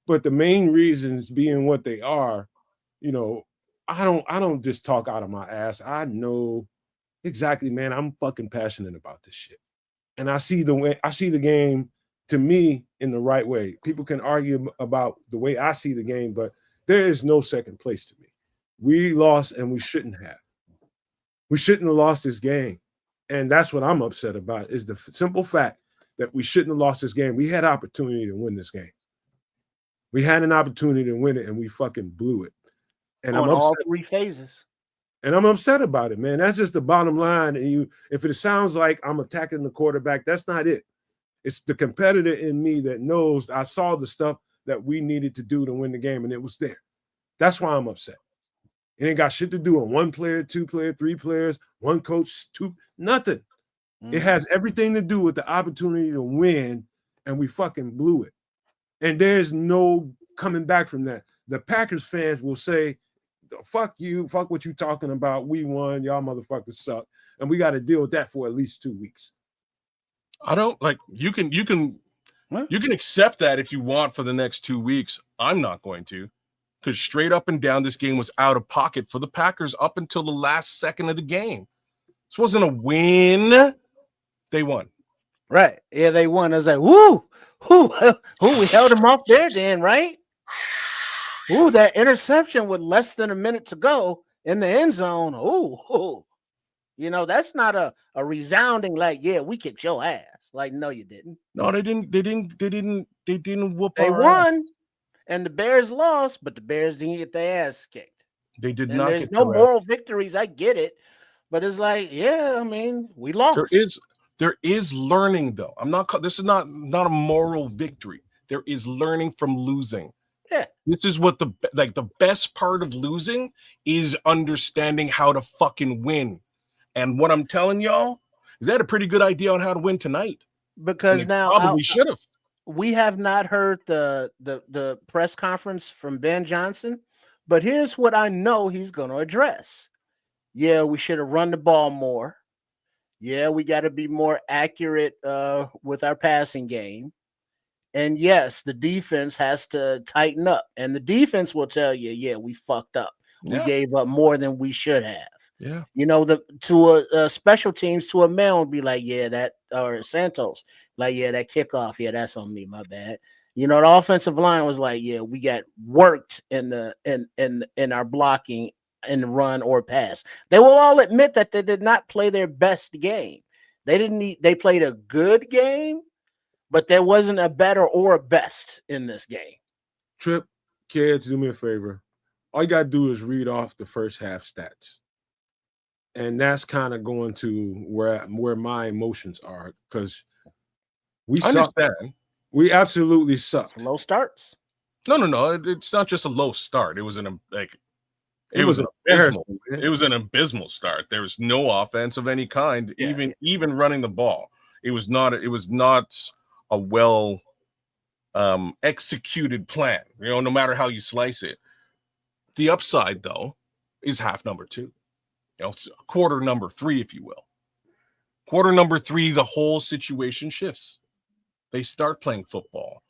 But the main reasons being what they are, you know, I don't just talk out of my ass. I know exactly, man. I'm fucking passionate about this shit. And I see the game to me in the right way. People can argue about the way I see the game, but there is no second place to me. We lost and we shouldn't have. We shouldn't have lost this game. And that's what I'm upset about is the simple fact that we shouldn't have lost this game. We had opportunity to win this game. We had an opportunity to win it and we fucking blew it. And on I'm upset. all three phases. And I'm upset about it, man. That's just the bottom line. And if it sounds like I'm attacking the quarterback, that's not it. It's the competitor in me that knows I saw the stuff that we needed to do to win the game, and it was there. That's why I'm upset. It ain't got shit to do with one player, two player, three players, one coach, two, nothing. It has everything to do with the opportunity to win, and we fucking blew it. And there's no coming back from that. The Packers fans will say, fuck you, fuck what you talking about. We won, y'all motherfuckers suck. And we got to deal with that for at least 2 weeks. I don't like you can accept that if you want for the next 2 weeks. I'm not going to, because straight up and down, this game was out of pocket for the Packers up until the last second of the game. This wasn't a win. They won. Right. Yeah, they won. I was like, woo, we held them off there then, right? Ooh, that interception with less than a minute to go in the end zone. Ooh. You know, that's not a resounding like, yeah, we kicked your ass. Like, no, you didn't. No, they didn't whoop They our won, ass. and the Bears lost, but the Bears didn't get their ass kicked. They did and not there's get no their moral ass. victories. I get it. But it's like, yeah, I mean, we lost. There is learning, though. This is not a moral victory. There is learning from losing. Yeah. This is what the best part of losing is understanding how to fucking win. And what I'm telling y'all is they had a pretty good idea on how to win tonight. Because now probably should have. We have not heard the press conference from Ben Johnson, but here's what I know he's going to address. Yeah, we should have run the ball more. Yeah, we got to be more accurate with our passing game. And yes, the defense has to tighten up. And the defense will tell you, yeah, we fucked up. Yeah. We gave up more than we should have. Yeah. You know, to a special teams, to a man would be like, yeah, that, or Santos, like, yeah, that kickoff, yeah, that's on me, my bad. You know, the offensive line was like, yeah, we got worked in our blocking in the run or pass. They will all admit that they did not play their best game. They played a good game, but there wasn't a better or a best in this game. Trip, kids, do me a favor. All you got to do is read off the first half stats. And that's kind of going to where my emotions are, because we suck. We absolutely sucked. Low starts. No. It's not just a low start. It was an abysmal start. There was no offense of any kind, even running the ball. It was not a well executed plan, you know, no matter how you slice it. The upside, though, is half number 2. You know, quarter number 3, if you will. Quarter number 3, the whole situation shifts. They start playing football.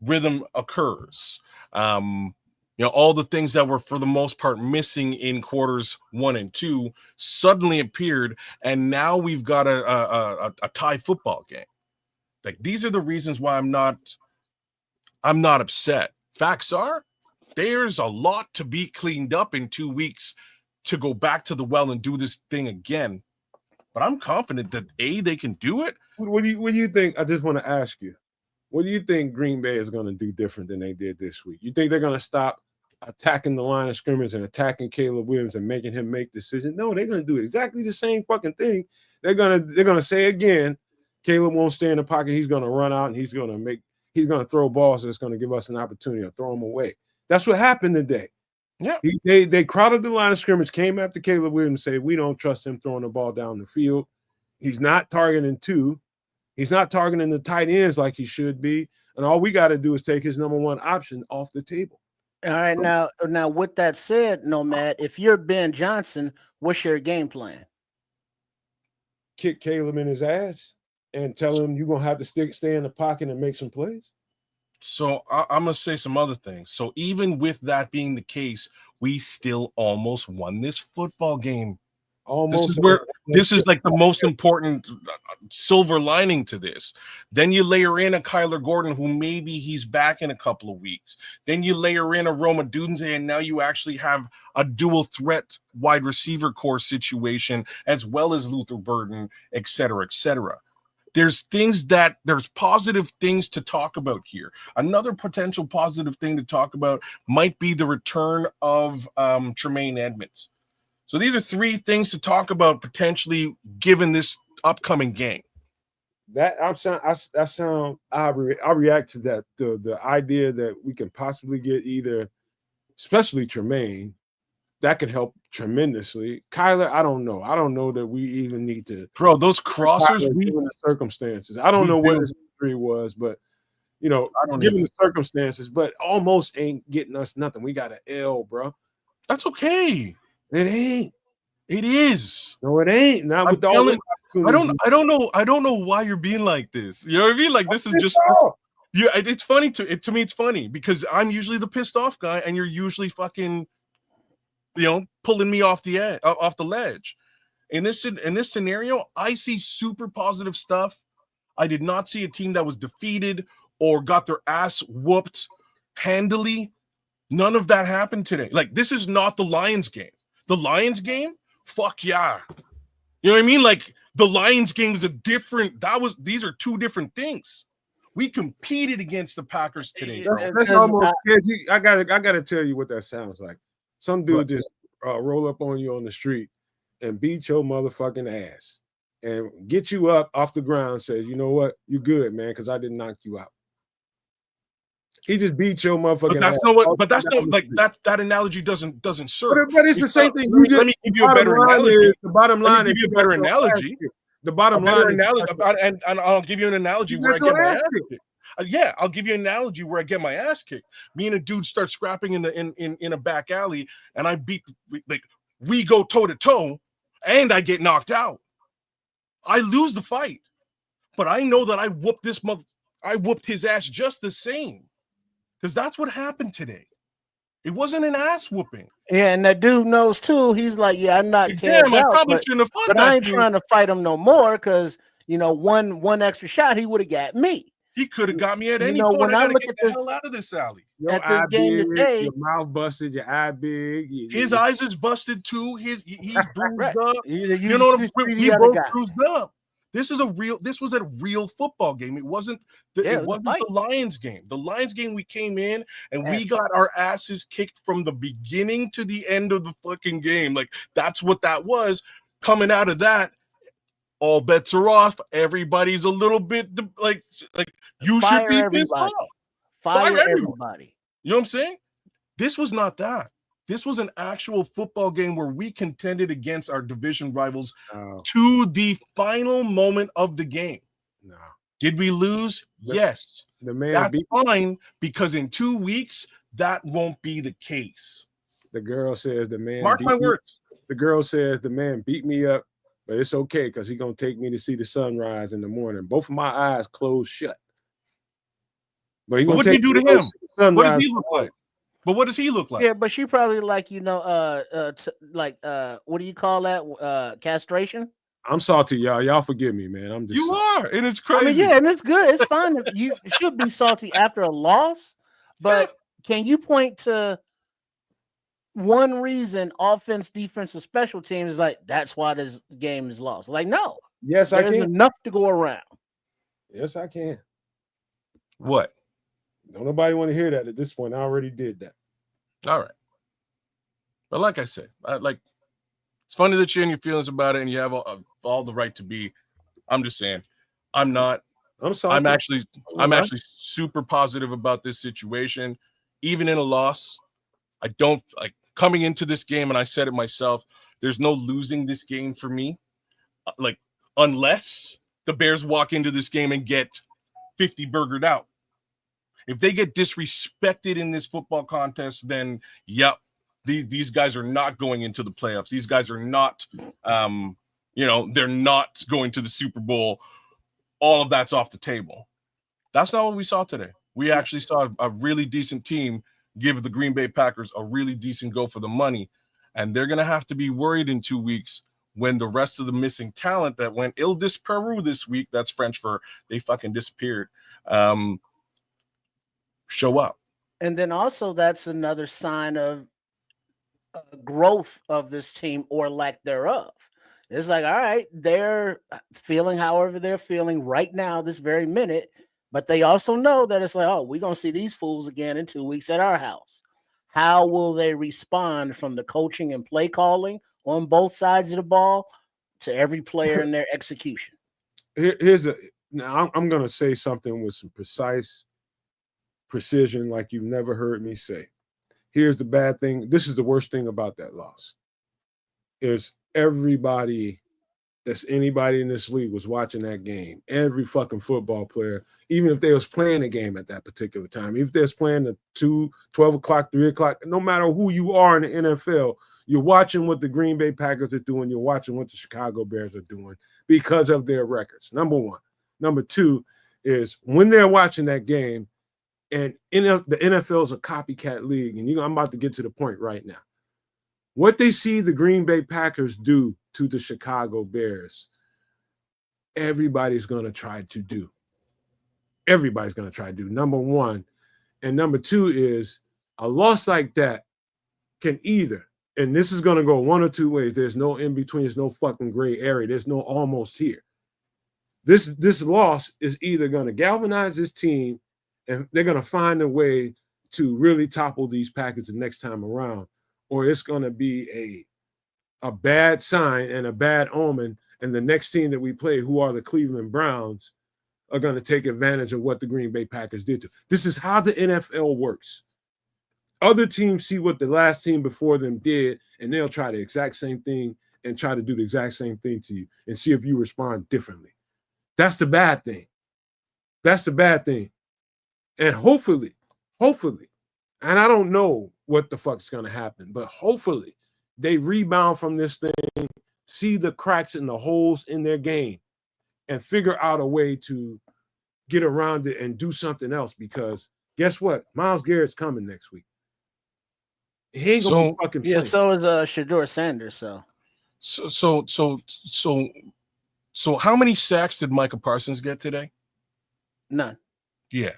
Rhythm occurs. You know, all the things that were for the most part missing in quarters 1 and 2 suddenly appeared, and now we've got a tie football game. Like, these are the reasons why I'm not upset. Facts are, there's a lot to be cleaned up in 2 weeks to go back to the well and do this thing again. But I'm confident that they can do it. What do you think? I just want to ask you, what do you think Green Bay is going to do different than they did this week? You think they're going to stop attacking the line of scrimmage and attacking Caleb Williams and making him make decisions? No, they're going to do exactly the same fucking thing. They're gonna say again, Caleb won't stay in the pocket. He's going to run out and he's going to throw balls that's going to give us an opportunity to throw them away. That's what happened today. Yeah. They crowded the line of scrimmage, came after Caleb Williams, said, we don't trust him throwing the ball down the field. He's not targeting 2. He's not targeting the tight ends like he should be. And all we got to do is take his number 1 option off the table. All right, now with that said, Nomad, if you're Ben Johnson, what's your game plan? Kick Caleb in his ass and tell him you're gonna have to stay in the pocket and make some plays. So I'm gonna say some other things. So even with that being the case, we still almost won this football game. Almost. This is like the most important silver lining to this. Then you layer in a Kyler Gordon, who maybe he's back in a couple of weeks. Then you layer in a odunze, and now you actually have a dual threat wide receiver core situation, as well as Luther Burden, et cetera, et cetera. There's positive things to talk about here. Another potential positive thing to talk about might be the return of Tremaine Edmonds. So these are 3 things to talk about potentially given this upcoming game. I react to that. The idea that we can possibly get either, especially Tremaine, that could help tremendously. Kyler, I don't know. I don't know that we even need to. Bro, those crossers, given the circumstances. I don't know what his injury was, but given the circumstances, but almost ain't getting us nothing. We got an L, bro. That's okay. It ain't. It is. No, it ain't. Not with all the I don't know why you're being like this. You know what I mean? Like, this is just it's funny to me. It's funny because I'm usually the pissed off guy, and you're usually fucking, pulling me off the ledge. In this scenario, I see super positive stuff. I did not see a team that was defeated or got their ass whooped handily. None of that happened today. Like, this is not the Lions game. The Lions game, fuck yeah. You know what I mean? Like, the Lions game is these are 2 different things. We competed against the Packers today. That's almost. I gotta tell you what that sounds like. Some dude just roll up on you on the street and beat your motherfucking ass and get you up off the ground and says, you know what, you good, man, because I didn't knock you out. He just beat your motherfucking ass. That analogy doesn't serve. But it's the same thing. Let me give you a better analogy. The bottom line is, give you a better analogy. The bottom line and I'll give you an analogy where I get my ass kicked. Yeah, I'll give you an analogy where I get my ass kicked. Me and a dude start scrapping in a back alley, and we go toe to toe, and I get knocked out. I lose the fight, but I know that I whooped his ass just the same, because that's what happened today. It wasn't an ass whooping. Yeah, and that dude knows too. He's like, yeah, I'm not Damn, I probably shouldn't have fought but that I ain't dude. trying to fight him no more because one extra shot he would have got me. He could have got me at any point. When I look get at the this, hell out of this alley. Your at eye this game big, today, your mouth busted, your eye big. His eyes is busted too. He's bruised right. up. You know what We both bruised up. This was a real football game. It wasn't the Lions game. The Lions game, we came in and we got our asses kicked from the beginning to the end of the fucking game. Like, that's what that was. Coming out of that, all bets are off. Everybody's a little bit like you should be pissed off. Fire everybody. You know what I'm saying? This was not that. This was an actual football game where we contended against our division rivals to the final moment of the game. No. Did we lose? Yes. That's fine, because in 2 weeks, that won't be the case. The girl says the man. Mark my words. The girl says the man beat me up, but it's okay because he's going to take me to see the sunrise in the morning. Both of my eyes closed shut. But what did you do to him? What does he look like? But what does he look like? Yeah, but she probably what do you call that? Castration? I'm salty, y'all. Y'all forgive me, man. I'm just and it's crazy. I mean, yeah, and it's good. It's fine. You should be salty after a loss, but can you point to one reason offense, defense, or special teams like that's why this game is lost? Like, no. Yes, I can. There's enough to go around. Yes, I can. What? Don't nobody want to hear that at this point. I already did that. All right. But like I said, it's funny that you're in your feelings about it and you have all the right to be. I'm just saying, I'm not. I'm sorry. I'm actually super positive about this situation. Even in a loss, I don't like coming into this game, and I said it myself, there's no losing this game for me, like, unless the Bears walk into this game and get 50 burgered out. If they get disrespected in this football contest, then yep, these guys are not going into the playoffs. These guys are not, they're not going to the Super Bowl. All of that's off the table. That's not what we saw today. We actually saw a really decent team give the Green Bay Packers a really decent go for the money, and they're going to have to be worried in 2 weeks when the rest of the missing talent that went il disparu this week, that's French for they fucking disappeared, show up. And then also that's another sign of growth of this team or lack thereof. It's like, all right, they're feeling however they're feeling right now, this very minute, but they also know that it's like, oh, we're going to see these fools again in 2 weeks at our house. How will they respond from the coaching and play calling on both sides of the ball to every player in their execution? Now I'm going to say something with some precise precision like you've never heard me say. Here's the bad thing. This is the worst thing about that loss. Is anybody in this league was watching that game. Every fucking football player, even if they was playing a game at that particular time, even if they was playing at 2, 12 o'clock, 3 o'clock, no matter who you are in the NFL, you're watching what the Green Bay Packers are doing. You're watching what the Chicago Bears are doing because of their records, number one. Number two is when they're watching that game, and the NFL is a copycat league, and I'm about to get to the point right now. What they see the Green Bay Packers do to the Chicago Bears, everybody's going to try to do. Everybody's going to try to do, number one. And number two is a loss like that can either, and this is going to go one or two ways. There's no in between. There's no fucking gray area. There's no almost here. This loss is either going to galvanize this team, and they're going to find a way to really topple these Packers the next time around, or it's going to be a bad sign and a bad omen, and the next team that we play, who are the Cleveland Browns, are going to take advantage of what the Green Bay Packers did to. This is how the NFL works. Other teams see what the last team before them did, and they'll try the exact same thing and try to do the exact same thing to you and see if you respond differently. That's the bad thing. That's the bad thing. And hopefully, and I don't know what the fuck's going to happen, but hopefully they rebound from this thing, see the cracks and the holes in their game, and figure out a way to get around it and do something else, because guess what? Myles Garrett's coming next week. He ain't gonna be fucking playing. Yeah, so is Shedeur Sanders. So how many sacks did Micah Parsons get today? None. Yeah.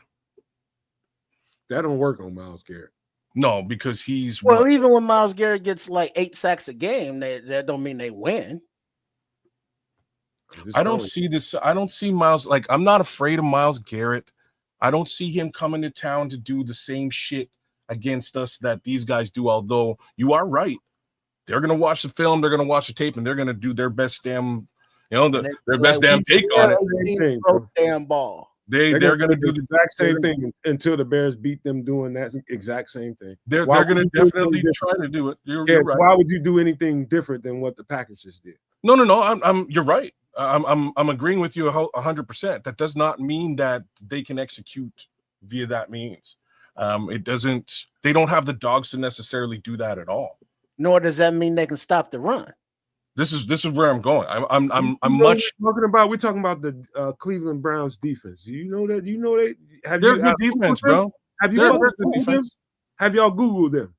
That don't work on Myles Garrett. No, because he's even when Myles Garrett gets like 8 sacks a game, that don't mean they win. I don't see this. I don't see Myles. Like, I'm not afraid of Myles Garrett. I don't see him coming to town to do the same shit against us that these guys do. Although you are right, they're gonna watch the film, they're gonna watch the tape, and they're gonna do their best damn, their best damn take on it. Damn ball. They're gonna do the exact same thing until the Bears beat them doing that exact same thing. They're gonna definitely try to do it. You're right. Why would you do anything different than what the Packers just did? No. You're right. I'm agreeing with you 100%. That does not mean that they can execute via that means. It doesn't. They don't have the dogs to necessarily do that at all. Nor does that mean they can stop the run. This is where I'm going. I'm We're talking about the Cleveland Browns defense. You know that. They're good defense, bro. Have y'all Googled them?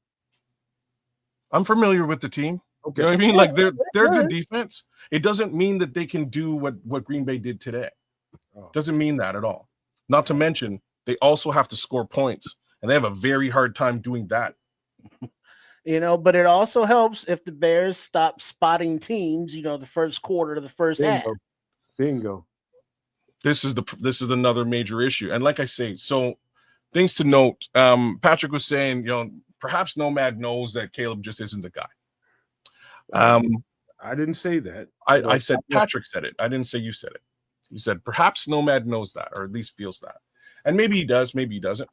I'm familiar with the team. Okay. You know what I mean? Like they're good defense. It doesn't mean that they can do what Green Bay did today. Doesn't mean that at all. Not to mention they also have to score points, and they have a very hard time doing that. But it also helps if the Bears stop spotting teams, the first quarter to the first half. Bingo. This is another major issue. And like I say, so things to note. Patrick was saying, perhaps Nomad knows that Caleb just isn't the guy. I didn't say that. I said Patrick said it. I didn't say you said it. You said perhaps Nomad knows that, or at least feels that. And maybe he does, maybe he doesn't.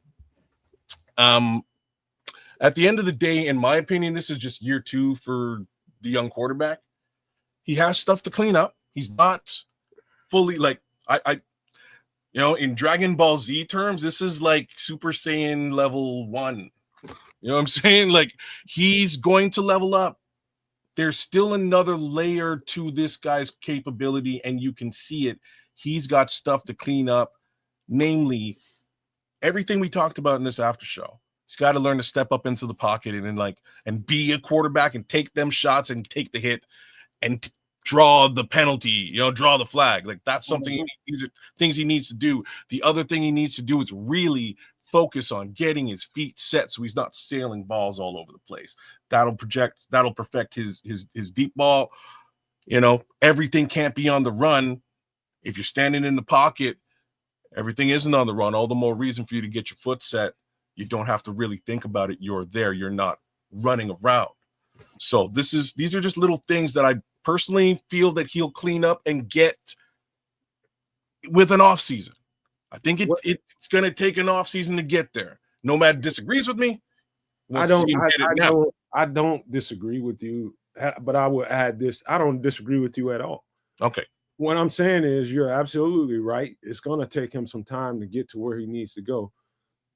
At the end of the day, in my opinion, this is just year 2 for the young quarterback. He has stuff to clean up. He's not fully like in Dragon Ball Z terms, this is like Super Saiyan level 1. You know what I'm saying? Like, he's going to level up. There's still another layer to this guy's capability, and you can see it. He's got stuff to clean up, namely everything we talked about in this after show. He's got to learn to step up into the pocket and be a quarterback and take them shots and take the hit and draw the penalty, draw the flag. Like, that's something these are things he needs to do. The other thing he needs to do is really focus on getting his feet set so he's not sailing balls all over the place. That'll perfect his deep ball. Everything can't be on the run. If you're standing in the pocket, everything isn't on the run. All the more reason for you to get your foot set. You don't have to really think about it. You're there. You're not running around. So these are just little things that I personally feel that he'll clean up and get with an off season. I think it's going to take an off season to get there. Nomad disagrees with me. I don't disagree with you, but I will add this. I don't disagree with you at all. Okay. What I'm saying is you're absolutely right. It's going to take him some time to get to where he needs to go.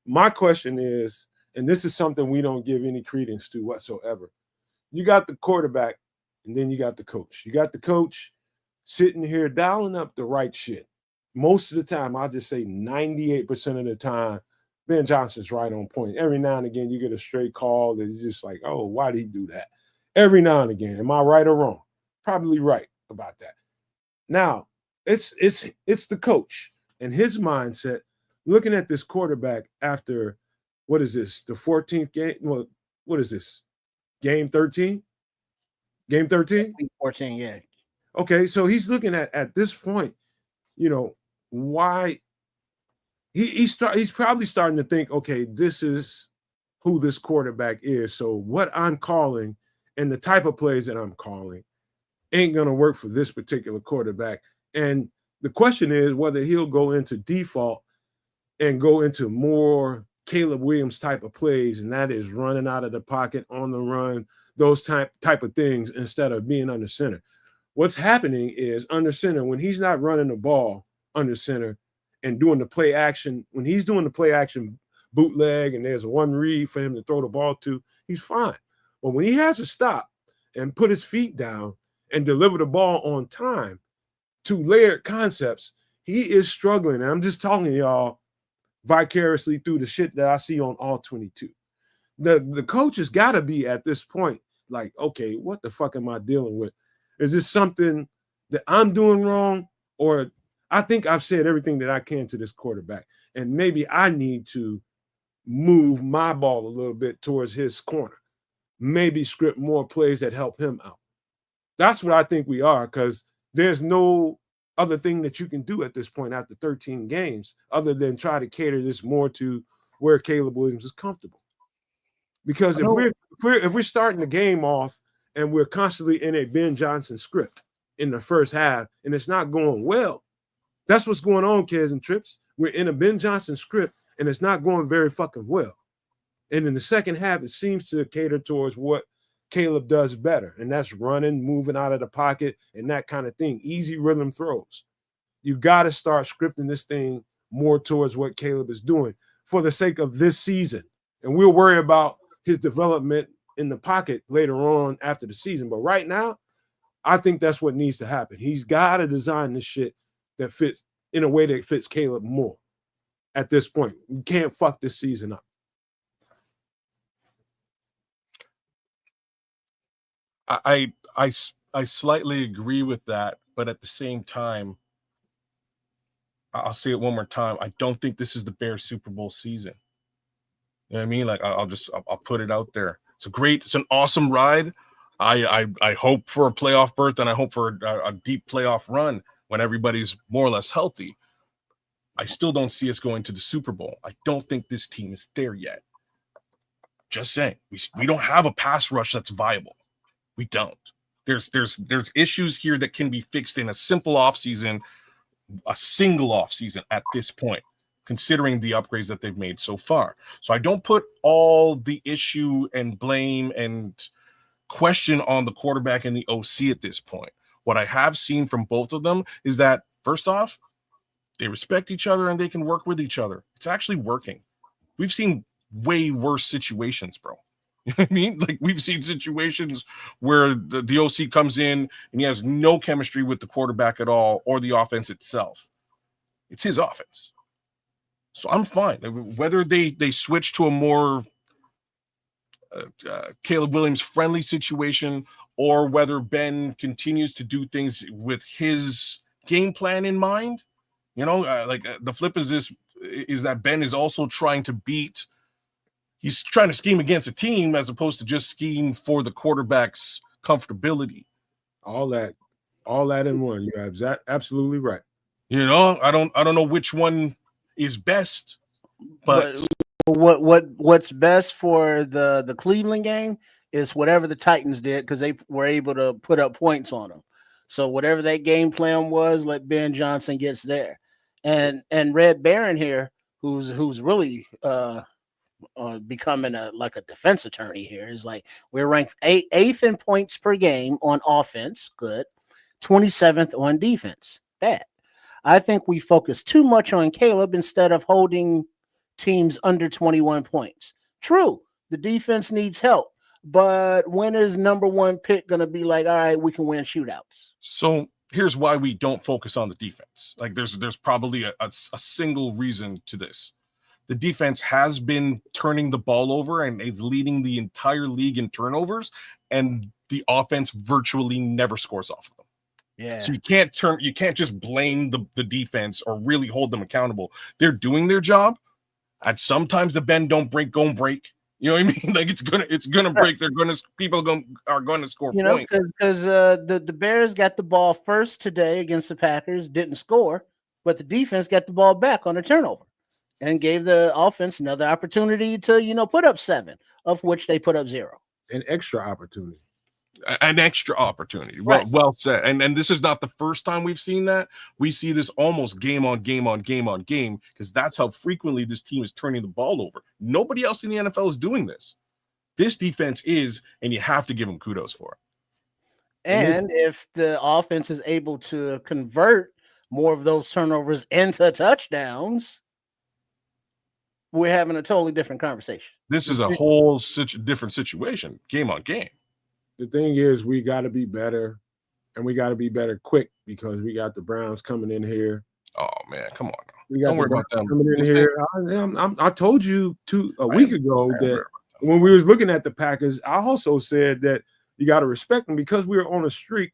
My question is, and this is something we don't give any credence to whatsoever. You got the quarterback, and then you got the coach. You got the coach sitting here dialing up the right shit. Most of the time, I'll just say 98% of the time, Ben Johnson's right on point. Every now and again, you get a straight call that you're just like, oh, why did he do that? Every now and again. Am I right or wrong? Probably right about that. Now, it's the coach and his mindset looking at this quarterback after, what is this, the 14th game? Well, what is this? Game 13? Game 13? 14, yeah. Okay, so he's looking at this point, why he's probably starting to think, okay, this is who this quarterback is. So what I'm calling and the type of plays that I'm calling ain't going to work for this particular quarterback. And the question is whether he'll go into default and go into more Caleb Williams type of plays, and that is running out of the pocket, on the run, those type of things instead of being under center. What's happening is under center, when he's not running the ball under center and doing the play action, when he's doing the play action bootleg and there's one read for him to throw the ball to, he's fine. But when he has to stop and put his feet down and deliver the ball on time to layered concepts, he is struggling. And I'm just talking to y'all vicariously through the shit that I see on all 22. The coach has got to be at this point like, okay, what the fuck am I dealing with? Is this something that I'm doing wrong? Or I think I've said everything that I can to this quarterback, and maybe I need to move my ball a little bit towards his corner, maybe script more plays that help him out. That's what I think we are, because there's no other thing that you can do at this point after 13 games other than try to cater this more to where Caleb Williams is comfortable. Because if we're starting the game off and we're constantly in a Ben Johnson script in the first half and it's not going well, that's what's going on, kids and trips. We're in a Ben Johnson script and it's not going very fucking well. And in the second half, it seems to cater towards what Caleb does better, and that's running, moving out of the pocket, and that kind of thing. Easy rhythm throws. You got to start scripting this thing more towards what Caleb is doing for the sake of this season. And we'll worry about his development in the pocket later on after the season. But right now, I think that's what needs to happen. He's got to design this shit that fits in a way that fits Caleb more at this point. We can't fuck this season up. I slightly agree with that, but at the same time, I'll say it one more time. I don't think this is the Bears Super Bowl season. You know what I mean? Like, I'll put it out there. It's an awesome ride. I hope for a playoff berth, and I hope for a deep playoff run when everybody's more or less healthy. I still don't see us going to the Super Bowl. I don't think this team is there yet. Just saying, we don't have a pass rush that's viable. We don't. There's issues here that can be fixed in a simple offseason, a single offseason at this point. considering the upgrades that they've made so far. So I don't put all the issue and blame and question on the quarterback and the OC at this point. What I have seen from both of them is that, first off, they respect each other and they can work with each other. It's actually working. We've seen way worse situations, bro. You know what I mean? Like, we've seen situations where the OC comes in and he has no chemistry with the quarterback at all or the offense itself. It's his offense. So I'm fine. Whether they switch to a more Caleb Williams friendly situation, or whether Ben continues to do things with his game plan in mind, the flip is that Ben is also trying to he's trying to scheme against a team as opposed to just scheme for the quarterback's comfortability. All that in one. You have absolutely right. I don't know which one is best, but what's best for the Cleveland game is whatever the Titans did, because they were able to put up points on them. So whatever that game plan was, let Ben Johnson gets there. And Red Baron here, who's really becoming a defense attorney here, is like, we're ranked eighth in points per game on offense, good, 27th on defense, bad. I think we focus too much on Caleb instead of holding teams under 21 points. True, the defense needs help, but when is number one pick going to be like, all right, we can win shootouts? So here's why we don't focus on the defense. Like, there's probably a single reason to this. The defense has been turning the ball over and is leading the entire league in turnovers, and the offense virtually never scores off of them. Yeah. So you can't just blame the defense or really hold them accountable. They're doing their job. And sometimes the bend don't break, go and break. You know what I mean? Like, it's gonna break. People are gonna score points. Because the Bears got the ball first today against the Packers, didn't score, but the defense got the ball back on a turnover and gave the offense another opportunity to put up 7, of which they put up 0. An extra opportunity. Right. Well said. And this is not the first time we've seen that. We see this almost game on game because that's how frequently this team is turning the ball over. Nobody else in the NFL is doing this. This defense is, and you have to give them kudos for it. And if the offense is able to convert more of those turnovers into touchdowns, we're having a totally different conversation. This is a whole different situation, game on game. The thing is, we got to be better, and we got to be better quick, because we got the Browns coming in here. Oh man, come on now. We got the Browns coming in here. I told you a week ago that when we was looking at the Packers, I also said that you got to respect them because we were on a streak.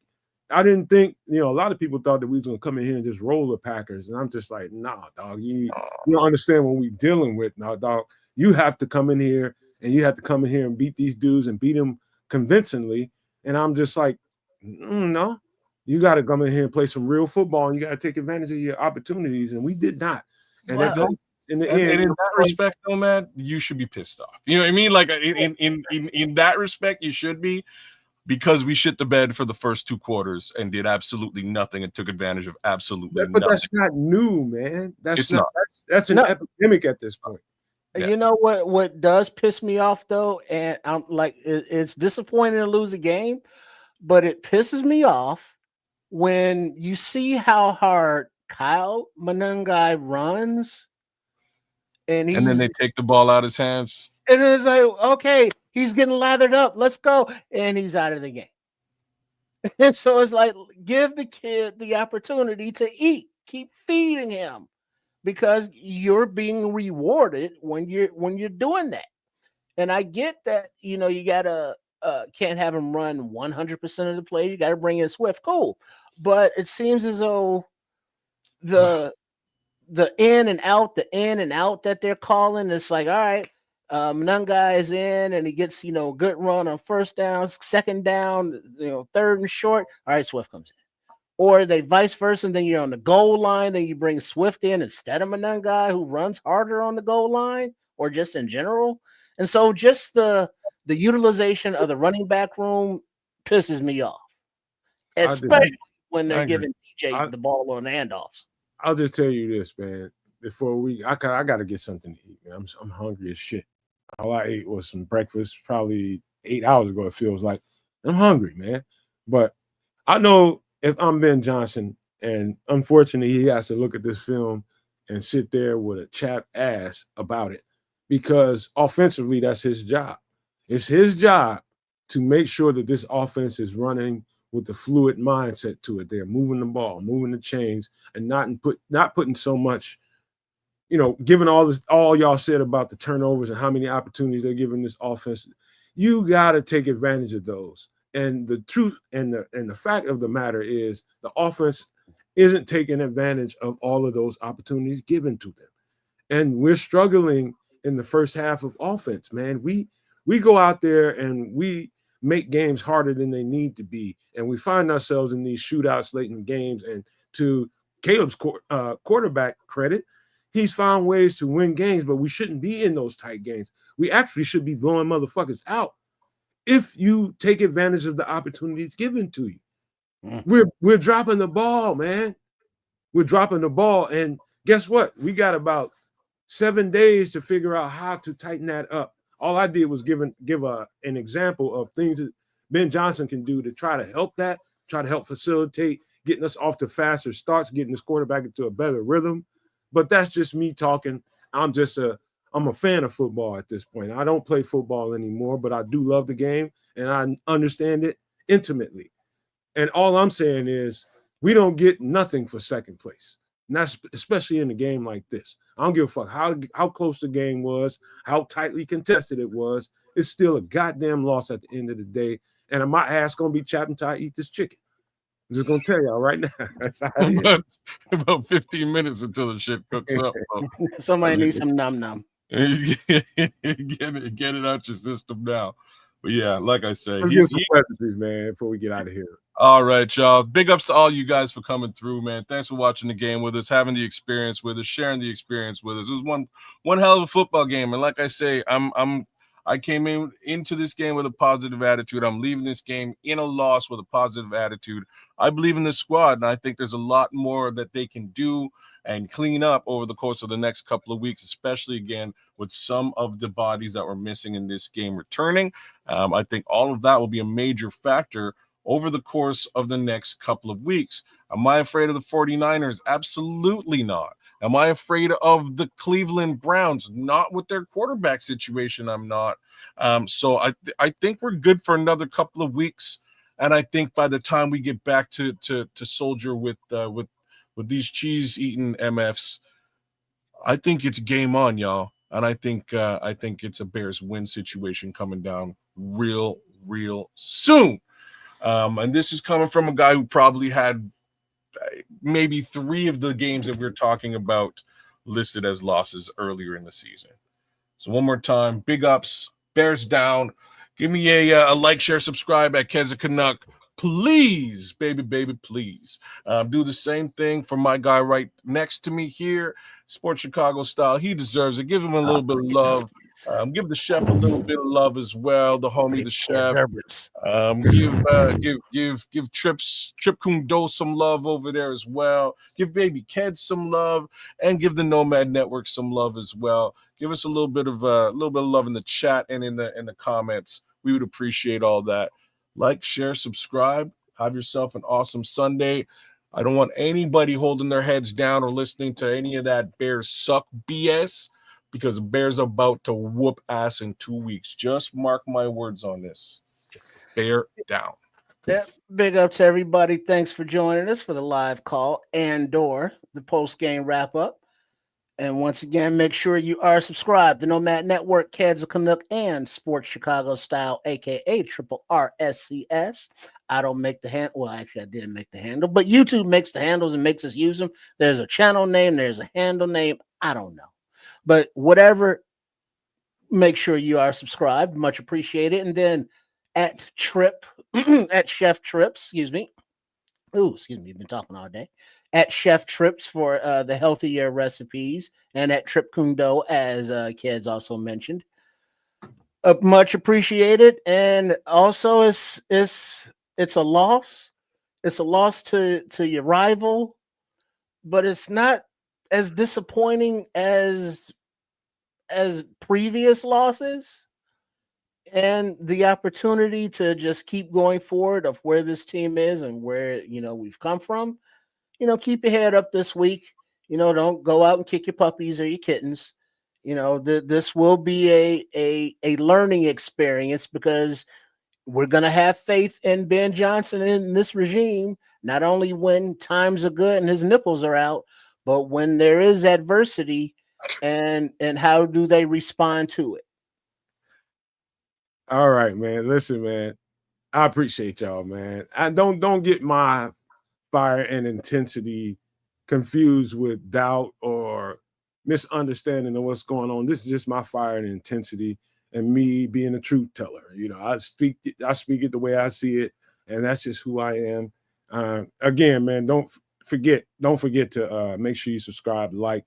I didn't think, a lot of people thought that we was going to come in here and just roll the Packers. And I'm just like, nah, dog, you don't understand what we're dealing with now, dog. You have to come in here and you have to come in here and beat these dudes and beat them convincingly. And I'm just like, no, you got to come in here and play some real football, and you got to take advantage of your opportunities. And we did not. And in the end, in that respect, though, man, you should be pissed off. You know what I mean? Like, in that respect, you should be, because we shit the bed for the first 2 quarters and did absolutely nothing and took advantage of absolutely nothing. But that's not new, man. That's an epidemic at this point. Yeah. You know what does piss me off, though, and I'm like, it's disappointing to lose a game, but it pisses me off when you see how hard Kyle Monangai runs, and then they take the ball out of his hands, and it's like, okay, he's getting lathered up, let's go, and he's out of the game. And so it's like, give the kid the opportunity to eat, keep feeding him, because you're being rewarded when you're doing that. And I get that, you gotta can't have him run 100% of the play. You got to bring in Swift, cool. But it seems as though the in and out that they're calling, it's like, all right, Monangai is in and he gets, good run on first down, second down, third and short. All right, Swift comes in. Or they vice versa, and then you're on the goal line, then you bring Swift in instead of Monangai, who runs harder on the goal line, or just in general. And so just the utilization of the running back room pisses me off, especially when they're giving DJ the ball on handoffs. I'll just tell you this, man. before I got to get something to eat, man. I'm hungry as shit. All I ate was some breakfast probably 8 hours ago, it feels like. I'm hungry, man. But I know if I'm Ben Johnson, and unfortunately he has to look at this film and sit there with a chapped ass about it, because offensively, that's his job. It's his job to make sure that this offense is running with the fluid mindset to it. They're moving the ball, moving the chains, and not putting so much, given all y'all said about the turnovers and how many opportunities they're giving this offense. You got to take advantage of those. And the truth and the fact of the matter is the offense isn't taking advantage of all of those opportunities given to them. And we're struggling in the first half of offense, man. We go out there and we make games harder than they need to be, and we find ourselves in these shootouts late in the games. And to Caleb's quarterback credit, he's found ways to win games, but we shouldn't be in those tight games. We actually should be blowing motherfuckers out if you take advantage of the opportunities given to you. We're dropping the ball, man. We're dropping the ball, and guess what? We got about 7 days to figure out how to tighten that up. All I did was give an example of things that Ben Johnson can do to try to help facilitate getting us off to faster starts, getting this quarterback into a better rhythm. But that's just me talking. I'm a fan of football at this point. I don't play football anymore, but I do love the game and I understand it intimately. And all I'm saying is we don't get nothing for second place. And that's especially in a game like this. I don't give a fuck how close the game was, how tightly contested it was. It's still a goddamn loss at the end of the day. And my ass gonna be chapped until I eat this chicken. I'm just gonna tell y'all right now. About 15 minutes until the shit cooks up. Somebody needs some num. Get it out your system now. But yeah, like I say, Let's get some pleasantries, man, before we get out of here. All right, y'all. Big ups to all you guys for coming through, man. Thanks for watching the game with us, having the experience with us, sharing the experience with us. It was one hell of a football game, and like I say, I came into this game with a positive attitude. I'm leaving this game in a loss with a positive attitude. I believe in this squad, and I think there's a lot more that they can do and clean up over the course of the next couple of weeks, especially again with some of the bodies that were missing in this game returning. I think all of that will be a major factor over the course of the next couple of weeks. Am I afraid of the 49ers? Absolutely not. Am I afraid of the Cleveland Browns? Not with their quarterback situation, I'm not. So I think we're good for another couple of weeks. And I think by the time we get back to soldier with these cheese-eating MFs, I think it's game on, y'all. And I think it's a Bears win situation coming down real soon. And this is coming from a guy who probably had maybe 3 of the games that we're talking about listed as losses earlier in the season. So one more time, big ups, Bears down. Give me a like, share, subscribe at Keza Canuck. Please, baby, please. Do the same thing for my guy right next to me here, Sports Chicago Style. He deserves it. Give him a little bit of love. Give the chef a little bit of love as well. The homie, the chef. Give Trip Kung Do some love over there as well. Give Baby Ked some love, and give the Nomad Network some love as well. Give us a little bit of love in the chat and in the comments. We would appreciate all that. Like, share, subscribe. Have yourself an awesome Sunday. I don't want anybody holding their heads down or listening to any of that Bears suck BS, because the Bears are about to whoop ass in 2 weeks. Just mark my words on this. Bear down. Yeah, big up to everybody. Thanks for joining us for the live call and/or the post-game wrap-up. And once again, make sure you are subscribed to Nomad Network, Keds of Canuck, and Sports Chicago Style, a.k.a. Triple RSCS. I don't make the handle. Well, actually, I didn't make the handle, but YouTube makes the handles and makes us use them. There's a channel name. There's a handle name. I don't know. But whatever, make sure you are subscribed. Much appreciated. And then at Chef Trips, excuse me. You've been talking all day. At Chef Trips for the healthier recipes, and at Trip Kundo, as Keds also mentioned. Much appreciated. And also, it's a loss. It's a loss to your rival, but it's not as disappointing as previous losses, and the opportunity to just keep going forward of where this team is and where we've come from. Keep your head up this week. Don't go out and kick your puppies or your kittens. This will be a learning experience, because we're going to have faith in Ben Johnson and this regime, not only when times are good and his nipples are out, but when there is adversity, and how do they respond to it? All right, man. Listen, man. I appreciate y'all, man. I don't get my fire and intensity confused with doubt or misunderstanding of what's going on. This is just my fire and intensity, and me being a truth teller. I speak it the way I see it, and that's just who I am. Again, man, don't forget to make sure you subscribe, like,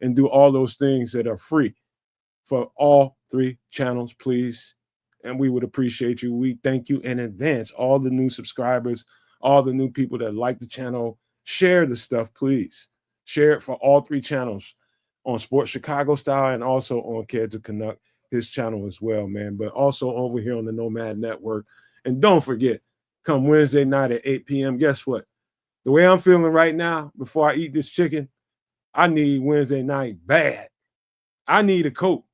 and do all those things that are free for all 3 channels, please. And we would appreciate you. We thank you in advance. All the new subscribers, all the new people that like the channel, share the stuff, please. Share it for all 3 channels, on Sports Chicago Style and also on Kids of Canuck, his channel as well, man. But also over here on the Nomad Network. And don't forget, come Wednesday night at 8 p.m., guess what? The way I'm feeling right now, before I eat this chicken, I need Wednesday night bad. I need a Coke.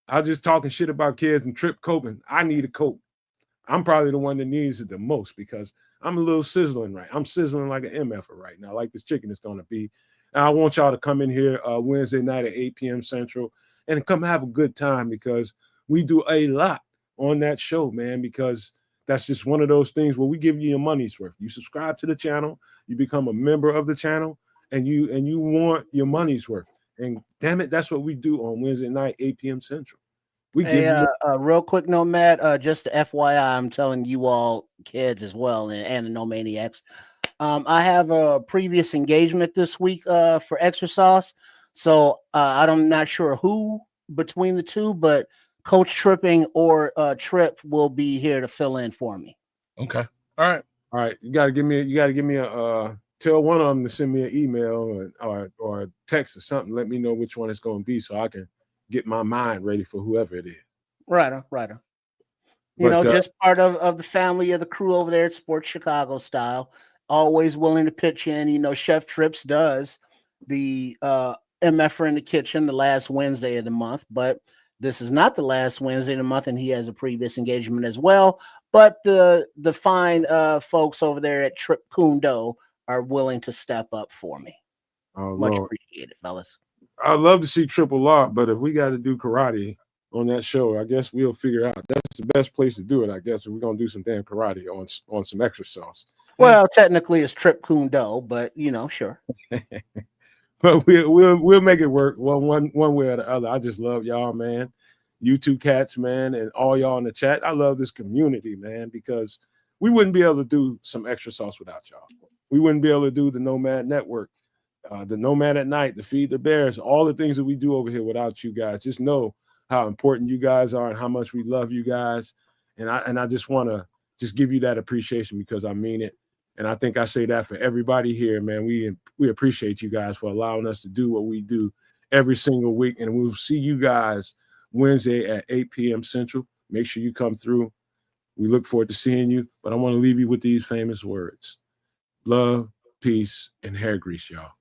I was just talking shit about kids and Trip coping. I need a Coke. I'm probably the one that needs it the most, because I'm a little sizzling right. I'm sizzling like an MFer right now, like this chicken is going to be. And I want y'all to come in here Wednesday night at 8 p.m. Central and come have a good time, because we do a lot on that show, man, because that's just one of those things where we give you your money's worth. You subscribe to the channel, you become a member of the channel, and you want your money's worth. And damn it, that's what we do on Wednesday night, 8 p.m. Central. We give you real quick, Nomad, just to FYI, I'm telling you all kids as well, and the No Maniacs. I have a previous engagement this week for Extra Sauce. So I'm not sure who between the two, but Coach Tripping or Trip will be here to fill in for me. Okay. All right. You gotta give me a tell one of them to send me an email or a text or something. Let me know which one it's going to be, so I can get my mind ready for whoever it is. Right. Just part of the family of the crew over there at Sports Chicago Style. Always willing to pitch in. Chef Trips does the MFer in the kitchen the last Wednesday of the month, but this is not the last Wednesday of the month, and he has a previous engagement as well. But the fine folks over there at Trip Kundo are willing to step up for me. Oh, much Lord. appreciated, fellas. I'd love to see Triple R, but if we got to do karate on that show, I guess we'll figure out. That's the best place to do it, I guess, if we're going to do some damn karate on some Extra Sauce. Well, technically it's Trip Kundo, but sure. But we'll make it work one way or the other. I just love y'all, man. You two cats, man, and all y'all in the chat. I love this community, man, because we wouldn't be able to do some Extra Sauce without y'all. We wouldn't be able to do the Nomad Network, the Nomad at Night, the Feed the Bears, all the things that we do over here without you guys. Just know how important you guys are and how much we love you guys. And I just want to just give you that appreciation, because I mean it. And I think I say that for everybody here, man. We appreciate you guys for allowing us to do what we do every single week. And we'll see you guys Wednesday at 8 p.m. Central. Make sure you come through. We look forward to seeing you. But I want to leave you with these famous words: love, peace, and hair grease, y'all.